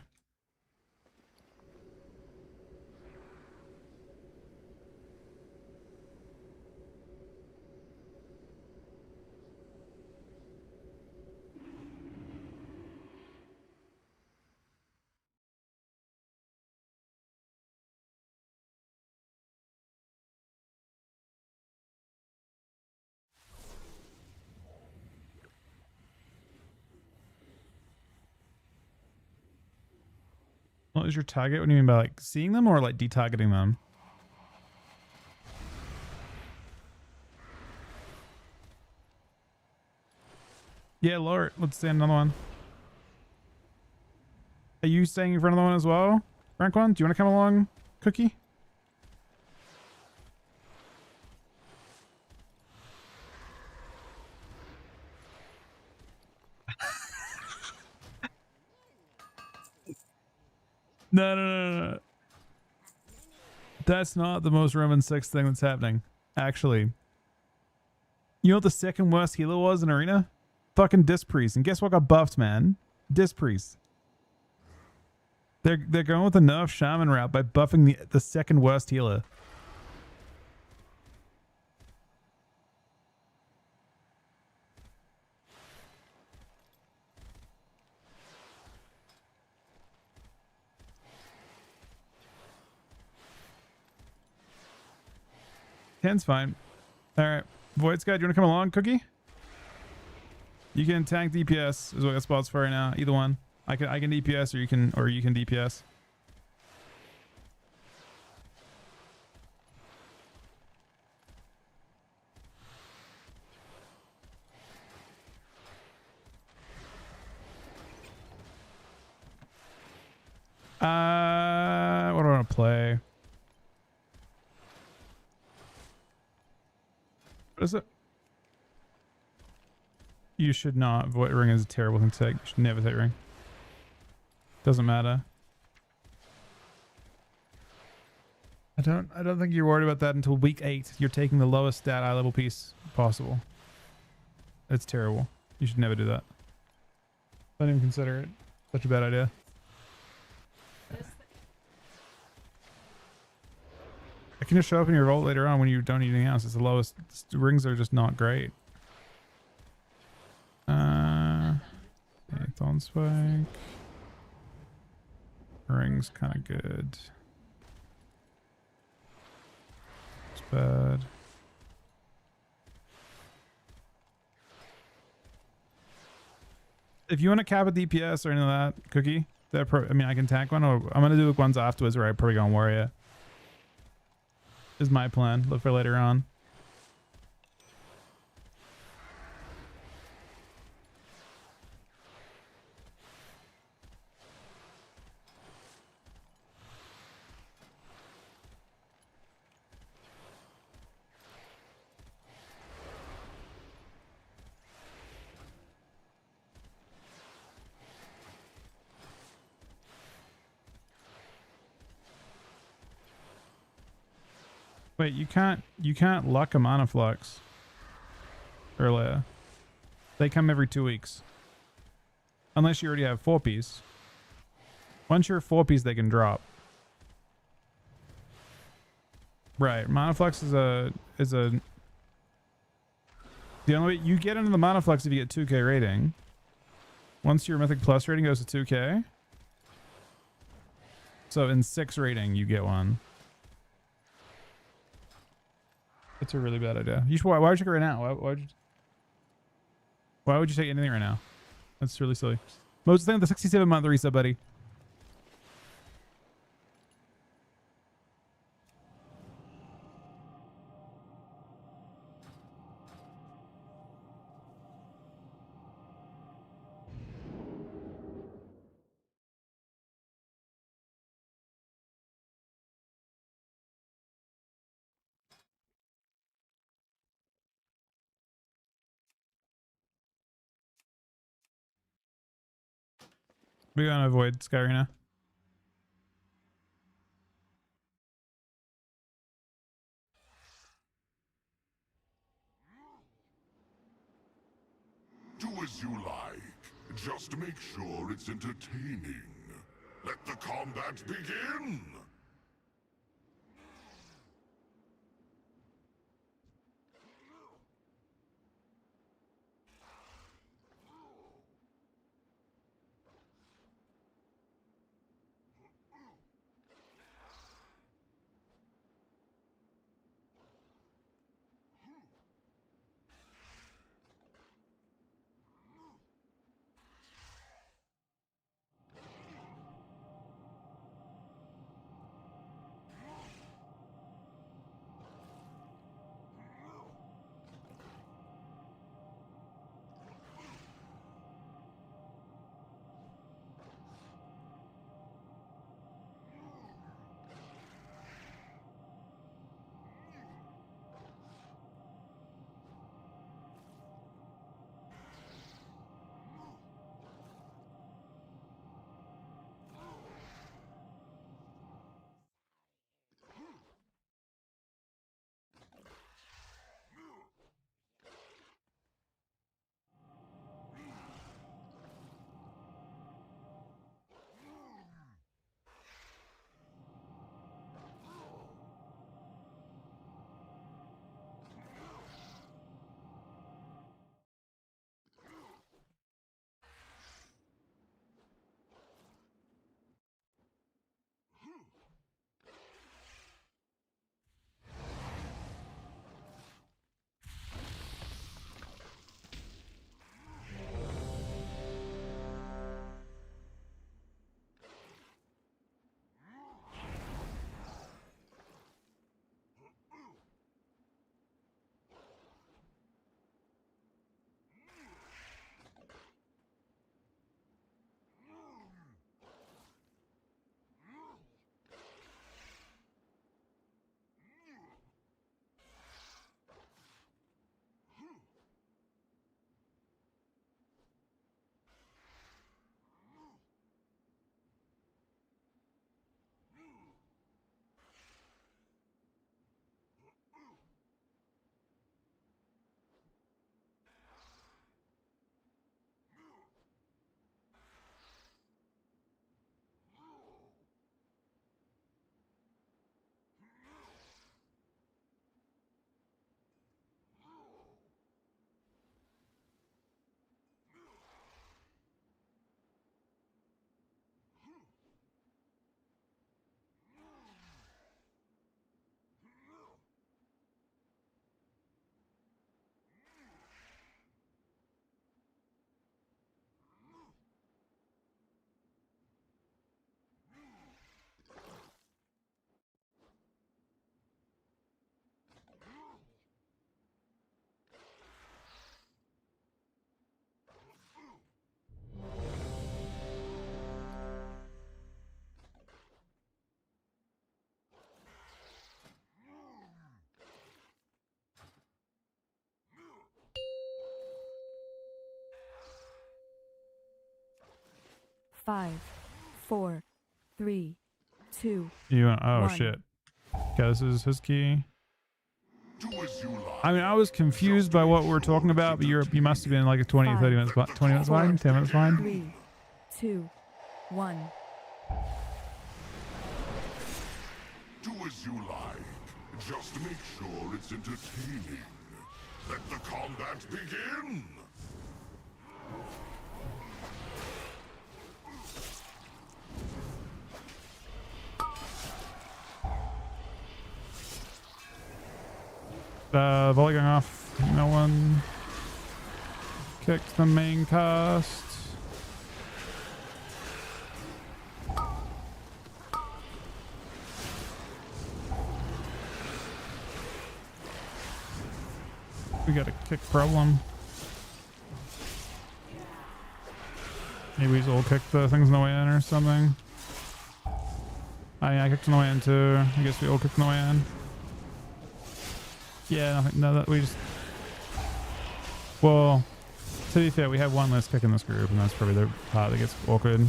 What is your target? What do you mean by like seeing them or like detargeting them? Yeah, Lord, let's stand another one. Are you staying in front of the one as well? Rank one, do you want to come along, Cookie? No. That's not the most Roman 6 thing that's happening. Actually. You know what the second worst healer was in Arena? Fucking Disc Priest. And guess what got buffed, man? Disc Priest. They're going with the nerf shaman route by buffing the second worst healer. Ten's fine. Alright. Void Sky, do you want to come along, Cookie? You can tank DPS is what I got spots for right now. Either one. I can DPS or you can DPS. What do I want to play? What is it? You should not. Void Ring is a terrible thing to take. You should never take Ring. Doesn't matter. I don't think you're worried about that until week 8. You're taking the lowest stat eye level piece possible. It's terrible. You should never do that. Don't even consider it. Such a bad idea. It can just show up in your vault later on when you don't need anything else. It's the lowest. Rings are just not great. Thorn Spike. Rings kind of good. It's bad. If you want to cap a DPS or any of that, Cookie, I mean, I can tank one, or I'm going to do ones afterwards where I probably go on Warrior. Is my plan. Look for later on. Wait, you can't luck a mana flux earlier. They come every 2 weeks. Unless you already have 4-piece. Once you're 4-piece, they can drop. Right, mana flux is a the only way you get into the mana flux if you get 2k rating. Once your Mythic Plus rating goes to 2k. So in 6 rating you get one. It's a really bad idea. Why would you take it right now? Why would you take anything right now? That's really silly. Most thing the 67-month reset, buddy. We're gonna avoid Skyrina. Do as you like. Just make sure it's entertaining. Let the combat begin! 5, 4, 3, 2. Oh 1. shit. Okay, this is his key. Do as you like. I mean, I was confused by what we're talking about, but you must have been like a 20, 30 minutes, 20 minutes behind, 10 minutes behind. 3, 2, 1. Do as you like. Just make sure it's entertaining. Let the combat begin! Volley going off. No one kicked the main cast. We got a kick problem. Maybe we all kicked the things on the way in or something. I kicked on the way in too. I guess we all kicked on the way in. Yeah, nothing. No, that we just. Well, to be fair, we have one less kick in this group, and that's probably the part that gets awkward.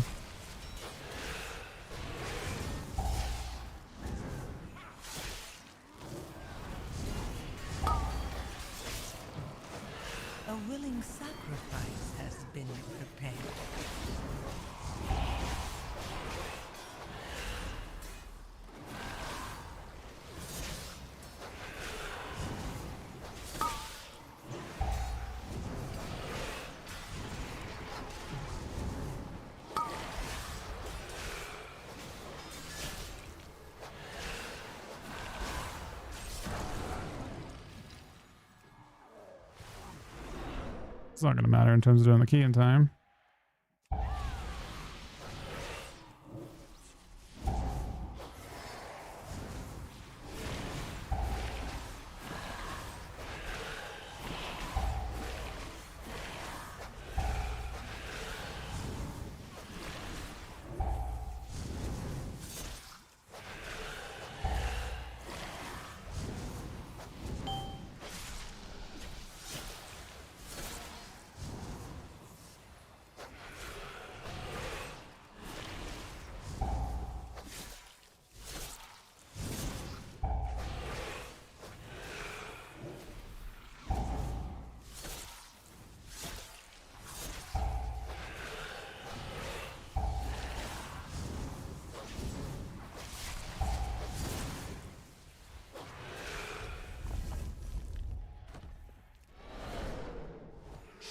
A willing sacrifice has been prepared. It's not going to matter in terms of doing the key in time.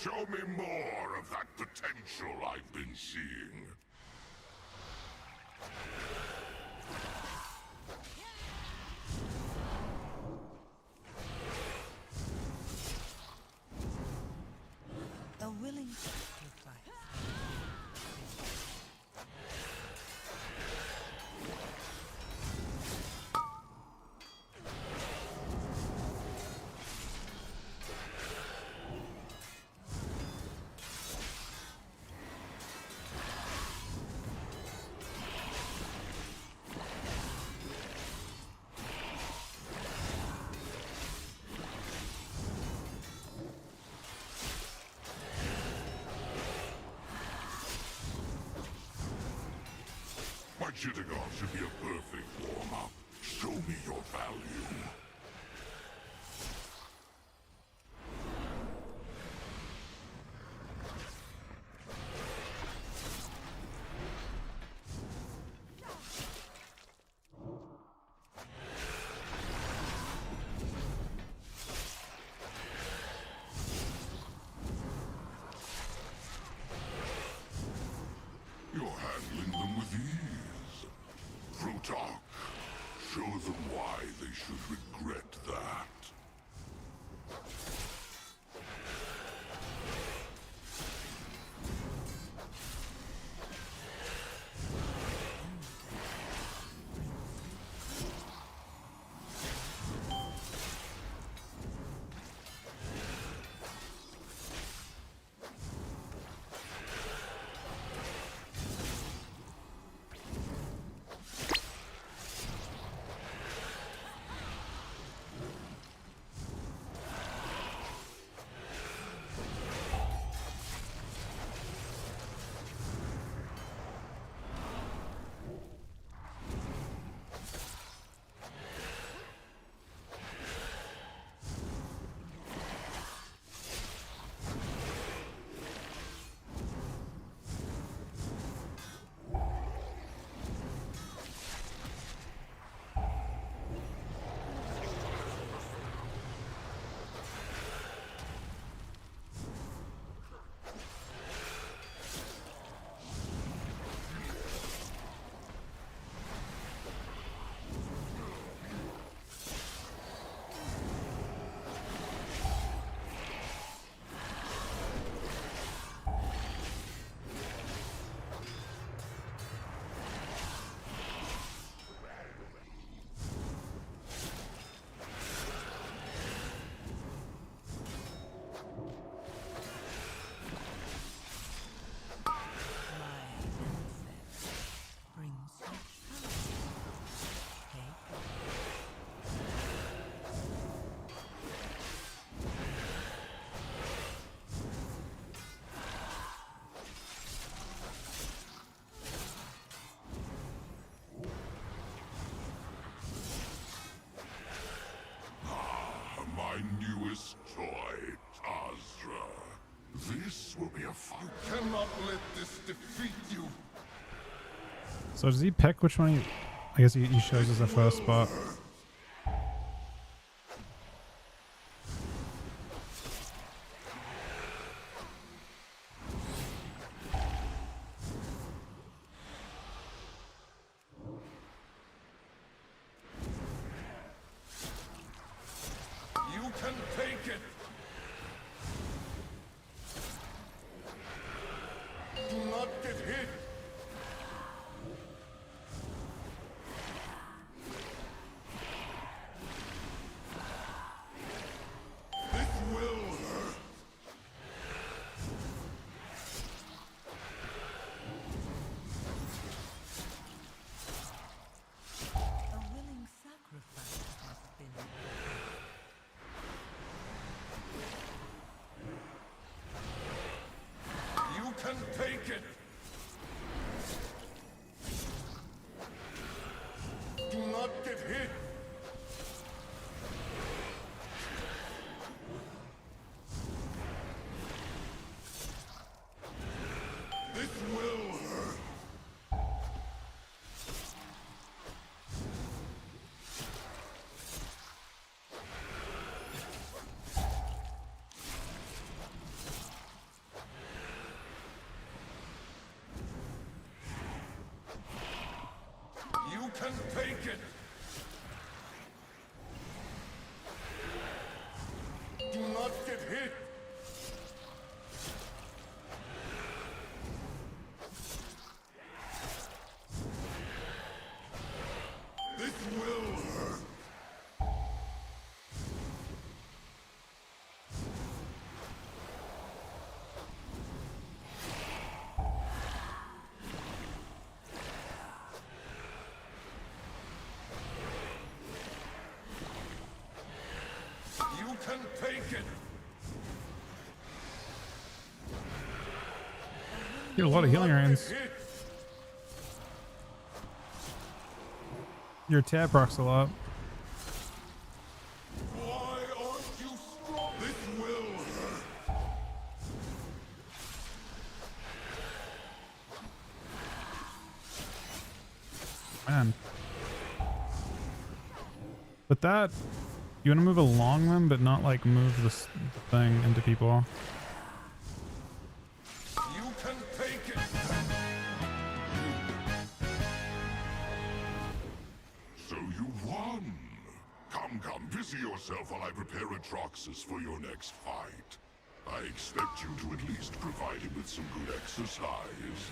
Show me more of that potential I've been seeing. A willing sacrifice. My Chittagong should be a perfect warm-up. Show me your value. You're handling them with ease. Frutark, show them why they should regret my newest toy, Tazra. This will be a fight. You cannot let this defeat you. So does he pick which one I guess he shows us the first spot. You can take it. Do not get hit. This will hurt. A willing sacrifice has been You can take it. Do not get hit. This will hurt. You can take it. Do not get hit. This will hurt. You can take it. Get a lot of healing range. Hit. Your tab rocks a lot. Why aren't you strong? This will hurt. Man. But that, you want to move along them, but not like move this thing into people. You can take it. So you won. Come, busy yourself while I prepare Atroxus for your next fight. I expect you to at least provide him with some good exercise.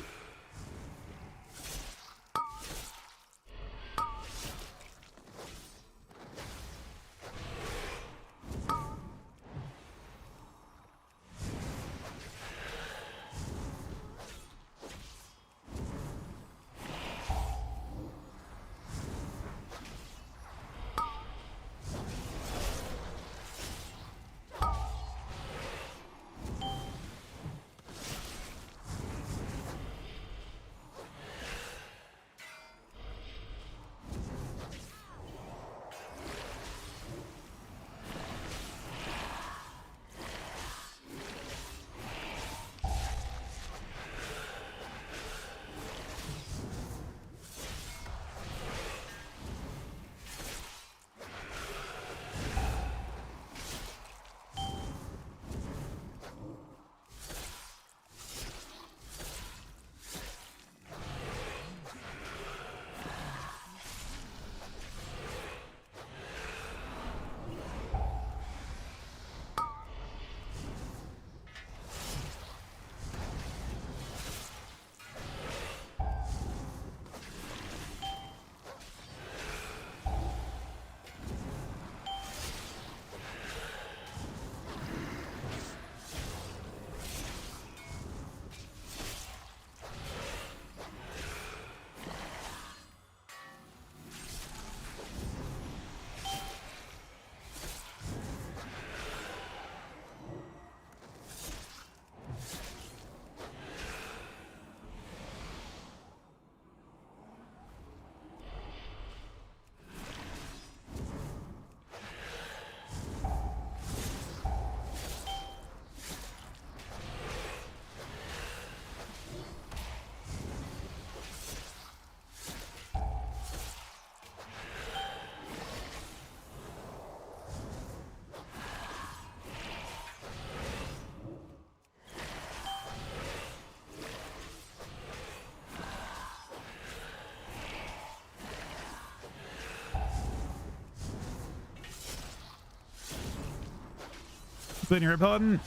Splitting your Paladin.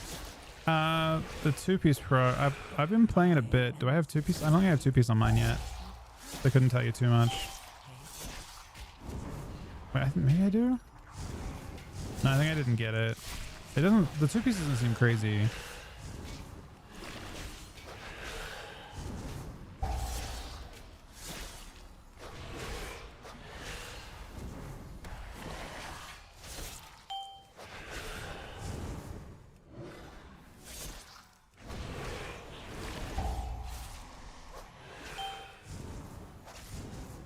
The 2-piece pro. I've been playing it a bit. Do I have 2-piece? I don't think I have 2-piece on mine yet. I couldn't tell you too much. Wait, I think maybe I do. No, I think I didn't get it. It doesn't. The 2-piece doesn't seem crazy.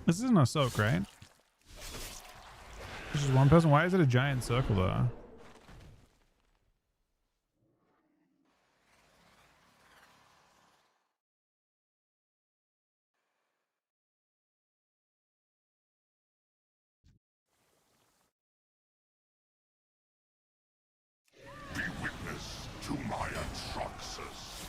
This isn't a soak, right? This is one person. Why is it a giant circle though? Be witness to my Atroxus.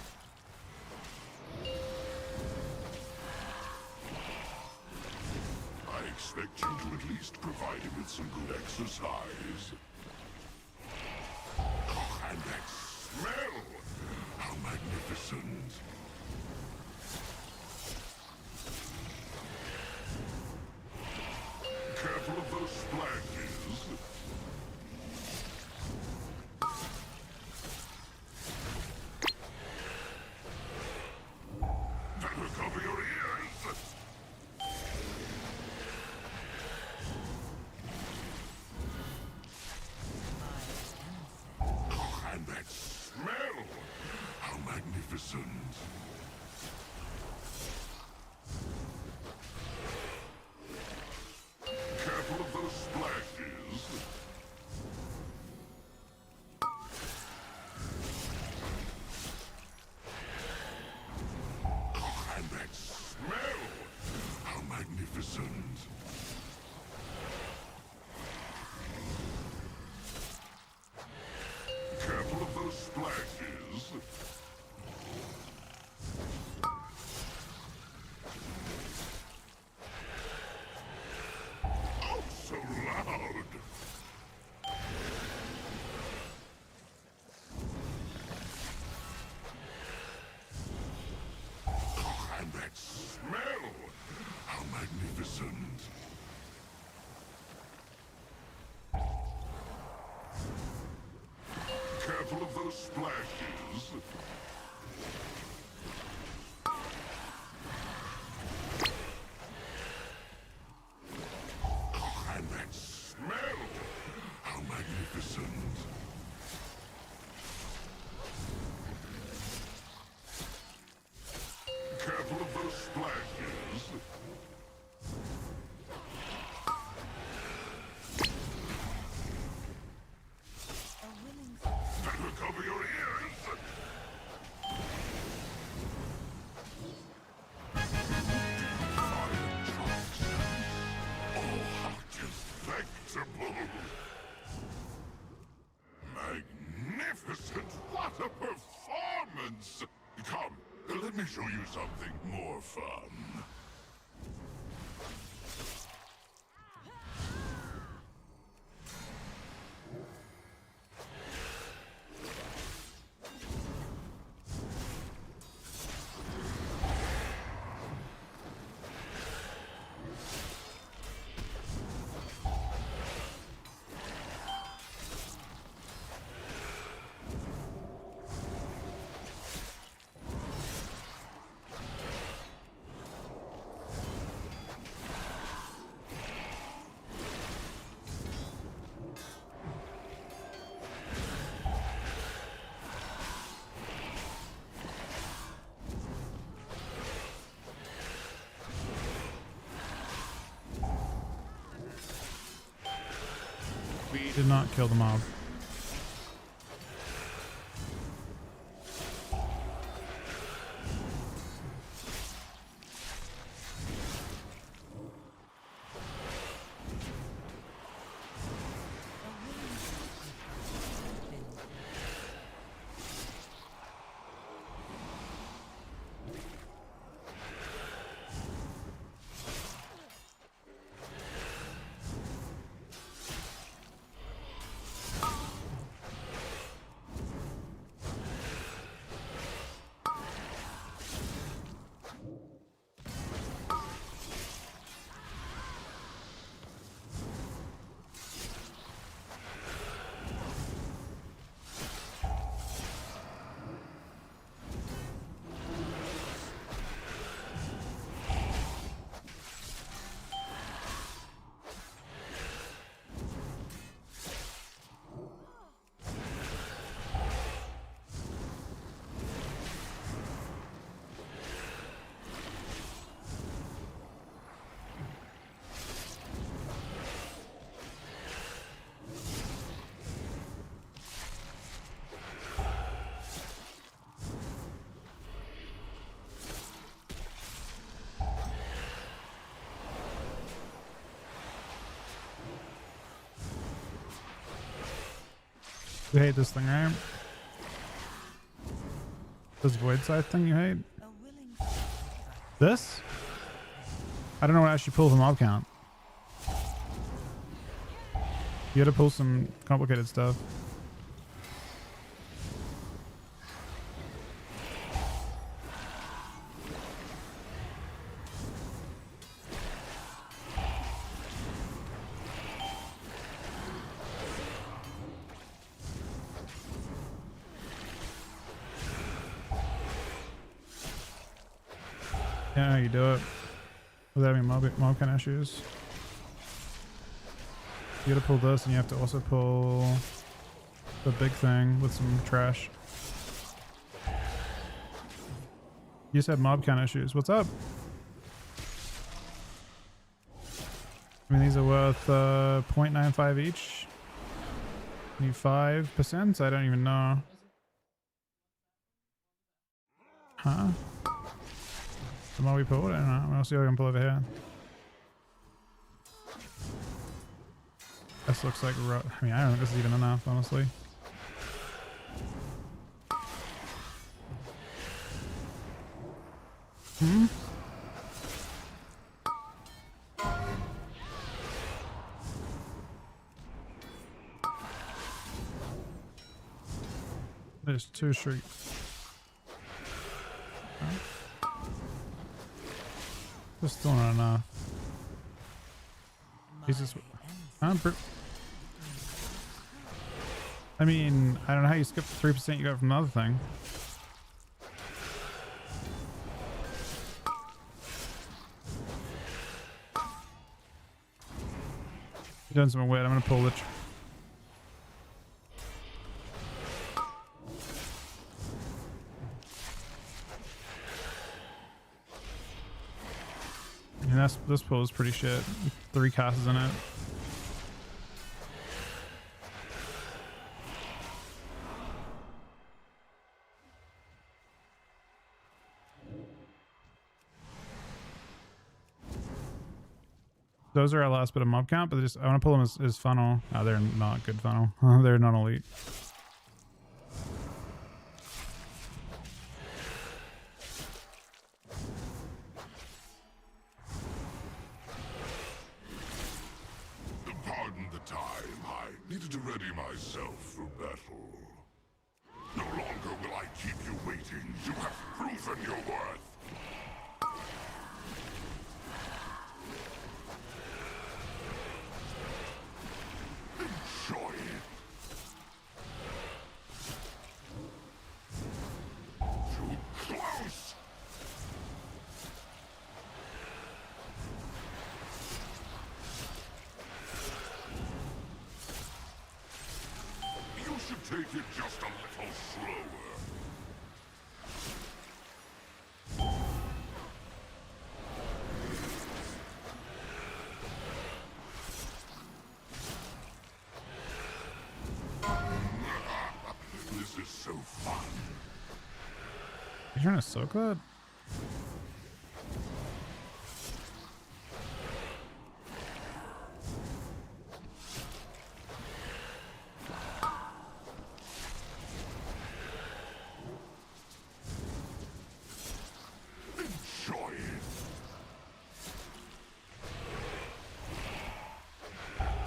I expect you to at least provide him with some good exercise. Oh, and that smell! How magnificent! Careful of those splashes. Better cover your ears! Oh, and that smell! How magnificent! Careful of those splashes. Oh, and that smell! How magnificent! Careful of those splashes. Oh, so loud! Oh, and that smell! How magnificent! Careful of those splashes. Oh, and that smell! How magnificent! Careful of those splashes. Better cover your ears! Oh, how delectable! Magnificent! What a performance! Come, let me show you something more fun. We did not kill the mob. You hate this thing, right? This void scythe thing you hate? This? I don't know what actually pulls the mob count. You gotta pull some complicated stuff. Yeah, how you do it without having mob kind of issues. You gotta pull this, and you have to also pull the big thing with some trash. You just have mob count issues. What's up? I mean, these are worth 0.95 each. Need 5%? I don't even know. Huh? The more we pull, I don't know. I'll see what I can pull over here. This looks like, I mean, I don't think this is even enough, honestly. Hmm? There's 2 streaks. That's still not enough. Jesus. I mean, I don't know how you skip the 3% you got from the other thing. You're doing something weird. I'm gonna pull the. And this pull is pretty shit. 3 casts in it. Those are our last bit of mob count, but I want to pull them as funnel. Oh, they're not good funnel. They're not elite. Pardon the time. I needed to ready myself for battle. No longer will I keep you waiting. You have proven your worth. Enjoy it. Too close. You should take it just a little slower. This is so fun. You trying to soak that? Enjoy it.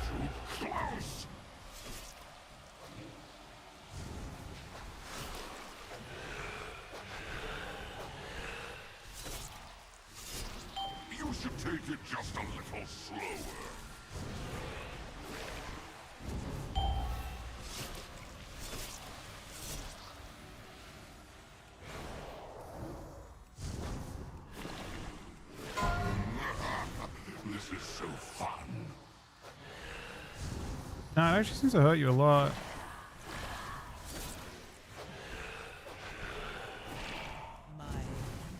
Too close. You should take it just a little slower. This is so fun. Nah, it actually seems to hurt you a lot.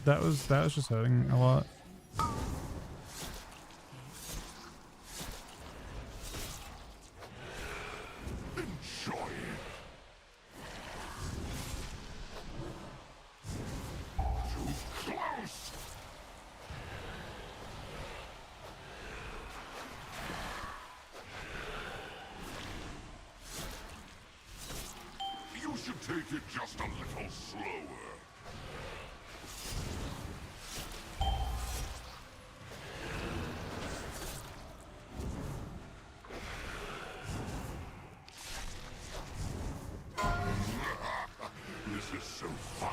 That was just hurting a lot. Enjoy it. Too close. you take it just a little slower? This is so fun.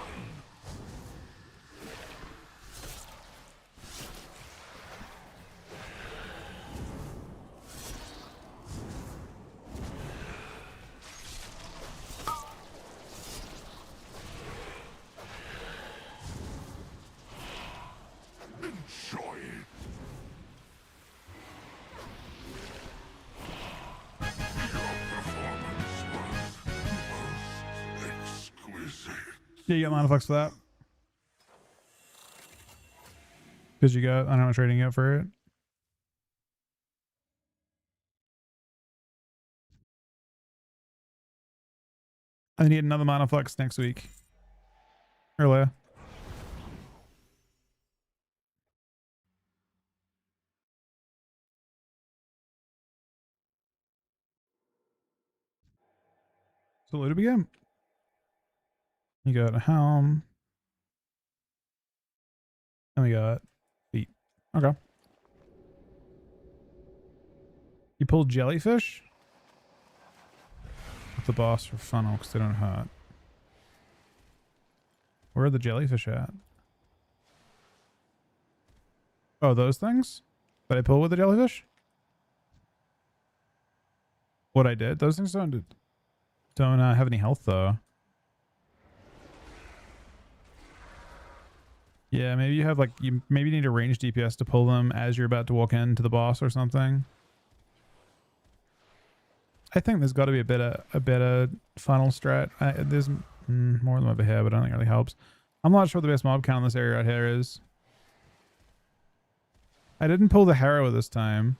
Enjoy it. Your performance was most exquisite. Yeah, you got mana flux for that. Because you got, I don't know how much rating you got for it. I need another mana flux next week. Earlier. So what do we get? You got a helm. And we got feet. Okay. You pulled jellyfish? With the boss for funnel because they don't hurt. Where are the jellyfish at? Oh, those things? That I pull with the jellyfish? What I did? Those things don't have any health though. Yeah, maybe you have like, you maybe need a range DPS to pull them as you're about to walk into the boss or something. I think there's got to be a better funnel strat. There's more than over here, but I don't think it really helps. I'm not sure what the best mob count in this area right here is. I didn't pull the Harrow this time.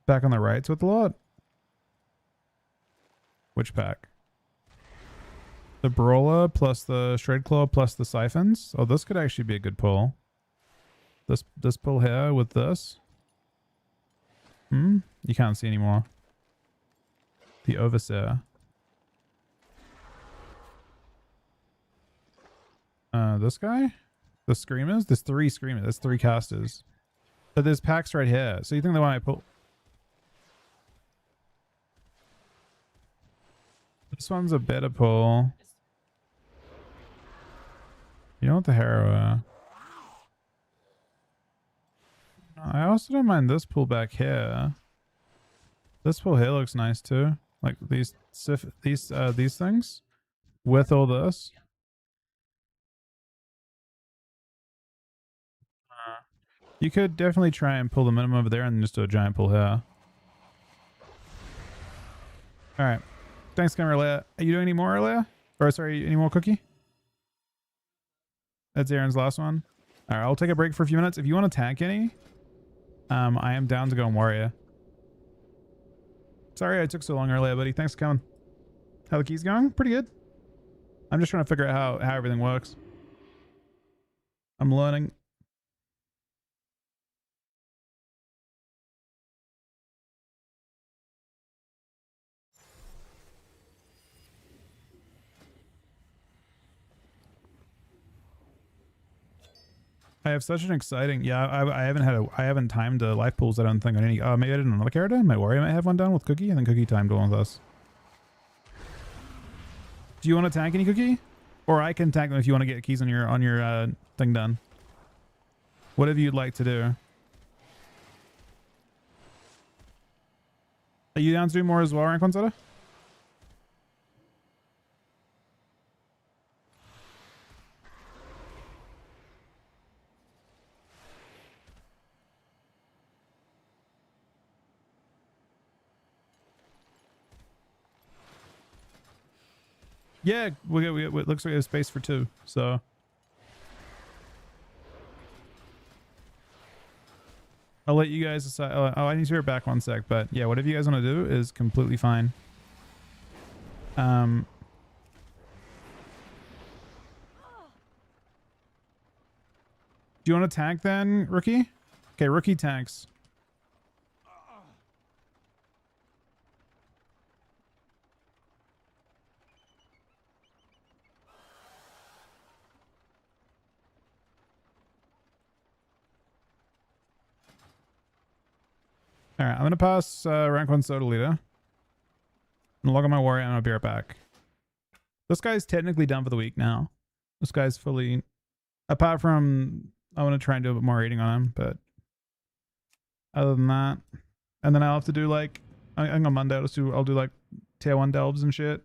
Back on the right's with a lot. Which pack? The Brawler plus the Shredclaw plus the Siphons. Oh, this could actually be a good pull. This pull here with this. You can't see anymore. The Overseer. This guy? The Screamers? There's 3 Screamers. There's 3 casters. But there's packs right here. So you think the one I pull... This one's a better pull. You know what the Harrow... I also don't mind this pull back here. This pull here looks nice too. Like these things with all this. You could definitely try and pull the minimum over there and just do a giant pull here. All right. Thanks, Cameron. Are you doing any more earlier? Or sorry, any more cookie? That's Aaron's last one. All right, I'll take a break for a few minutes. If you want to tank any, I am down to go and warrior. Sorry I took so long earlier, buddy. Thanks for coming. How the keys going? Pretty good. I'm just trying to figure out how everything works. I'm learning. I have such an exciting, I haven't timed life pools. I don't think on any. Maybe I did another character. My warrior might have one done with Cookie, and then Cookie timed one with us. Do you want to tank any Cookie, or I can tank them if you want to get keys on your thing done. Whatever you'd like to do. Are you down to do more as well, Rank One Soda? Yeah, it looks like we have space for 2, so. I'll let you guys decide. Oh, I need to hear it back 1 sec, but yeah, whatever you guys want to do is completely fine. Do you want to tank then, Rookie? Okay, Rookie tanks. All right, I'm gonna pass rank 1 soda leader. And log on my warrior, and I'll be right back. This guy's technically done for the week now. This guy's fully, apart from I want to try and do a bit more rating on him, but other than that, and then I'll have to do like I think on Monday I'll do like tier 1 delves and shit.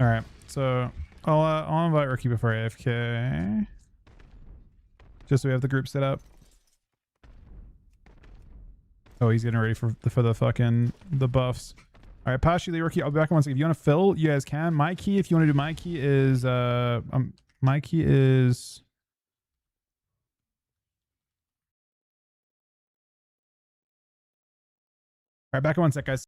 All right, so I'll invite Ricky before AFK, just so we have the group set up. Oh, he's getting ready for the fucking the buffs. All right, pass you the Ricky. I'll be back in 1 second. If you want to fill, you guys can. My key, if you want to do my key, is my key is. All right, back in 1 sec, guys.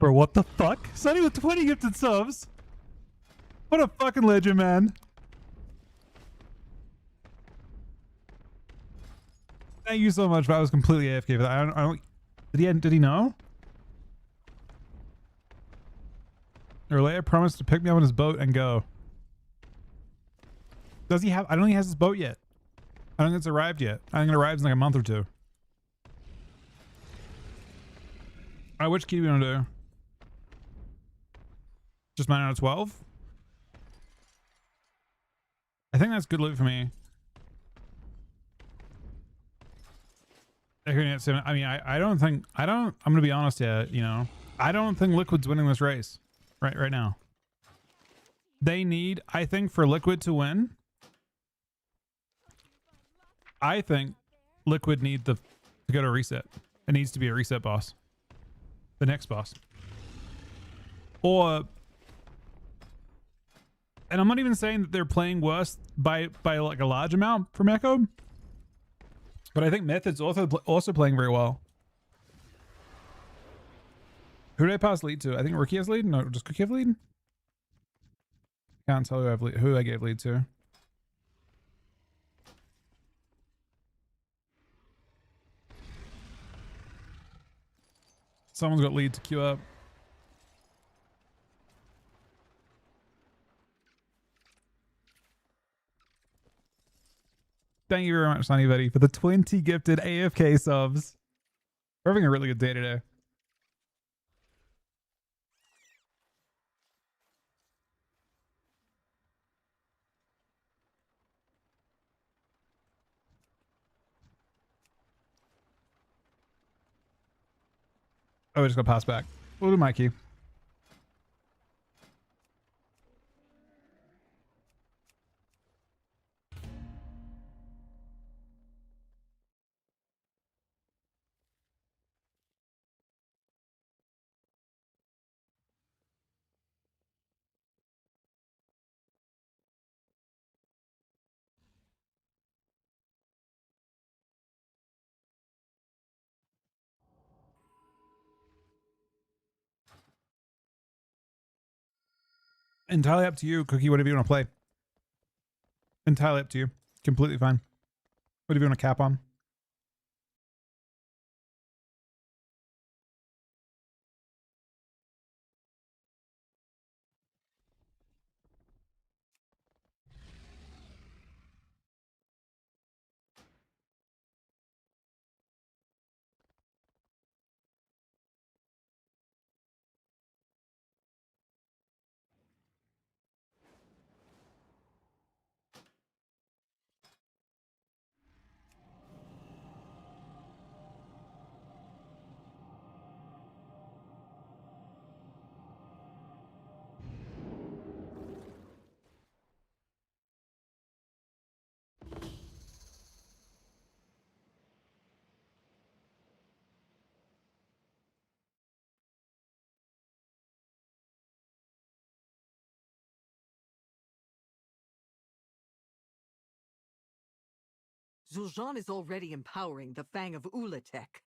Bro, what the fuck? Sonny with 20 gifted subs. What a fucking legend, man. Thank you so much, but I was completely AFK for that. I don't did he know? Earlier promised to pick me up on his boat and go. Does he have? I don't think he has his boat yet. I don't think it's arrived yet. I think it arrives in like a month or two. Alright, which key do we want to do? Just 9 out of 12? I think that's good loot for me. I mean, I don't think, I'm gonna be honest here, you know. I don't think Liquid's winning this race right now. They need, I think, for Liquid to win, I think Liquid need to go to reset. It needs to be a reset boss. The next boss. Or, and I'm not even saying that they're playing worse by like a large amount from Echo, but I think Method's also playing very well. Who did I pass lead to? I think Rookie has lead. No, does Cookie have lead? Can't tell who I gave lead to. Someone's got lead to queue up. Thank you very much, Sunny Betty, for the 20 gifted AFK subs. We're having a really good day today. Oh, we just got passed back. We'll do Mikey. Entirely up to you, Cookie. Whatever you want to play. Entirely up to you. Completely fine. Whatever you want to cap on. Zul'Jin is already empowering the Fang of Ulatek.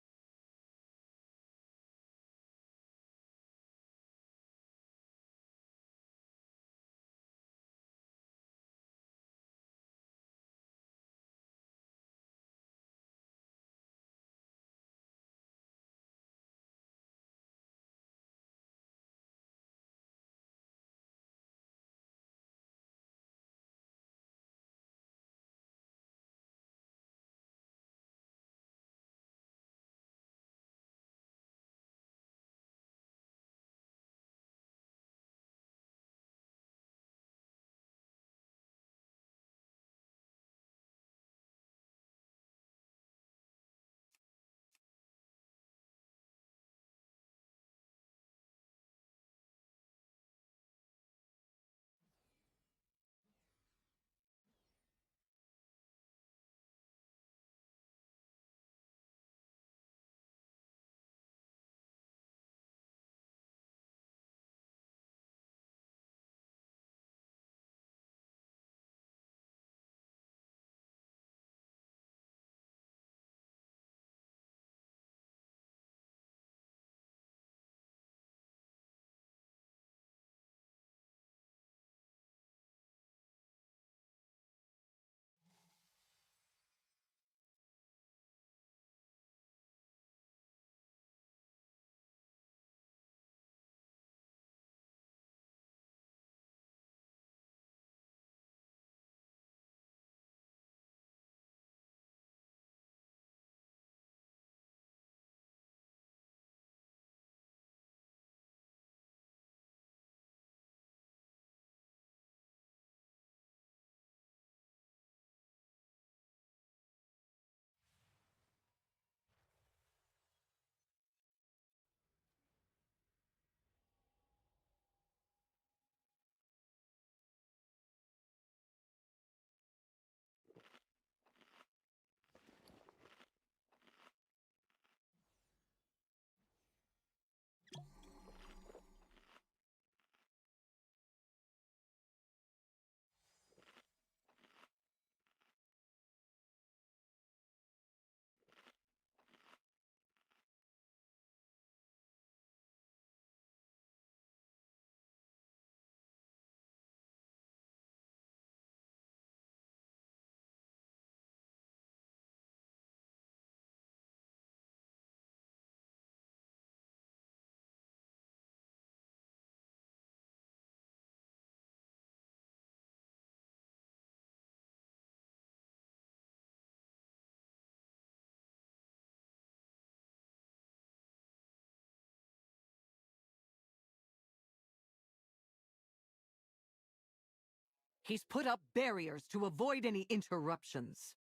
He's put up barriers to avoid any interruptions.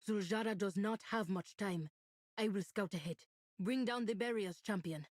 Zuljara does not have much time. I will scout ahead. Bring down the barriers, champion.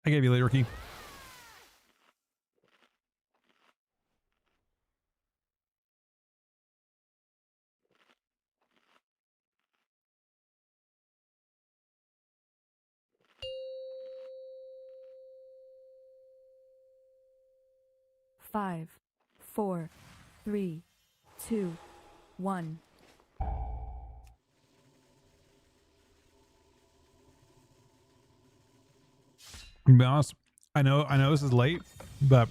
I gave you later, Ricky. Five, 4, 3, 2, 1. To be honest, I know this is late, but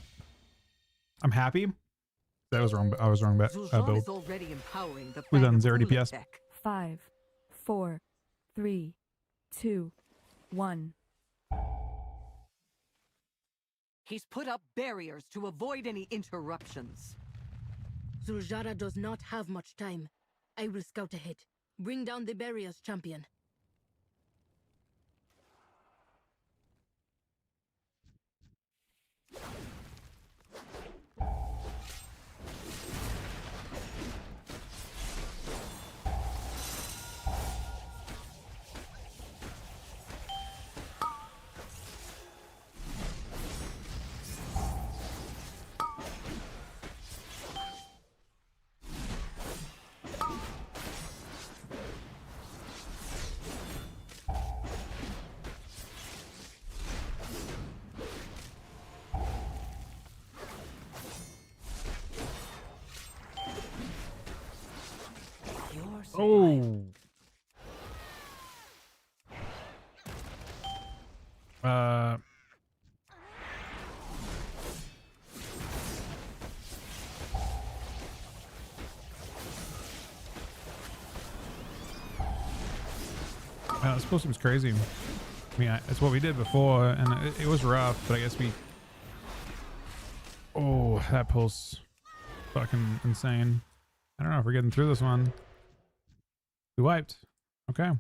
I'm happy. That was wrong. I was wrong. Zul'Jin Build. is already empowering the We've done Fang 0 Hula DPS. tech. 5, 4, 3, 2, 1. He's put up barriers to avoid any interruptions. Zuljara does not have much time. I will scout ahead. Bring down the barriers, champion. Oh. This post was crazy. I mean, it's what we did before, and it was rough, but I guess we... Oh, that pulse. Fucking insane. I don't know if we're getting through this one. We wiped. Okay.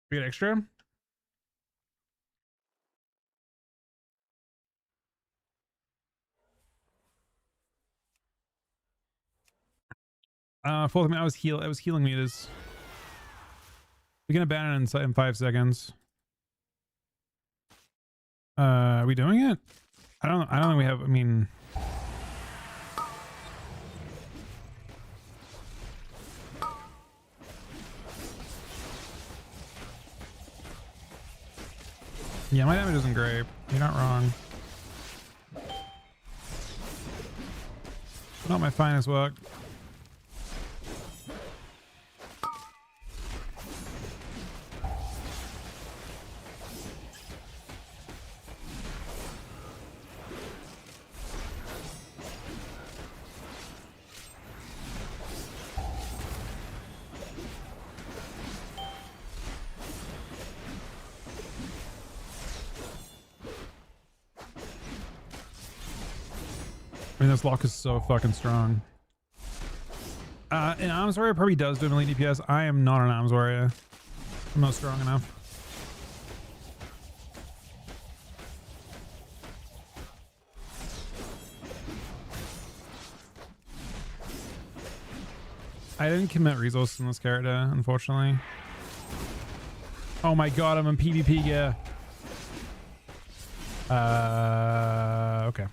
We get extra? Fourth, I was healing meters. We can abandon in 5 seconds. Are we doing it? I don't think we have, I mean... Yeah, my damage isn't great. You're not wrong. Not my finest work. I mean, this lock is so fucking strong. An Arms Warrior probably does do melee DPS. I am not an Arms Warrior. I'm not strong enough. I didn't commit resources in this character, unfortunately. Oh my god, I'm in PvP gear. Okay.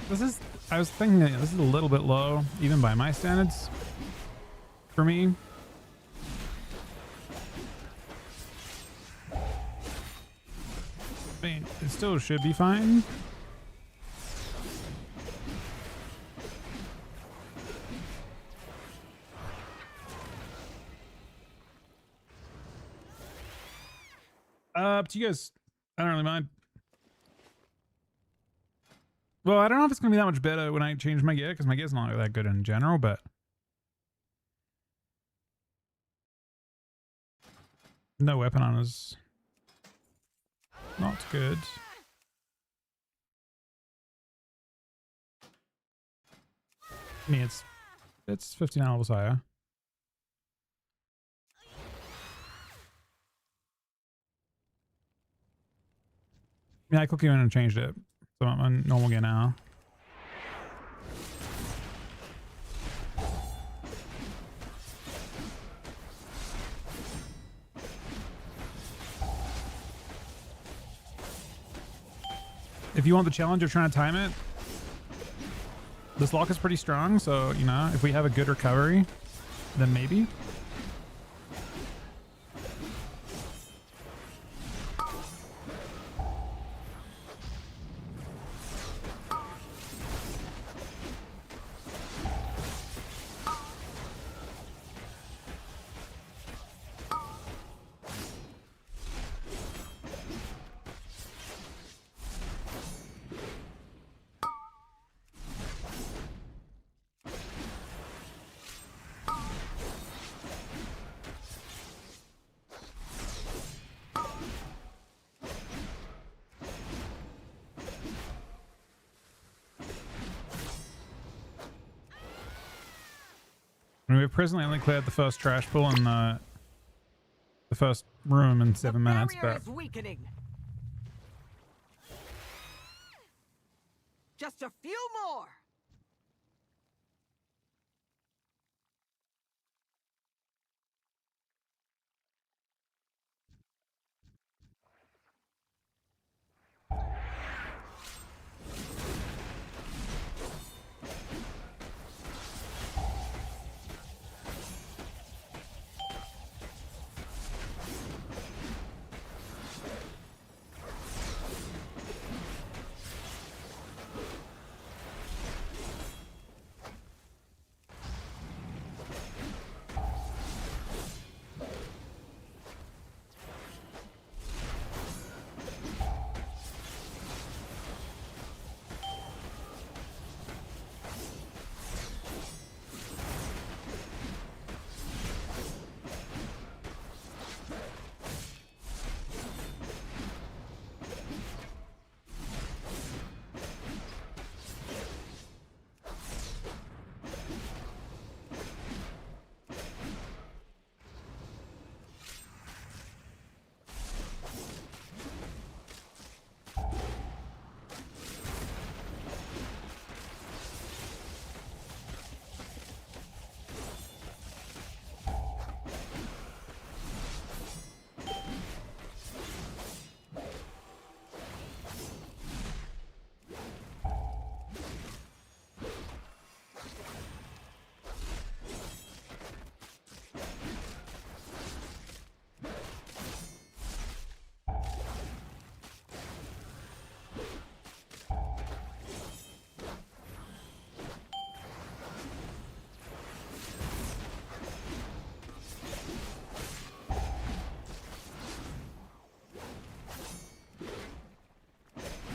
This is, I was thinking that this is a little bit low, even by my standards, for me. I mean, it still should be fine. Up to you guys. I don't really mind. Well, I don't know if it's going to be that much better when I change my gear, because my gear's not that good in general, but... No weapon on is not good. I mean, it's 59 levels higher. Yeah, I quickly went and changed it. So I'm on normal gear now. If you want the challenge of trying to time it, this lock is pretty strong, so, you know, if we have a good recovery, then maybe. I mean, we've presently only cleared the first trash pull in the first room in 7 minutes, but Weakening. Just a few more.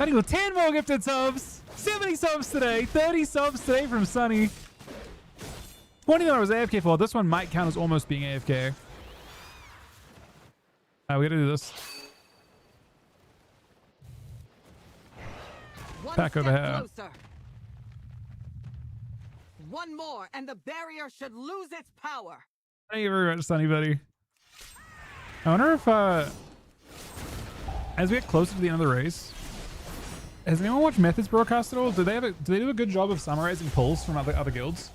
Sunny with 10 more gifted subs, 70 subs today, 30 subs today from Sunny. 20 that I was AFK for. This one might count as almost being AFK. We gotta do this. Back over here. Closer. One more, and the barrier should lose its power. Thank you very much, Sunny buddy. I wonder if, as we get closer to the end of the race, has anyone watched Methods broadcast at all? Do they do a good job of summarizing pulls from other guilds?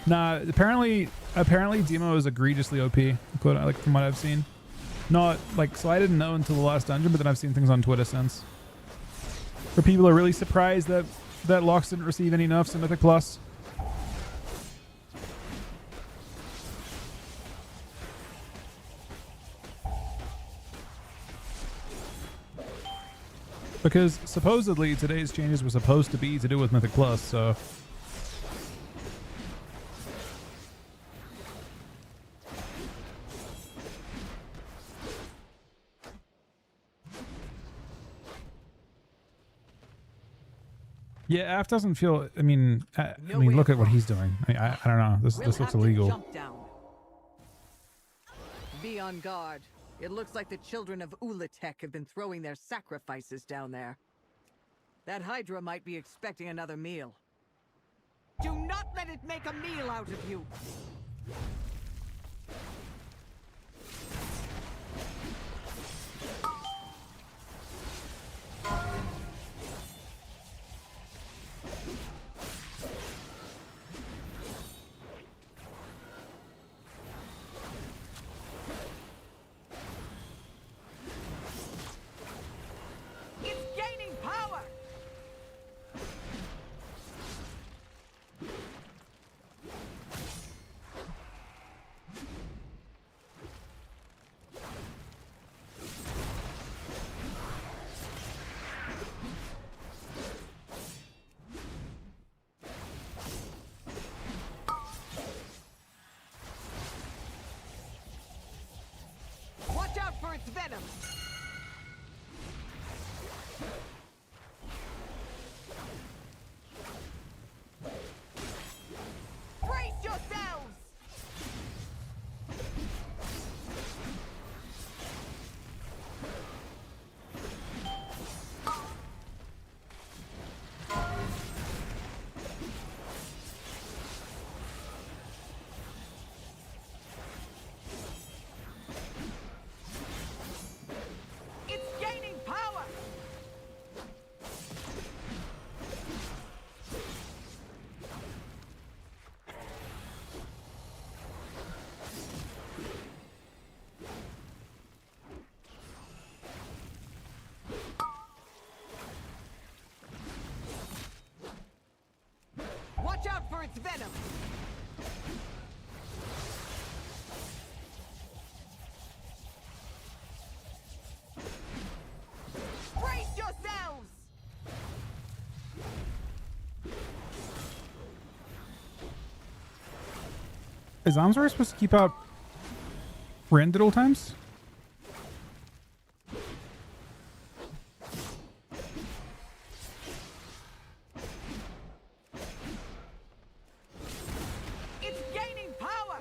Nah, apparently Demo is egregiously OP, like from what I've seen. Not like, so I didn't know until the last dungeon, but then I've seen things on Twitter since. Where people are really surprised that Locks didn't receive any nerfs in Mythic Plus. Because supposedly today's changes were supposed to be to do with Mythic Plus, so... Yeah, Af doesn't feel... I mean, look at what he's doing. I don't know. This looks illegal. Jump down. Be on guard. It looks like the children of Ulatek have been throwing their sacrifices down there. That Hydra might be expecting another meal. Do not let it make a meal out of you! Watch out for its venom! Brace yourselves! Watch out for its venom! Brace yourselves! Is Amsar supposed to keep up Rend at all times? It's gaining power!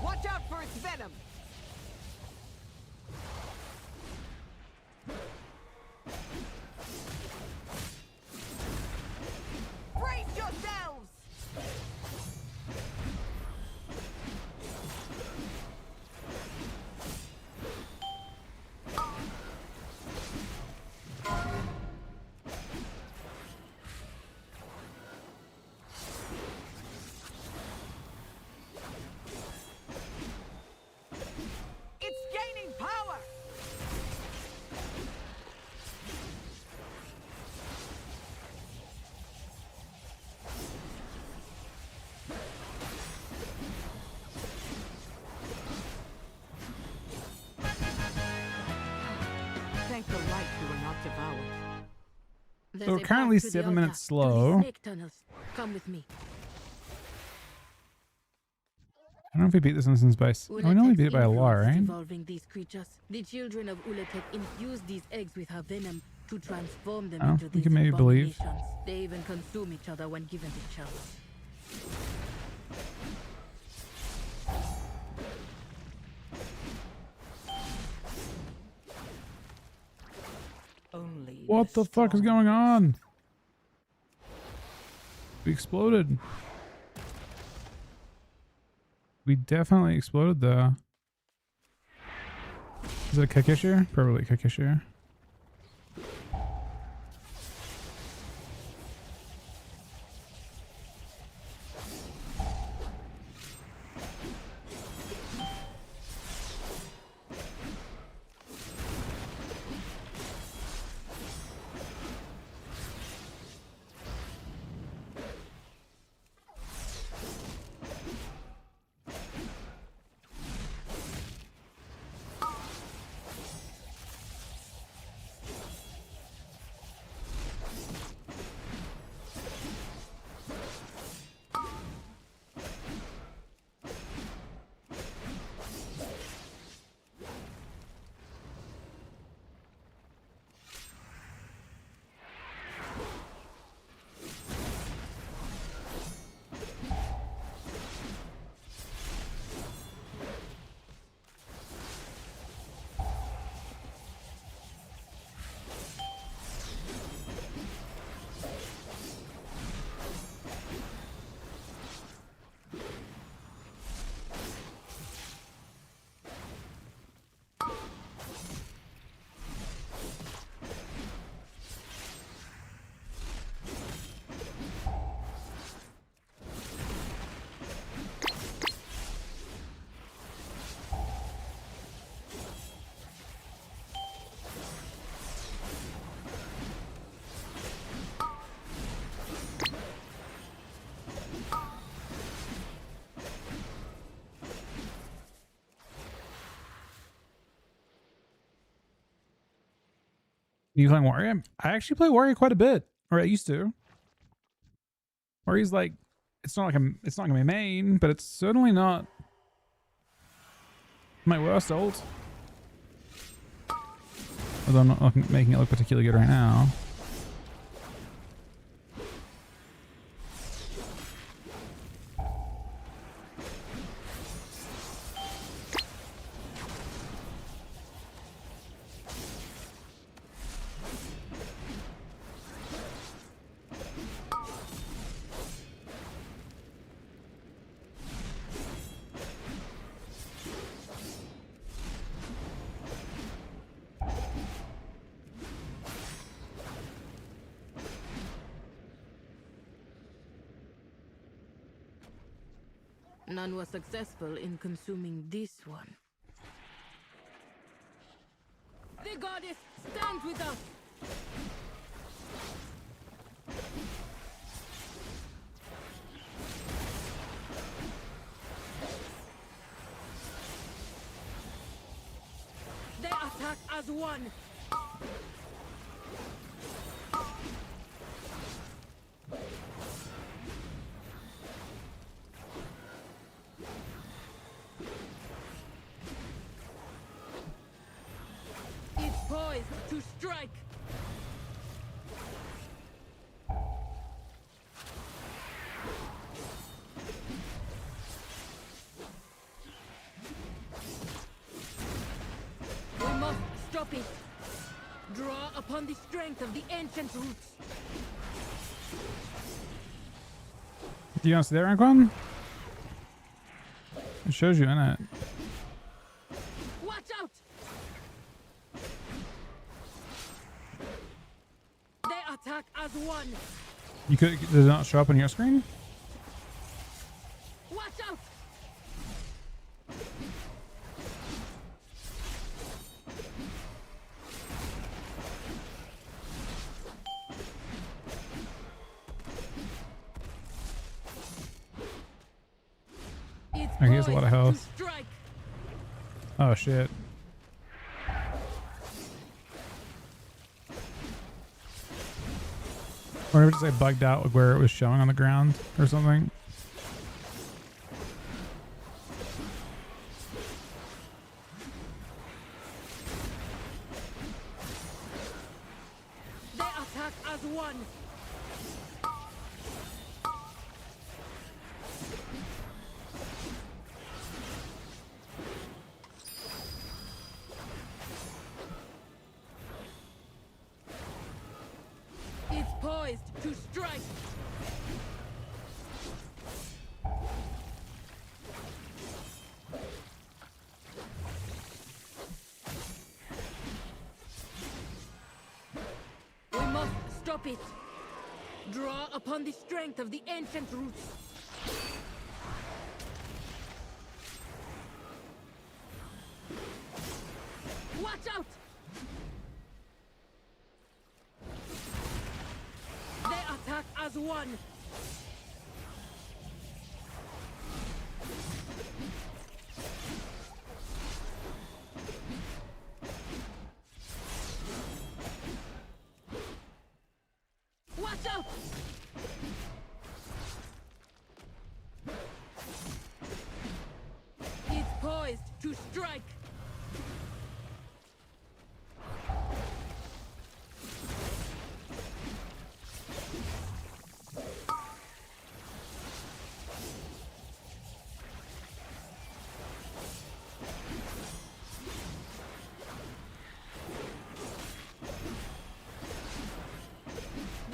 Watch out for its venom! Brace yourselves! It's gaining power! Thank the light you were not devoured. There's So a we're currently path to the 7 altar, minutes to the slow. snake tunnels. Come with me. I don't know if we beat this instance by... Oh, we only beat it by a lot, Influence is right? evolving these creatures. The children of Ulatek infuse these eggs with her venom to transform them Oh, into we these can maybe believe. abominations. They even consume each other when given the chance. Only What the fuck is going on? We exploded. We definitely exploded there. Is it a Kakishu? Probably a Kakishu. You playing Warrior? I actually play Warrior quite a bit, or I used to. Warrior's like, it's not gonna be main, but it's certainly not my worst ult. Although I'm not making it look particularly good right now. None was successful in consuming this one. The goddess stands with us! They attack as one! To strike. We must stop it. Draw upon the strength of the ancient roots. Do you want to see that rank one? It shows you in it. Watch out! Attack as one. You could, does it not show up on your screen? Watch out! Oh, he has a lot of health. Oh shit. Or just like bugged out like where it was showing on the ground or something. They attack as one. It's poised to strike. Stop it! Draw upon the strength of the ancient roots. Watch out! They attack as one. Watch out! It's poised to strike.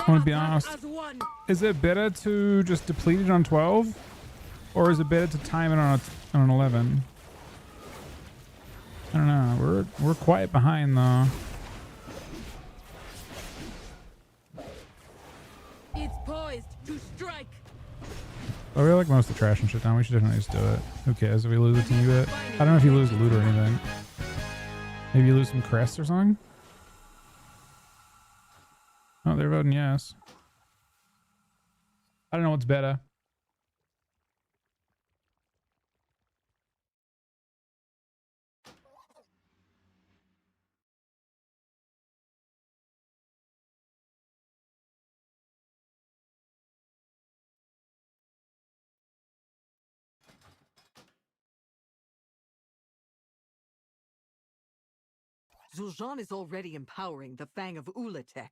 I'm gonna be honest. Is it better to just deplete it on 12, or is it better to time it on an 11? I don't know. We're quite behind though. It's poised to strike. Oh, we like most of the trash and shit down. We should definitely just do it. Who cares if we lose a teeny bit? I don't know if you lose loot or anything. Maybe you lose some crests or something? Oh, they're voting yes. I don't know what's better. Zul'Jin is already empowering the Fang of Ulatek.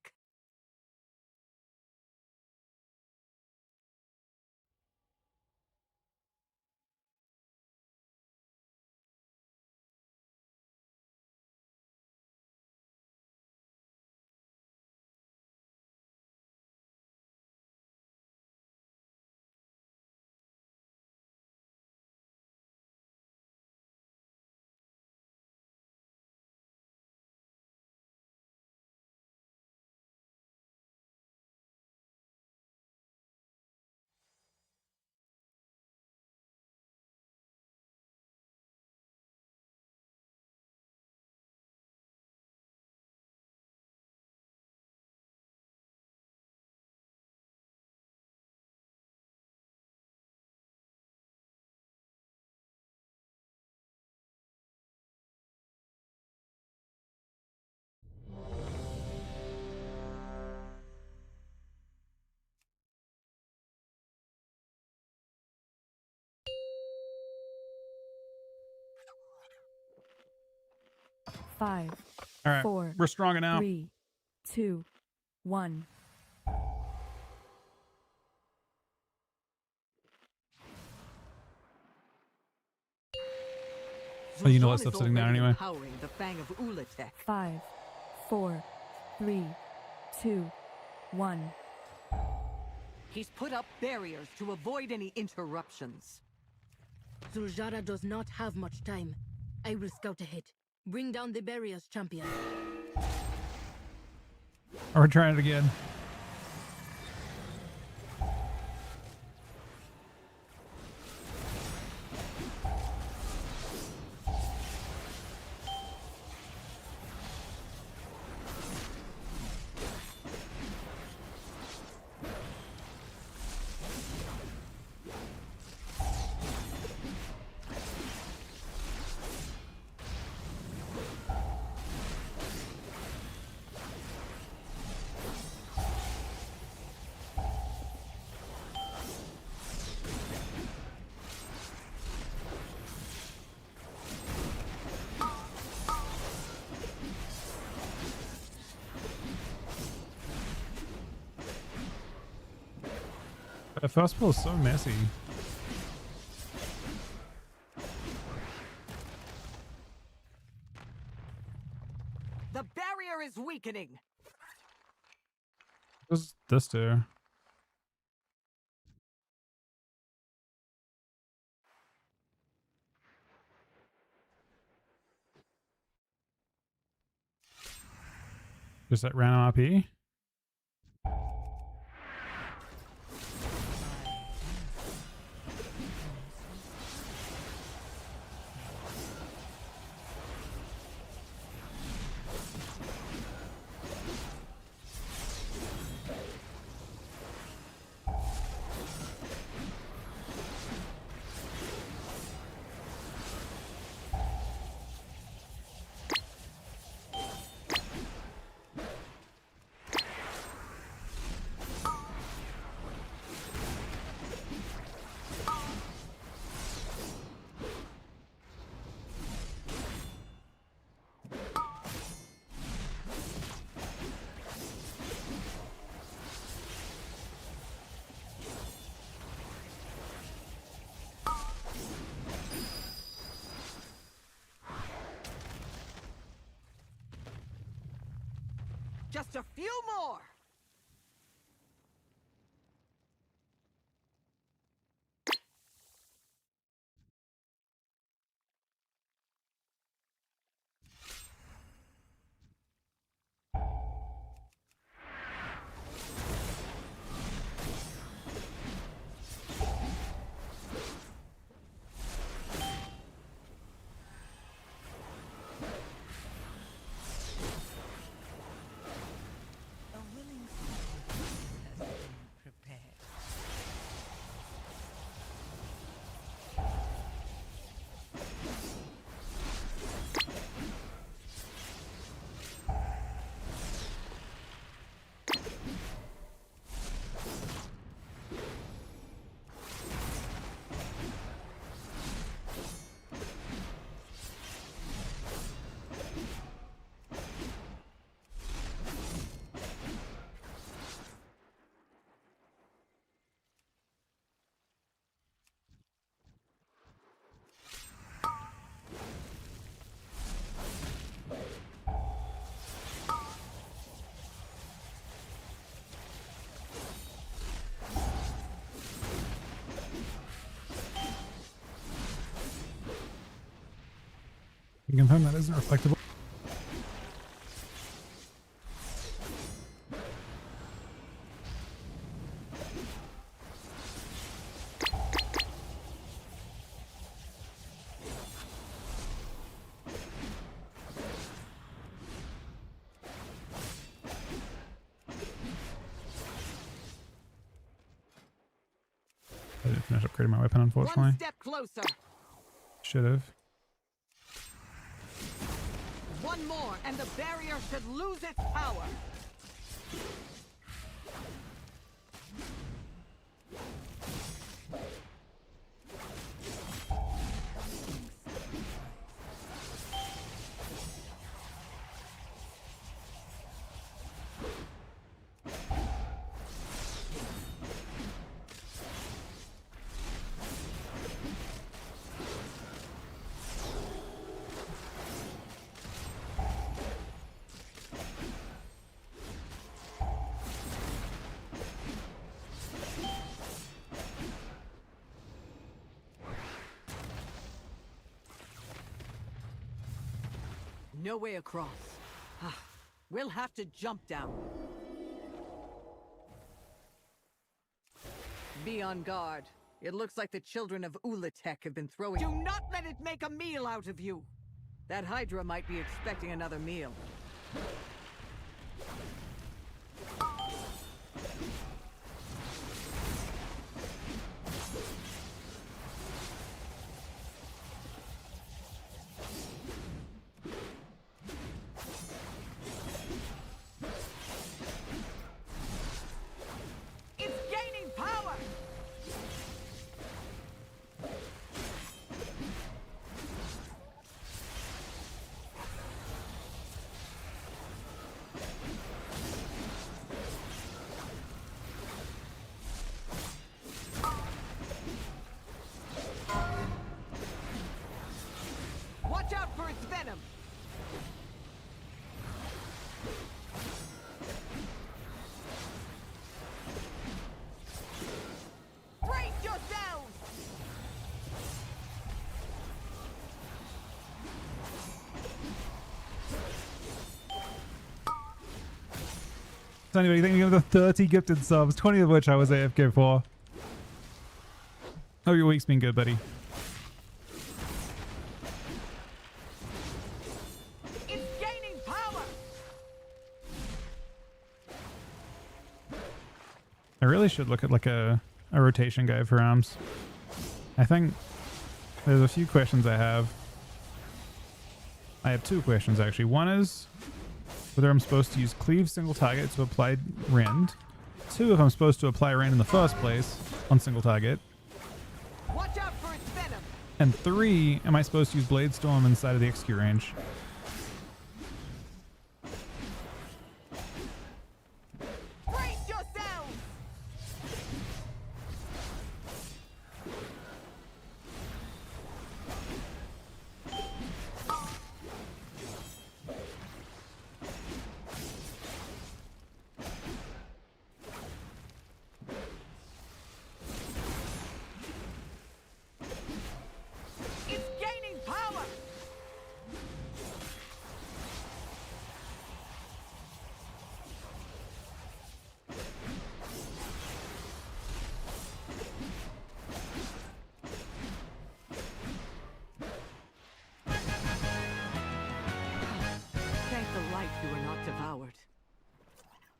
Five, All right, 4, we're stronger now. 3, 2, 1. Well, you know what Zul'Jin is stuff's sitting down already anyway. empowering the Fang of Ulatek. 5, 4, 3, 2, 1. He's put up barriers to avoid any interruptions. Zul'Jara does not have much time. I will scout ahead. Bring down the barriers, champion. Or we're trying it again. The festival is so messy. The barrier is weakening. What's this do? Just that random RP? Just a few more! You confirm that isn't reflectable? I didn't finish upgrading my weapon, unfortunately. One step closer. Should have. One more, and the barrier should lose its power. No way across. We'll have to jump down. Be on guard. It looks like the children of Ulatek have been throwing— Do not let it make a meal out of you! That Hydra might be expecting another meal. Watch out for its venom! Brace yourselves! So anyway, thank you for the 30 gifted subs, 20 of which I was AFK for. Hope your week's been good, buddy. I really should look at like a rotation guide for arms. I think there's a few questions I have. I have two questions actually. One is whether I'm supposed to use cleave single target to apply rend. Two, if I'm supposed to apply rend in the first place on single target. Watch out for its venom. And three, am I supposed to use Blade Storm inside of the execute range?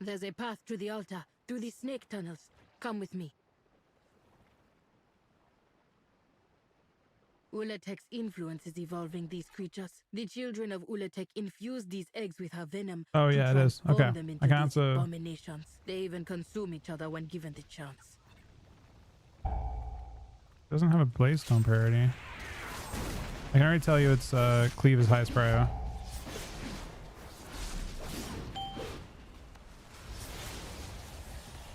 There's a path to the altar, through the snake tunnels. Come with me. Ulatek's influence is evolving these creatures. The children of Ulatek infuse these eggs with her venom. Oh, to yeah, it is. transform Okay. them into I can these answer. abominations. They even consume each other when given the chance. Doesn't have a Blaze-Stone priority. I can already tell you it's Cleave is highest prior.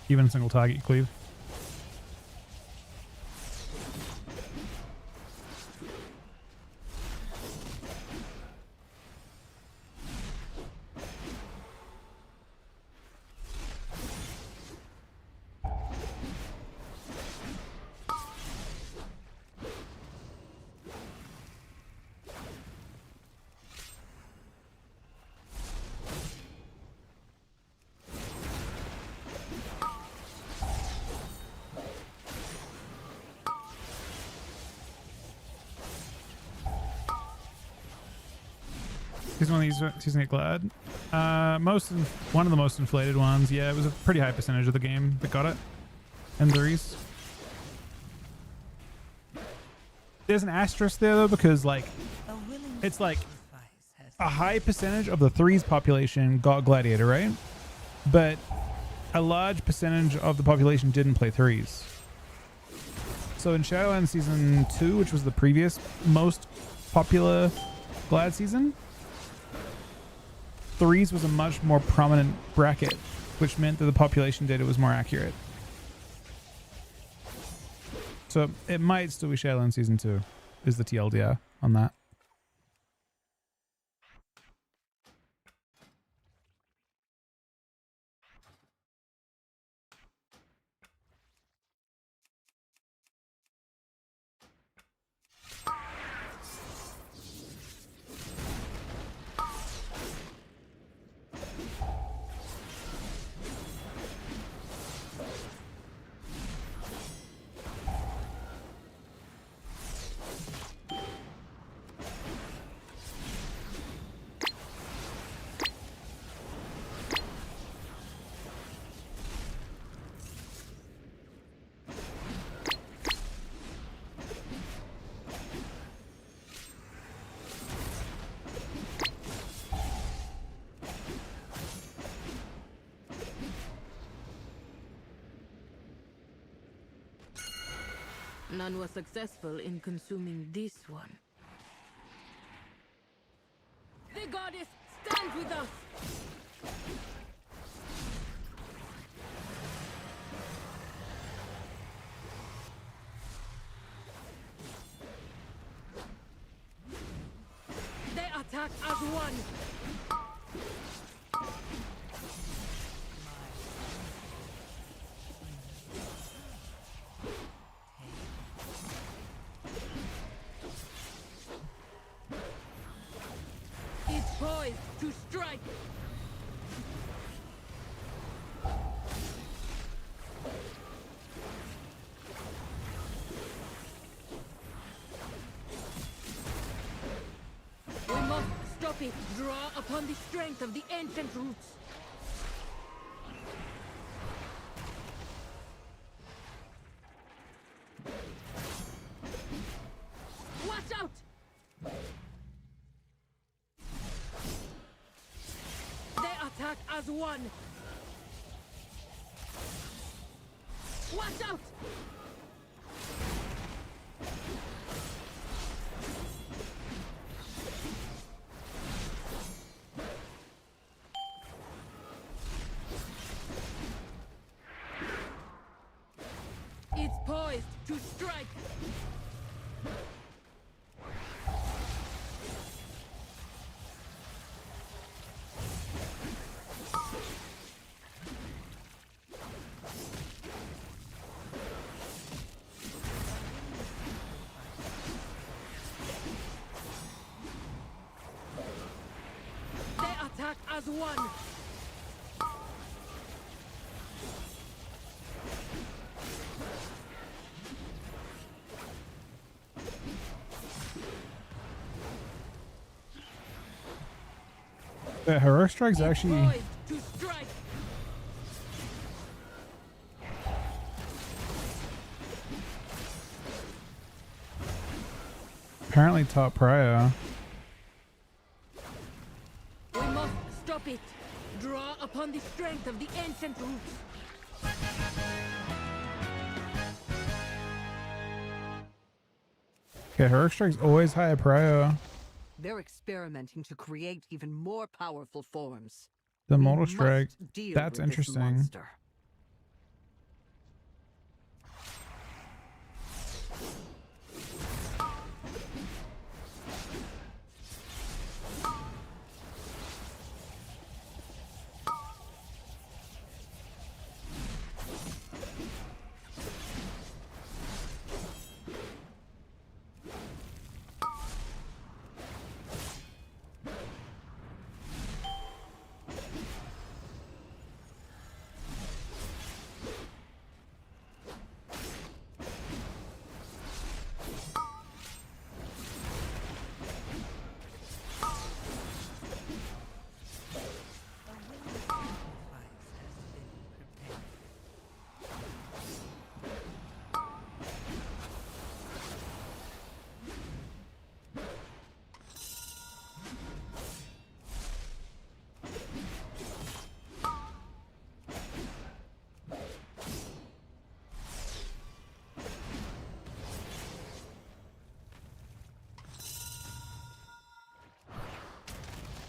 Even single target Cleave. He's one of these season 8 Glad. One of the most inflated ones. Yeah, it was a pretty high percentage of the game that got it. And threes. There's an asterisk there though, because like it's like a high percentage of the threes population got Gladiator, right? But a large percentage of the population didn't play threes. So in Shadowlands Season 2, which was the previous most popular Glad season, threes was a much more prominent bracket, which meant that the population data was more accurate. So it might still be Shadowlands Season 2, is the TLDR on that. None was successful in consuming this one. The goddess stands with us! They attack as one! Poised to strike. We must stop it. Draw upon the strength of the ancient roots. Watch out! Attack as one. Watch out! It's poised to strike. Attack as one. The heroic strike's actually To strike. Apparently top prio. We must stop it. Draw upon the strength of the ancient roots. Okay, Herc Strike's always high prio. They're experimenting to create even more powerful forms. The We Mortal must Strike. deal That's with this interesting. monster.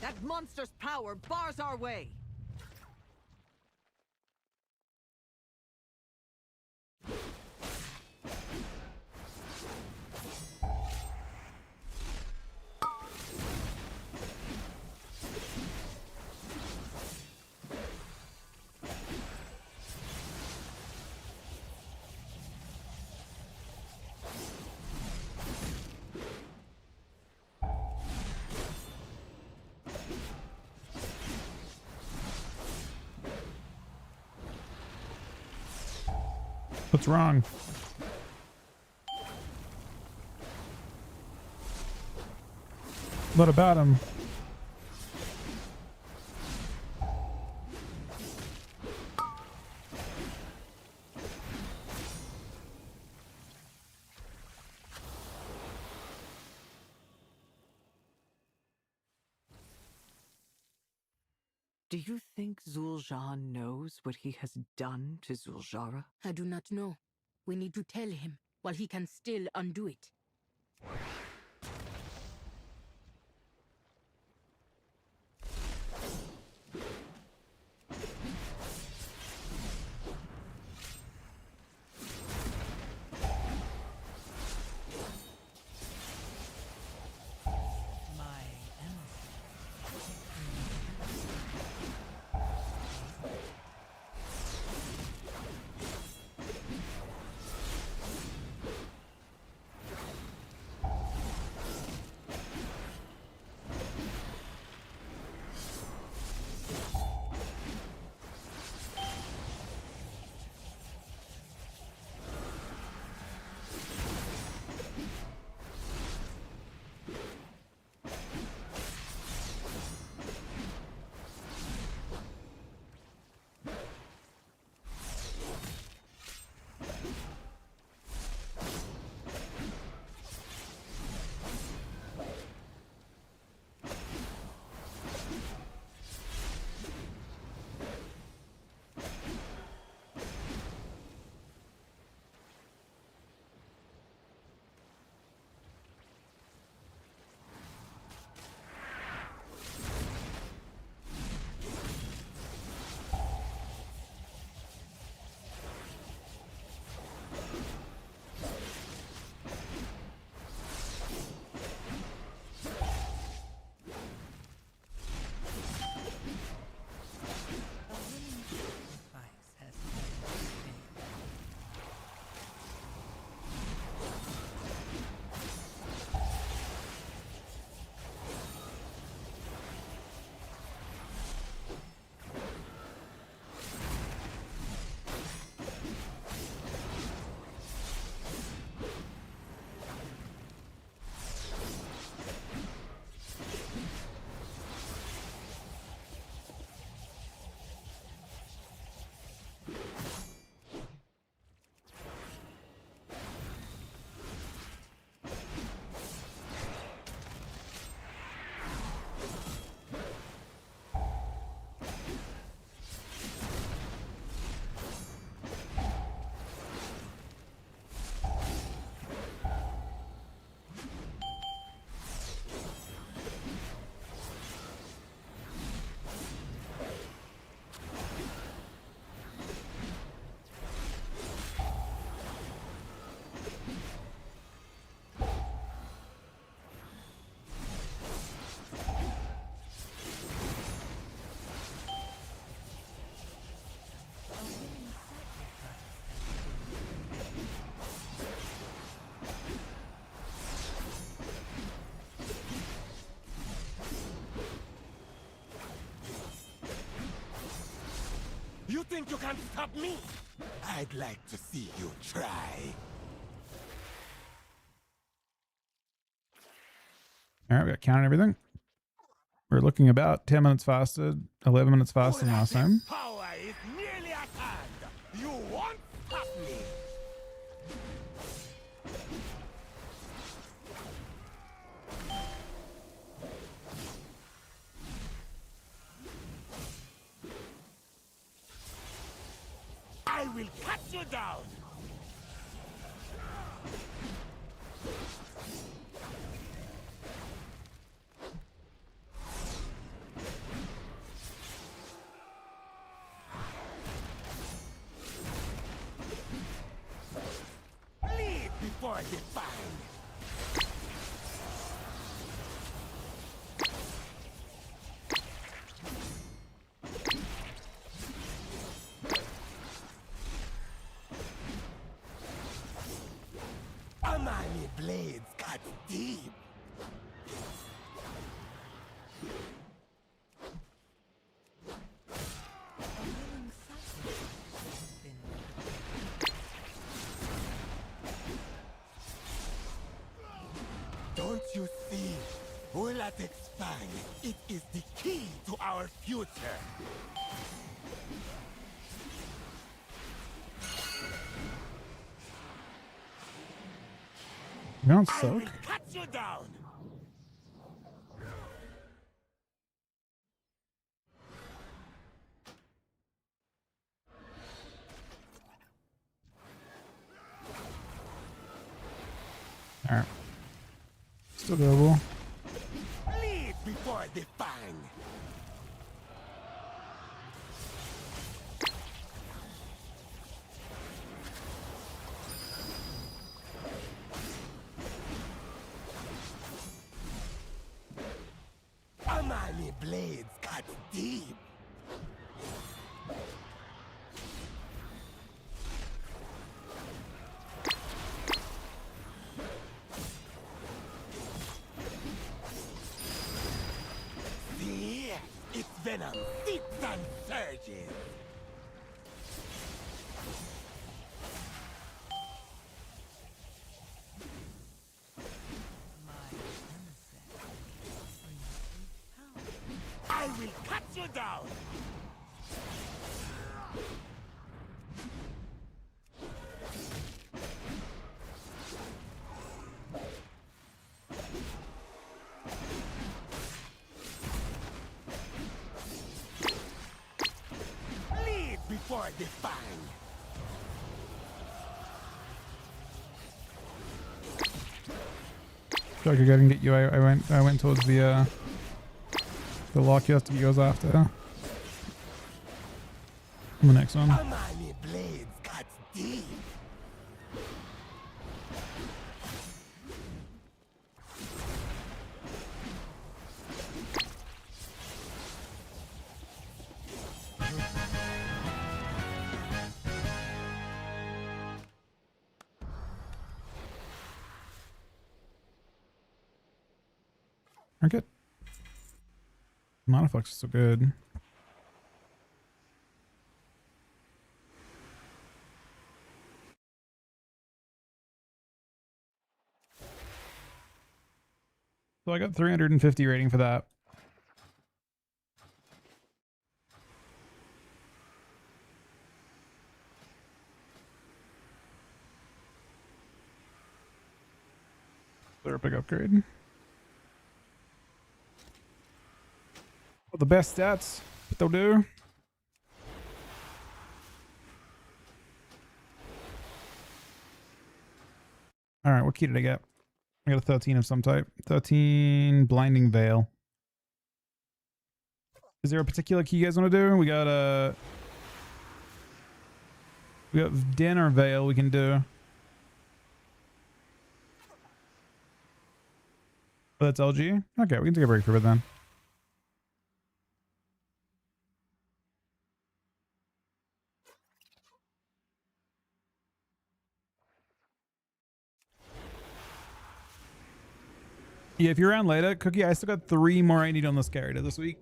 That monster's power bars our way. What's wrong? What about him? Do you think Zul'Jin knows what he has done to Zul'Jara? I do not know. We need to tell him while he can still undo it. think you can stop me? I'd like to see you try. All right, we got counted everything. We're looking about 10 minutes faster, 11 minutes faster than last time. Power is nearly at hand. You won't stop me. I will cut you down. Leave before the find. Amani blades cut deep. Don't you see? Ulatek's fang. It is the key to our future. You don't I suck. will cut you down. All right. Still doable. Leave before the fang. Amani blades cut deep. See? Its venom seeps and surges. I will cut you down. Leave before the fang. Feel like I can get you. I went towards the lock you have to goes after. On the next one. Amani blades cut deep. Are good. Monoflux is so good. So I got 350 rating for that. They're a big upgrade. Well, the best stats, what they'll do. All right, what key did I get? I got a 13 of some type. 13 Blinding Veil. Is there a particular key you guys want to do? We got Den or Veil we can do. Oh, that's LG? Okay, we can take a break for a bit then. Yeah, if you're around later, Cookie, I still got 3 more I need on this character this week.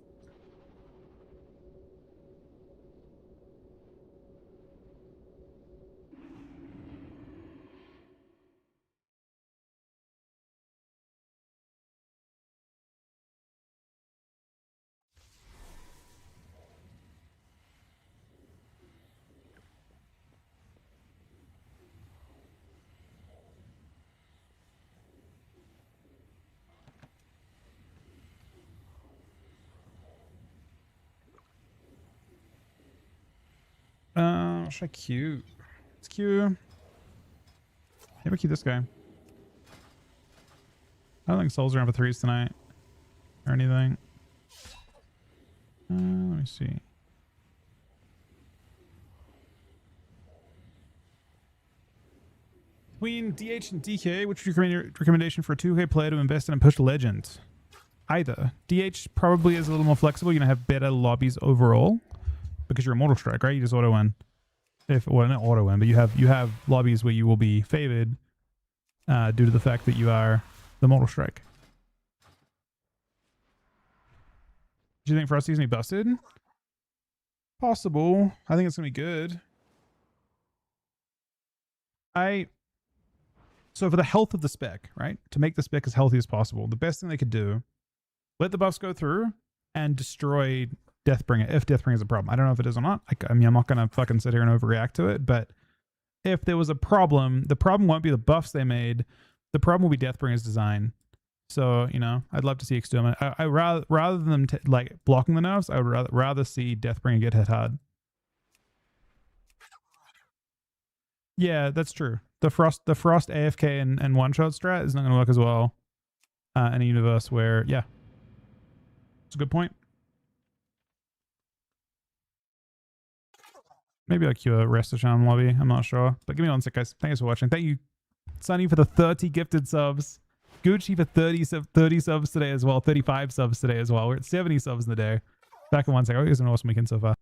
What should I queue? Let's queue. Maybe queue this guy. I don't think Soul's around for threes tonight. Or anything. Let me see. Between DH and DK, which would your recommendation for a 2K player to invest in and push Legends? Either. DH probably is a little more flexible. You're going to have better lobbies overall because you're a Mortal Strike, right? You just auto win. Well, not auto win, but you have lobbies where you will be favored due to the fact that you are the Mortal Strike. Do you think Frosty's gonna be busted? Possible. I think it's gonna be good. So for the health of the spec, right? To make the spec as healthy as possible, the best thing they could do, let the buffs go through and destroy Deathbringer if Deathbringer is a problem. I don't know if it is or not. I mean, I'm not gonna fucking sit here and overreact to it, but if there was a problem, the problem won't be the buffs they made. The problem will be Deathbringer's design. So, you know, I'd love to see Exterminate. I rather than like blocking the nerfs, I would rather see Deathbringer get hit hard. Yeah, that's true. The Frost AFK and one-shot strat is not going to work as well in a universe where, yeah. It's a good point. Maybe I'll queue a Rest of Charm lobby. I'm not sure. But give me 1 sec, guys. Thanks for watching. Thank you, Sunny, for the 30 gifted subs. Gucci for 30 subs today as well. 35 subs today as well. We're at 70 subs in the day. Back in 1 sec. I hope you guys have an awesome weekend so far.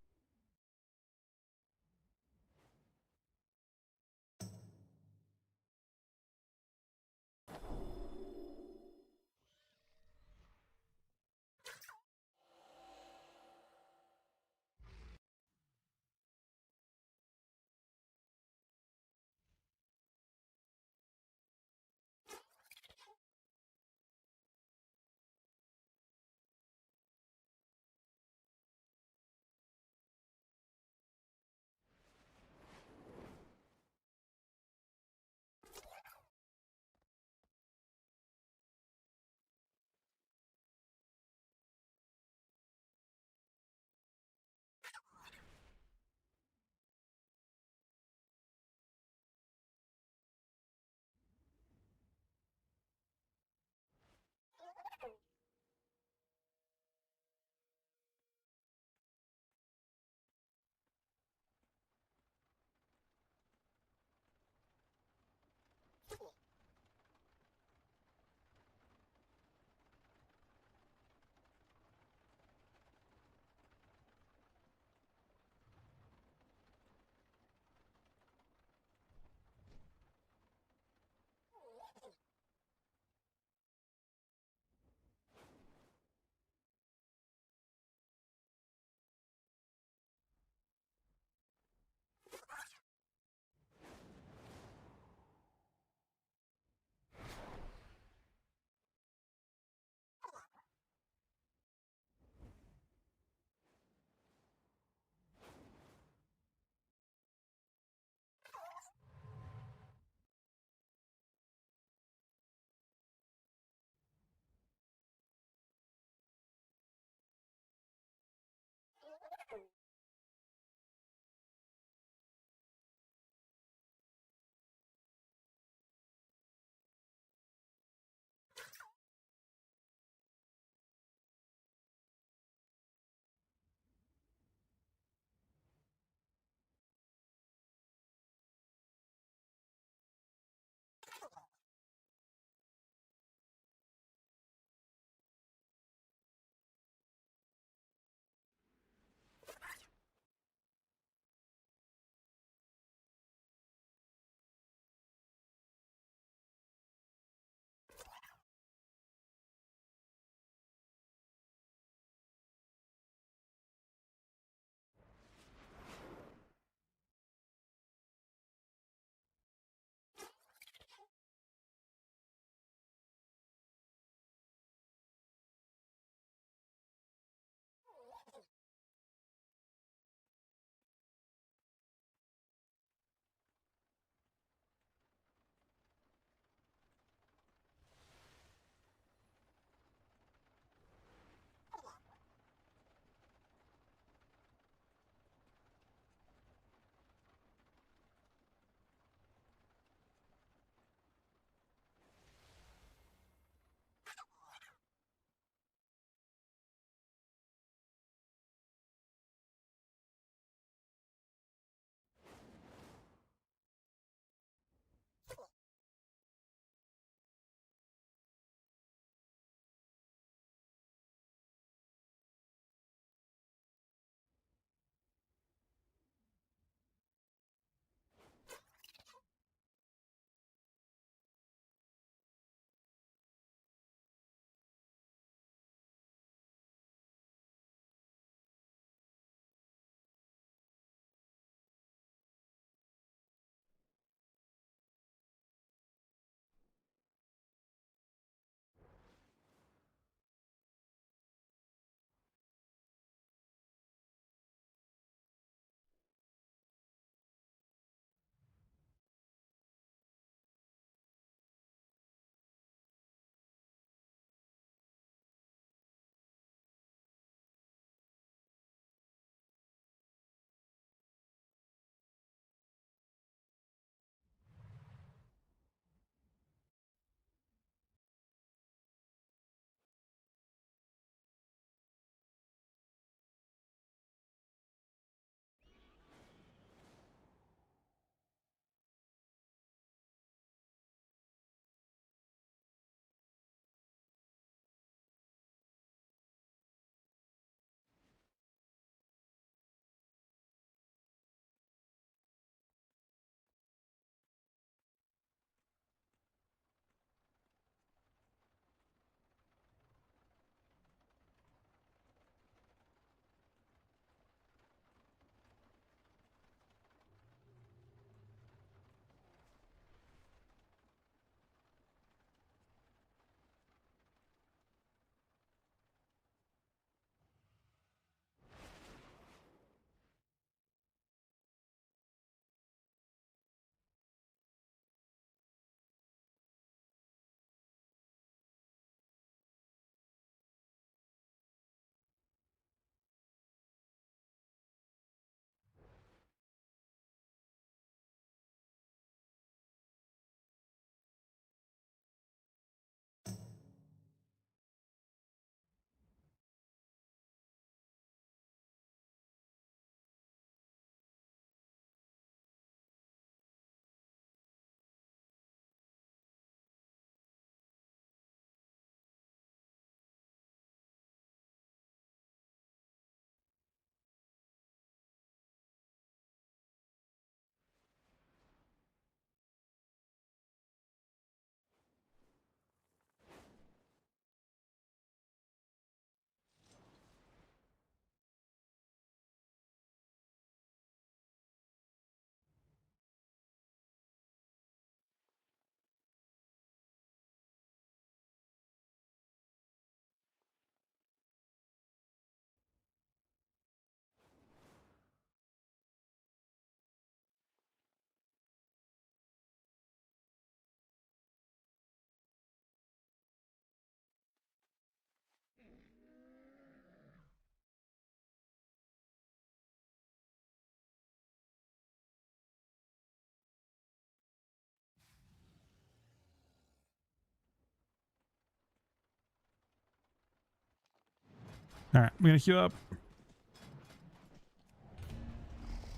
All right, we're gonna queue up.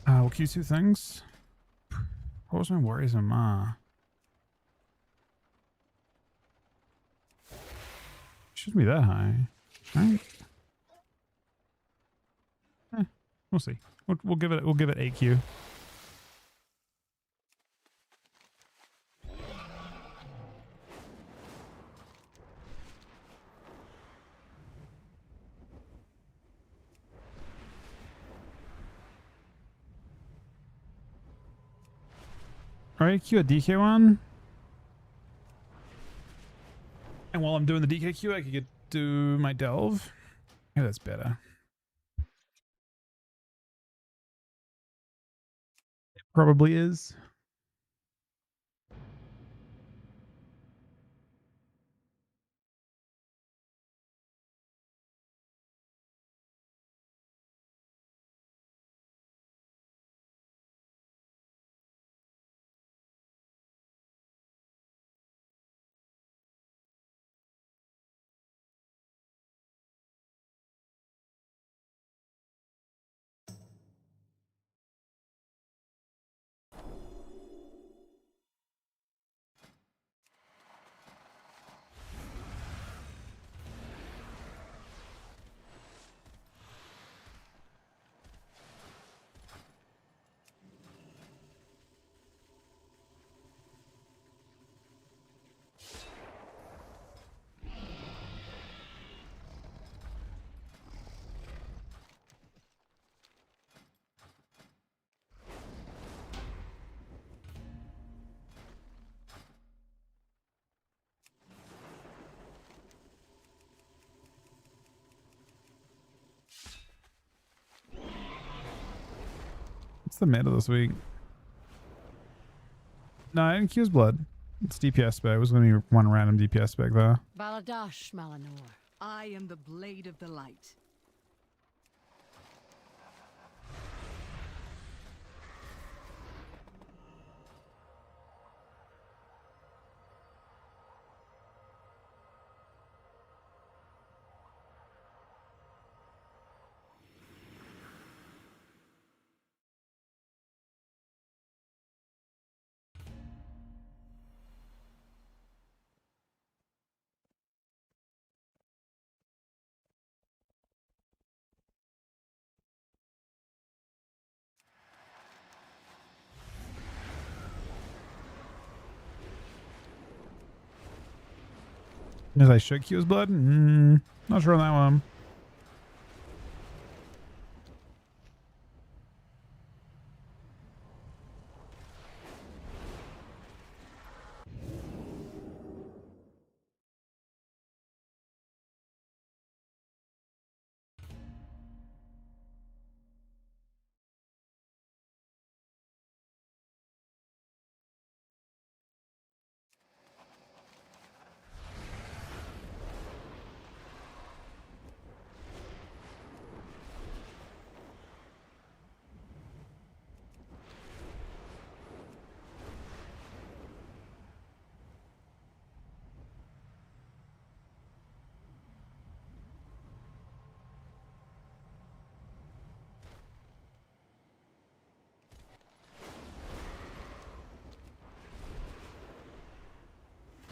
We'll queue 2 things. What was my worries on Ma? Shouldn't be that high, right? We'll see. We'll give it AQ. Alright, queue a DK one. And while I'm doing the DK queue, I could do my delve. Yeah, that's better. It probably is. What's the meta this week? No, I didn't queue blood. It's DPS spec. It was going to be one random DPS spec though. Baladash, Malinor. I am the Blade of the Light. As I should queue his blood? Not sure on that one.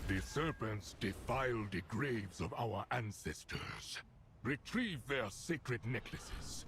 The serpents defile the graves of our ancestors. Retrieve their sacred necklaces.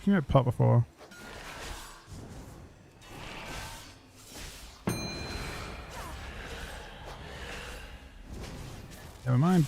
came out pop before. Never mind.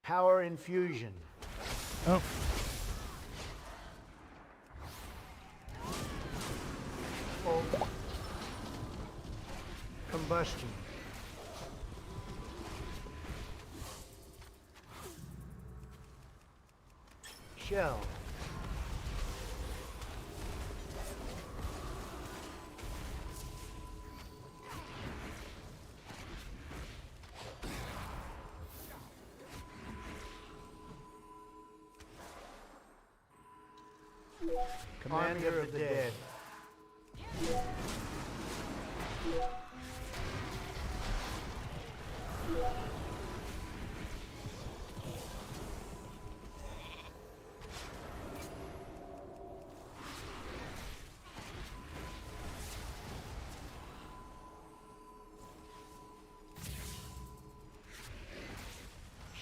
Power infusion. Oh. Full. Combustion. Shell. Commander of the Dead.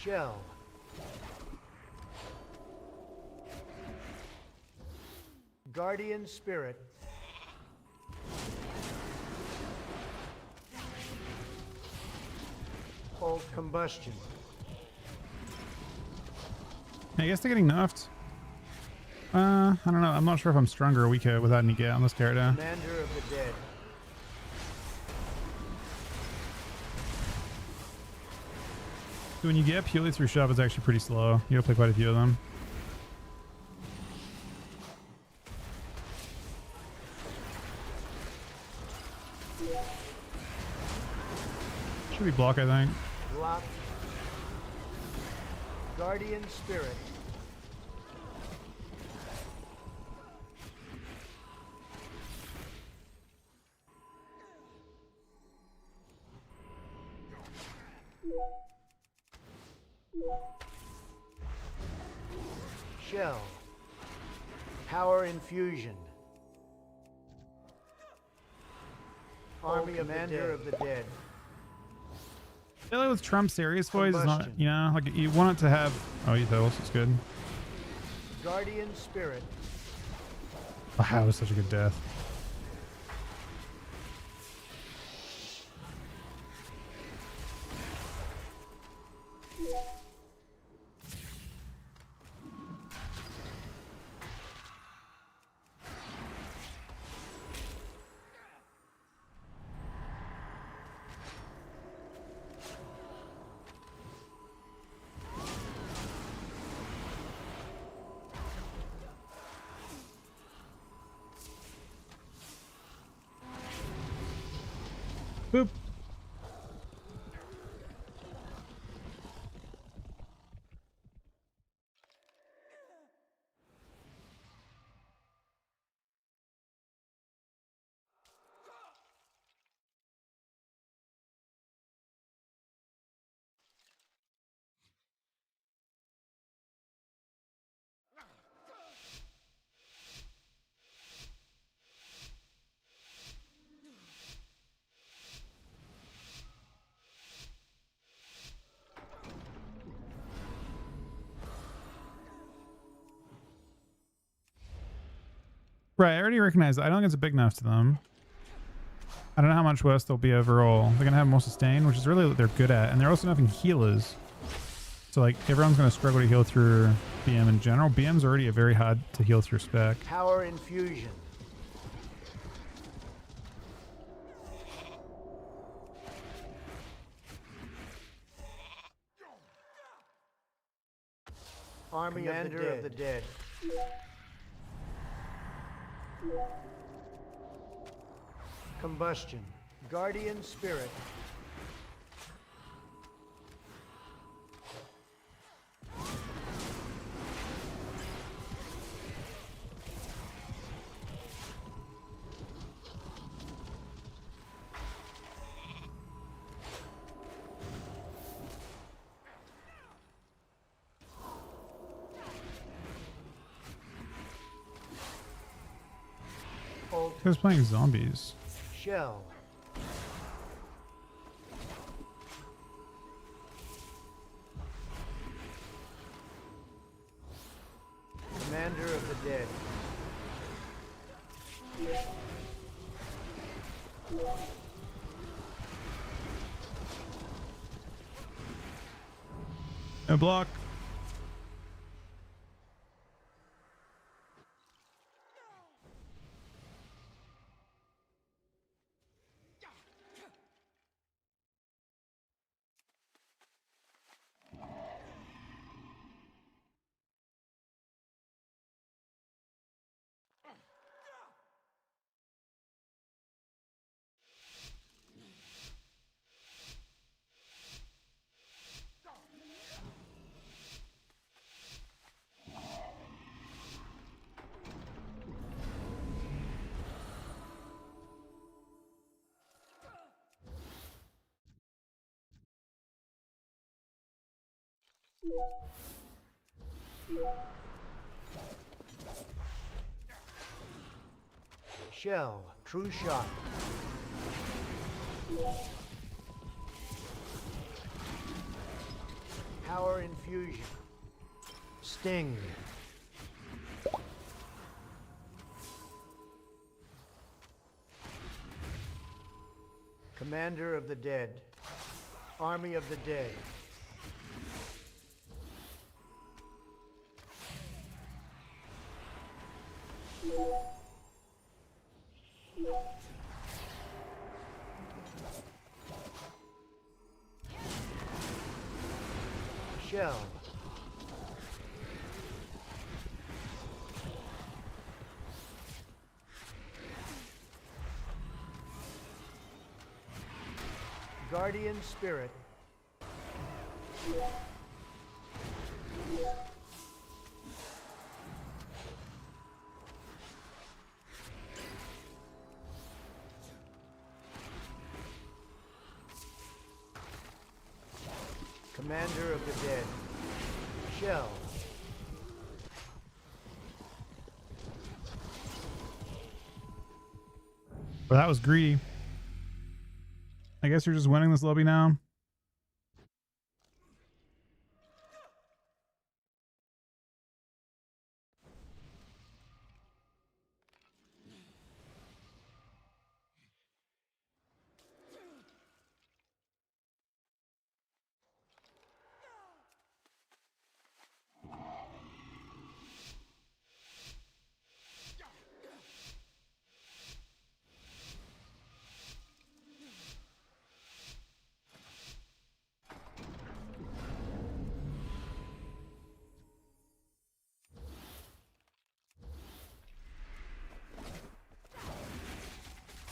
Shell. Guardian Spirit. Full combustion. I guess they're getting nerfed. I don't know. I'm not sure if I'm stronger or weaker without any gear on this character. Commander of the Dead. So when you get purely through shove, it's actually pretty slow. You gotta play quite a few of them. Should be block, I think. Block. Guardian Spirit. Shell. Power infusion. Army Commander of the Dead. I feel like with Trump's serious voice, it's not, you know, like you want it to have. Oh, ethos is good. Guardian Spirit. Wow, that was such a good death. Boop. Right, I already recognize that. I don't think it's a big enough to them. I don't know how much worse they'll be overall. They're gonna have more sustain, which is really what they're good at, and they're also nothing healers. So like everyone's gonna struggle to heal through BM in general. BM's already a very hard to heal through spec. Power infusion. Army Commander of the Dead. Combustion. Guardian Spirit. Who's playing zombies? Shell. Commander of the Dead. No block. Shell. True shot. Power infusion. Sting. Commander of the Dead. Army of the Dead. Shell. Guardian Spirit. Commander of the Dead. Shell. Well, that was greedy. I guess you're just winning this lobby now.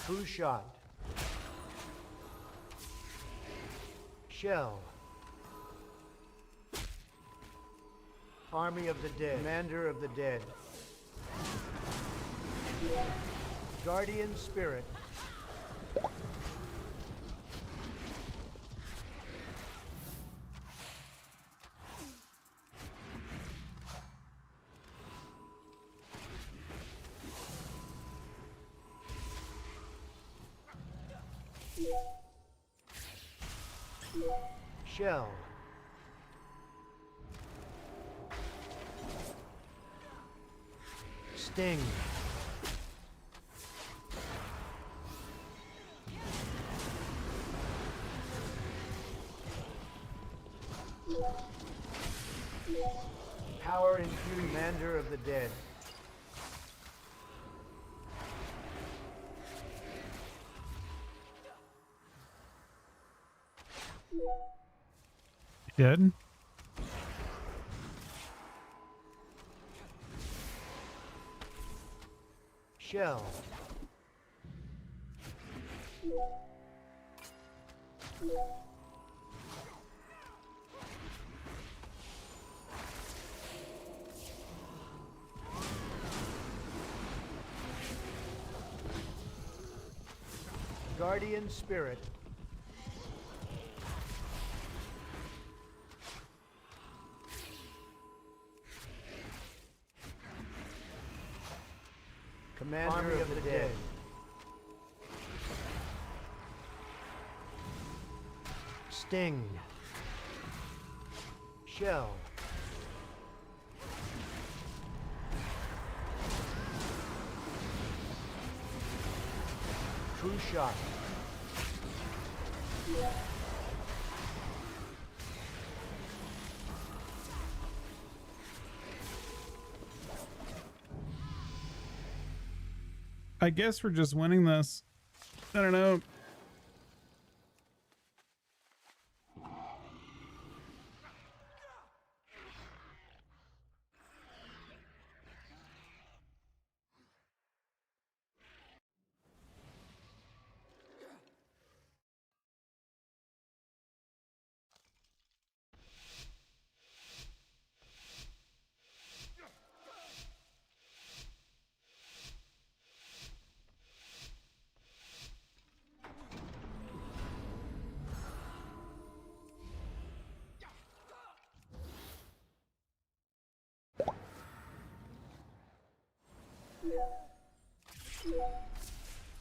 True shot. Shell. Army of the Dead. Commander of the Dead. Guardian Spirit. Shell. Sting. Power infused Commander of the Dead. Dead? Shell. Guardian Spirit. Commander of the Dead. Sting. Shell. True Shot. I guess we're just winning this. I don't know.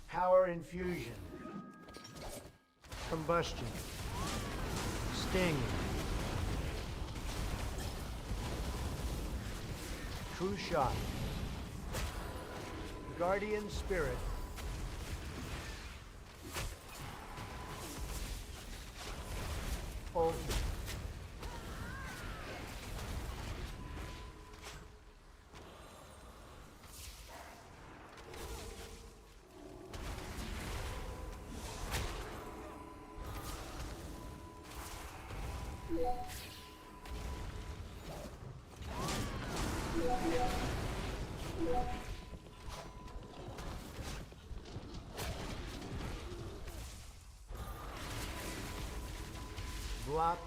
Power Infusion. Combustion. Sting. True Shot. Guardian Spirit. Ult. Block.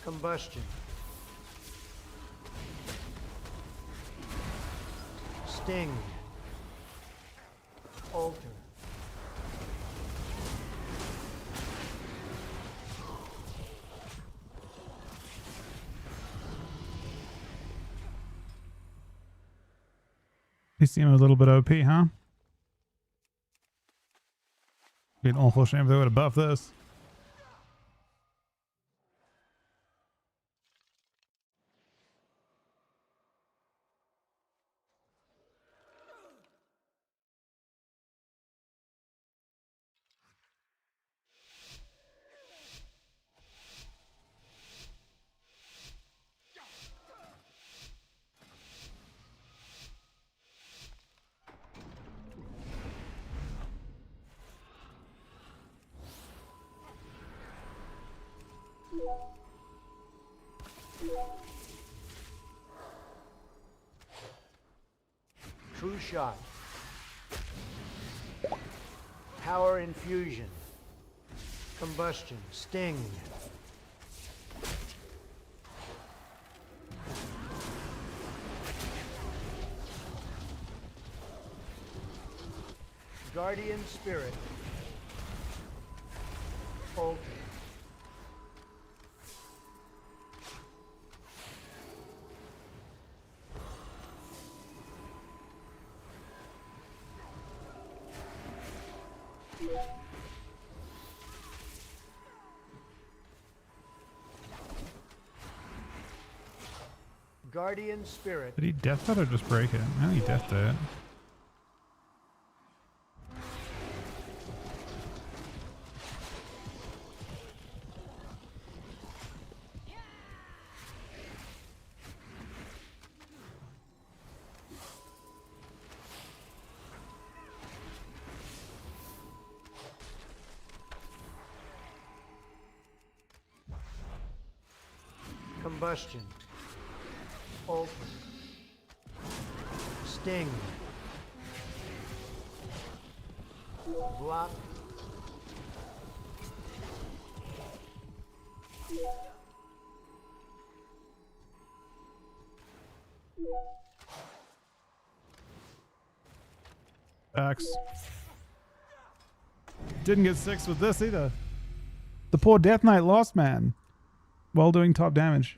Combustion. Sting. Alter. You seem a little bit OP, huh? Be an awful shame if they would have buffed this. True Shot. Power Infusion. Combustion. Sting. Guardian Spirit. Alter. guardian spirit. Did he death that or just break it? I think he deathed it. Combustion. Open. Sting. Block. Facts. Didn't get 6 with this either. The poor Death Knight lost, man. While doing top damage.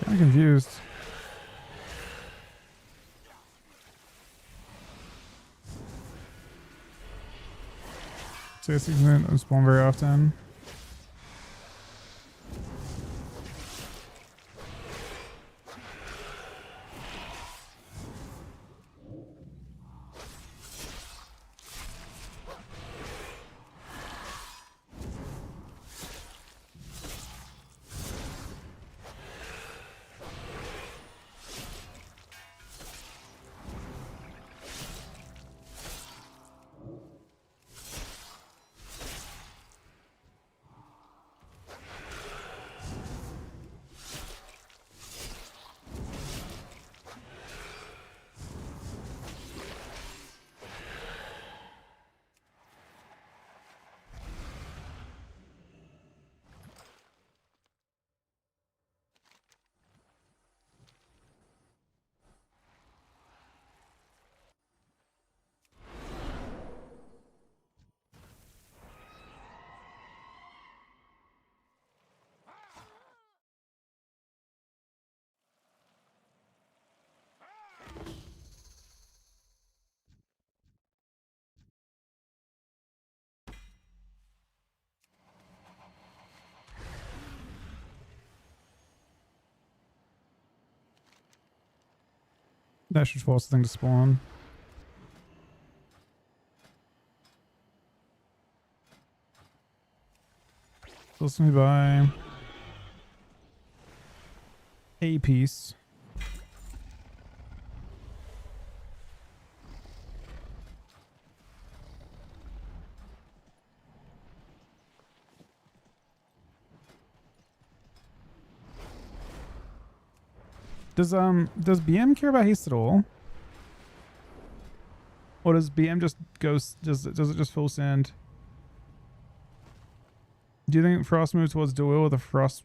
I'm confused. So this doesn't spawn very often. That should force the thing to spawn. Let's me buy a piece. Does BM care about haste at all? Or does BM just does it just full send? Do you think Frost moves towards dual with the Frost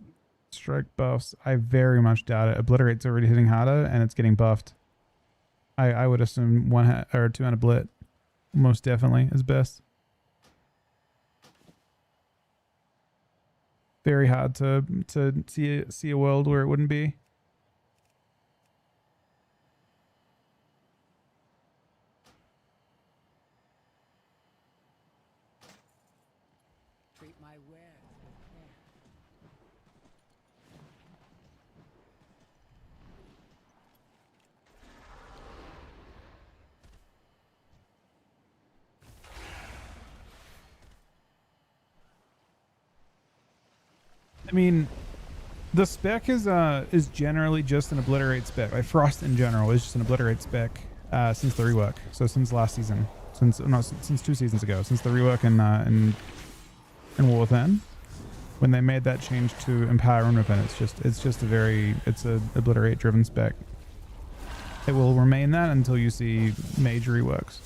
strike buffs? I very much doubt it. Obliterate's already hitting harder and it's getting buffed. I would assume 1 or 2 on a blit. Most definitely is best. Very hard to see a world where it wouldn't be. Treat my wares with care. I mean, the spec is generally just an obliterate spec. Like Frost in general is just an obliterate spec since the rework. So since last season, since 2 seasons ago, since the rework in War Within, when they made that change to Empower Rune Within, it's a obliterate driven spec. It will remain that until you see major reworks.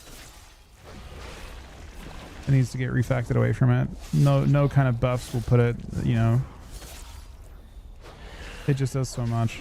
It needs to get refactored away from it. No kind of buffs will put it, you know. It just does so much.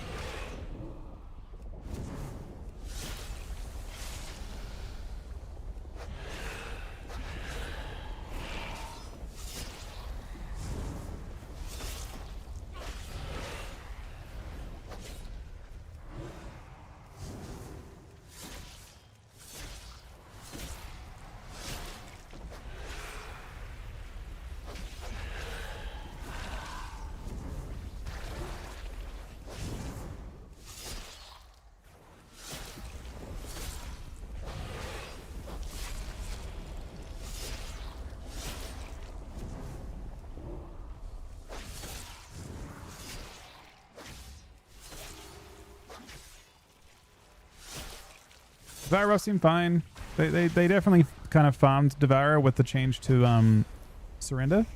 Devour seem fine. They definitely kind of farmed Devour with the change to Surrender.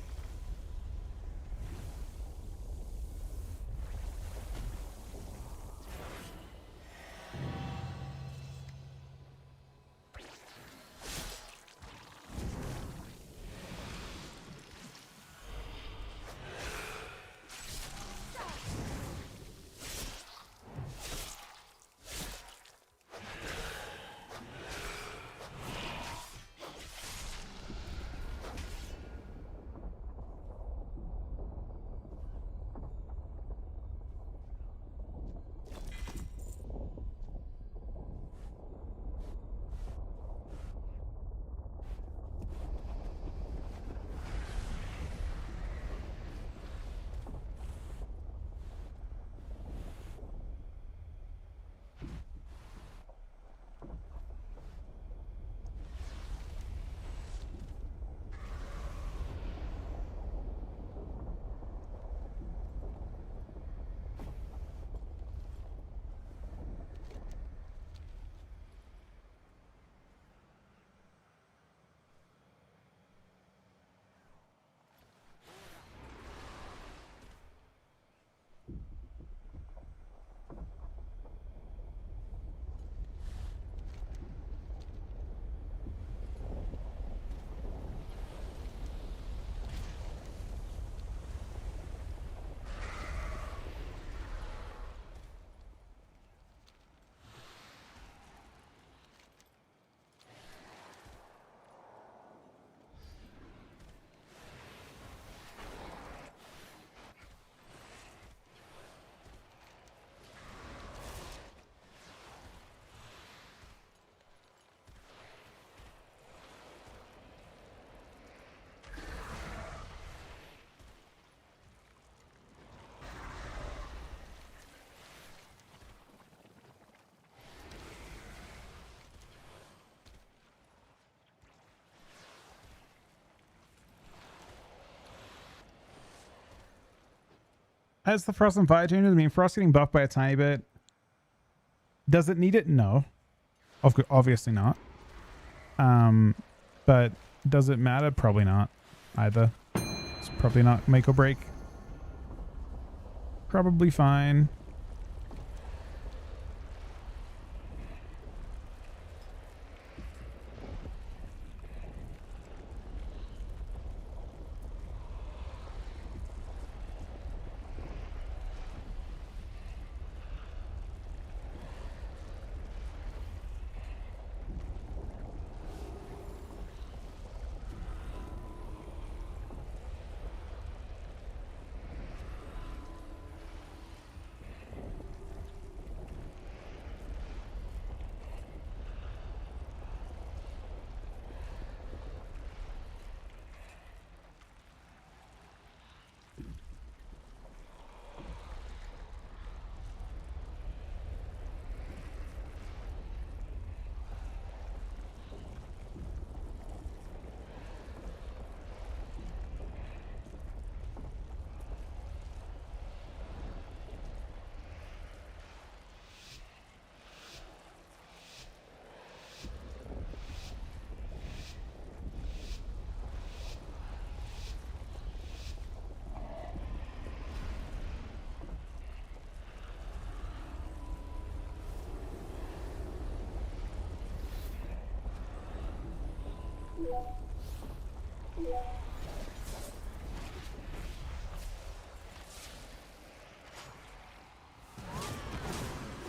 Has the Frost and Fire changes? I mean, Frost getting buffed by a tiny bit. Does it need it? No. Obviously not. But does it matter? Probably not either. It's probably not make or break. Probably fine.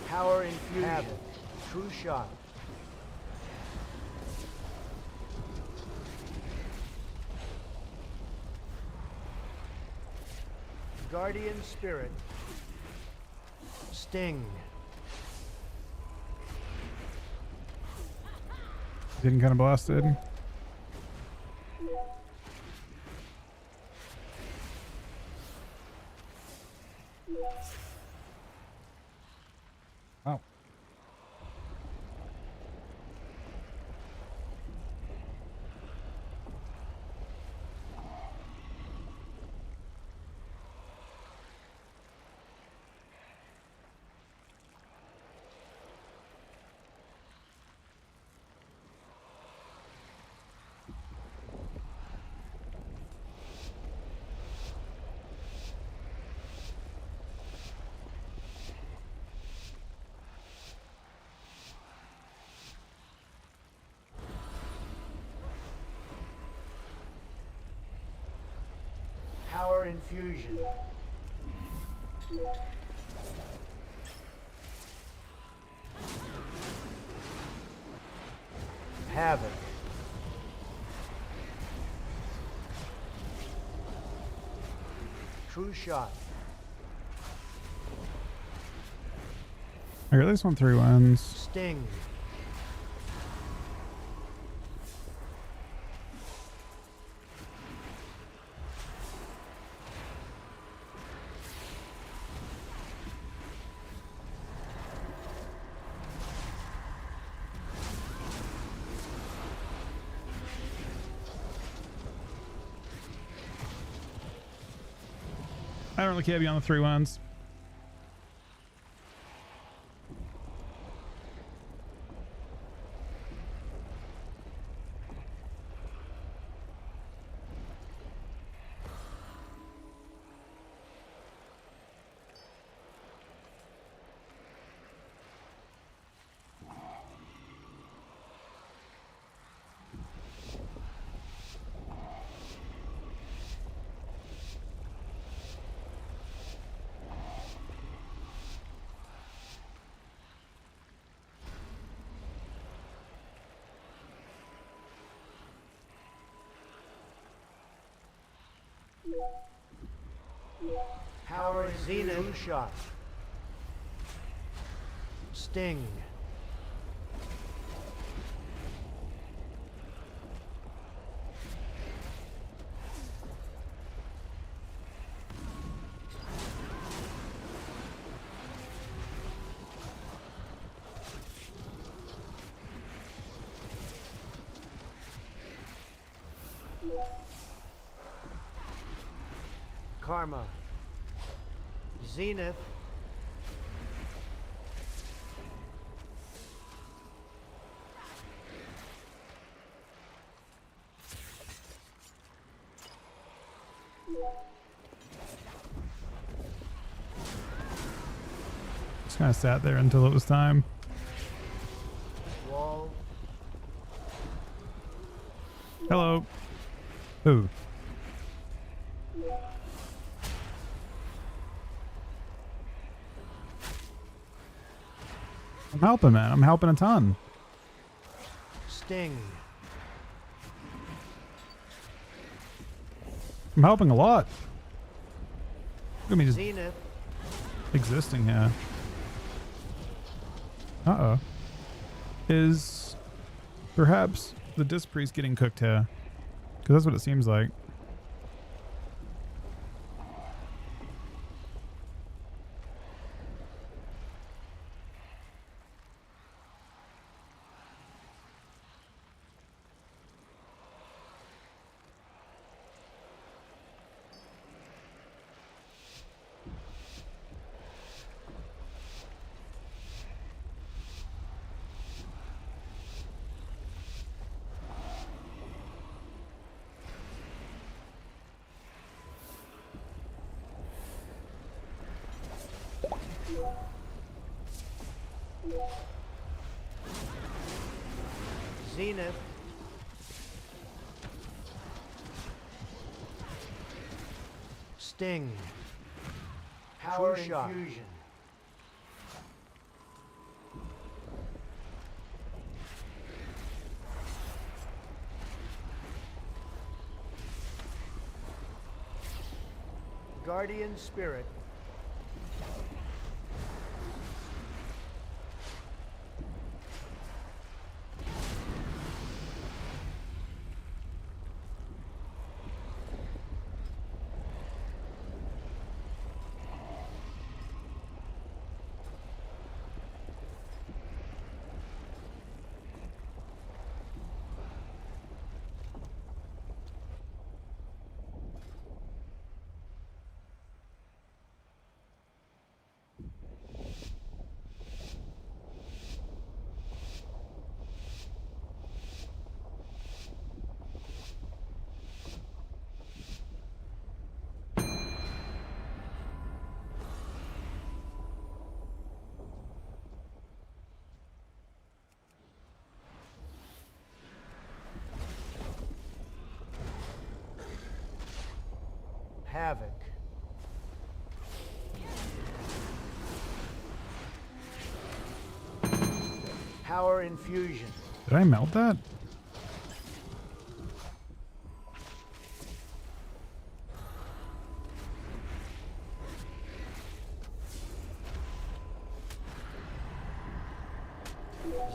Power infusion. Havoc. True shot. Guardian spirit. Sting. Getting kind of blasted. Oh. Power infusion. Havoc. True shot. I got this one 3 wins. Sting. I don't really care beyond the 3 wins. Power Zenith shot. Sting. Karma. Zenith. Just kind of sat there until it was time. Wall. Hello. Who? I'm helping, man. I'm helping a ton. Sting. I'm helping a lot. Look at me just Zenith. existing here. Uh-oh. Is perhaps the Disc Priest getting cooked here? Because that's what it seems like. Zenith. Sting. Power True infusion. Guardian Spirit. Havoc. Power infusion. Did I melt that?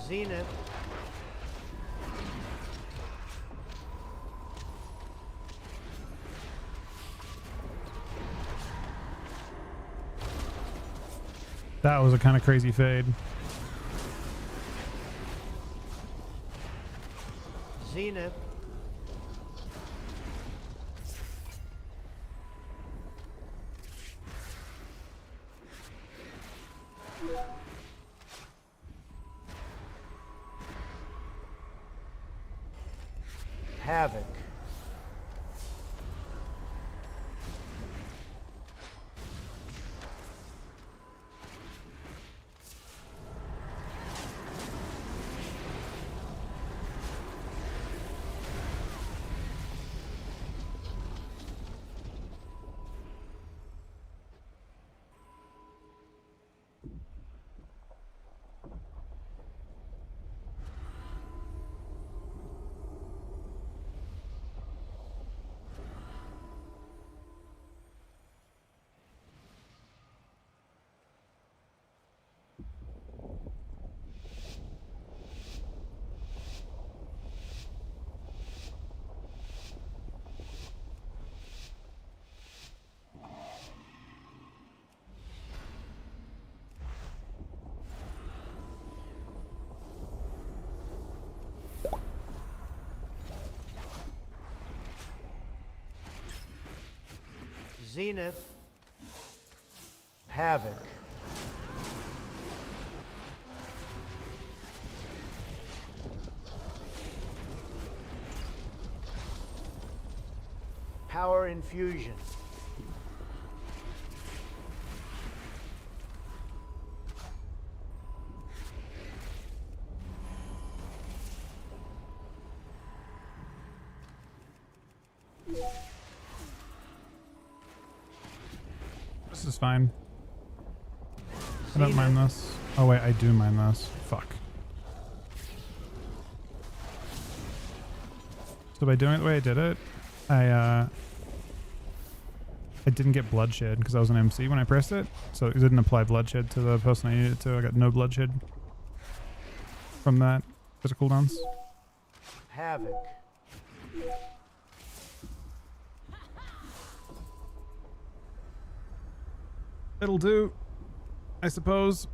Zenith. That was a kind of crazy fade. Zenith. Havoc. Zenith. Havoc. Power infusion. This is fine. I don't mind this. Oh wait, I do mind this. Fuck. So by doing it the way I did it, I didn't get bloodshed because I was an MC when I pressed it, so it didn't apply bloodshed to the person I needed to. I got no bloodshed from that physical downs. Havoc. It'll do, I suppose.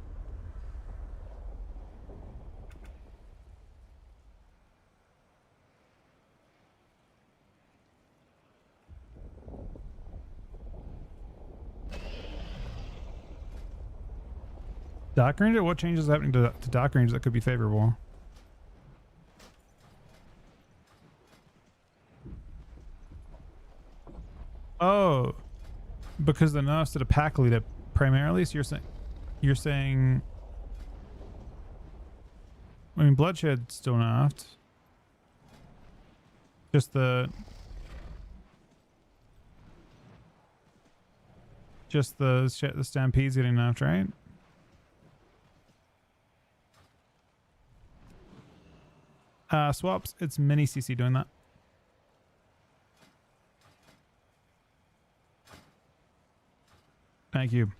Dark Ranger? What changes are happening to Dark Ranger that could be favorable? Oh, because the nerfs did a pack leader primarily. So you're saying, I mean, Bloodshed still nerfed. Just the Just the shit, the Stampede's getting nerfed, right? Swaps, it's mini CC doing that. Thank you.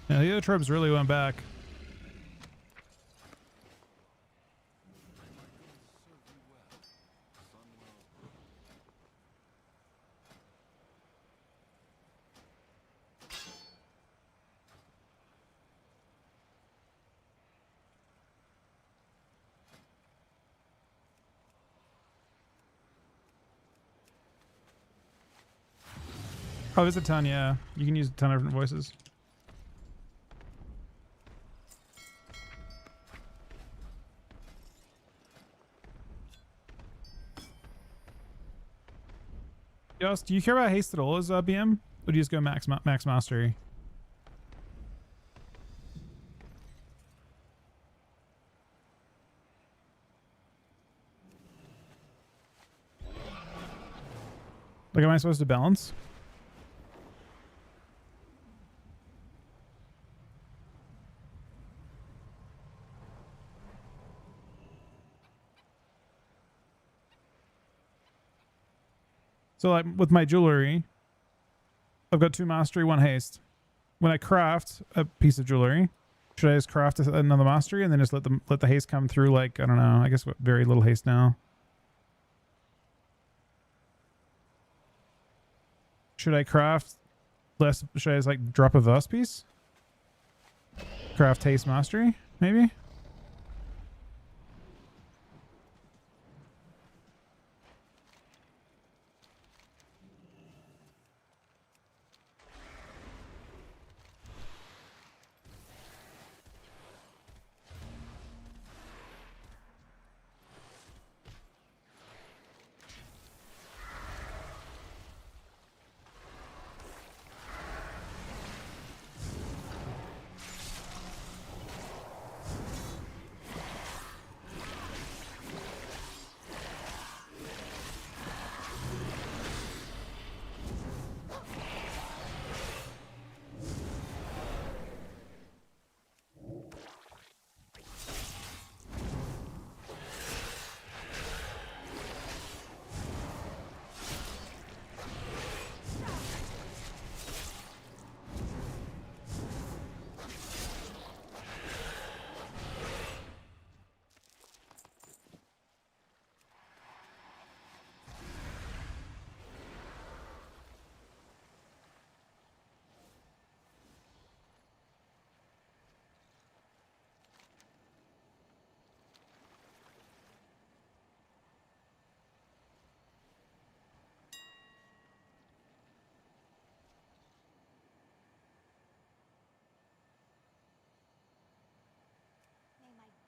Yeah, the other tropes really went back. Oh, there's a ton, yeah. You can use a ton of different voices. Yoss, do you care about haste at all as BM? Or do you just go max mastery? Like, am I supposed to balance? So like with my jewelry, I've got 2 mastery, 1 haste. When I craft a piece of jewelry, should I just craft another mastery and then just let the haste come through? Like, I don't know. I guess very little haste now. Should I craft less? Should I just like drop a verse piece? Craft haste mastery, maybe?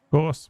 Of course.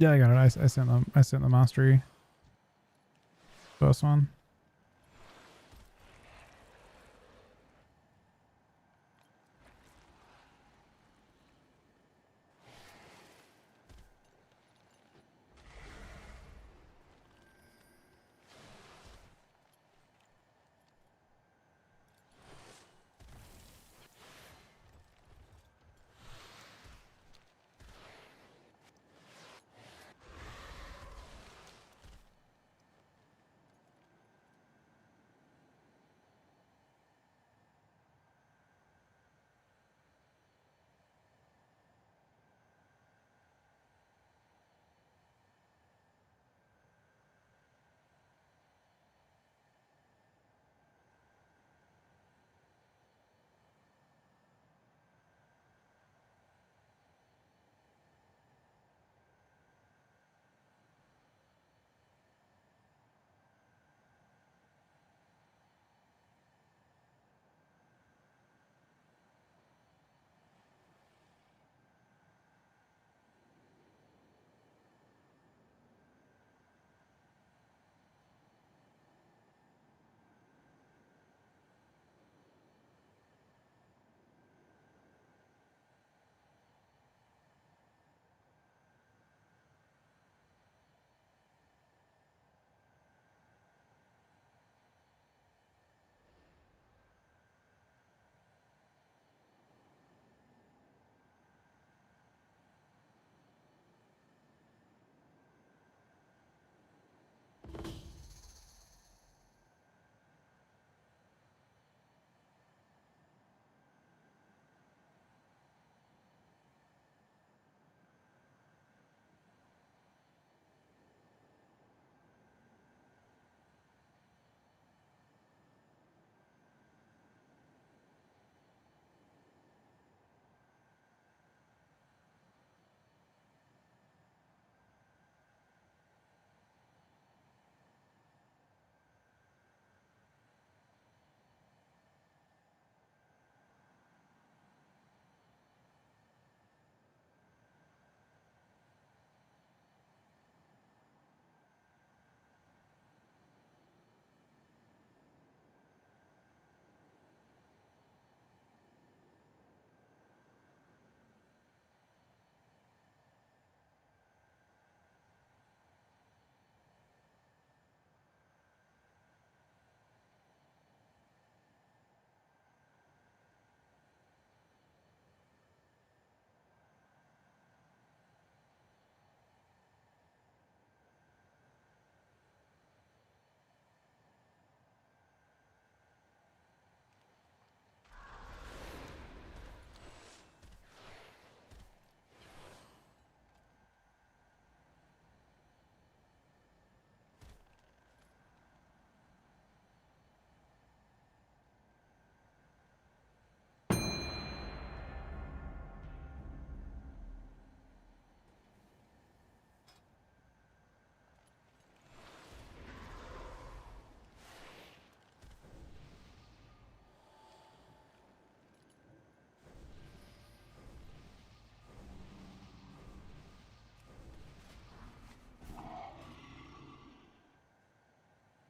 Yeah, I got it. I sent the mastery. First one.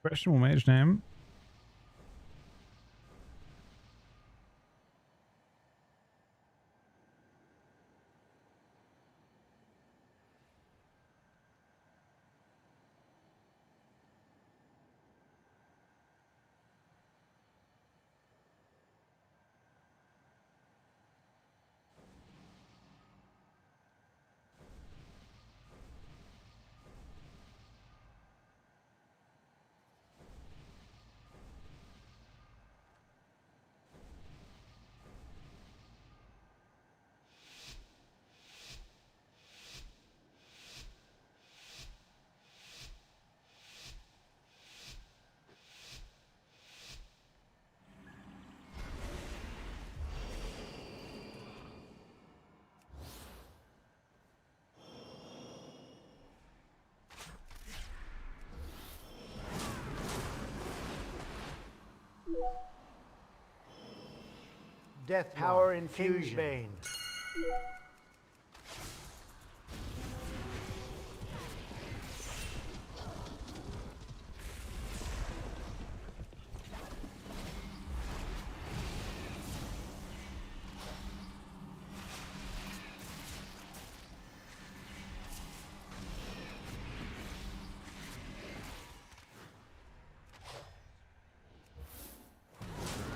Questionable mage name. Death Power Infusion. Bane.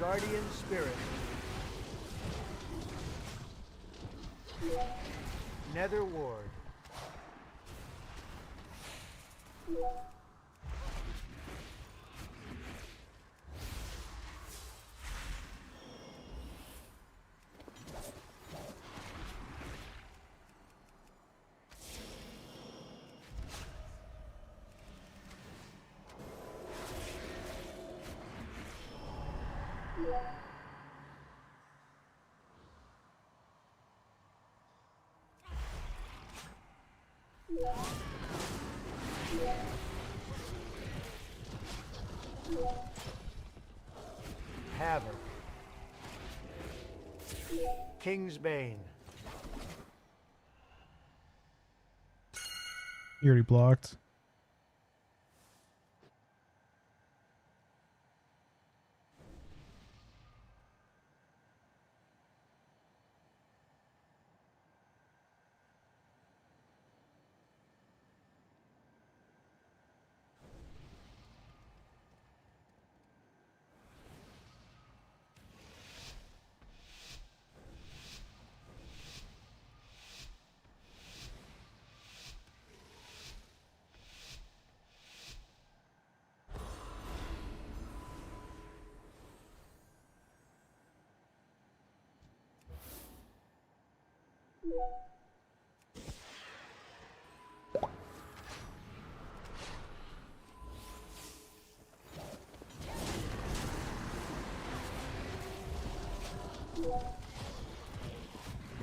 Guardian Spirit. Nether Ward. Havoc. Kingsbane. You already blocked.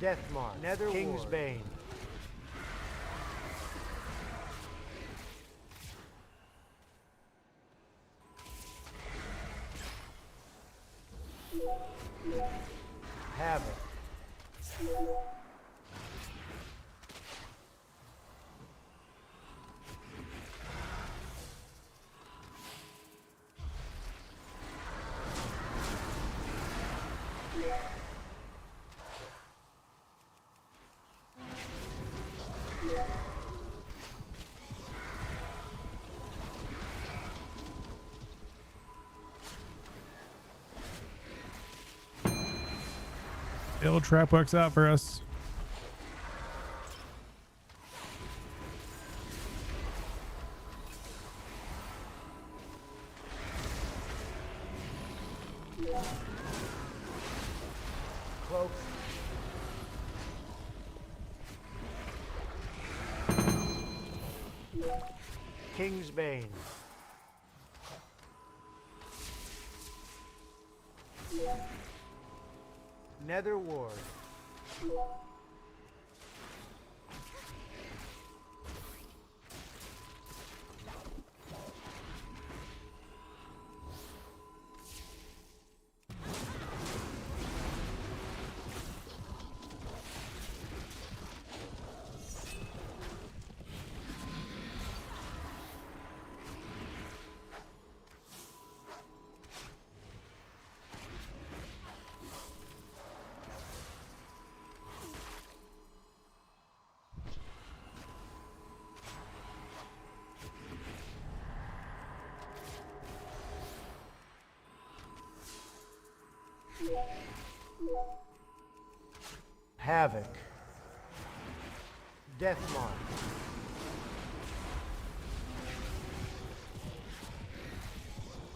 Deathmark. Nether Kingsbane. Havoc. The old trap works out for us. Cloak. Kingsbane. Nether Ward. Havoc. Deathmark.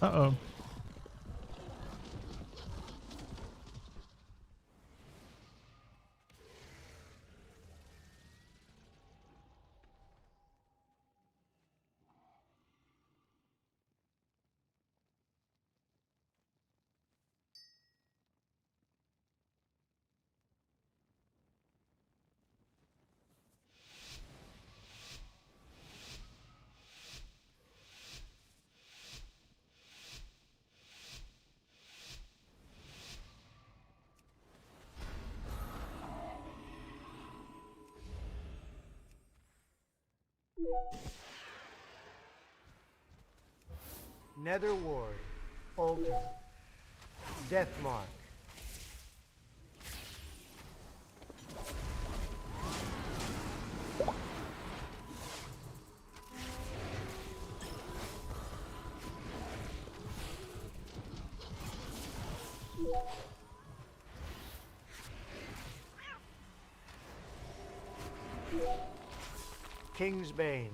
Uh-oh. Nether Ward. Altar. Deathmark. King's Bane.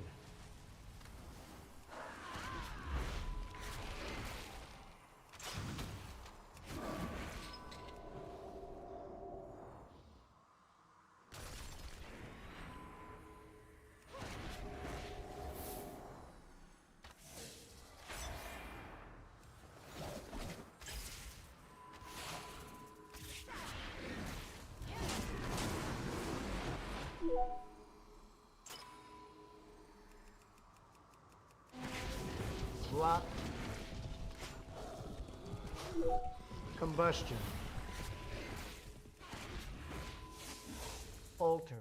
Block. Combustion. Alter.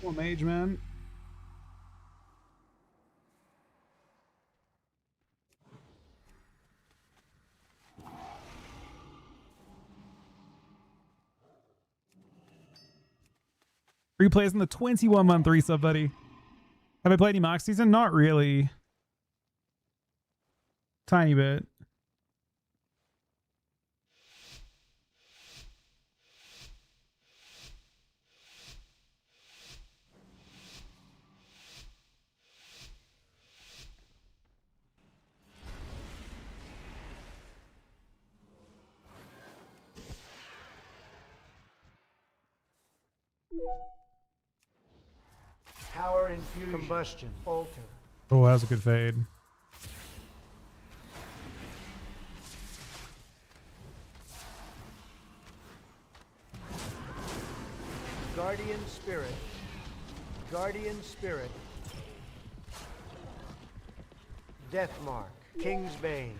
Well, mage man. Replays in the 21-month resub, buddy. Have I played any mock season? Not really. Tiny bit. Power infusion. Combustion. Alter. Oh, that was a good fade. Guardian Spirit. Guardian Spirit. Deathmark. King's Bane.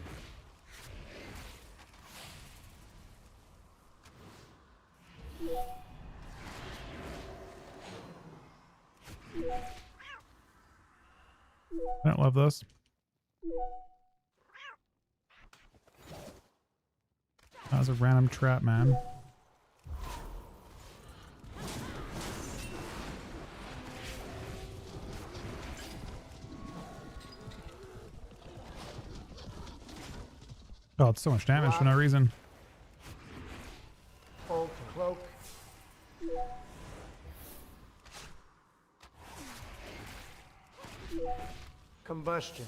I don't love this. That was a random trap, man. Oh, it's so much damage for no reason. Alter. Cloak. Combustion.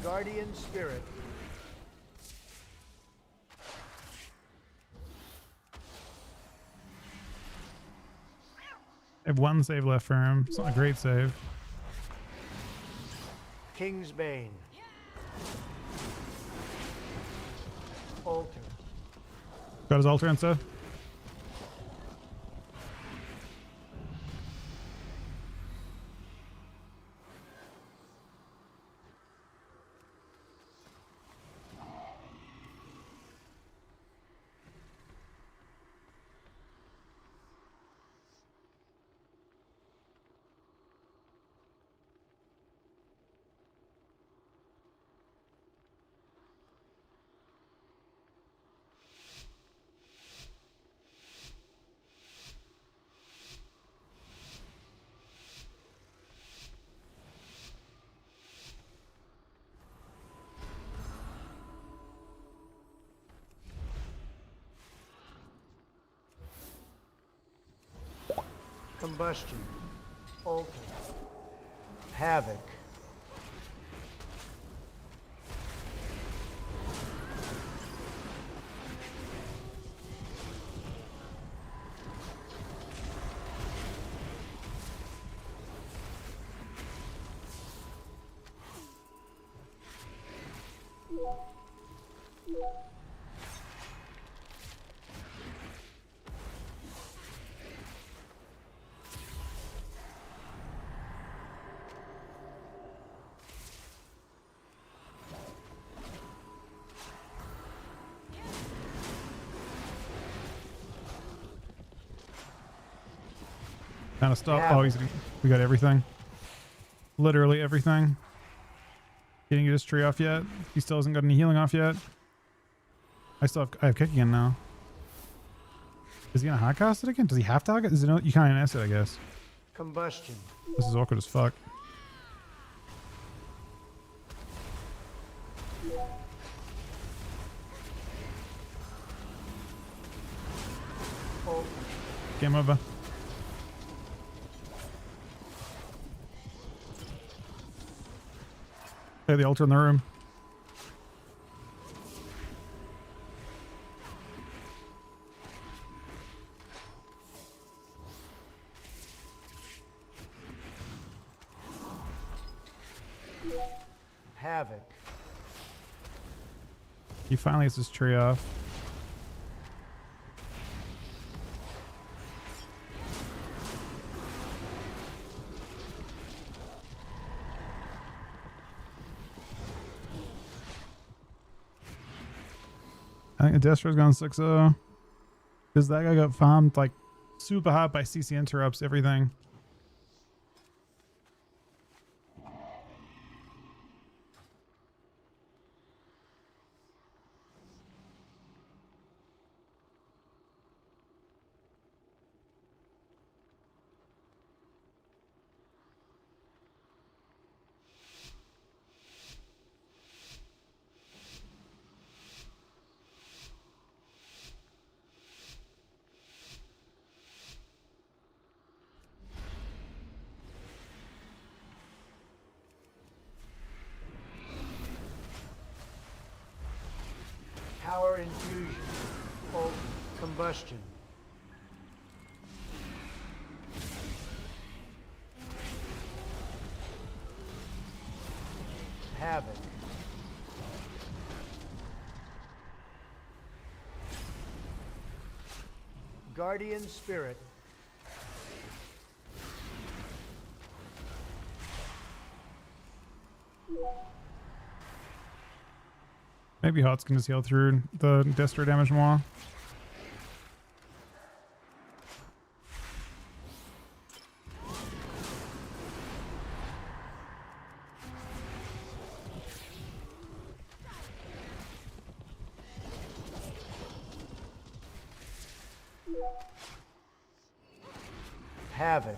Guardian Spirit. I have one save left for him. It's not a great save. King's Bane. Alter. Got his altar and stuff. Combustion. Alter. Havoc. Kind of stuff. Yeah. Oh, we got everything. Literally everything. He didn't get his tree off yet. He still hasn't got any healing off yet. I have kick again now. Is he gonna hot cast it again? Does he have to hot cast? Is it no, you can't S it, I guess. Combustion. This is awkward as fuck. Oh, Game over. Play the altar in the room. Havoc. He finally gets his tree off. I think Adestra's gone 6-0. Because that guy got farmed like super hard by CC interrupts, everything. Power infusion. Oh, combustion. Havoc. Guardian Spirit. Maybe Hot's can just heal through the Destra damage more. Havoc.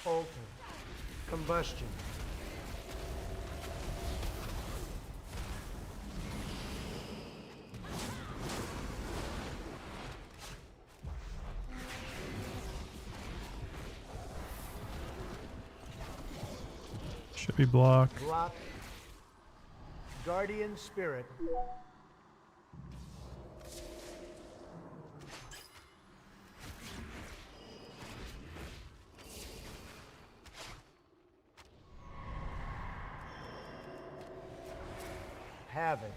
Alter. Combustion. Should be blocked. Block. Guardian Spirit. Havoc.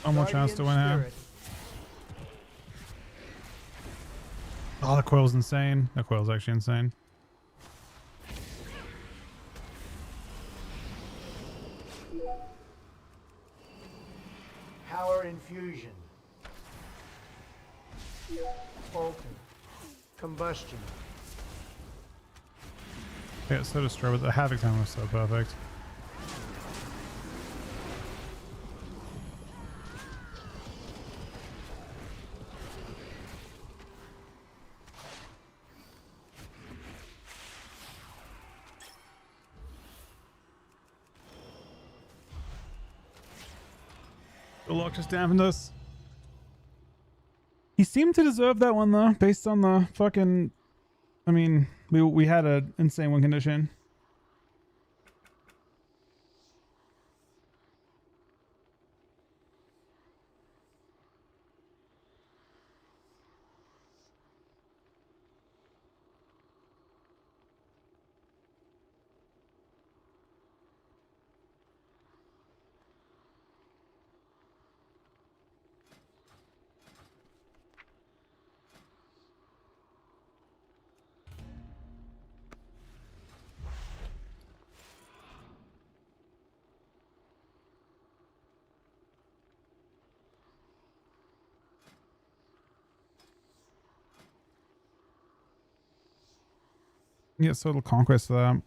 One more chance to win Guardian here. Spirit. Oh, the coil's insane. The coil's actually insane. Power infusion. Alter. Combustion. Yeah, so destroyed, but the Havoc time was so perfect. The lock just dampened us. He seemed to deserve that one though, based on the fucking. I mean, we had an insane win condition. Get Total Conquest for that.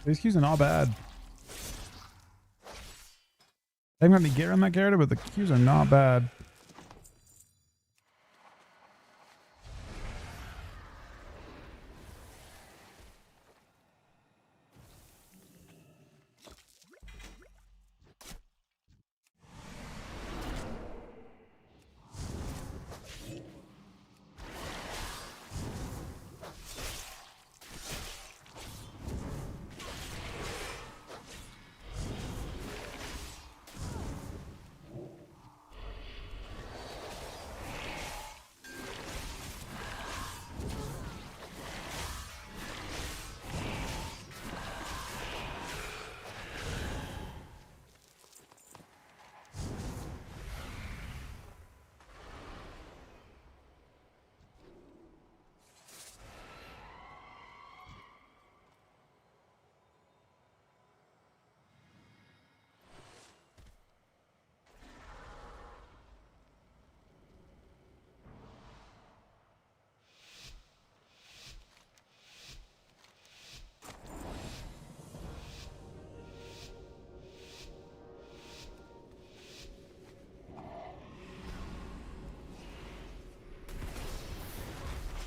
These cues are not bad. They haven't got any gear on that character, but the cues are not bad.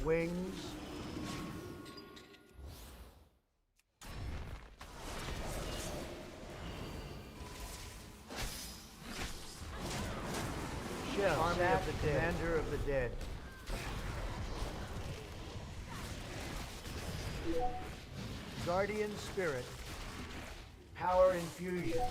Wings. Shell, Army of the Commander of the Dead. Guardian Spirit. Power Infusion.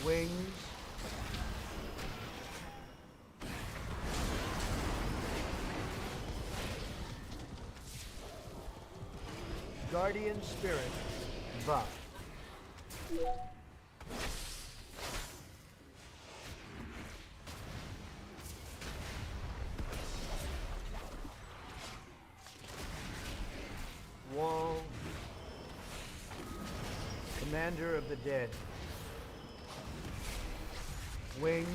Wings. Guardian Spirit. Buff. Wall. Commander of the Dead. Wings.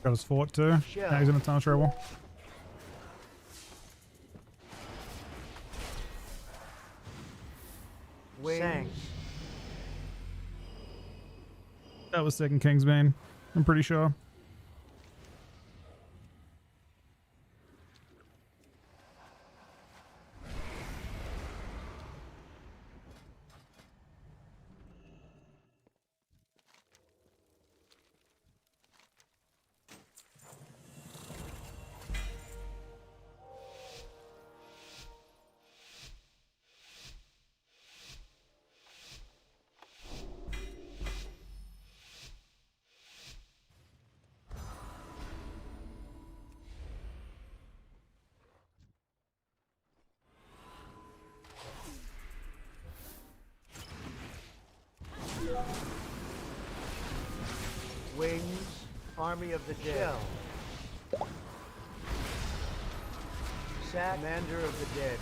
Got his fort too. Shell. Now he's in a ton of trouble. Wings. That was second Kingsbane, I'm pretty sure. Wings, Army of the Dead. Shell. Sack, Commander of the Dead.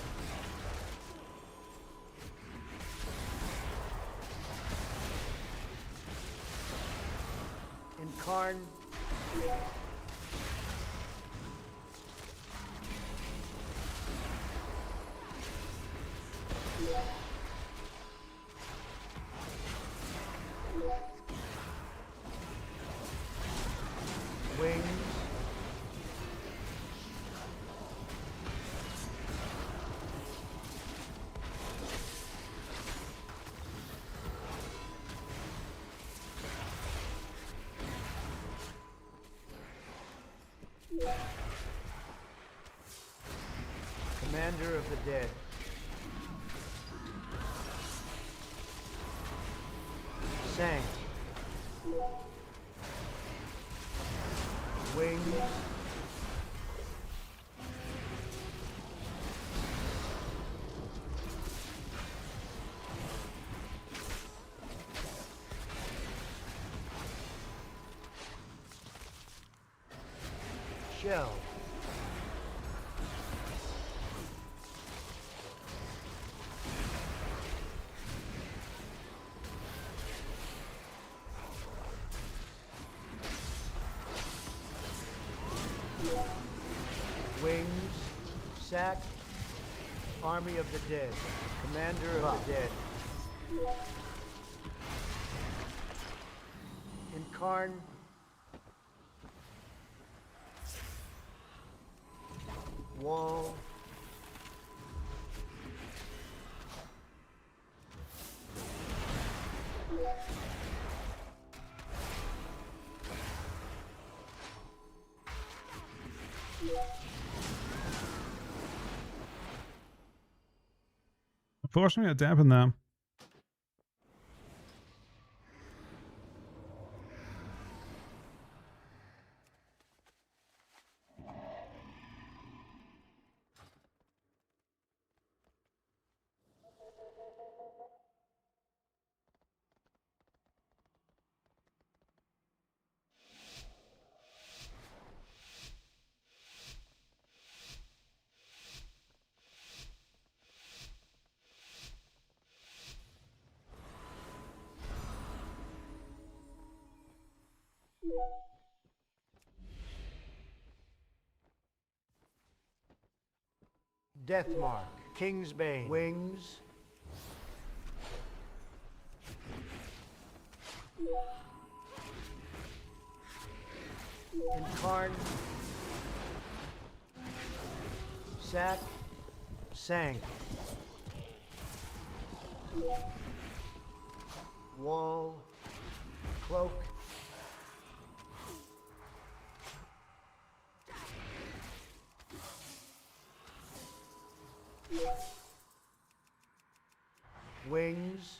Incarn. Wings. Commander of the Dead. Sang. Wings. Shell. Wings, Sack, Army of the Dead, Commander of the Dead. Incarn. Wall. Unfortunately, I dampened them. Deathmark, Kingsbane, Wings. Incarn. Sack. Sank. Wall. Cloak. Wings.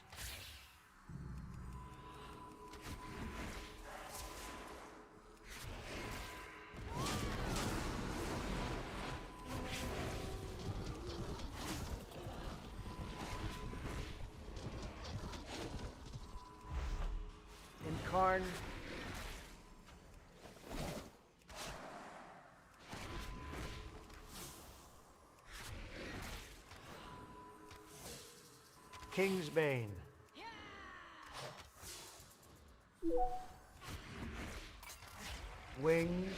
Incarn. Kingsbane. Wings.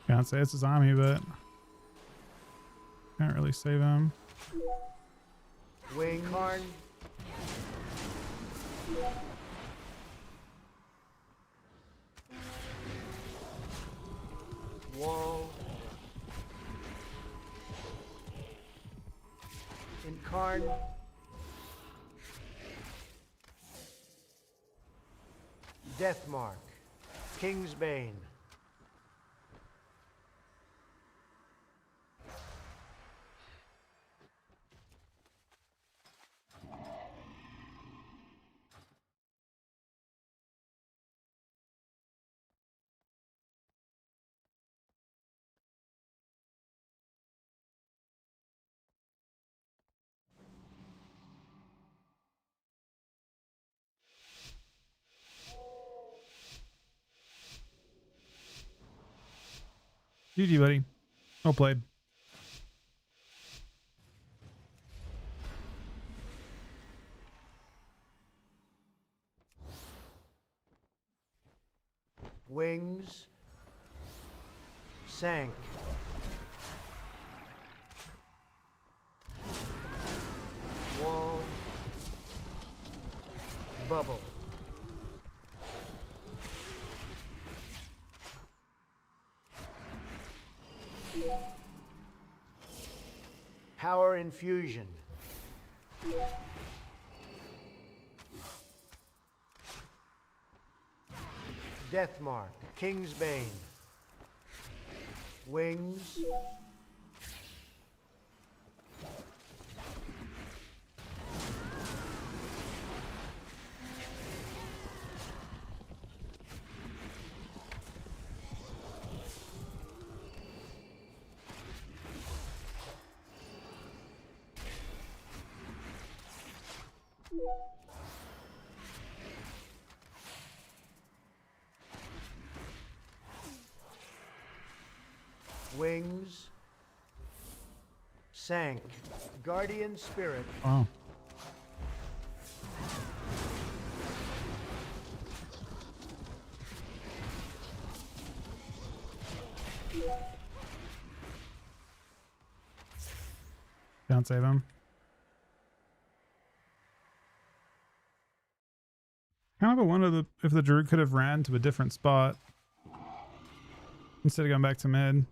Can't say it's his army, but can't really save him. Wing. Incarn. Wall. Incarn. Deathmark. Kingsbane. GG, buddy. Well played. Wings sank. Wall bubble. Power infusion. Deathmark, King's Bane. Wings. Wings sank. Guardian Spirit. Wow. Can't save him. Kind of a wonder if the druid could have ran to a different spot instead of going back to mid.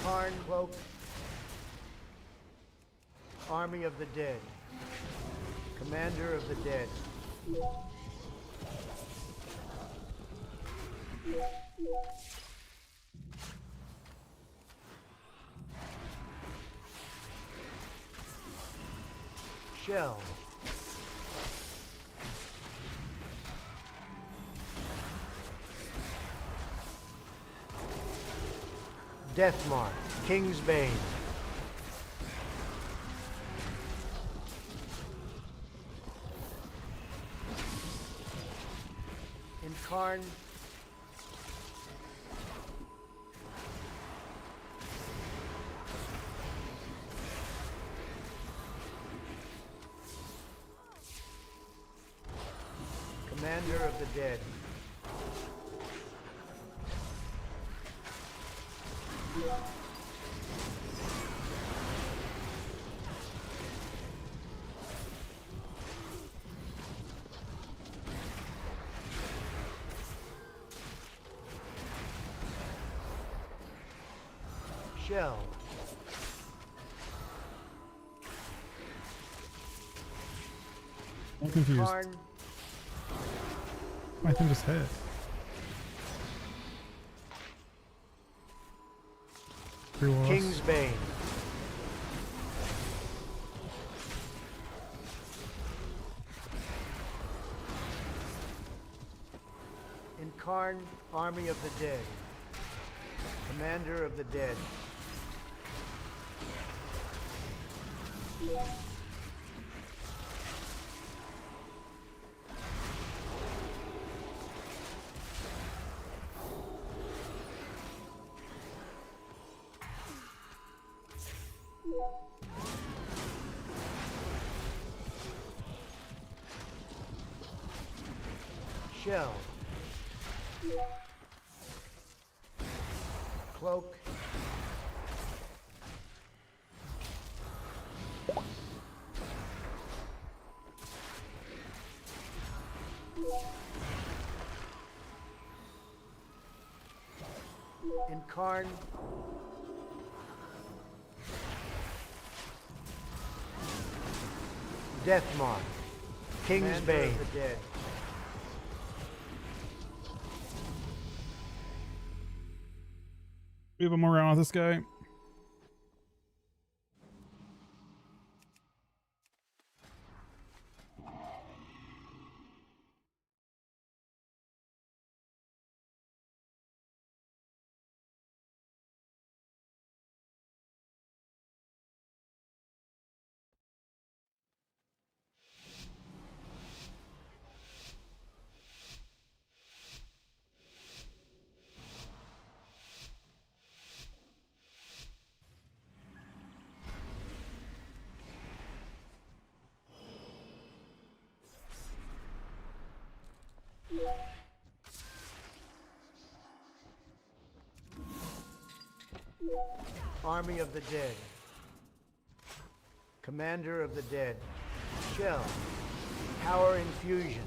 Karn Cloak. Army of the Dead. Commander of the Dead. Shell. Deathmark, King's Bane. Incarn. Commander of the Dead. Shell. I'm confused. Karn. My thing just hit. King's Bane. Incarn, Army of the Dead. Commander of the Dead. Shell. Cloak. Incarn. Deathmark. King's Bane. The Dead. Move him around with this guy. Army of the Dead. Commander of the Dead. Shell. Power infusion.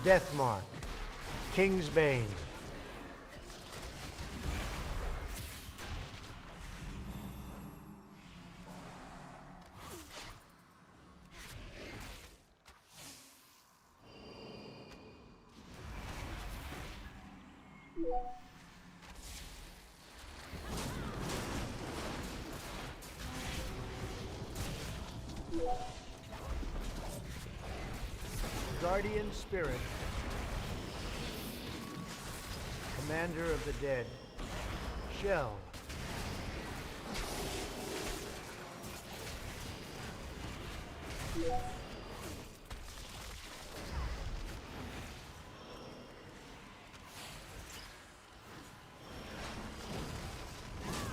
Deathmark. King's Bane. Guardian Spirit. Commander of the Dead. Shell.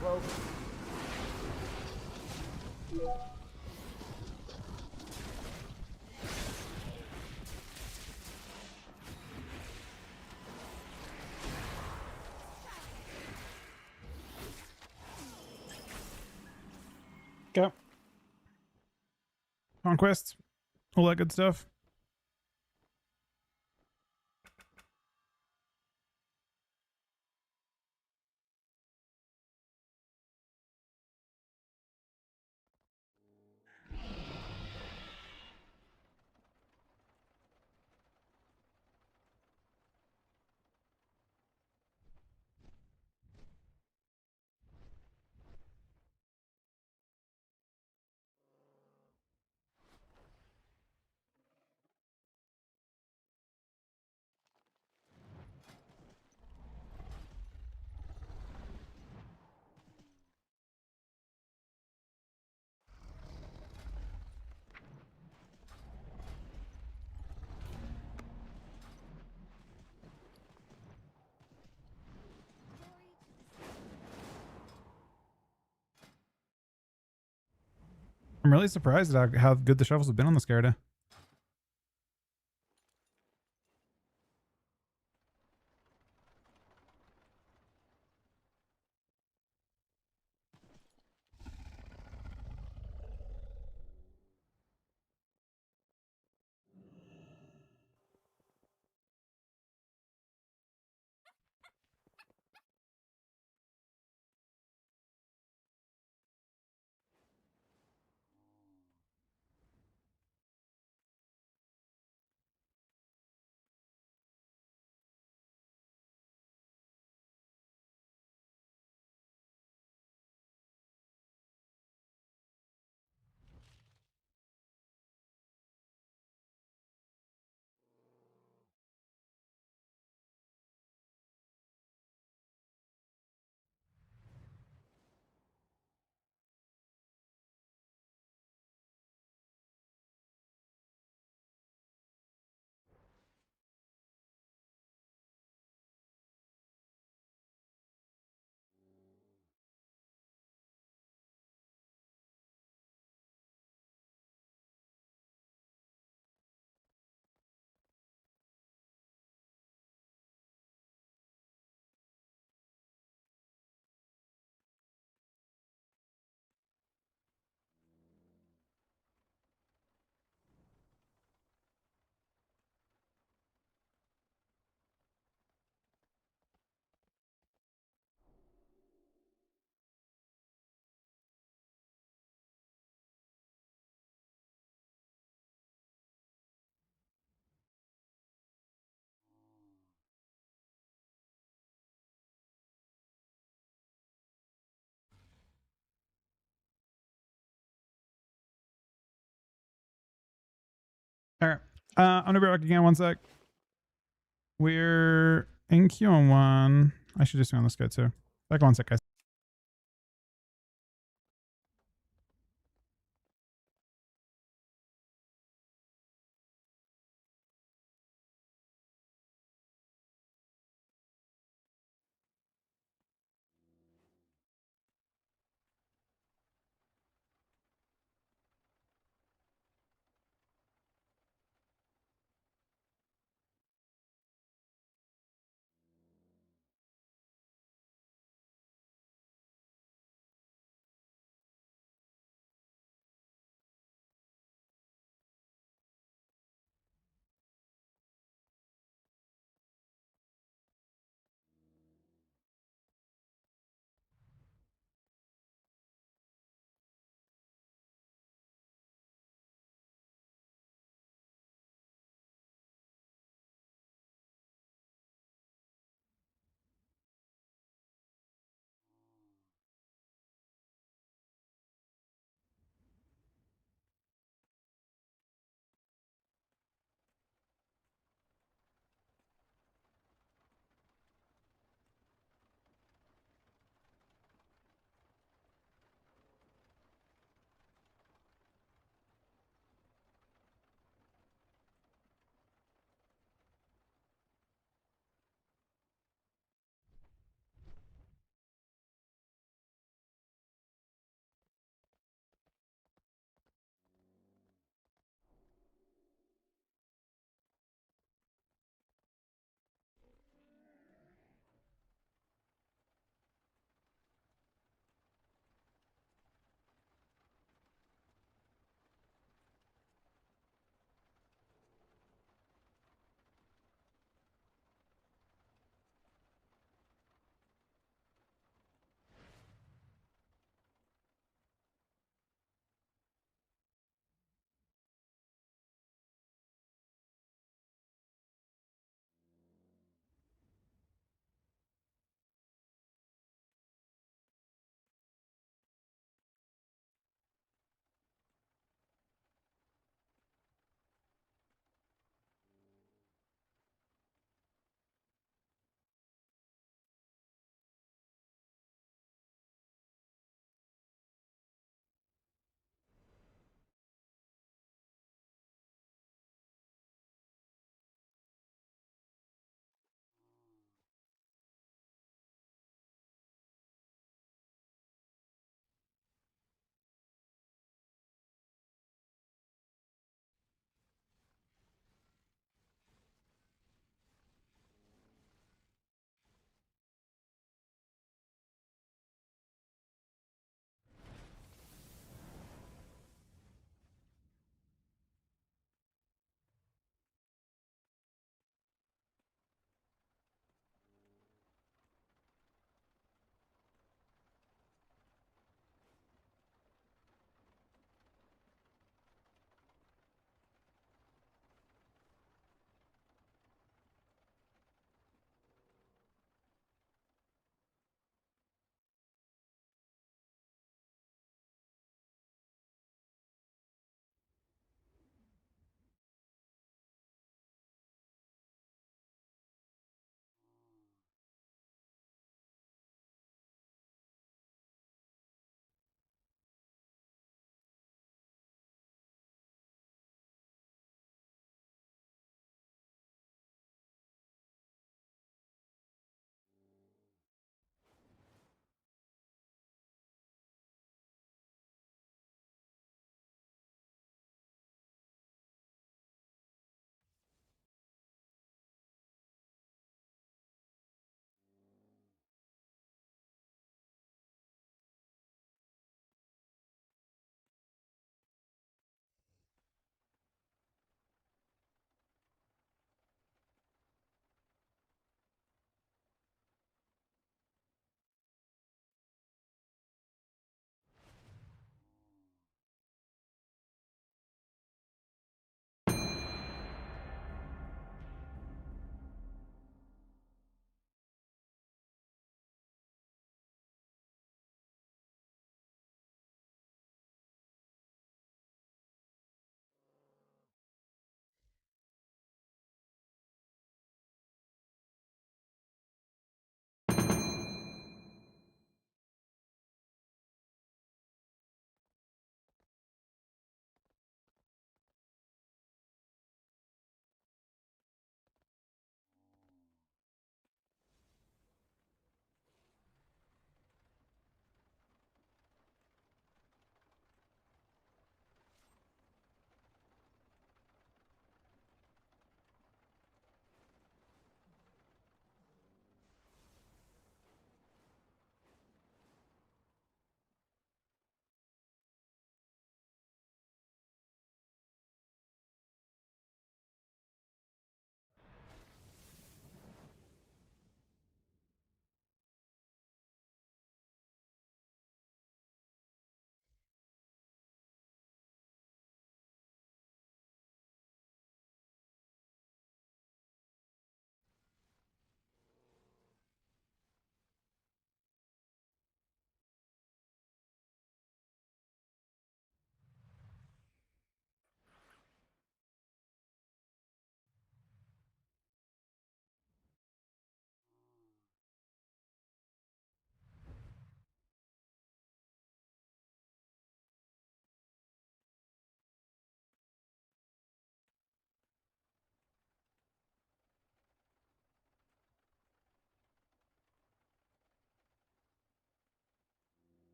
Cloak. Okay. Conquest. All that good stuff. I'm really surprised at how good the shovels have been on this Garda. All right. I'm gonna be back again. One sec. We're in Q on one. I should just be on this guy too. Back 1 sec, guys.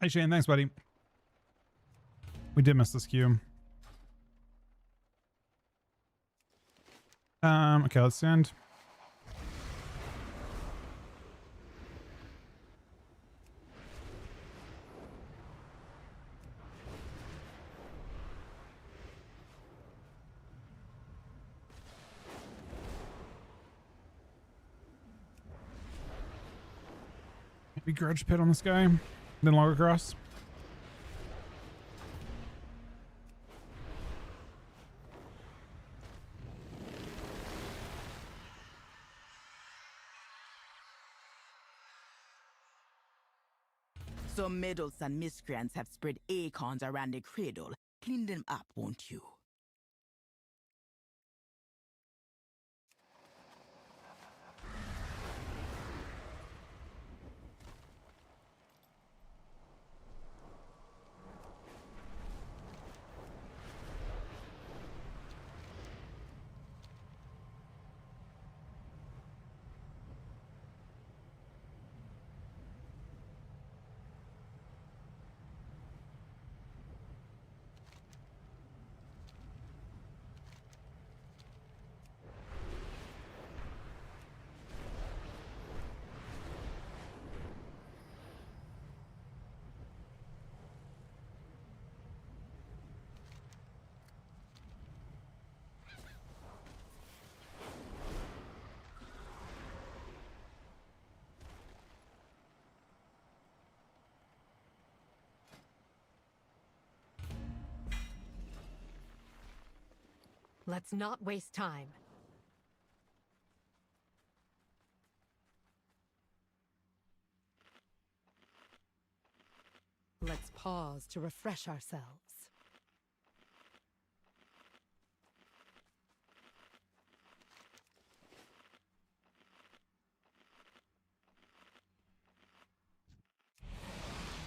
Hey Shane, thanks buddy. We did miss this queue. Okay, let's send. Maybe Grudge Pit on this guy, then log across. Some meddles and miscreants have spread acorns around the cradle. Clean them up, won't you? Let's not waste time. Let's pause to refresh ourselves.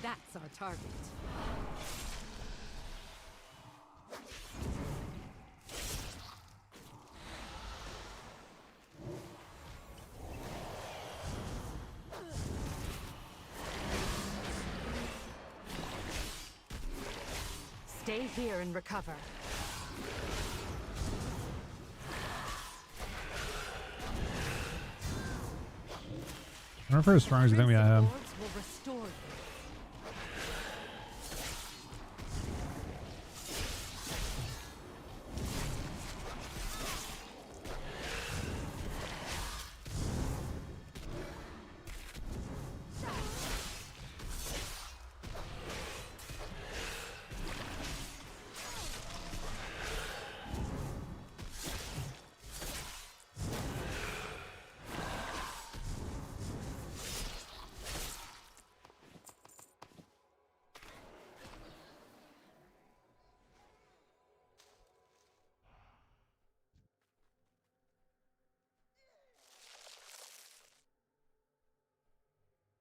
That's our target. Stay here and recover. I don't know if we're as strong as you think we have. Will restore you.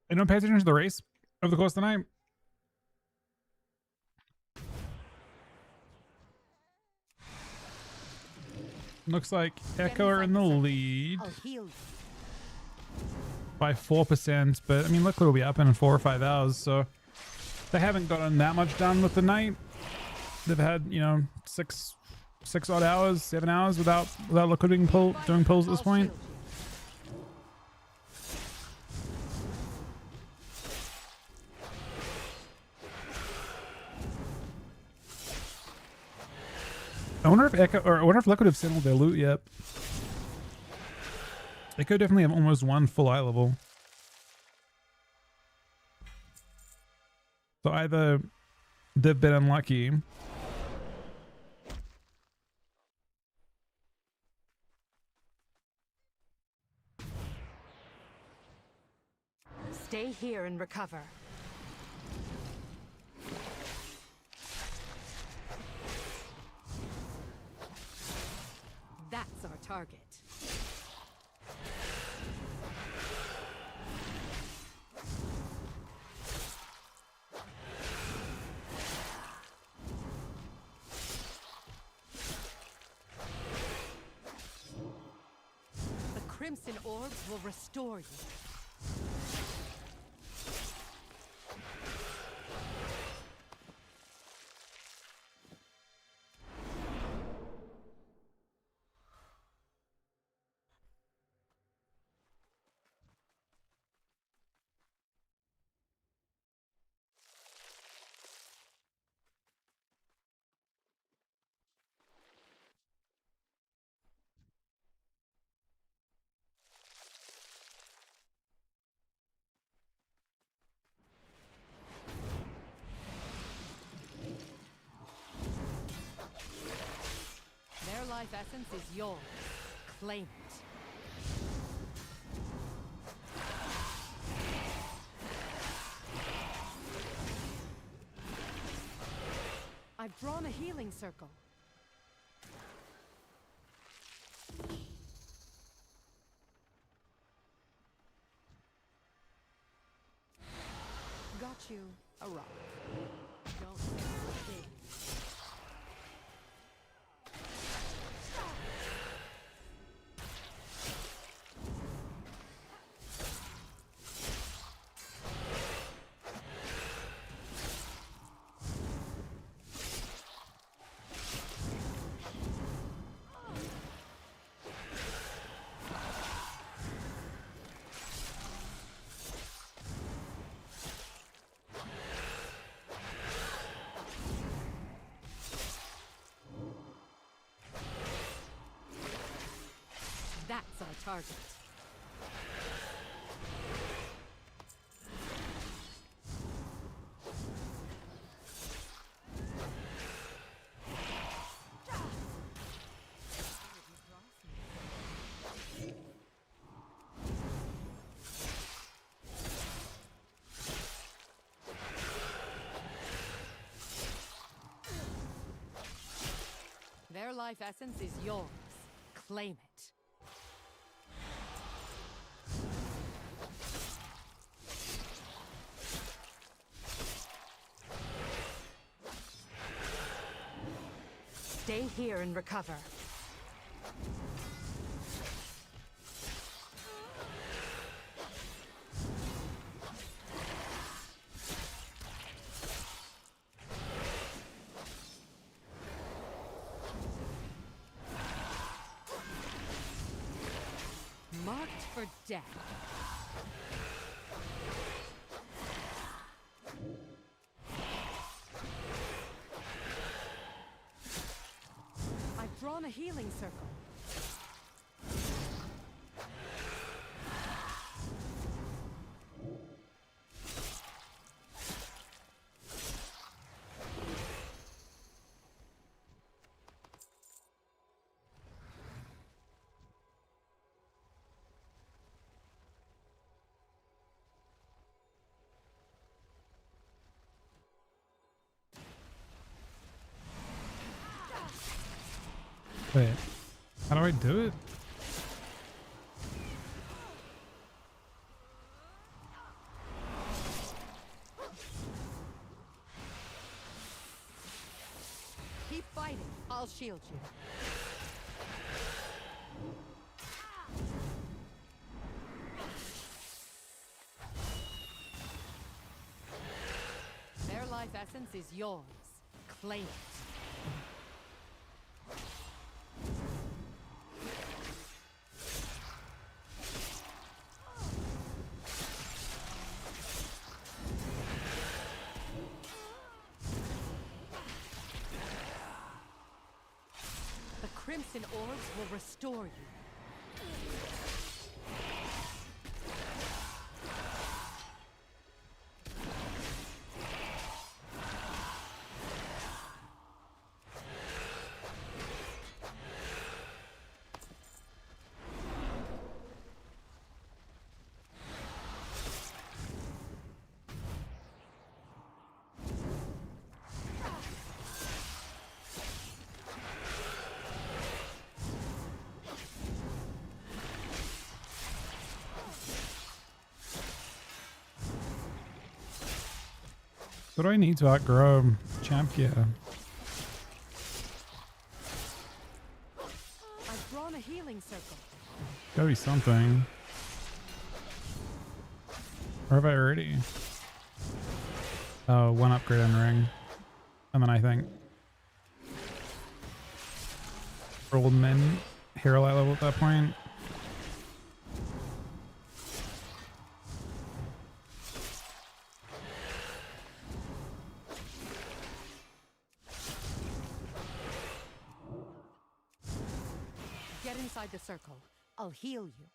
Anyone pay attention to the race over the course of the night? Looks like Echo are in the lead by 4%, but I mean, Liquid will be up in 4 or 5 hours, so they haven't gotten that much done with the night. They've had, you know, six odd hours, 7 hours without Liquid doing pulls at this point. I wonder if Echo, or I wonder if Liquid have sent all their loot yet. Echo definitely have almost one full eye level. So either they've been unlucky. Stay here and recover. That's our target. The Crimson Orbs will restore you. essence is yours. Claim it. I've drawn a healing circle. Got you a rock. Don't say a thing. That's our target. Their life essence is yours. Claim it. Stay here and recover. Marked for death. I've drawn a healing circle. Wait, how do I do it? Keep fighting. I'll shield you. Their life essence is yours. Claim it. The crimson orbs will restore you. What do I need to outgrow champ gear? I've drawn a healing circle. Gotta be something. Or have I already? Oh, one upgrade on ring. And then I think rolled min hero light level at that point. Get inside the circle. I'll heal you.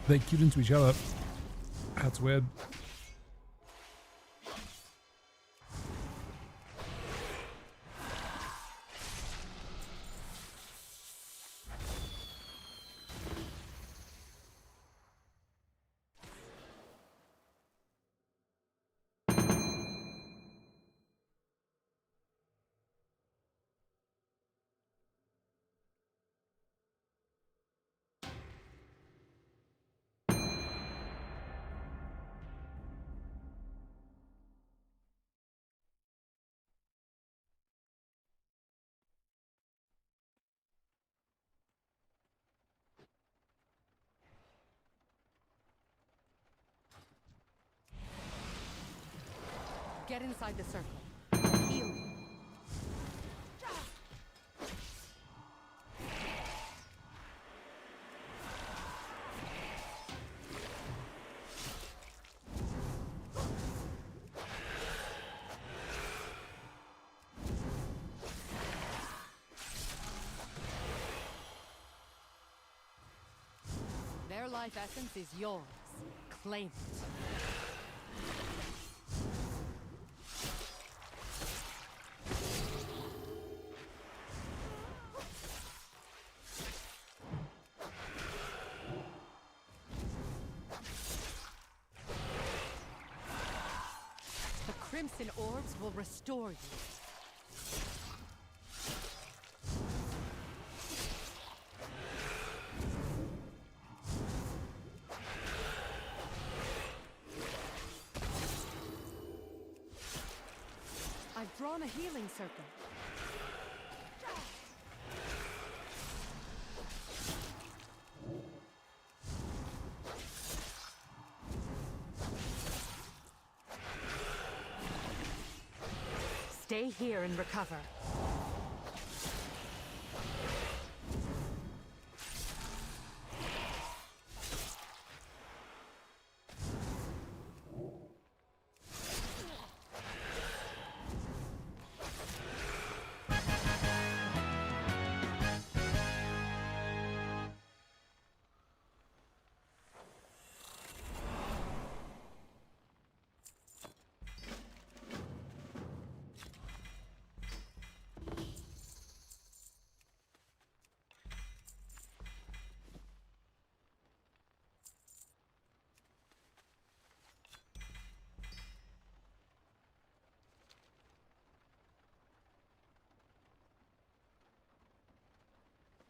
They queued into each other. That's weird. Get inside the circle. Heal. Their life essence is yours. Claim it. The crimson orbs will restore you. I've drawn a healing circle. Stay here and recover.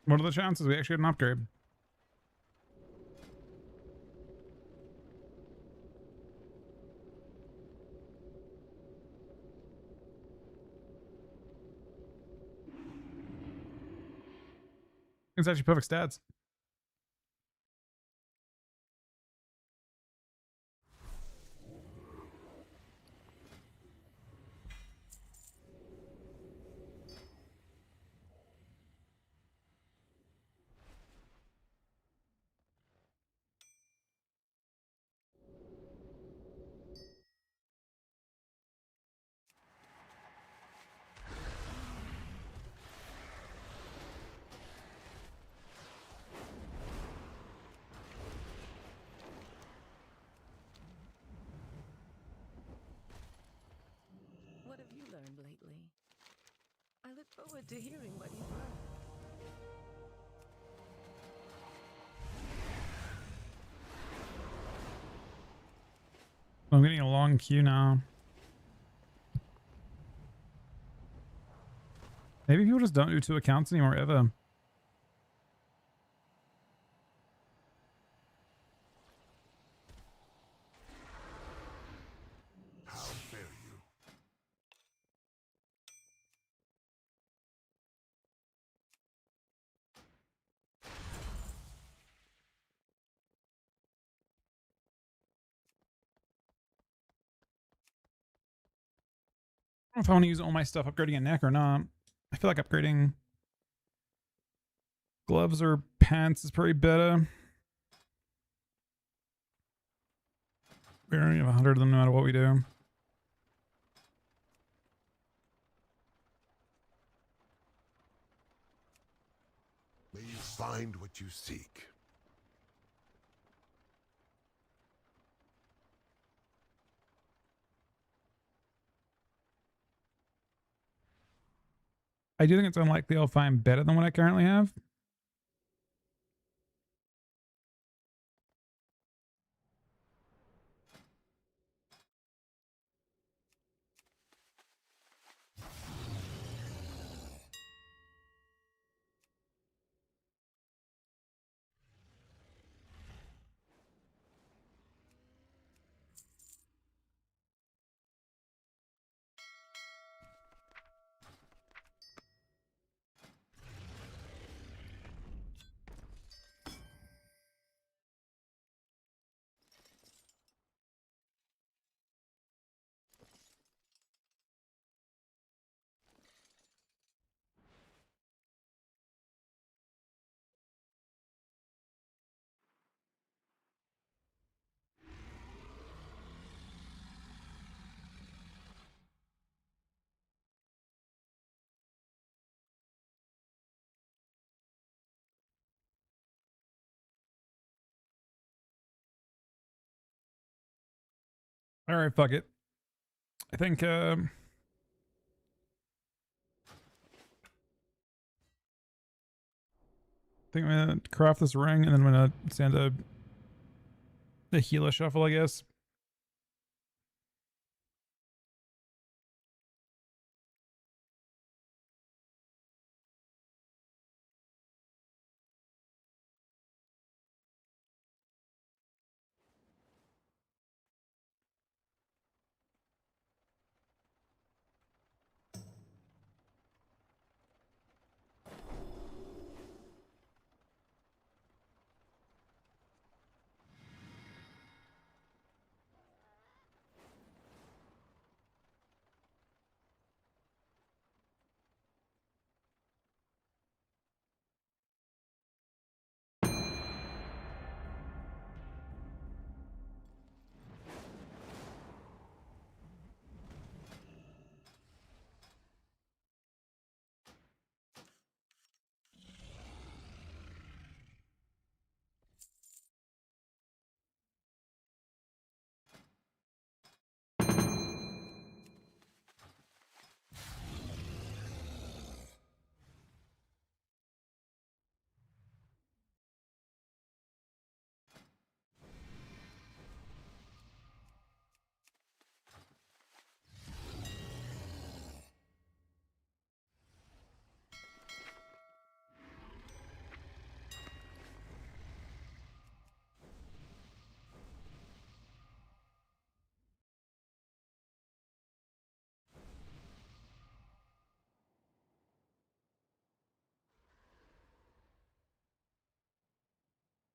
What are the chances we actually get an upgrade? It's actually perfect stats. What have you learned lately? I look forward to hearing what you've learned. I'm getting a long queue now. Maybe people just don't do 2 accounts anymore ever. How fare you? I don't know if I want to use all my stuff upgrading a neck or not. I feel like upgrading gloves or pants is probably better. We only have 100 of them no matter what we do. May you find what you seek. I do think it's unlikely I'll find better than what I currently have. All right, fuck it. I think I'm gonna craft this ring, and then I'm gonna send a healer shuffle, I guess.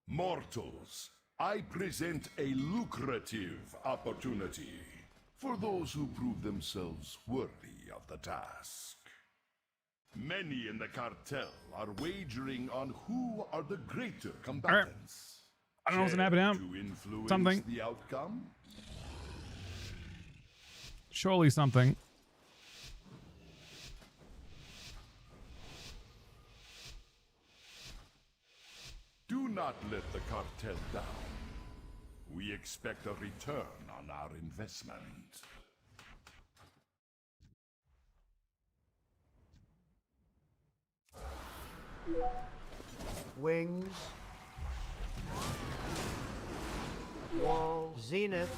Mortals, I present a lucrative opportunity for those who prove themselves worthy of the task. Many in the cartel are wagering on who are the greater combatants. I don't know what's gonna happen now. To influence Something. the outcome? Surely something. Do not let the cartel down. We expect a return on our investment. Wings. Wall. Zenith.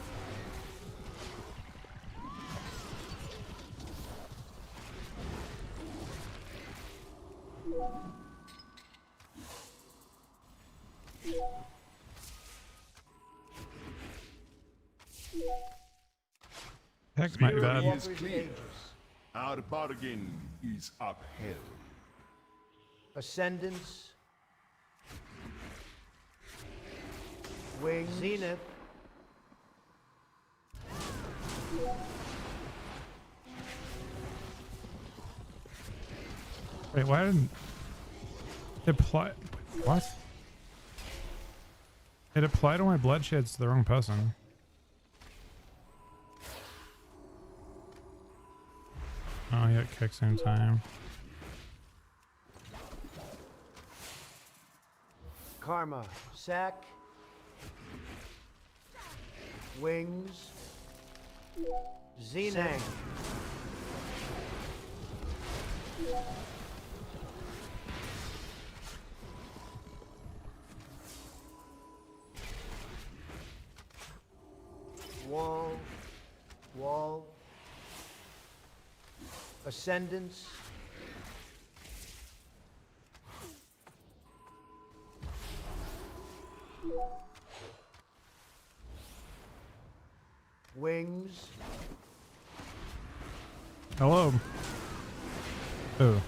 Hex might be bad. Is clear. Our bargain is upheld. Ascendance. Wings. Zenith. Wait, why didn't it apply? What? It applied all my bloodsheds to the wrong person. Oh, he got kicked same time. Karma. Sack. Wings. Zenith. Ascendance. Wings. Hello. Oh.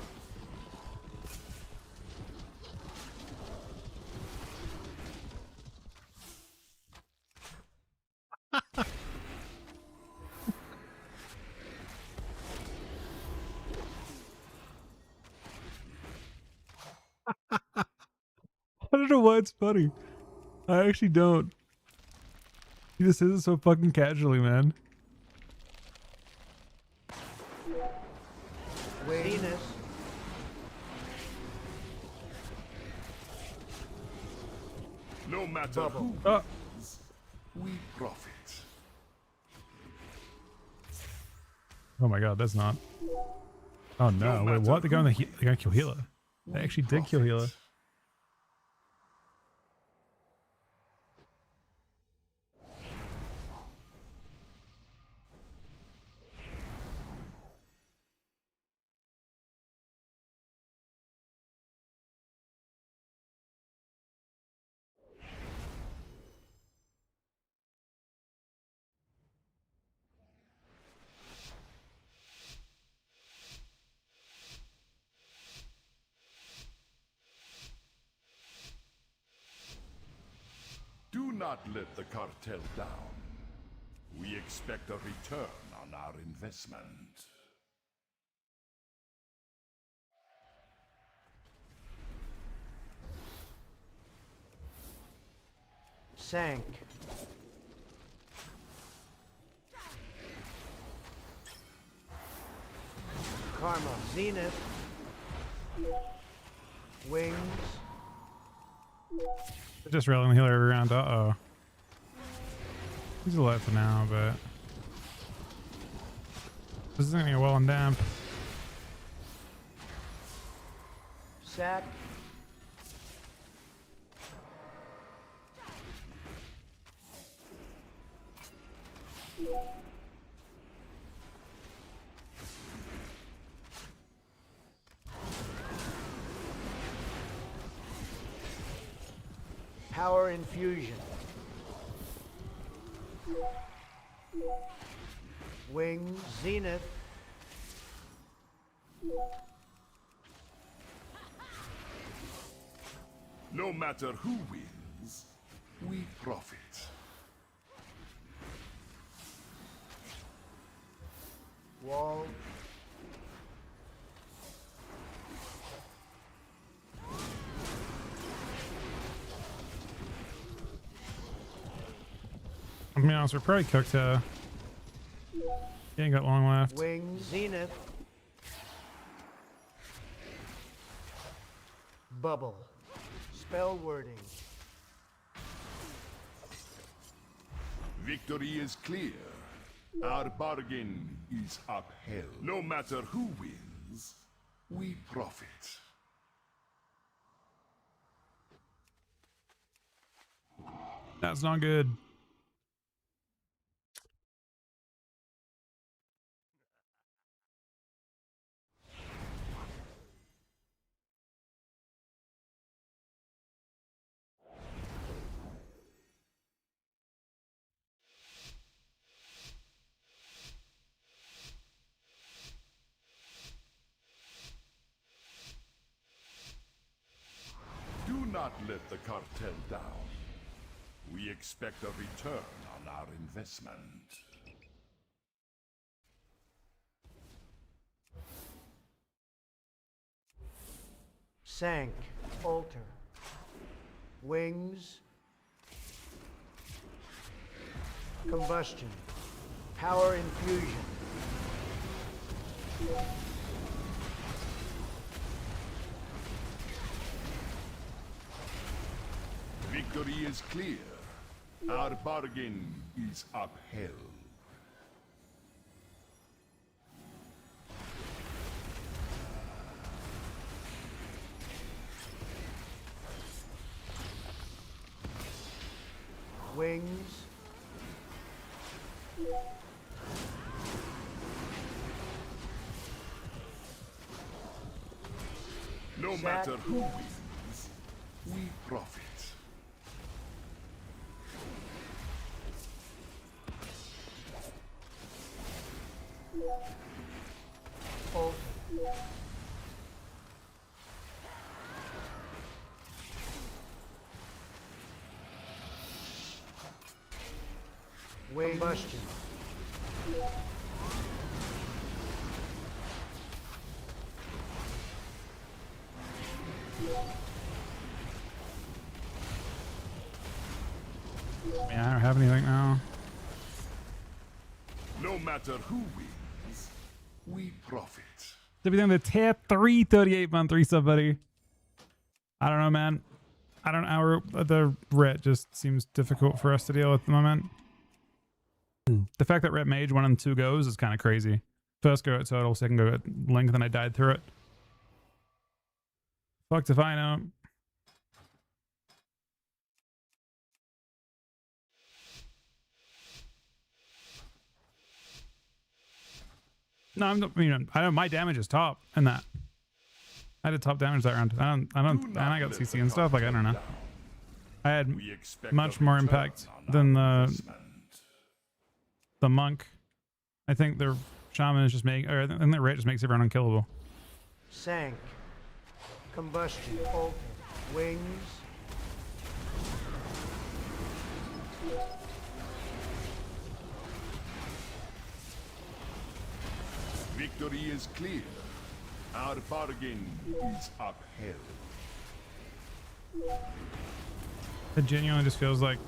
I don't know why it's funny. I actually don't. He just says it so fucking casually, man. Venus. No matter who wins, we profit. Oh my god, that's not. Oh no, wait, what? They're going to kill Healer. They actually did kill Healer. Do not let the cartel down. We expect a return on our investment. Sank. Karma. Zenith. Wings. They're just railing the Healer every round. Uh-oh. He's alive for now, but... This isn't gonna get well and damp. Sack. Power infusion. Wings. Zenith. No matter who wins, we profit. Wall. I'll be honest, we're probably cooked. He ain't got long left. Wings. Zenith. Bubble. Spell wording. Victory is clear. Our bargain is upheld. No matter who wins, we profit. That's not good. Do not let the cartel down. We expect a return on our investment. Sank. Alter. Wings. Combustion. Power infusion. Victory is clear. Our bargain is upheld. Wings. No matter who wins, we profit. Alter. Combustion. Yeah, I don't have anything now. No matter who wins, we profit. Everything the tier 3 38-month resub, buddy. I don't know, man. I don't know. The ret just seems difficult for us to deal with at the moment. The fact that ret mage 1 and 2 goes is kind of crazy. First go at total, second go at length, and I died through it. Fucked if I know. No, I'm not, you know, I know my damage is top in that. I did top damage that round. And I got CC and stuff. Like, I don't know. I had much more impact than the monk. I think the shaman is just making, or I think the rate just makes everyone unkillable. Sank. Combustion. Alter. Wings. Victory is clear. Our bargain is upheld. It genuinely just feels like,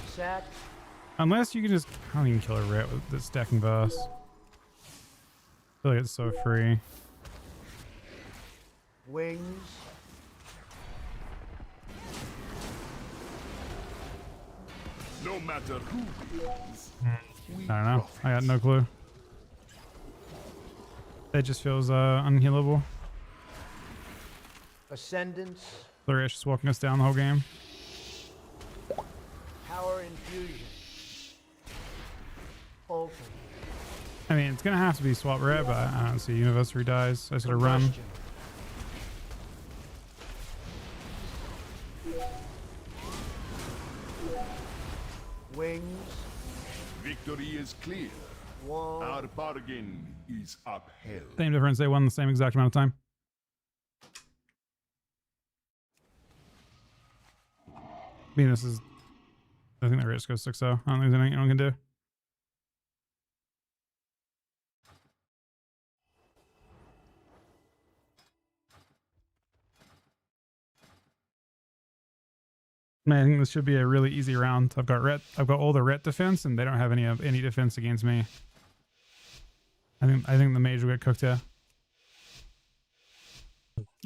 Sack. unless you can just, I don't even kill a rat with the stacking boss. I feel like it's so free. Wings. No matter who wins, we I don't know. profit. I got no clue. It just feels unhealable. Ascendance. Flurish just walking us down the whole game. Power infusion. Alter. I mean, it's gonna have to be swap red, but I don't see Universary dies. I just gotta run. Combustion. Wings. Victory is clear. Wall. Our bargain is upheld. Same difference. They won the same exact amount of time. I mean, this is. I think the rate just goes 6-0. I don't think there's anything anyone can do. Man, I think this should be a really easy round. I've got all the ret defense, and they don't have any defense against me. I think the mage will get cooked here.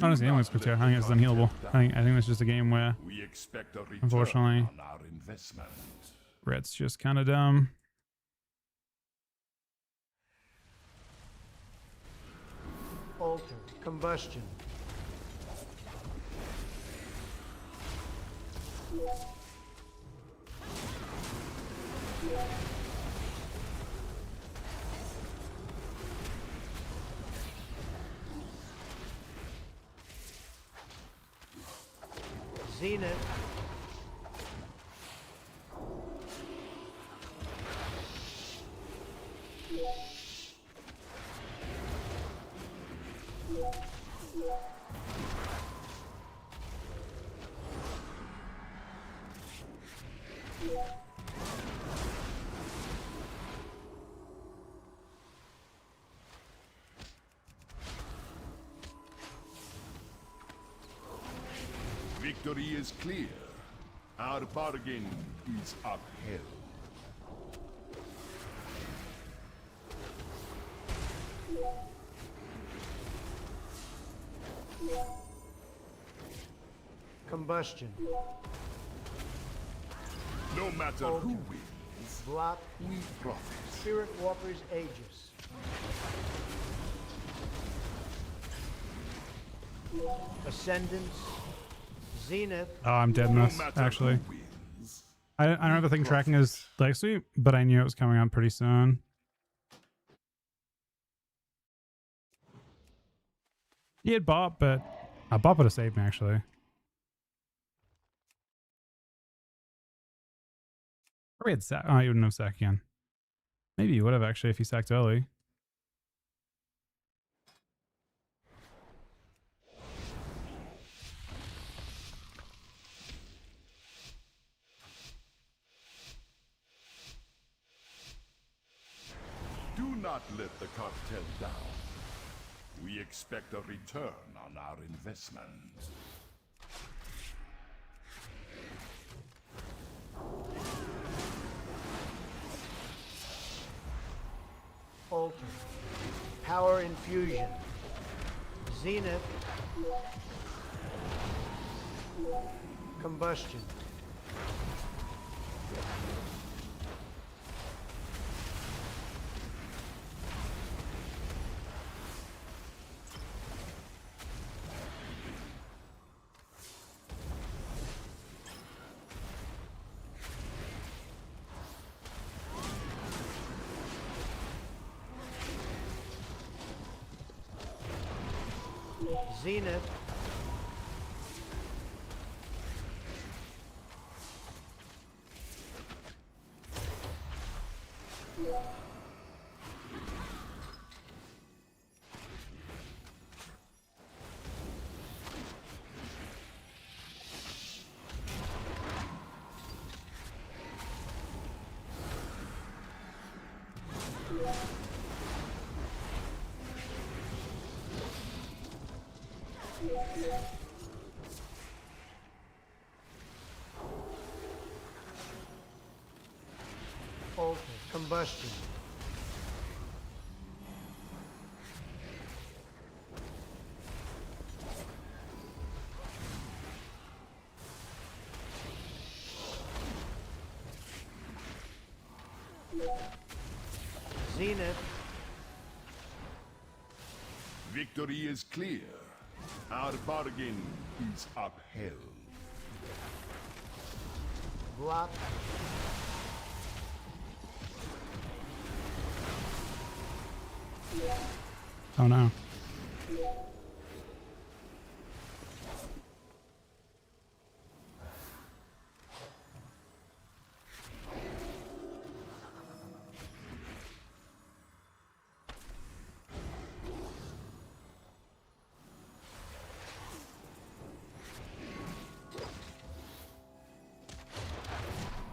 Honestly, anyone's cooked here. I think it's unhealable. I think it's just a game where, We expect a return unfortunately, on our investment. ret's just kind of dumb. Alter. Combustion. Zenith. Victory is clear. Our bargain is upheld. Combustion. No matter Alter. who wins, Block. we profit. Spirit Warper's Aegis. Ascendance. Zenith. Oh, I'm dead in this, actually. I don't have the thing tracking his leg sweep, but I knew it was coming up pretty soon. He had Bop, but Bop would have saved me actually. Or he had sack. Oh, he wouldn't have sacked again. Maybe he would have actually if he sacked early. Do not let the cartel down. We expect a return on our investment. Alter. Power infusion. Zenith. Combustion. Zenith. Alter. Combustion. Zenith. Victory is clear. Our bargain is upheld. Block. Oh no.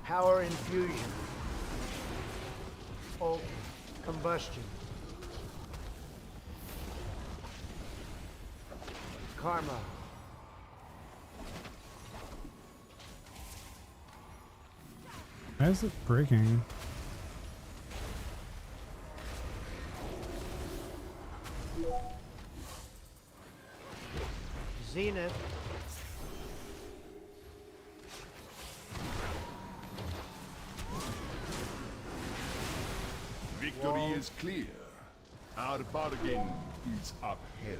Power infusion. Alter. Combustion. Karma. Why is it breaking? Zenith. Victory is clear. Our bargain is upheld.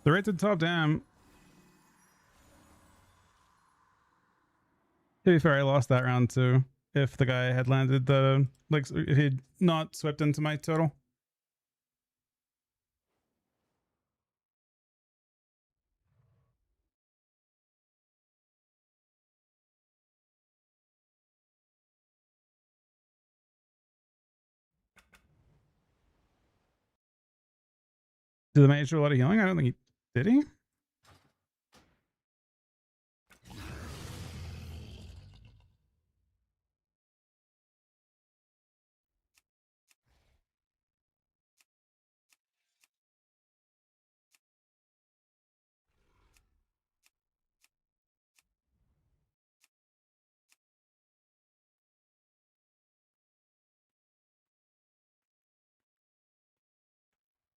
The right to the top, damn. To be fair, I lost that round too. If the guy had landed the, like, if he'd not swept into my total. Did the mage do a lot of healing? I don't think he did. He?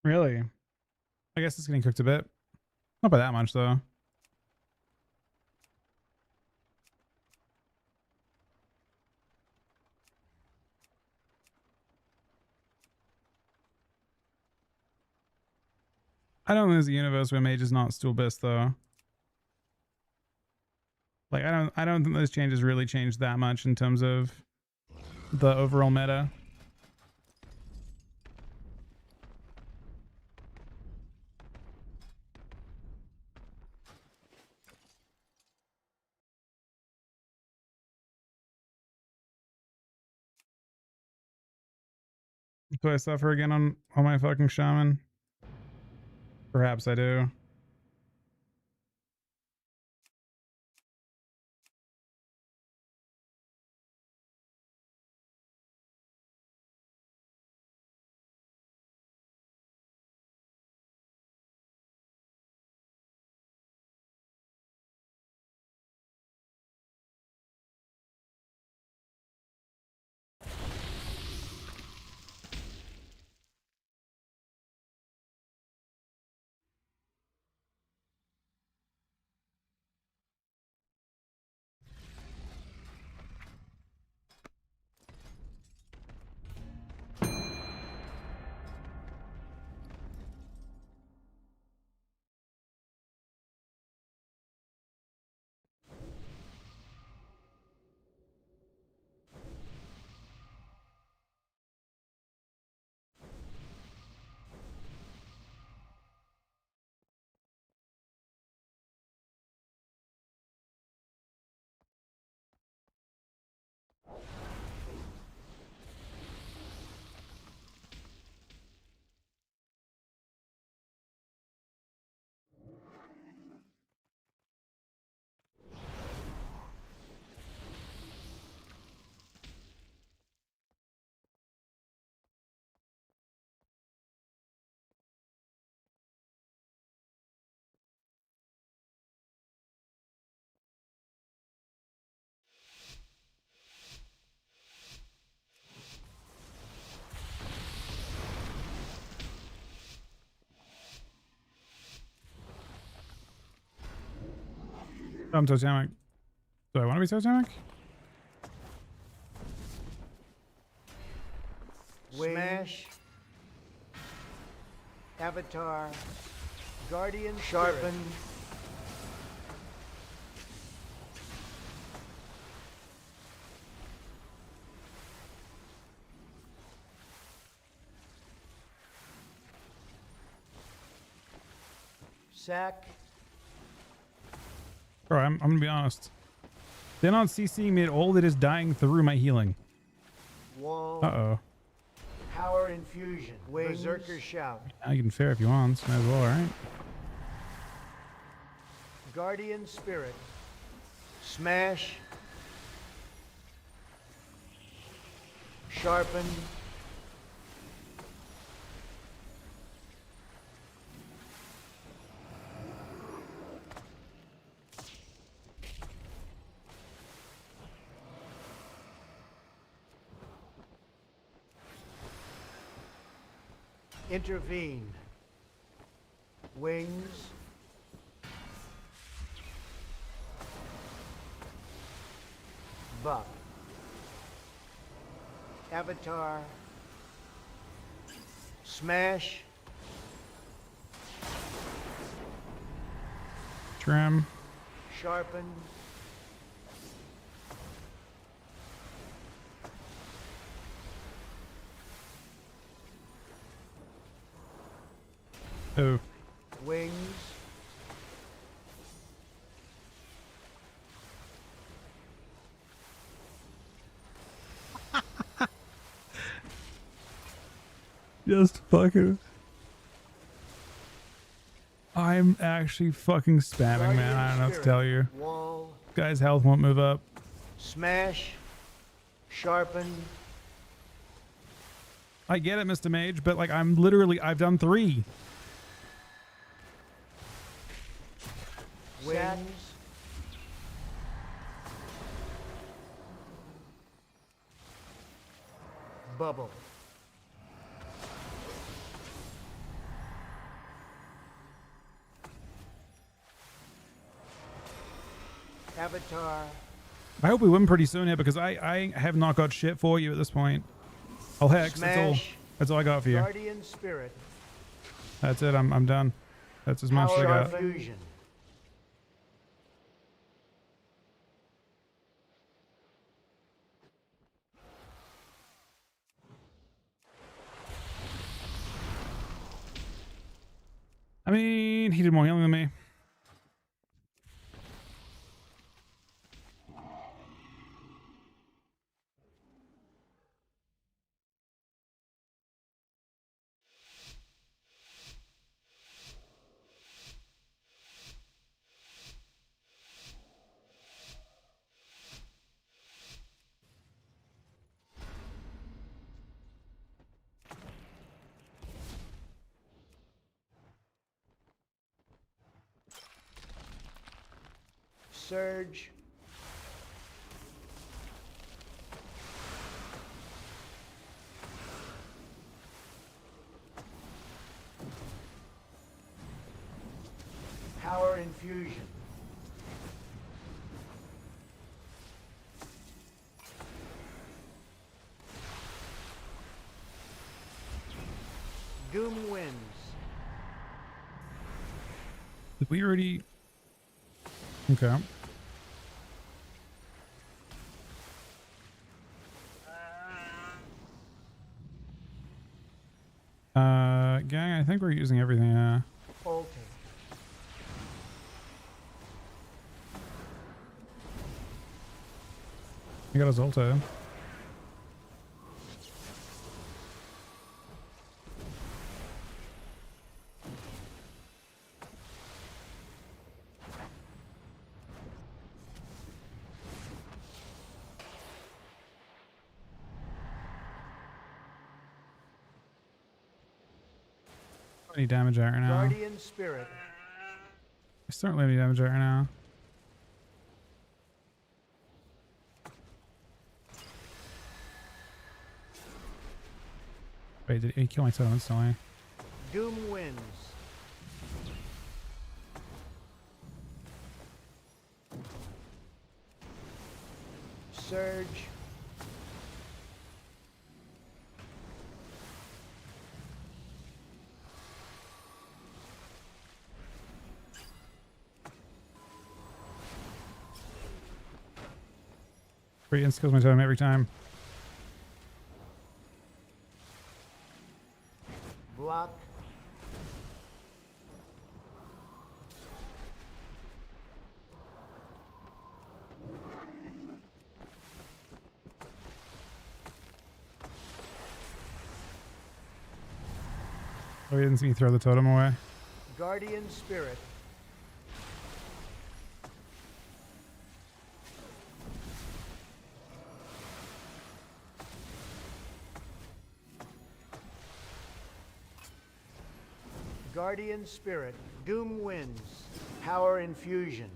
Really? I guess it's getting cooked a bit. Not by that much though. I don't think there's a universe where mage is not still best though. Like I don't think those changes really changed that much in terms of the overall meta. Do I suffer again on my fucking shaman? Perhaps I do. I'm totemic. Do I want to be totemic? Smash. Avatar. Guardian Sharpen. Sack. Bro, I'm gonna be honest. Then on CCing me, all that is dying through my healing. Wall. Uh-oh. Power infusion. Berserker shout. I can fair if you want. Might as well, right? Guardian spirit. Smash. Sharpen. Intervene. Wings. Buck. Avatar. Smash. Trim. Sharpen. Oh. Wings. Just fucking. I'm actually fucking spamming, man. I don't know what to tell you. Wall. Guy's health won't move up. Smash. Sharpen. I get it, Mr. Mage, but like I've done 3. Wings. Bubble. Avatar. I hope we win pretty soon here because I have not got shit for you at this point. Oh hex, that's all I got for you. Guardian spirit. That's it. I'm done. That's as much as I got. Fusion. mean, he did more healing than me. Surge. Power infusion. Doom wins. Did we already? Okay. Gang, I think we're using everything. Ulti. He got his ulti. Any damage out right now? Guardian spirit. I still don't have any damage out right now. Wait, did he kill my totem instantly? Doom wins. Surge. Free insta kills my totem every time. Block. Oh, he didn't see me throw the totem away. Guardian spirit. Guardian spirit. Doom wins. Power infusion.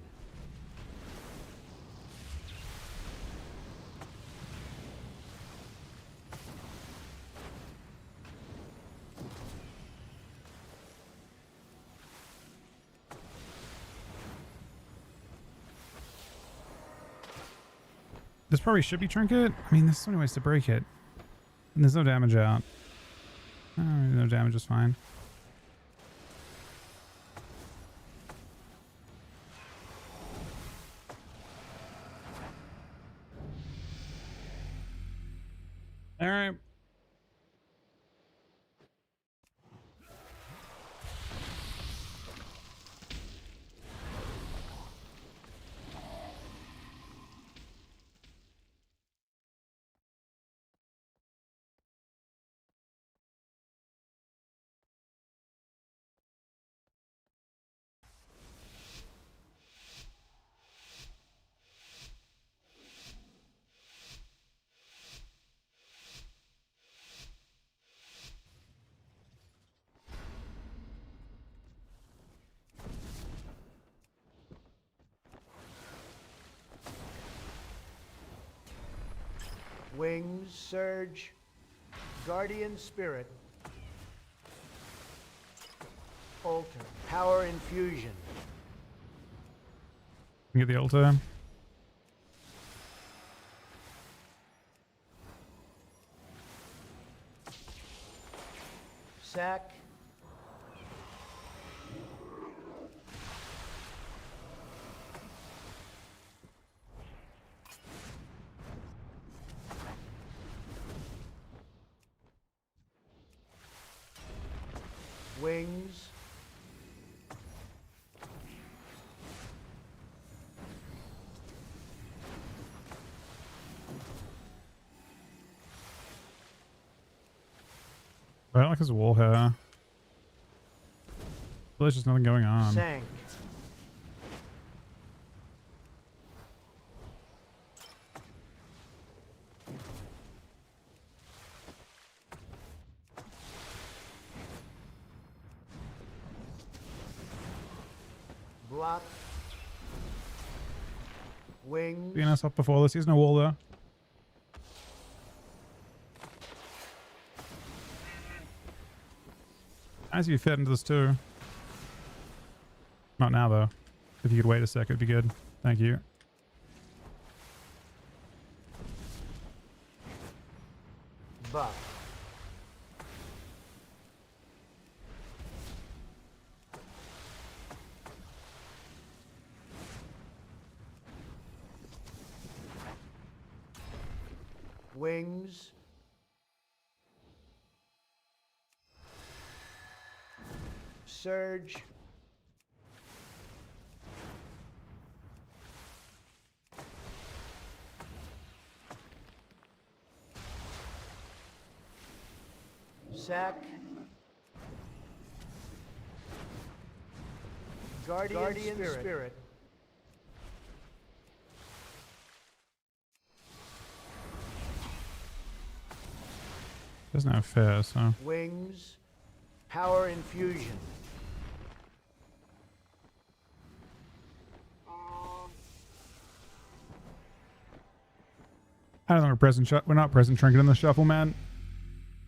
This probably should be trinket. I mean, there's so many ways to break it. And there's no damage out. No damage is fine. All right. Wings, surge. Guardian spirit. Alter. Power infusion. Get the ulti. Sack. Wings. I don't like his wool hair. There's just nothing going on. Sank. Block. Wings. Being us up before this, he's no wool there. As you fit into this too. Not now though. If you could wait a sec, it'd be good. Thank you. Buff. Wings. Surge. Sack. Guardian Spirit. Doesn't have fair, so. Wings. Power infusion. I don't think we're not present trinket in the shuffle, man.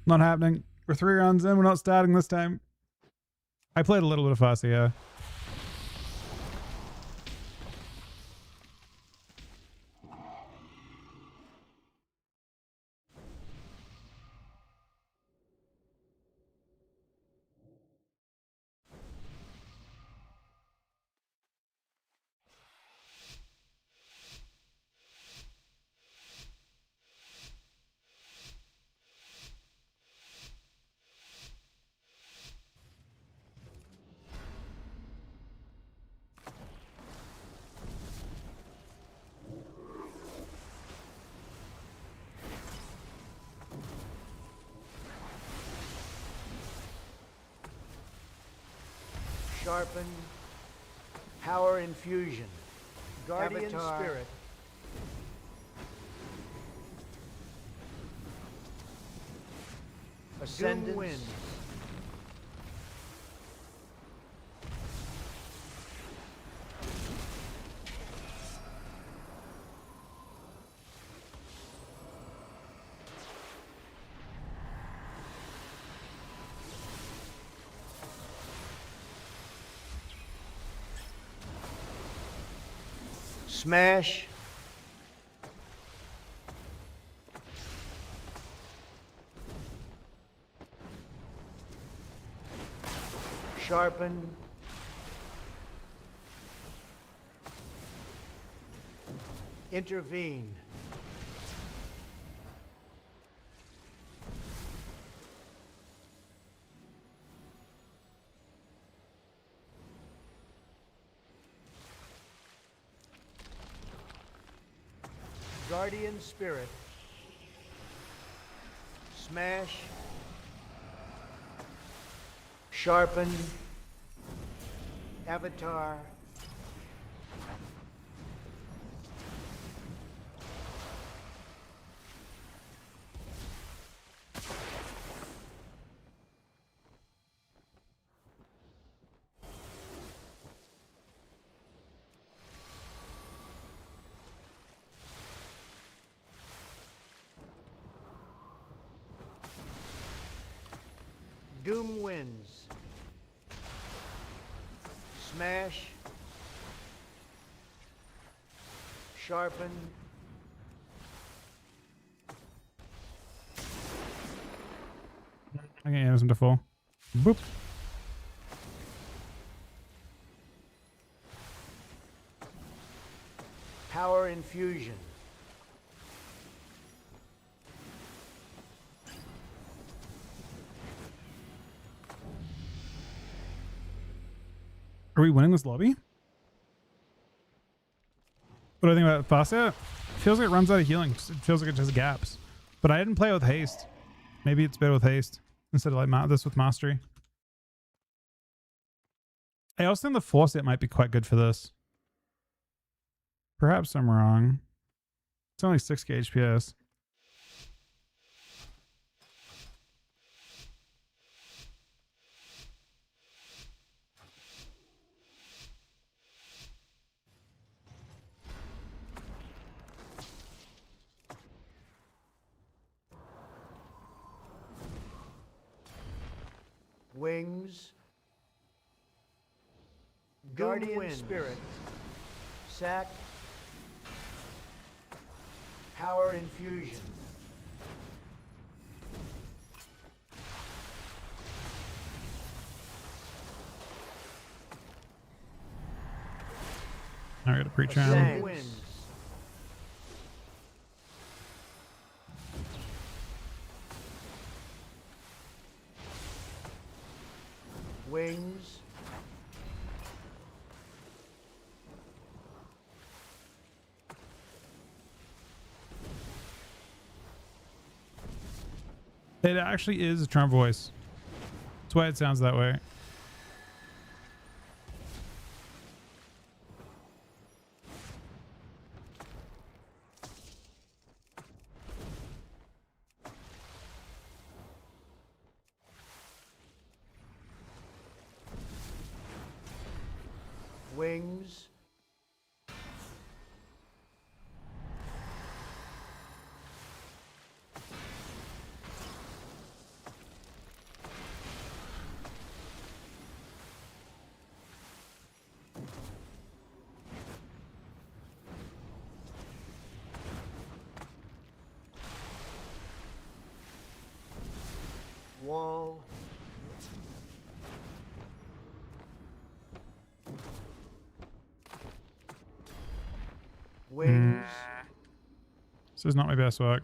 Not happening. We're 3 rounds in. We're not starting this time. I played a little bit of Farseer. Sharpen. Power infusion. Guardian Avatar. Spirit. Ascendant Wind. Smash. Sharpen. Intervene. Guardian Spirit. Smash. Sharpen. Avatar. Doom wins. Smash. Sharpen. I can Anderson to full. Boop. Power infusion. Are we winning this lobby? What do I think about Farseer? Feels like it runs out of healing. It feels like it has gaps. But I didn't play with haste. Maybe it's better with haste. instead of like this with mastery. I also think the force set might be quite good for this. Perhaps I'm wrong. It's only 6k HPS. Wings. Guardian wind. Spirit. Sack. Power Infusion. I got a pre-channel. Ascend Winds. Wings. It actually is a Trump voice. That's why it sounds that way. Wings. Wall. Wings. This is not my best work.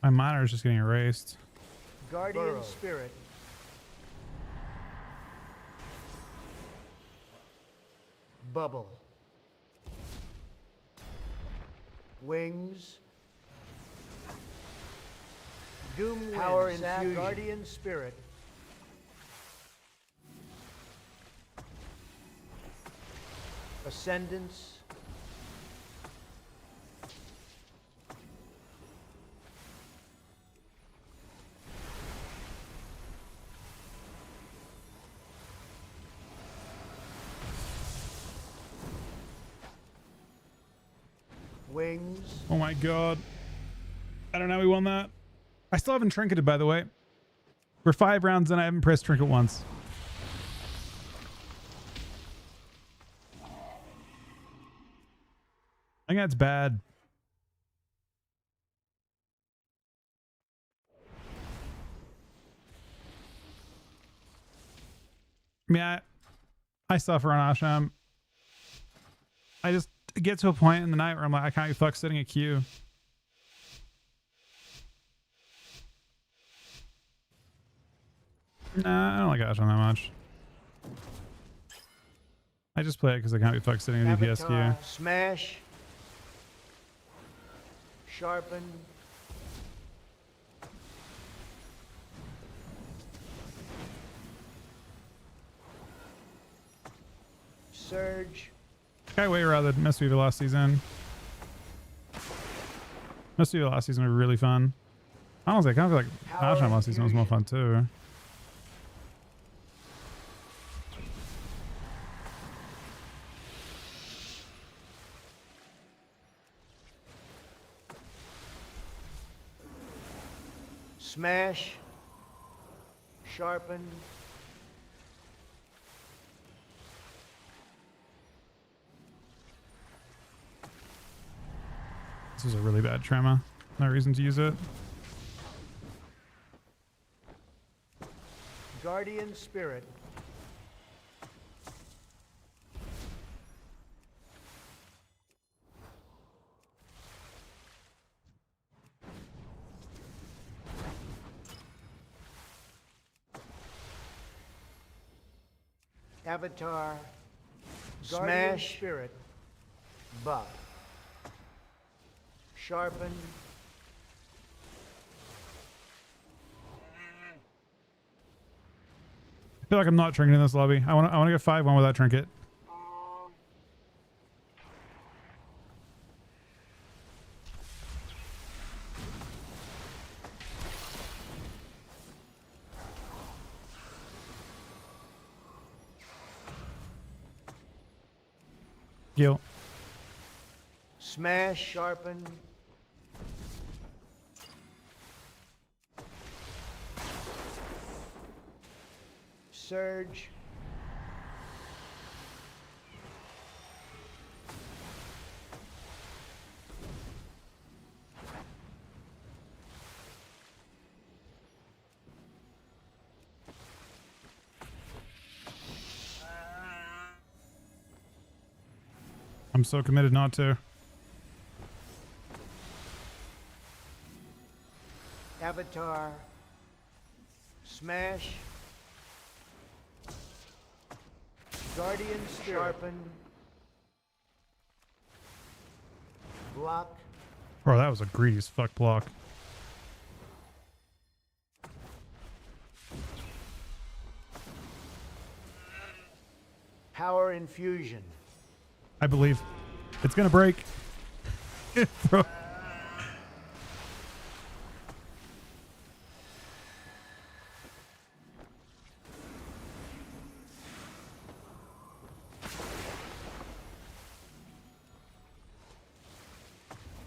My monitor is just getting erased. Guardian Burrow. Spirit. Bubble. Wings. Doom Power Wind. Sack Infusion. Guardian Spirit. Ascendance. Wings. Oh my god. I don't know how we won that. I still haven't trinketed, by the way. We're 5 rounds and I haven't pressed trinket once. I think that's bad. I mean, I suffer on Asham. I just get to a point in the night where I'm like, I can't be fucked sitting a queue. Nah, I don't like Asham that much. I just play it because I can't be fucked sitting a DPS queue. Avatar. Smash. Sharpen. Surge. I way rather Mistweaver last season. Mistweaver last season was really fun. Honestly, I kind of feel like Asham last season was more fun too. Smash. Sharpen. This is a really bad tremor. No reason to use it. Guardian Spirit. Avatar. Smash. Spirit. Buff. Sharpen. I feel like I'm not trinketing this lobby. I want to get 5-1 with that trinket. Gil. Smash. Sharpen. Surge. I'm so committed not to. Avatar. Smash. Guardian Spirit. Sharpen. Block. Bro, that was a greedy as fuck block. Power Infusion. I believe. It's gonna break. Bro.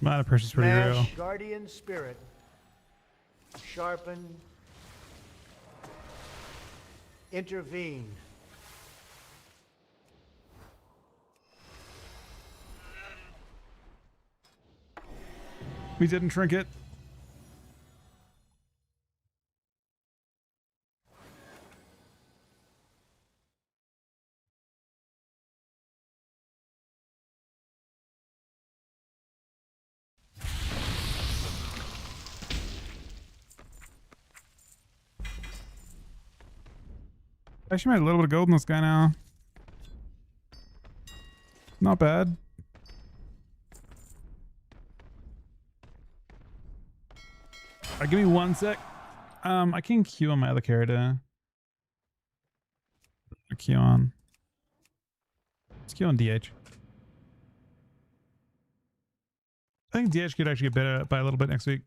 Mana pressure's pretty real. Smash. Guardian Spirit. Sharpen. Intervene. We didn't trinket. Actually made a little bit of gold in this guy now. Not bad. Give me 1 sec. I can Q on my other character. Q on. Let's Q on DH. I think DH could actually get better by a little bit next week.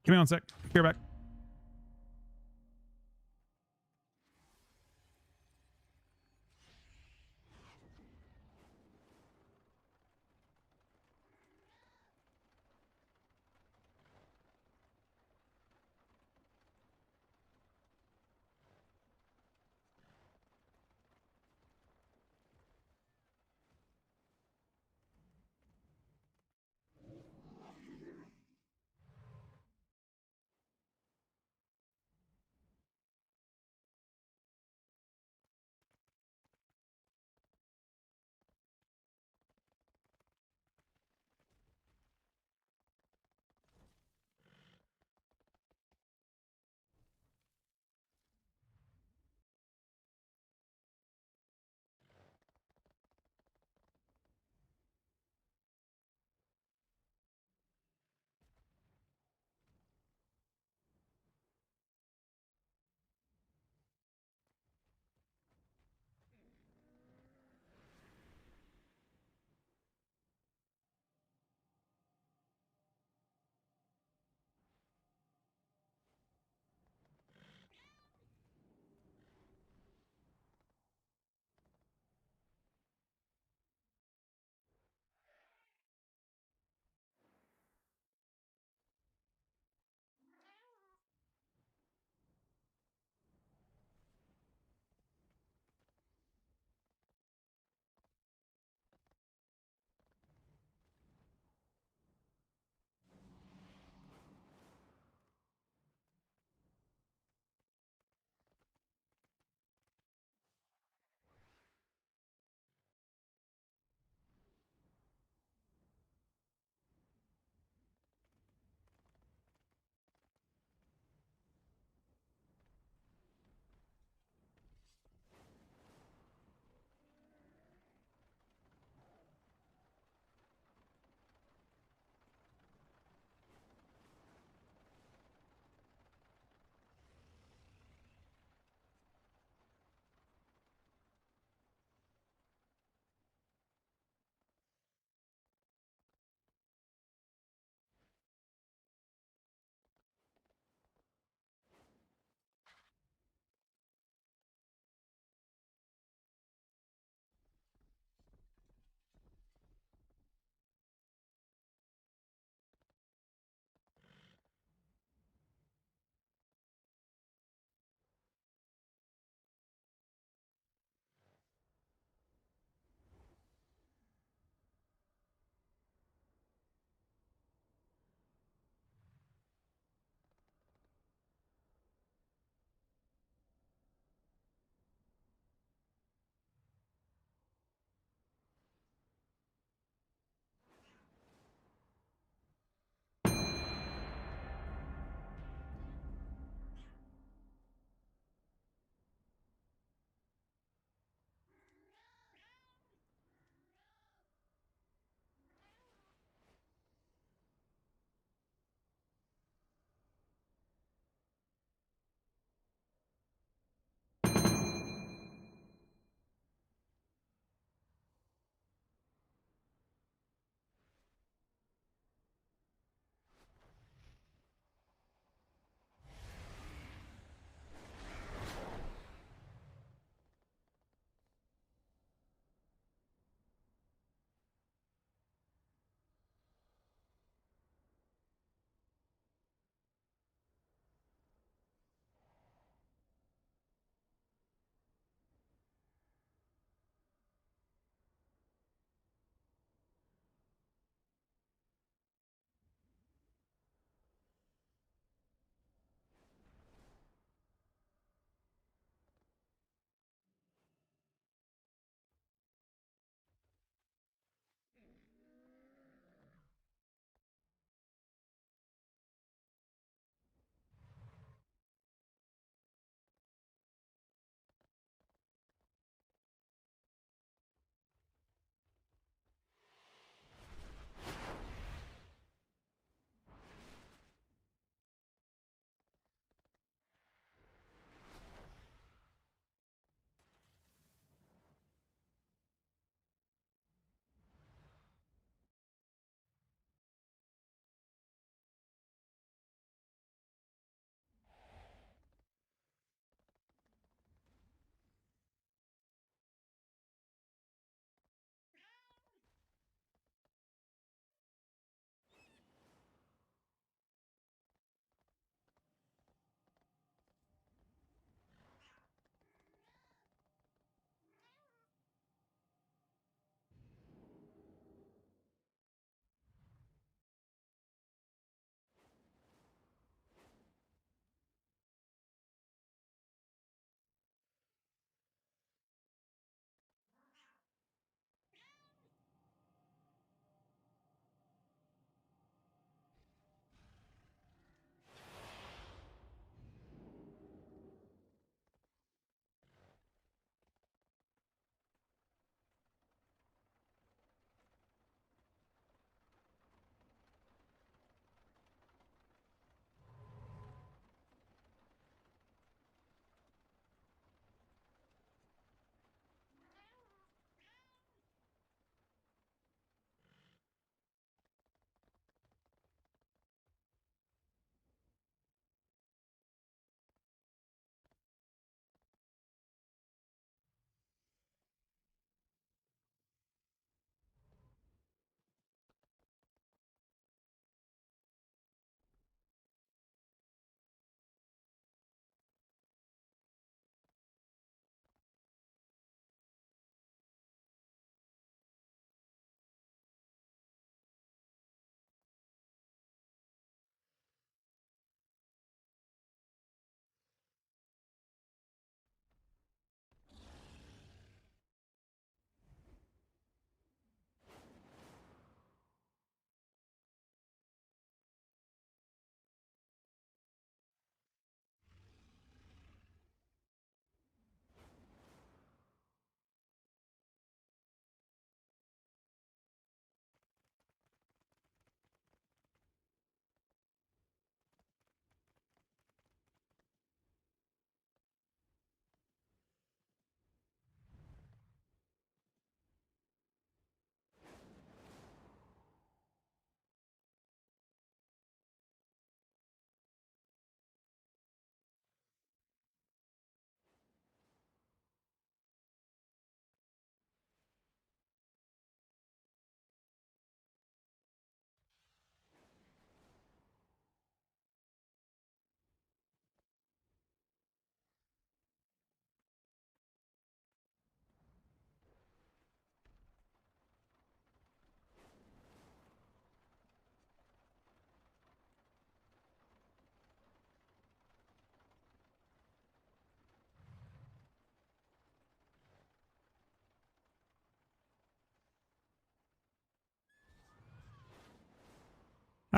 Give me 1 sec. Be right back.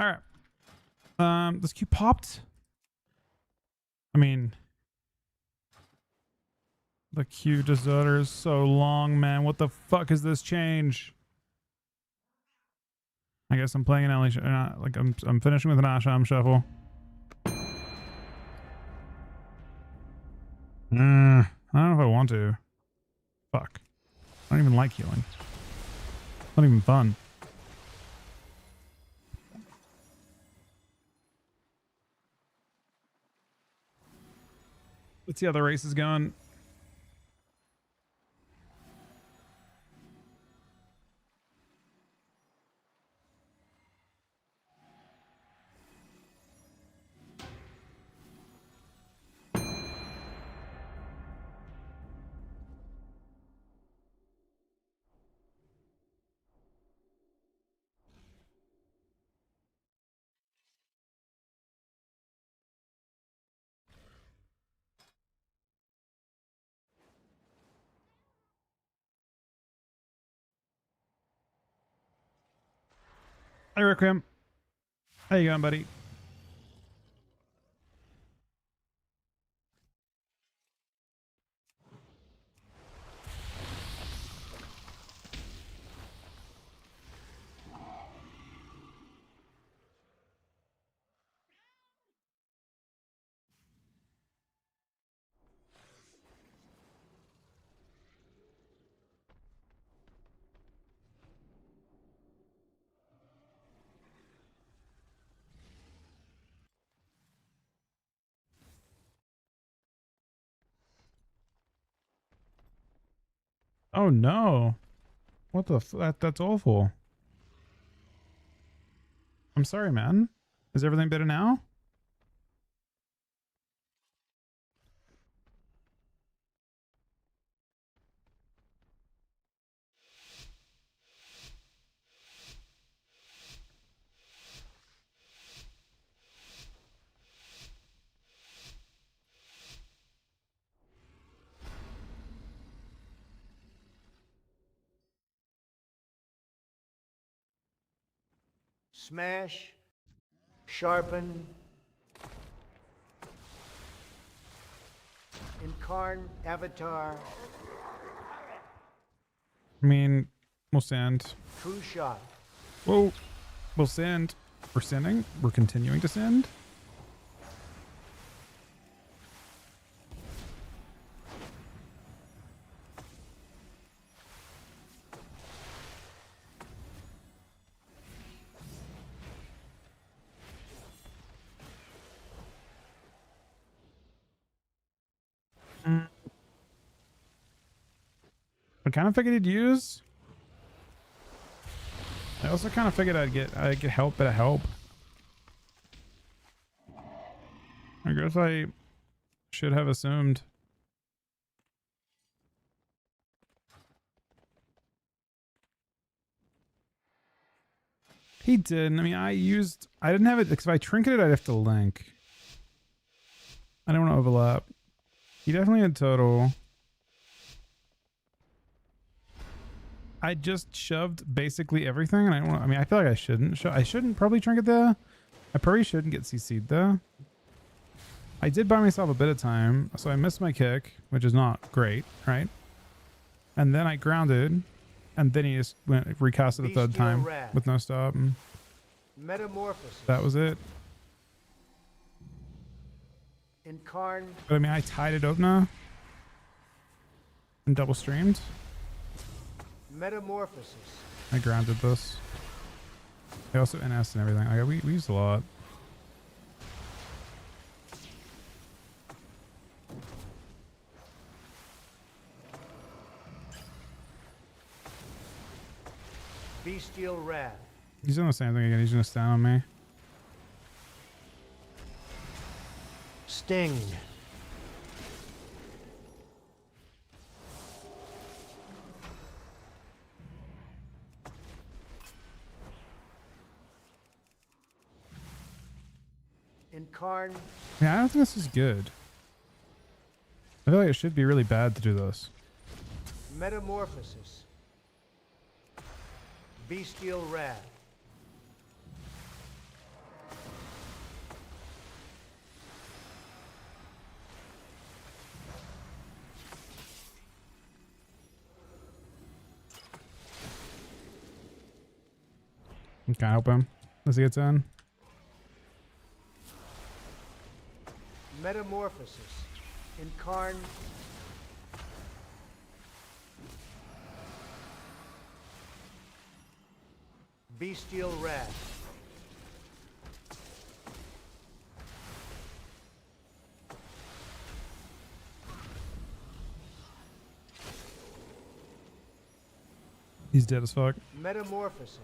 All right. This queue popped. I mean, the queue disorder is so long, man. What the fuck is this change? I guess I'm playing an Ellie. Like I'm finishing with an Asham shuffle. I don't know if I want to. Fuck. I don't even like healing. It's not even fun. Let's see how the race is going. Hey, Requiem. How you going, buddy? Oh no. What the that's awful. I'm sorry, man. Is everything better now? Smash, sharpen, incarn, avatar, I mean, we'll send. true shot. Whoa. We'll send. We're sending. We're continuing to send. I kind of figured he'd use. I also kind of figured I'd get help, bit of help. I guess I should have assumed. He didn't. I mean, I didn't have it because if I trinketed, I'd have to link. I don't want to overlap. He definitely had total. I just shoved basically everything, and I don't want. I mean, I feel like I shouldn't. I shouldn't probably trinket there. I probably shouldn't get CC'd there. I did buy myself a bit of time, so I missed my kick, which is not great, right? And then I grounded, and then he just recast it a third time with no stop. And Metamorphosis. that was it. Incarn. But I mean, I tied it opener and double streamed. Metamorphosis. I grounded this. I also NS and everything. Like, we used a lot. Bestial Wrath. He's doing the same thing again. He's gonna stand on me. Sting. Incarn. Yeah, I don't think this is good. I feel like it should be really bad to do this. Metamorphosis. Bestial Wrath. Okay, help him as he gets in. Metamorphosis. Incarn. Bestial Wrath. He's dead as fuck. Metamorphosis.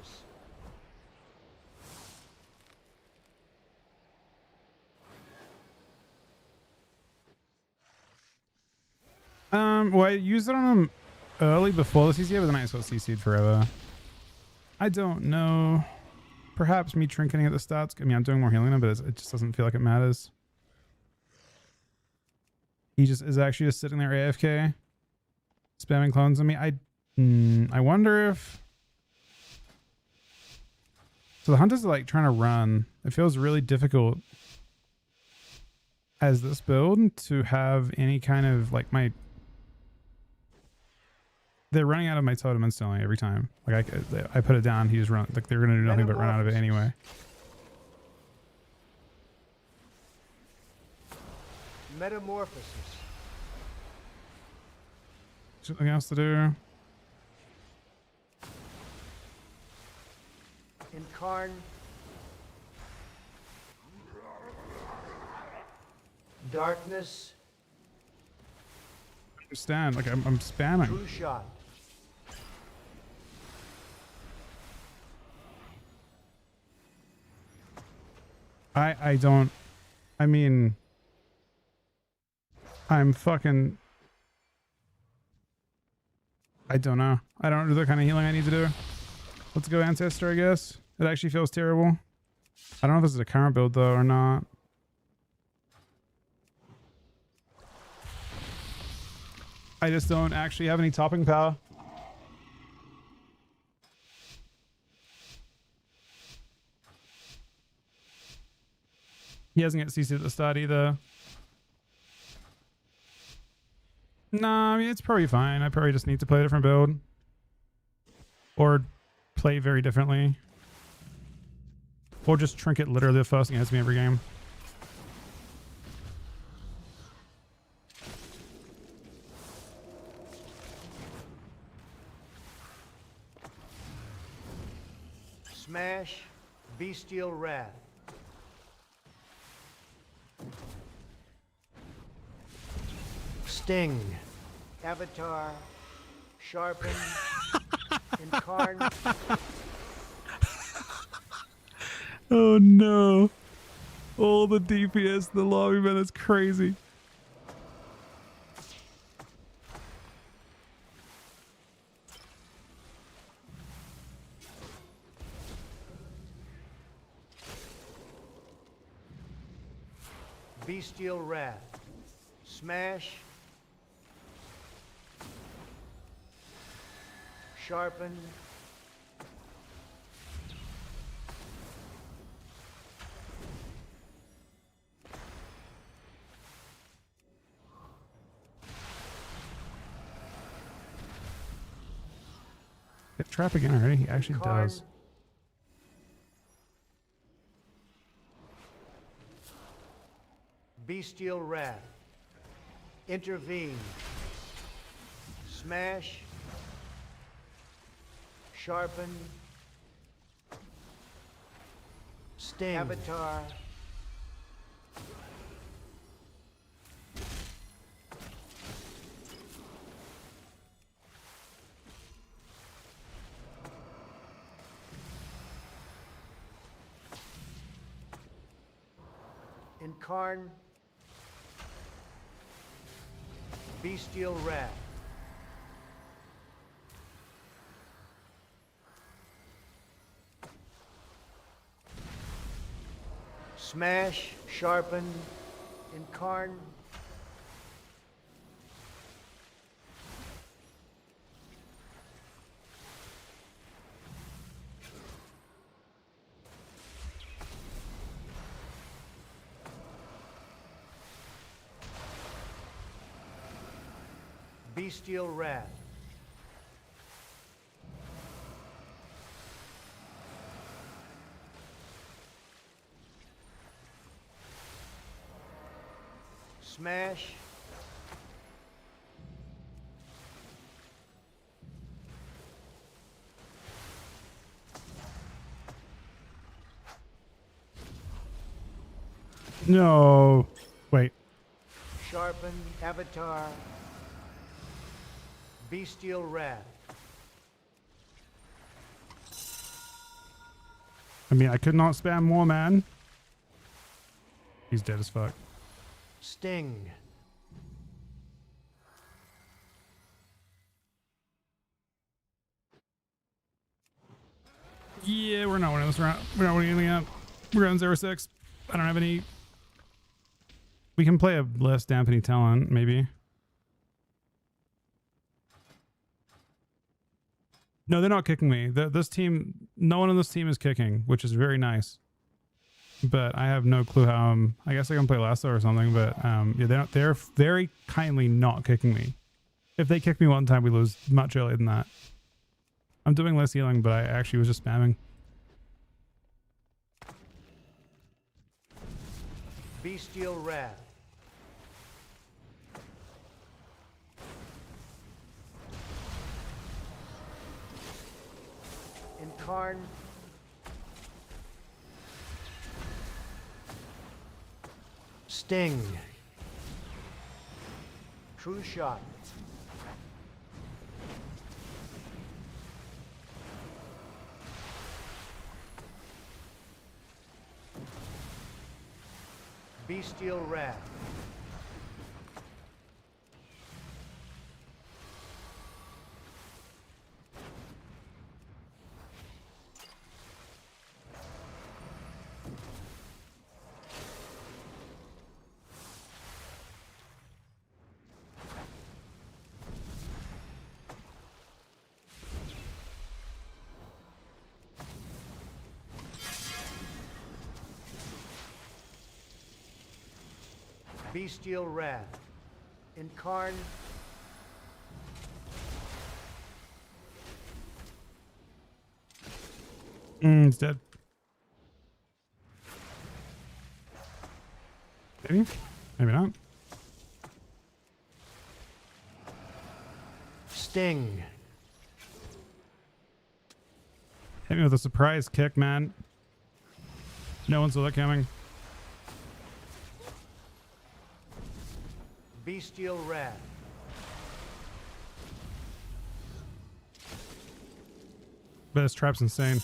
Well, I used it on him early before the CC, but then I just got CC'd forever. I don't know. Perhaps me trinketing at the starts. I mean, I'm doing more healing now, but it just doesn't feel like it matters. He just is actually just sitting there AFK, spamming clones on me. I wonder if. So the hunters are like trying to run. It feels really difficult as this build to have any kind of like my. They're running out of my totem instantly every time. Like I put it down, he just run. Like they're gonna do nothing but run out of it anyway. Metamorphosis. Something else to do. Incarn. Darkness. I understand. Like I'm spamming. True shot. I don't. I mean. I'm fucking. I don't know. I don't do the kind of healing I need to do. Let's go Ancestor, I guess. It actually feels terrible. I don't know if this is a current build though or not. I just don't actually have any topping power. He doesn't get CC at the start either. Nah, I mean, it's probably fine. I probably just need to play a different build. Or play very differently. Or just trinket literally the first thing against me every game. Smash. Bestial Wrath. Sting. Avatar. Sharpen. Incarn. Oh no. All the DPS in the lobby, man, that's crazy. Bestial Wrath. Smash. Sharpen. Get trap again already? He actually Incarn. does. Bestial Wrath. Intervene. Smash. Sharpen. Sting. Avatar. Incarn. Bestial Wrath. Smash, sharpen, incarn. Bestial Wrath. Smash. No. Wait. Sharpen. Avatar. Bestial Wrath. I mean, I could not spam more, man. He's dead as fuck. Sting. Yeah, we're not winning this round. We're not winning anything up. We're on 0-6. I don't have any. We can play a less dampening talent, maybe. No, they're not kicking me. This team, no one on this team is kicking, which is very nice. But I have no clue how. I guess I can play Lasso or something. But yeah, they're very kindly not kicking me. If they kick me one time, we lose much earlier than that. I'm doing less healing, but I actually was just spamming. Bestial Wrath. Incarn. Sting. True Shot. Bestial Wrath. Bestial Wrath. Incarn. He's dead. Maybe? Maybe not. Sting. Hit me with a surprise kick, man. No one saw that coming. Bestial Wrath. But this trap's insane.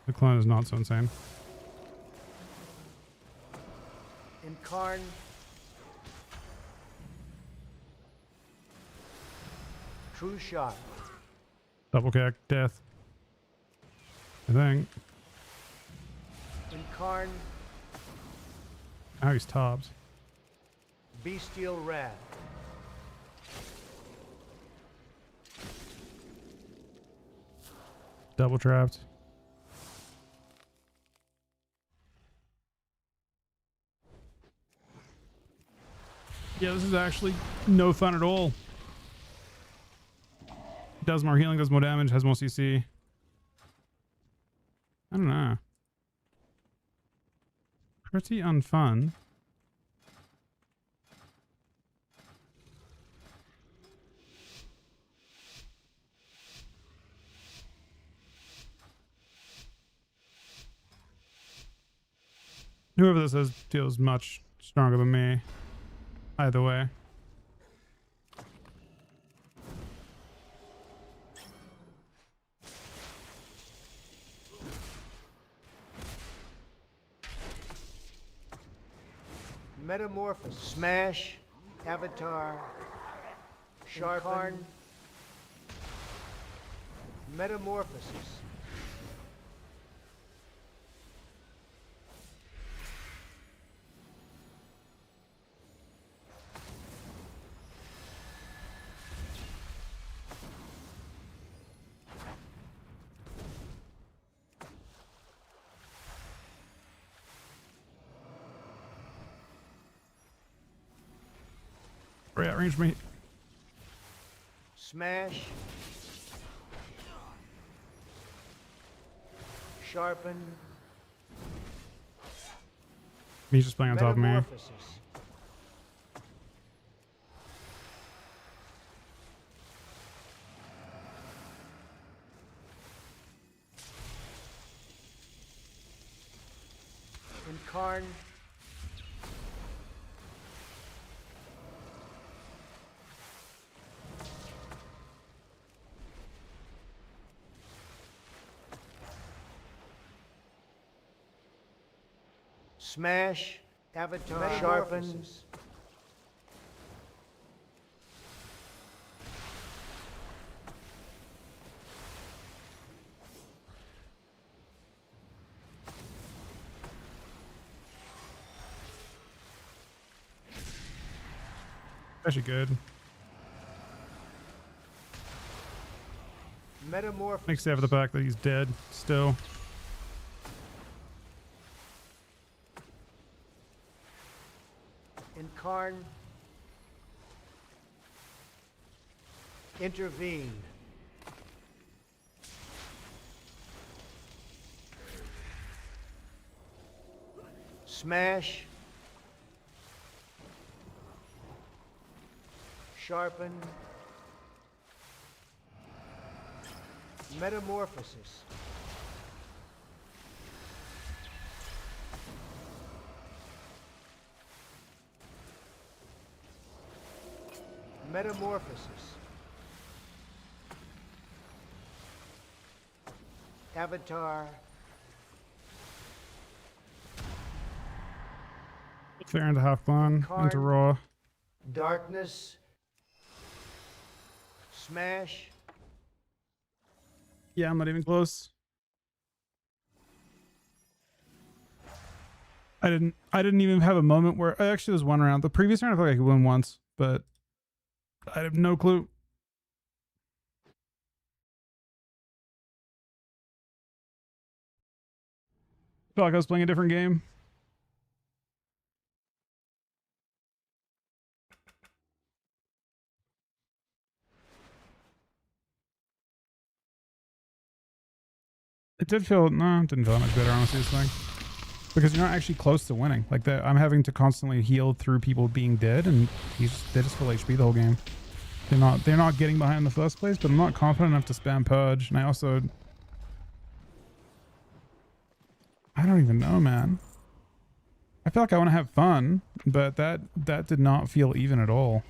The clone is not so insane. Incarn. True Shot. Double kick, death. I think. Incarn. Now he's topped. Bestial Wrath. Double trapped. Yeah, this is actually no fun at all. Does more healing, does more damage, has more CC. I don't know. Pretty unfun. Whoever this is feels much stronger than me. Either way. Metamorphosis. Smash. Avatar. Sharpen. Metamorphosis. Right, outrange me. Smash. Sharpen. He's just playing on top of me. Metamorphosis. Incarn. Smash. Avatar. Sharpen. Actually good. Metamorphosis. Makes sense for the fact that he's dead still. Incarn. Intervene. Smash. Sharpen. Metamorphosis. Metamorphosis. Avatar. Fair into half clan, into raw. Darkness. Smash. Yeah, I'm not even close. I didn't even have a moment where I actually was one round. The previous round I felt like I could win once, but I have no clue. Felt like I was playing a different game. It did feel, no, it didn't feel much better, honestly, this thing. Because you're not actually close to winning. Like, I'm having to constantly heal through people being dead, and they're just full HP the whole game. They're not getting behind in the first place, but I'm not confident enough to spam Purge, and I also... I don't even know, man. I feel like I want to have fun, but that did not feel even at all.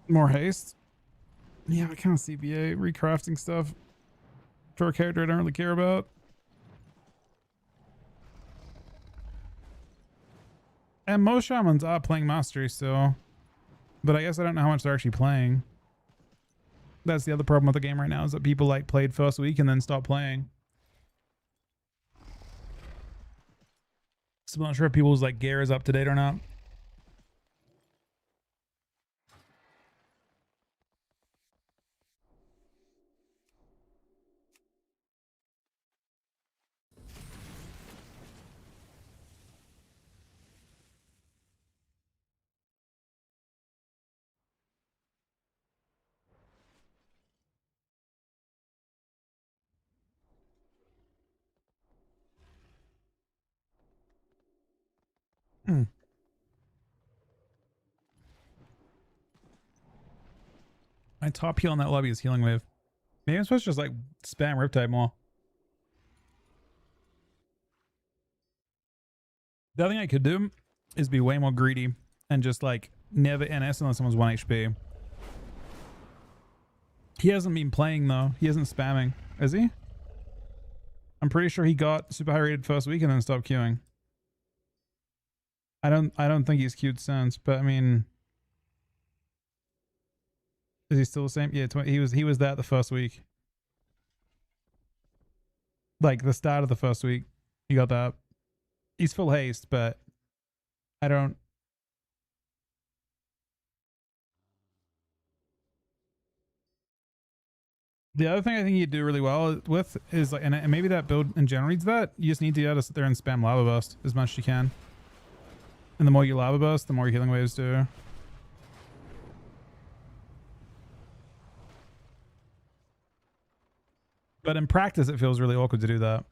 More haste. Yeah, I kind of CBA recrafting stuff for a character I don't really care about. And most shamans are playing mastery still, but I guess I don't know how much they're actually playing. That's the other problem with the game right now, is that people like played first week and then stopped playing. So I'm not sure if people's like gear is up to date or not. My top heal in that lobby is Healing Wave. Maybe I'm supposed to just like spam Riptide more. The other thing I could do is be way more greedy and just like never NS unless someone's 1 HP. He hasn't been playing though. He isn't spamming, is he? I'm pretty sure he got super high rated first week and then stopped queuing. I don't think he's queued since, but I mean, is he still the same? Yeah, he was that the first week. Like the start of the first week, he got that. He's full haste, but I don't. The other thing I think you do really well with is like, and maybe that build in general needs that. You just need to be able to sit there and spam Lava Burst as much as you can. And the more you Lava Burst, the more Healing Waves do. But in practice, it feels really awkward to do that.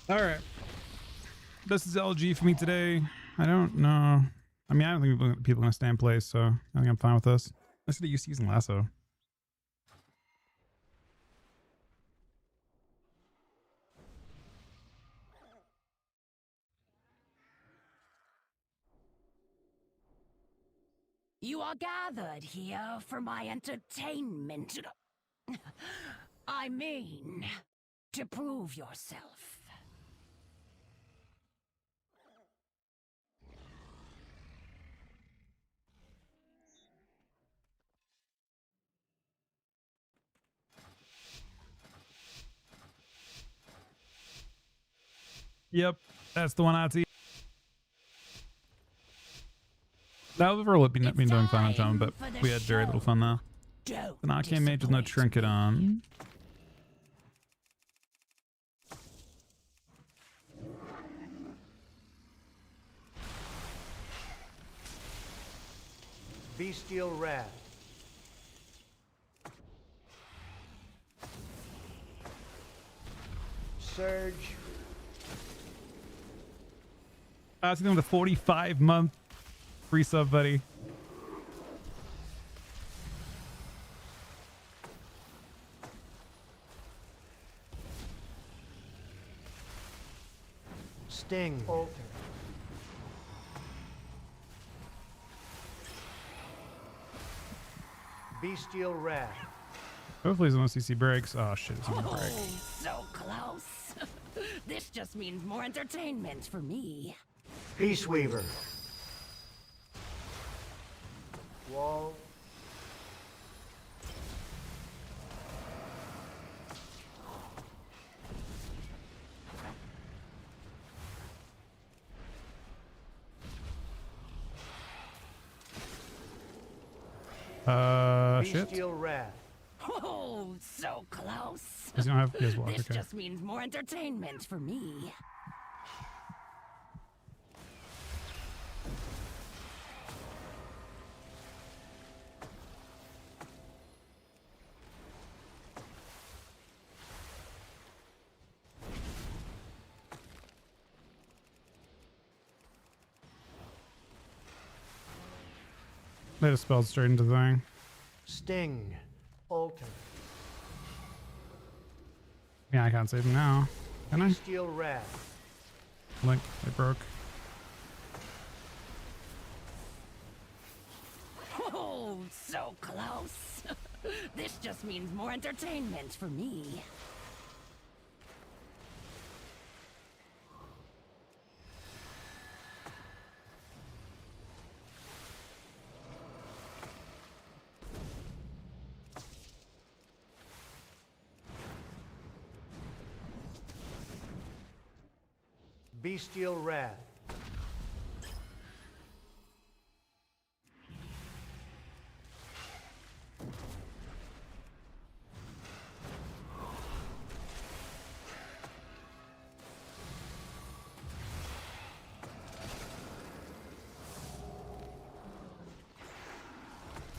All right. This is LG for me today. I don't know. I mean, I don't think people are going to stay in place, so I think I'm fine with this. I should have used using lasso. You are gathered here for my entertainment. I mean, to prove yourself. Yep, that's the one I see. That overall been doing fun on time, but we had very little fun there. An arcane mage with no trinket on. Bestial Wrath. Surge. I see them with a 45-month free sub, buddy. Sting. Alter. Bestial Wrath. Hopefully his OCC breaks. Oh shit, it's gonna break. Oh, so close. This just means more entertainment for me. Peace Weaver. Wall. Shit. Bestial Wrath. Oh, so close. Does he not have his block? This Okay. just means more entertainment for me. They just spelled straight into the thing. Sting. Alter. Yeah, I can't save him now. Can I? Bestial Wrath. Link, it broke. Oh, so close. This just means more entertainment for me. Bestial Wrath.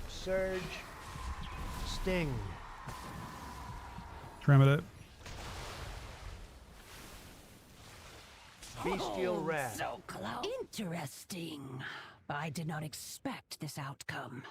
Surge. Sting. Trimmed it. Bestial Wrath. So close. Interesting. I did not expect this outcome.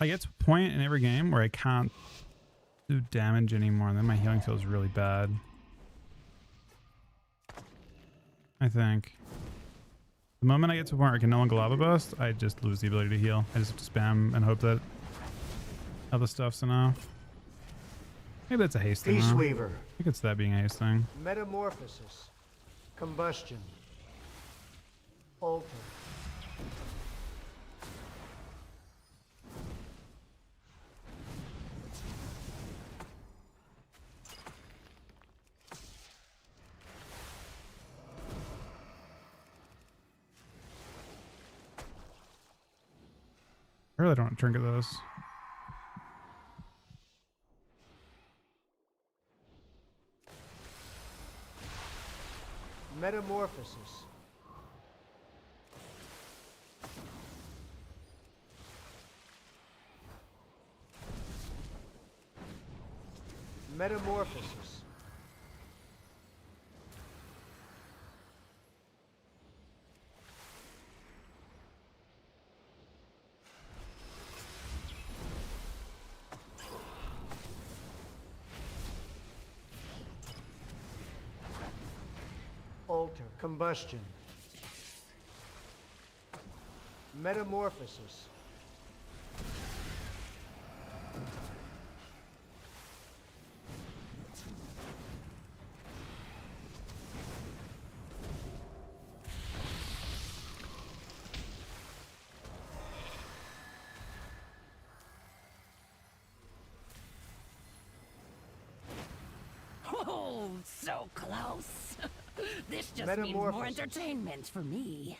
I get to a point in every game where I can't do damage anymore, and then my healing feels really bad. I think. The moment I get to a point where I can no longer lava burst, I just lose the ability to heal. I just have to spam and hope that other stuff's enough. Maybe that's a haste thing. Peace though. Weaver. I think it's that being a haste thing. Metamorphosis. Combustion. Alter. I really don't want to trinket those. Metamorphosis. Metamorphosis. Alter. Combustion. Metamorphosis. Oh, so close. This just means more Metamorphosis. entertainment for me.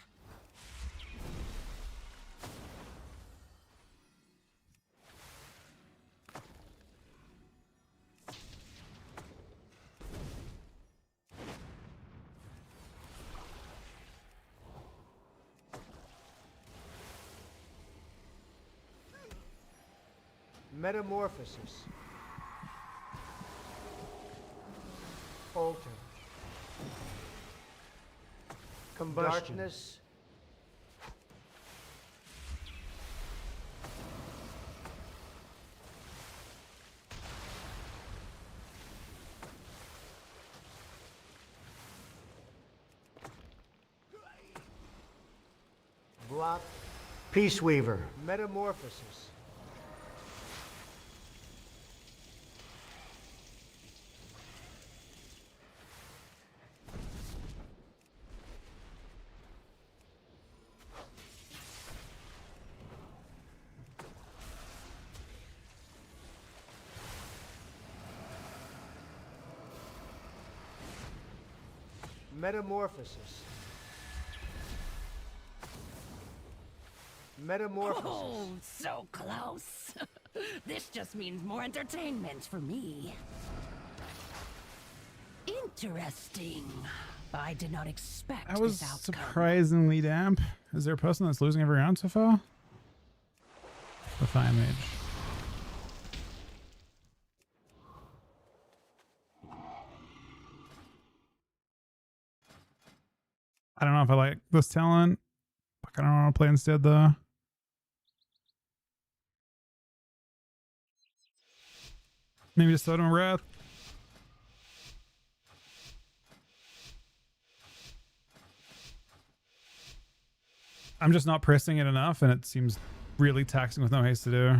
Metamorphosis. Alter. Combustion. Darkness. Block. Peace Weaver. Metamorphosis. Metamorphosis. Metamorphosis. Oh, so close. This just means more entertainment for me. Interesting. I did not expect That was this outcome. surprisingly damp. Is there a person that's losing every round so far? The Fire Mage. I don't know if I like this talent. Fuck, I don't want to play instead though. Maybe just Totem of Wrath. I'm just not pressing it enough, and it seems really taxing with no haste to do.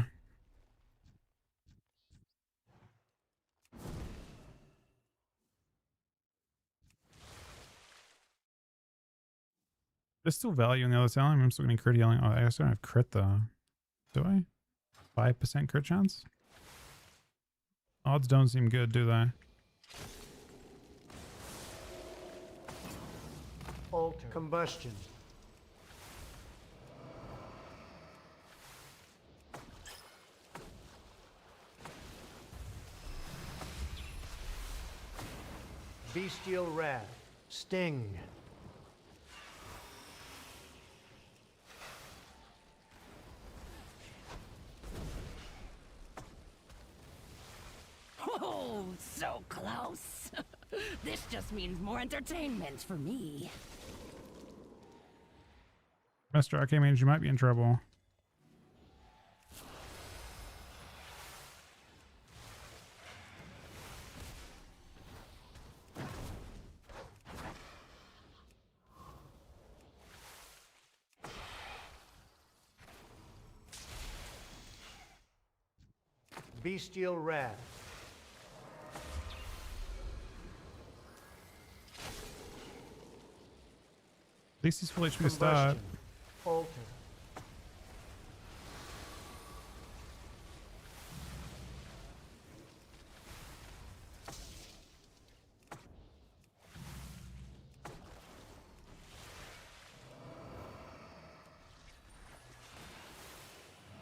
There's still value in the other talent. I'm still getting crit healing. Oh, I guess I don't have crit though. Do I? 5% crit chance? Odds don't seem good, do they? Alter. Combustion. Bestial Wrath. Sting. Oh, so close. This just means more entertainment for me. Mr. Arcane Mage, you might be in trouble. Bestial Wrath. At least he's full HP to start. Alter.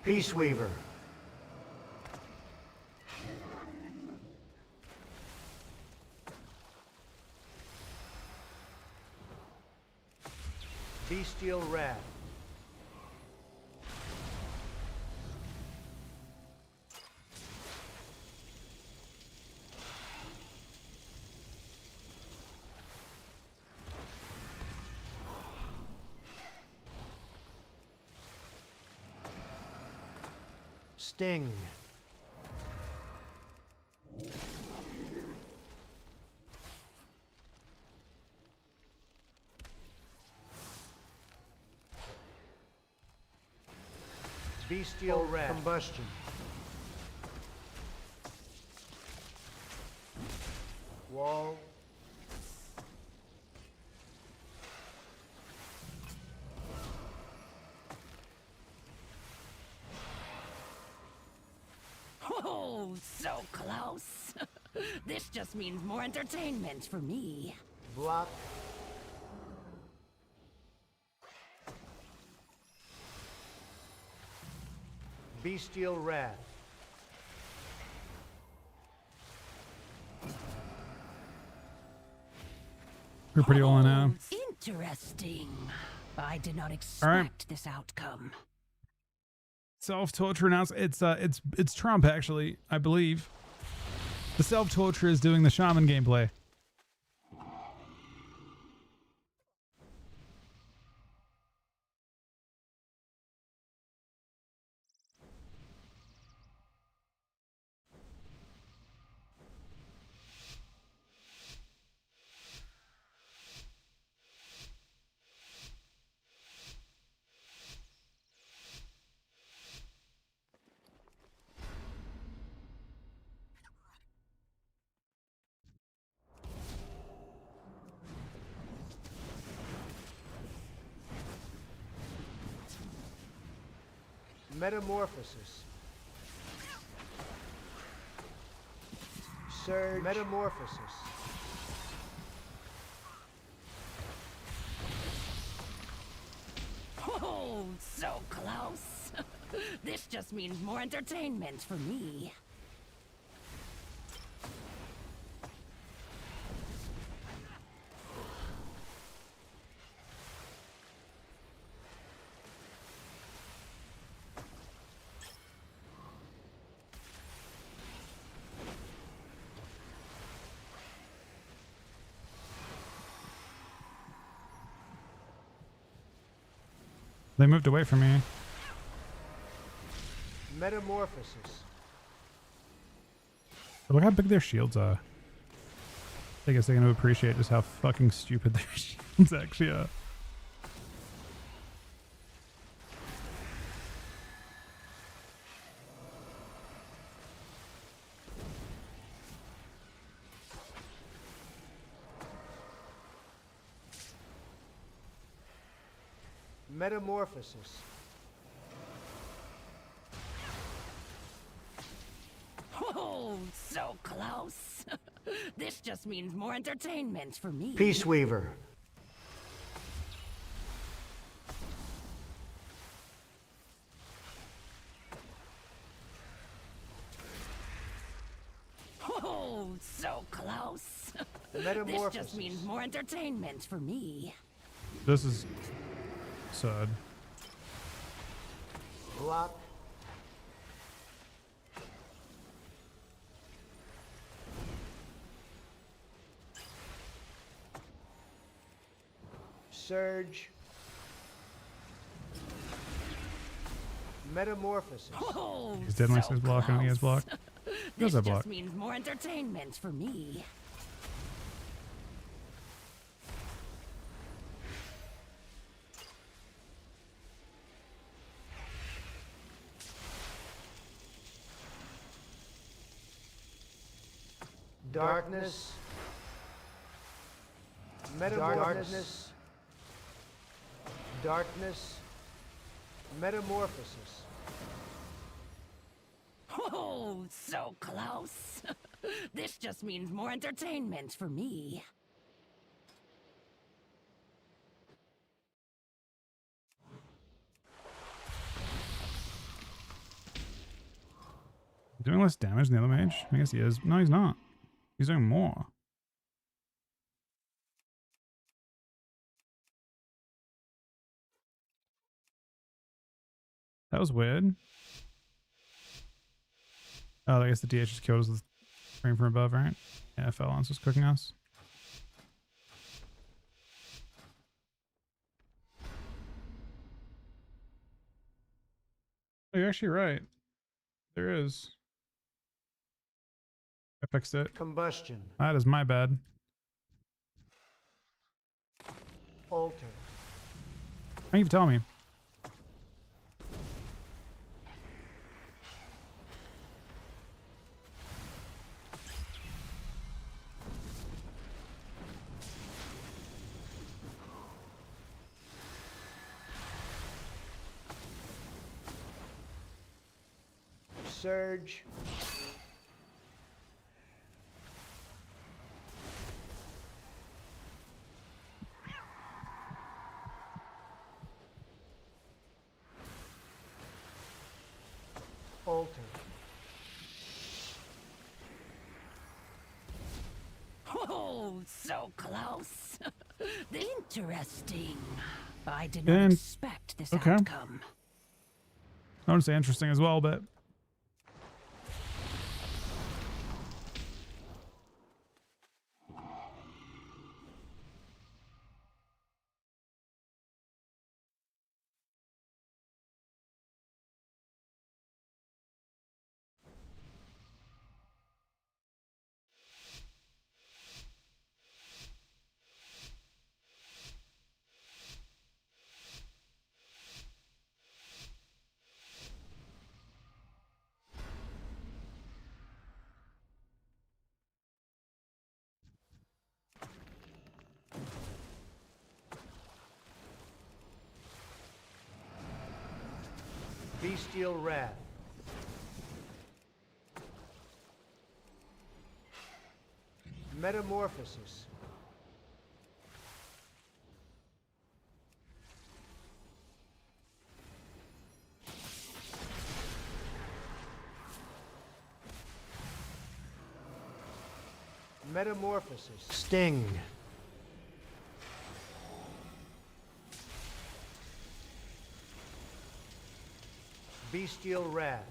Peace Weaver. Bestial Wrath. Sting. Bestial Wrath. Combustion. Wall. Oh, so close. This just means more entertainment for me. Block. Bestial Wrath. We're pretty all in now. Interesting. I did not expect this outcome. Self-torture announced. It's Trump actually, I believe. The self-torture is doing the shaman gameplay. Metamorphosis. Surge. Metamorphosis. so close. This just means more entertainment for me. They moved away from me. Metamorphosis. But look how big their shields are. I guess they're going to appreciate just how fucking stupid their shields actually are. Metamorphosis. Oh, so close. This just means more entertainment for me. Peace Weaver. Oh, so close. This Metamorphosis. just means more entertainment for me. This is sad. Block. Surge. Metamorphosis. Oh, He's dead next to so his block. I don't think he has block. This Does that just block? means more entertainment for me. Darkness. Metamorphosis. Darkness. Metamorphosis. Oh, so close. This just means more entertainment for me. Doing less damage than the other mage? I guess he is. No, he's not. He's doing more. That was weird. Oh, I guess the DH just killed us with frame from above, right? Yeah, Phalanx was cooking us. Oh, you're actually right. There is. I fixed it. Combustion. That is my bad. Alter. Thank you for telling me. Surge. Alter. Oh, so close. Interesting. I did And- not expect this okay. outcome. I wouldn't say interesting as well, but Bestial Wrath. Metamorphosis. Metamorphosis. Sting. Bestial Wrath.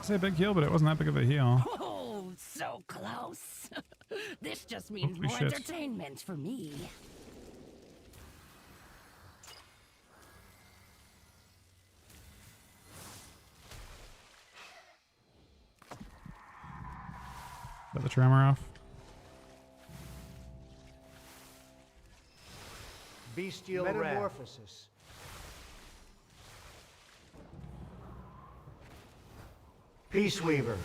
Say a big heal, but it wasn't that big of a heal. Oh, so close. This just means Holy more shit. entertainment for me. Got the tremor off. Bestial Metamorphosis. Peace Weaver.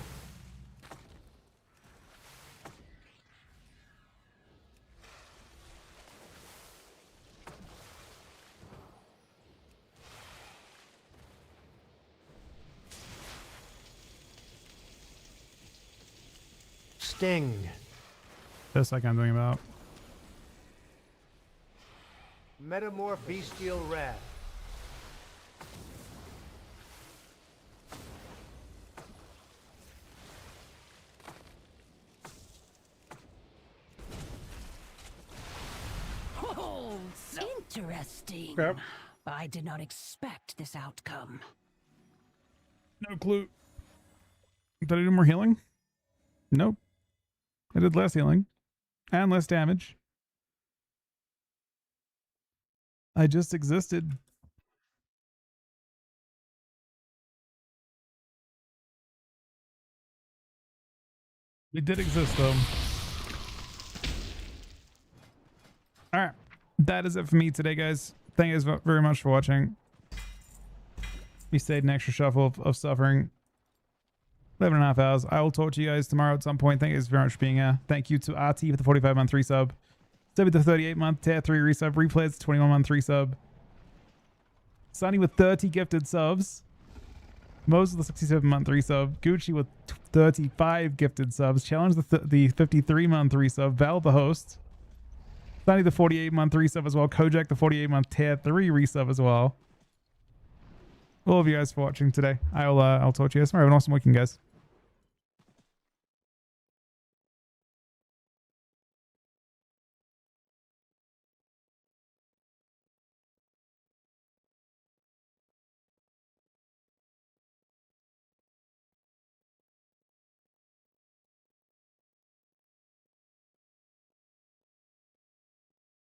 Sting. This like I'm doing about. Metamorph Bestial Wrath. Oh, so interesting. Crap. I did not expect this outcome. No clue. Did I do more healing? Nope. I did less healing and less damage. I just existed. We did exist though. All right. That is it for me today, guys. Thank you guys very much for watching. We stayed an extra shuffle of suffering. 11.5 hours. I will talk to you guys tomorrow at some point. Thank you guys very much for being here. Thank you to RT for the 45-month resub. Stevie the 38-month tier 3 resub. Replays 21-month resub. Sunny with 30 gifted subs. Moses with the 67-month resub. Gucci with 35 gifted subs. Challenge the 53-month resub. Val the host. Sunny the 48-month resub as well. Kojak the 48-month tier 3 resub as well. All of you guys for watching today. I'll talk to you guys tomorrow. Have an awesome weekend, guys.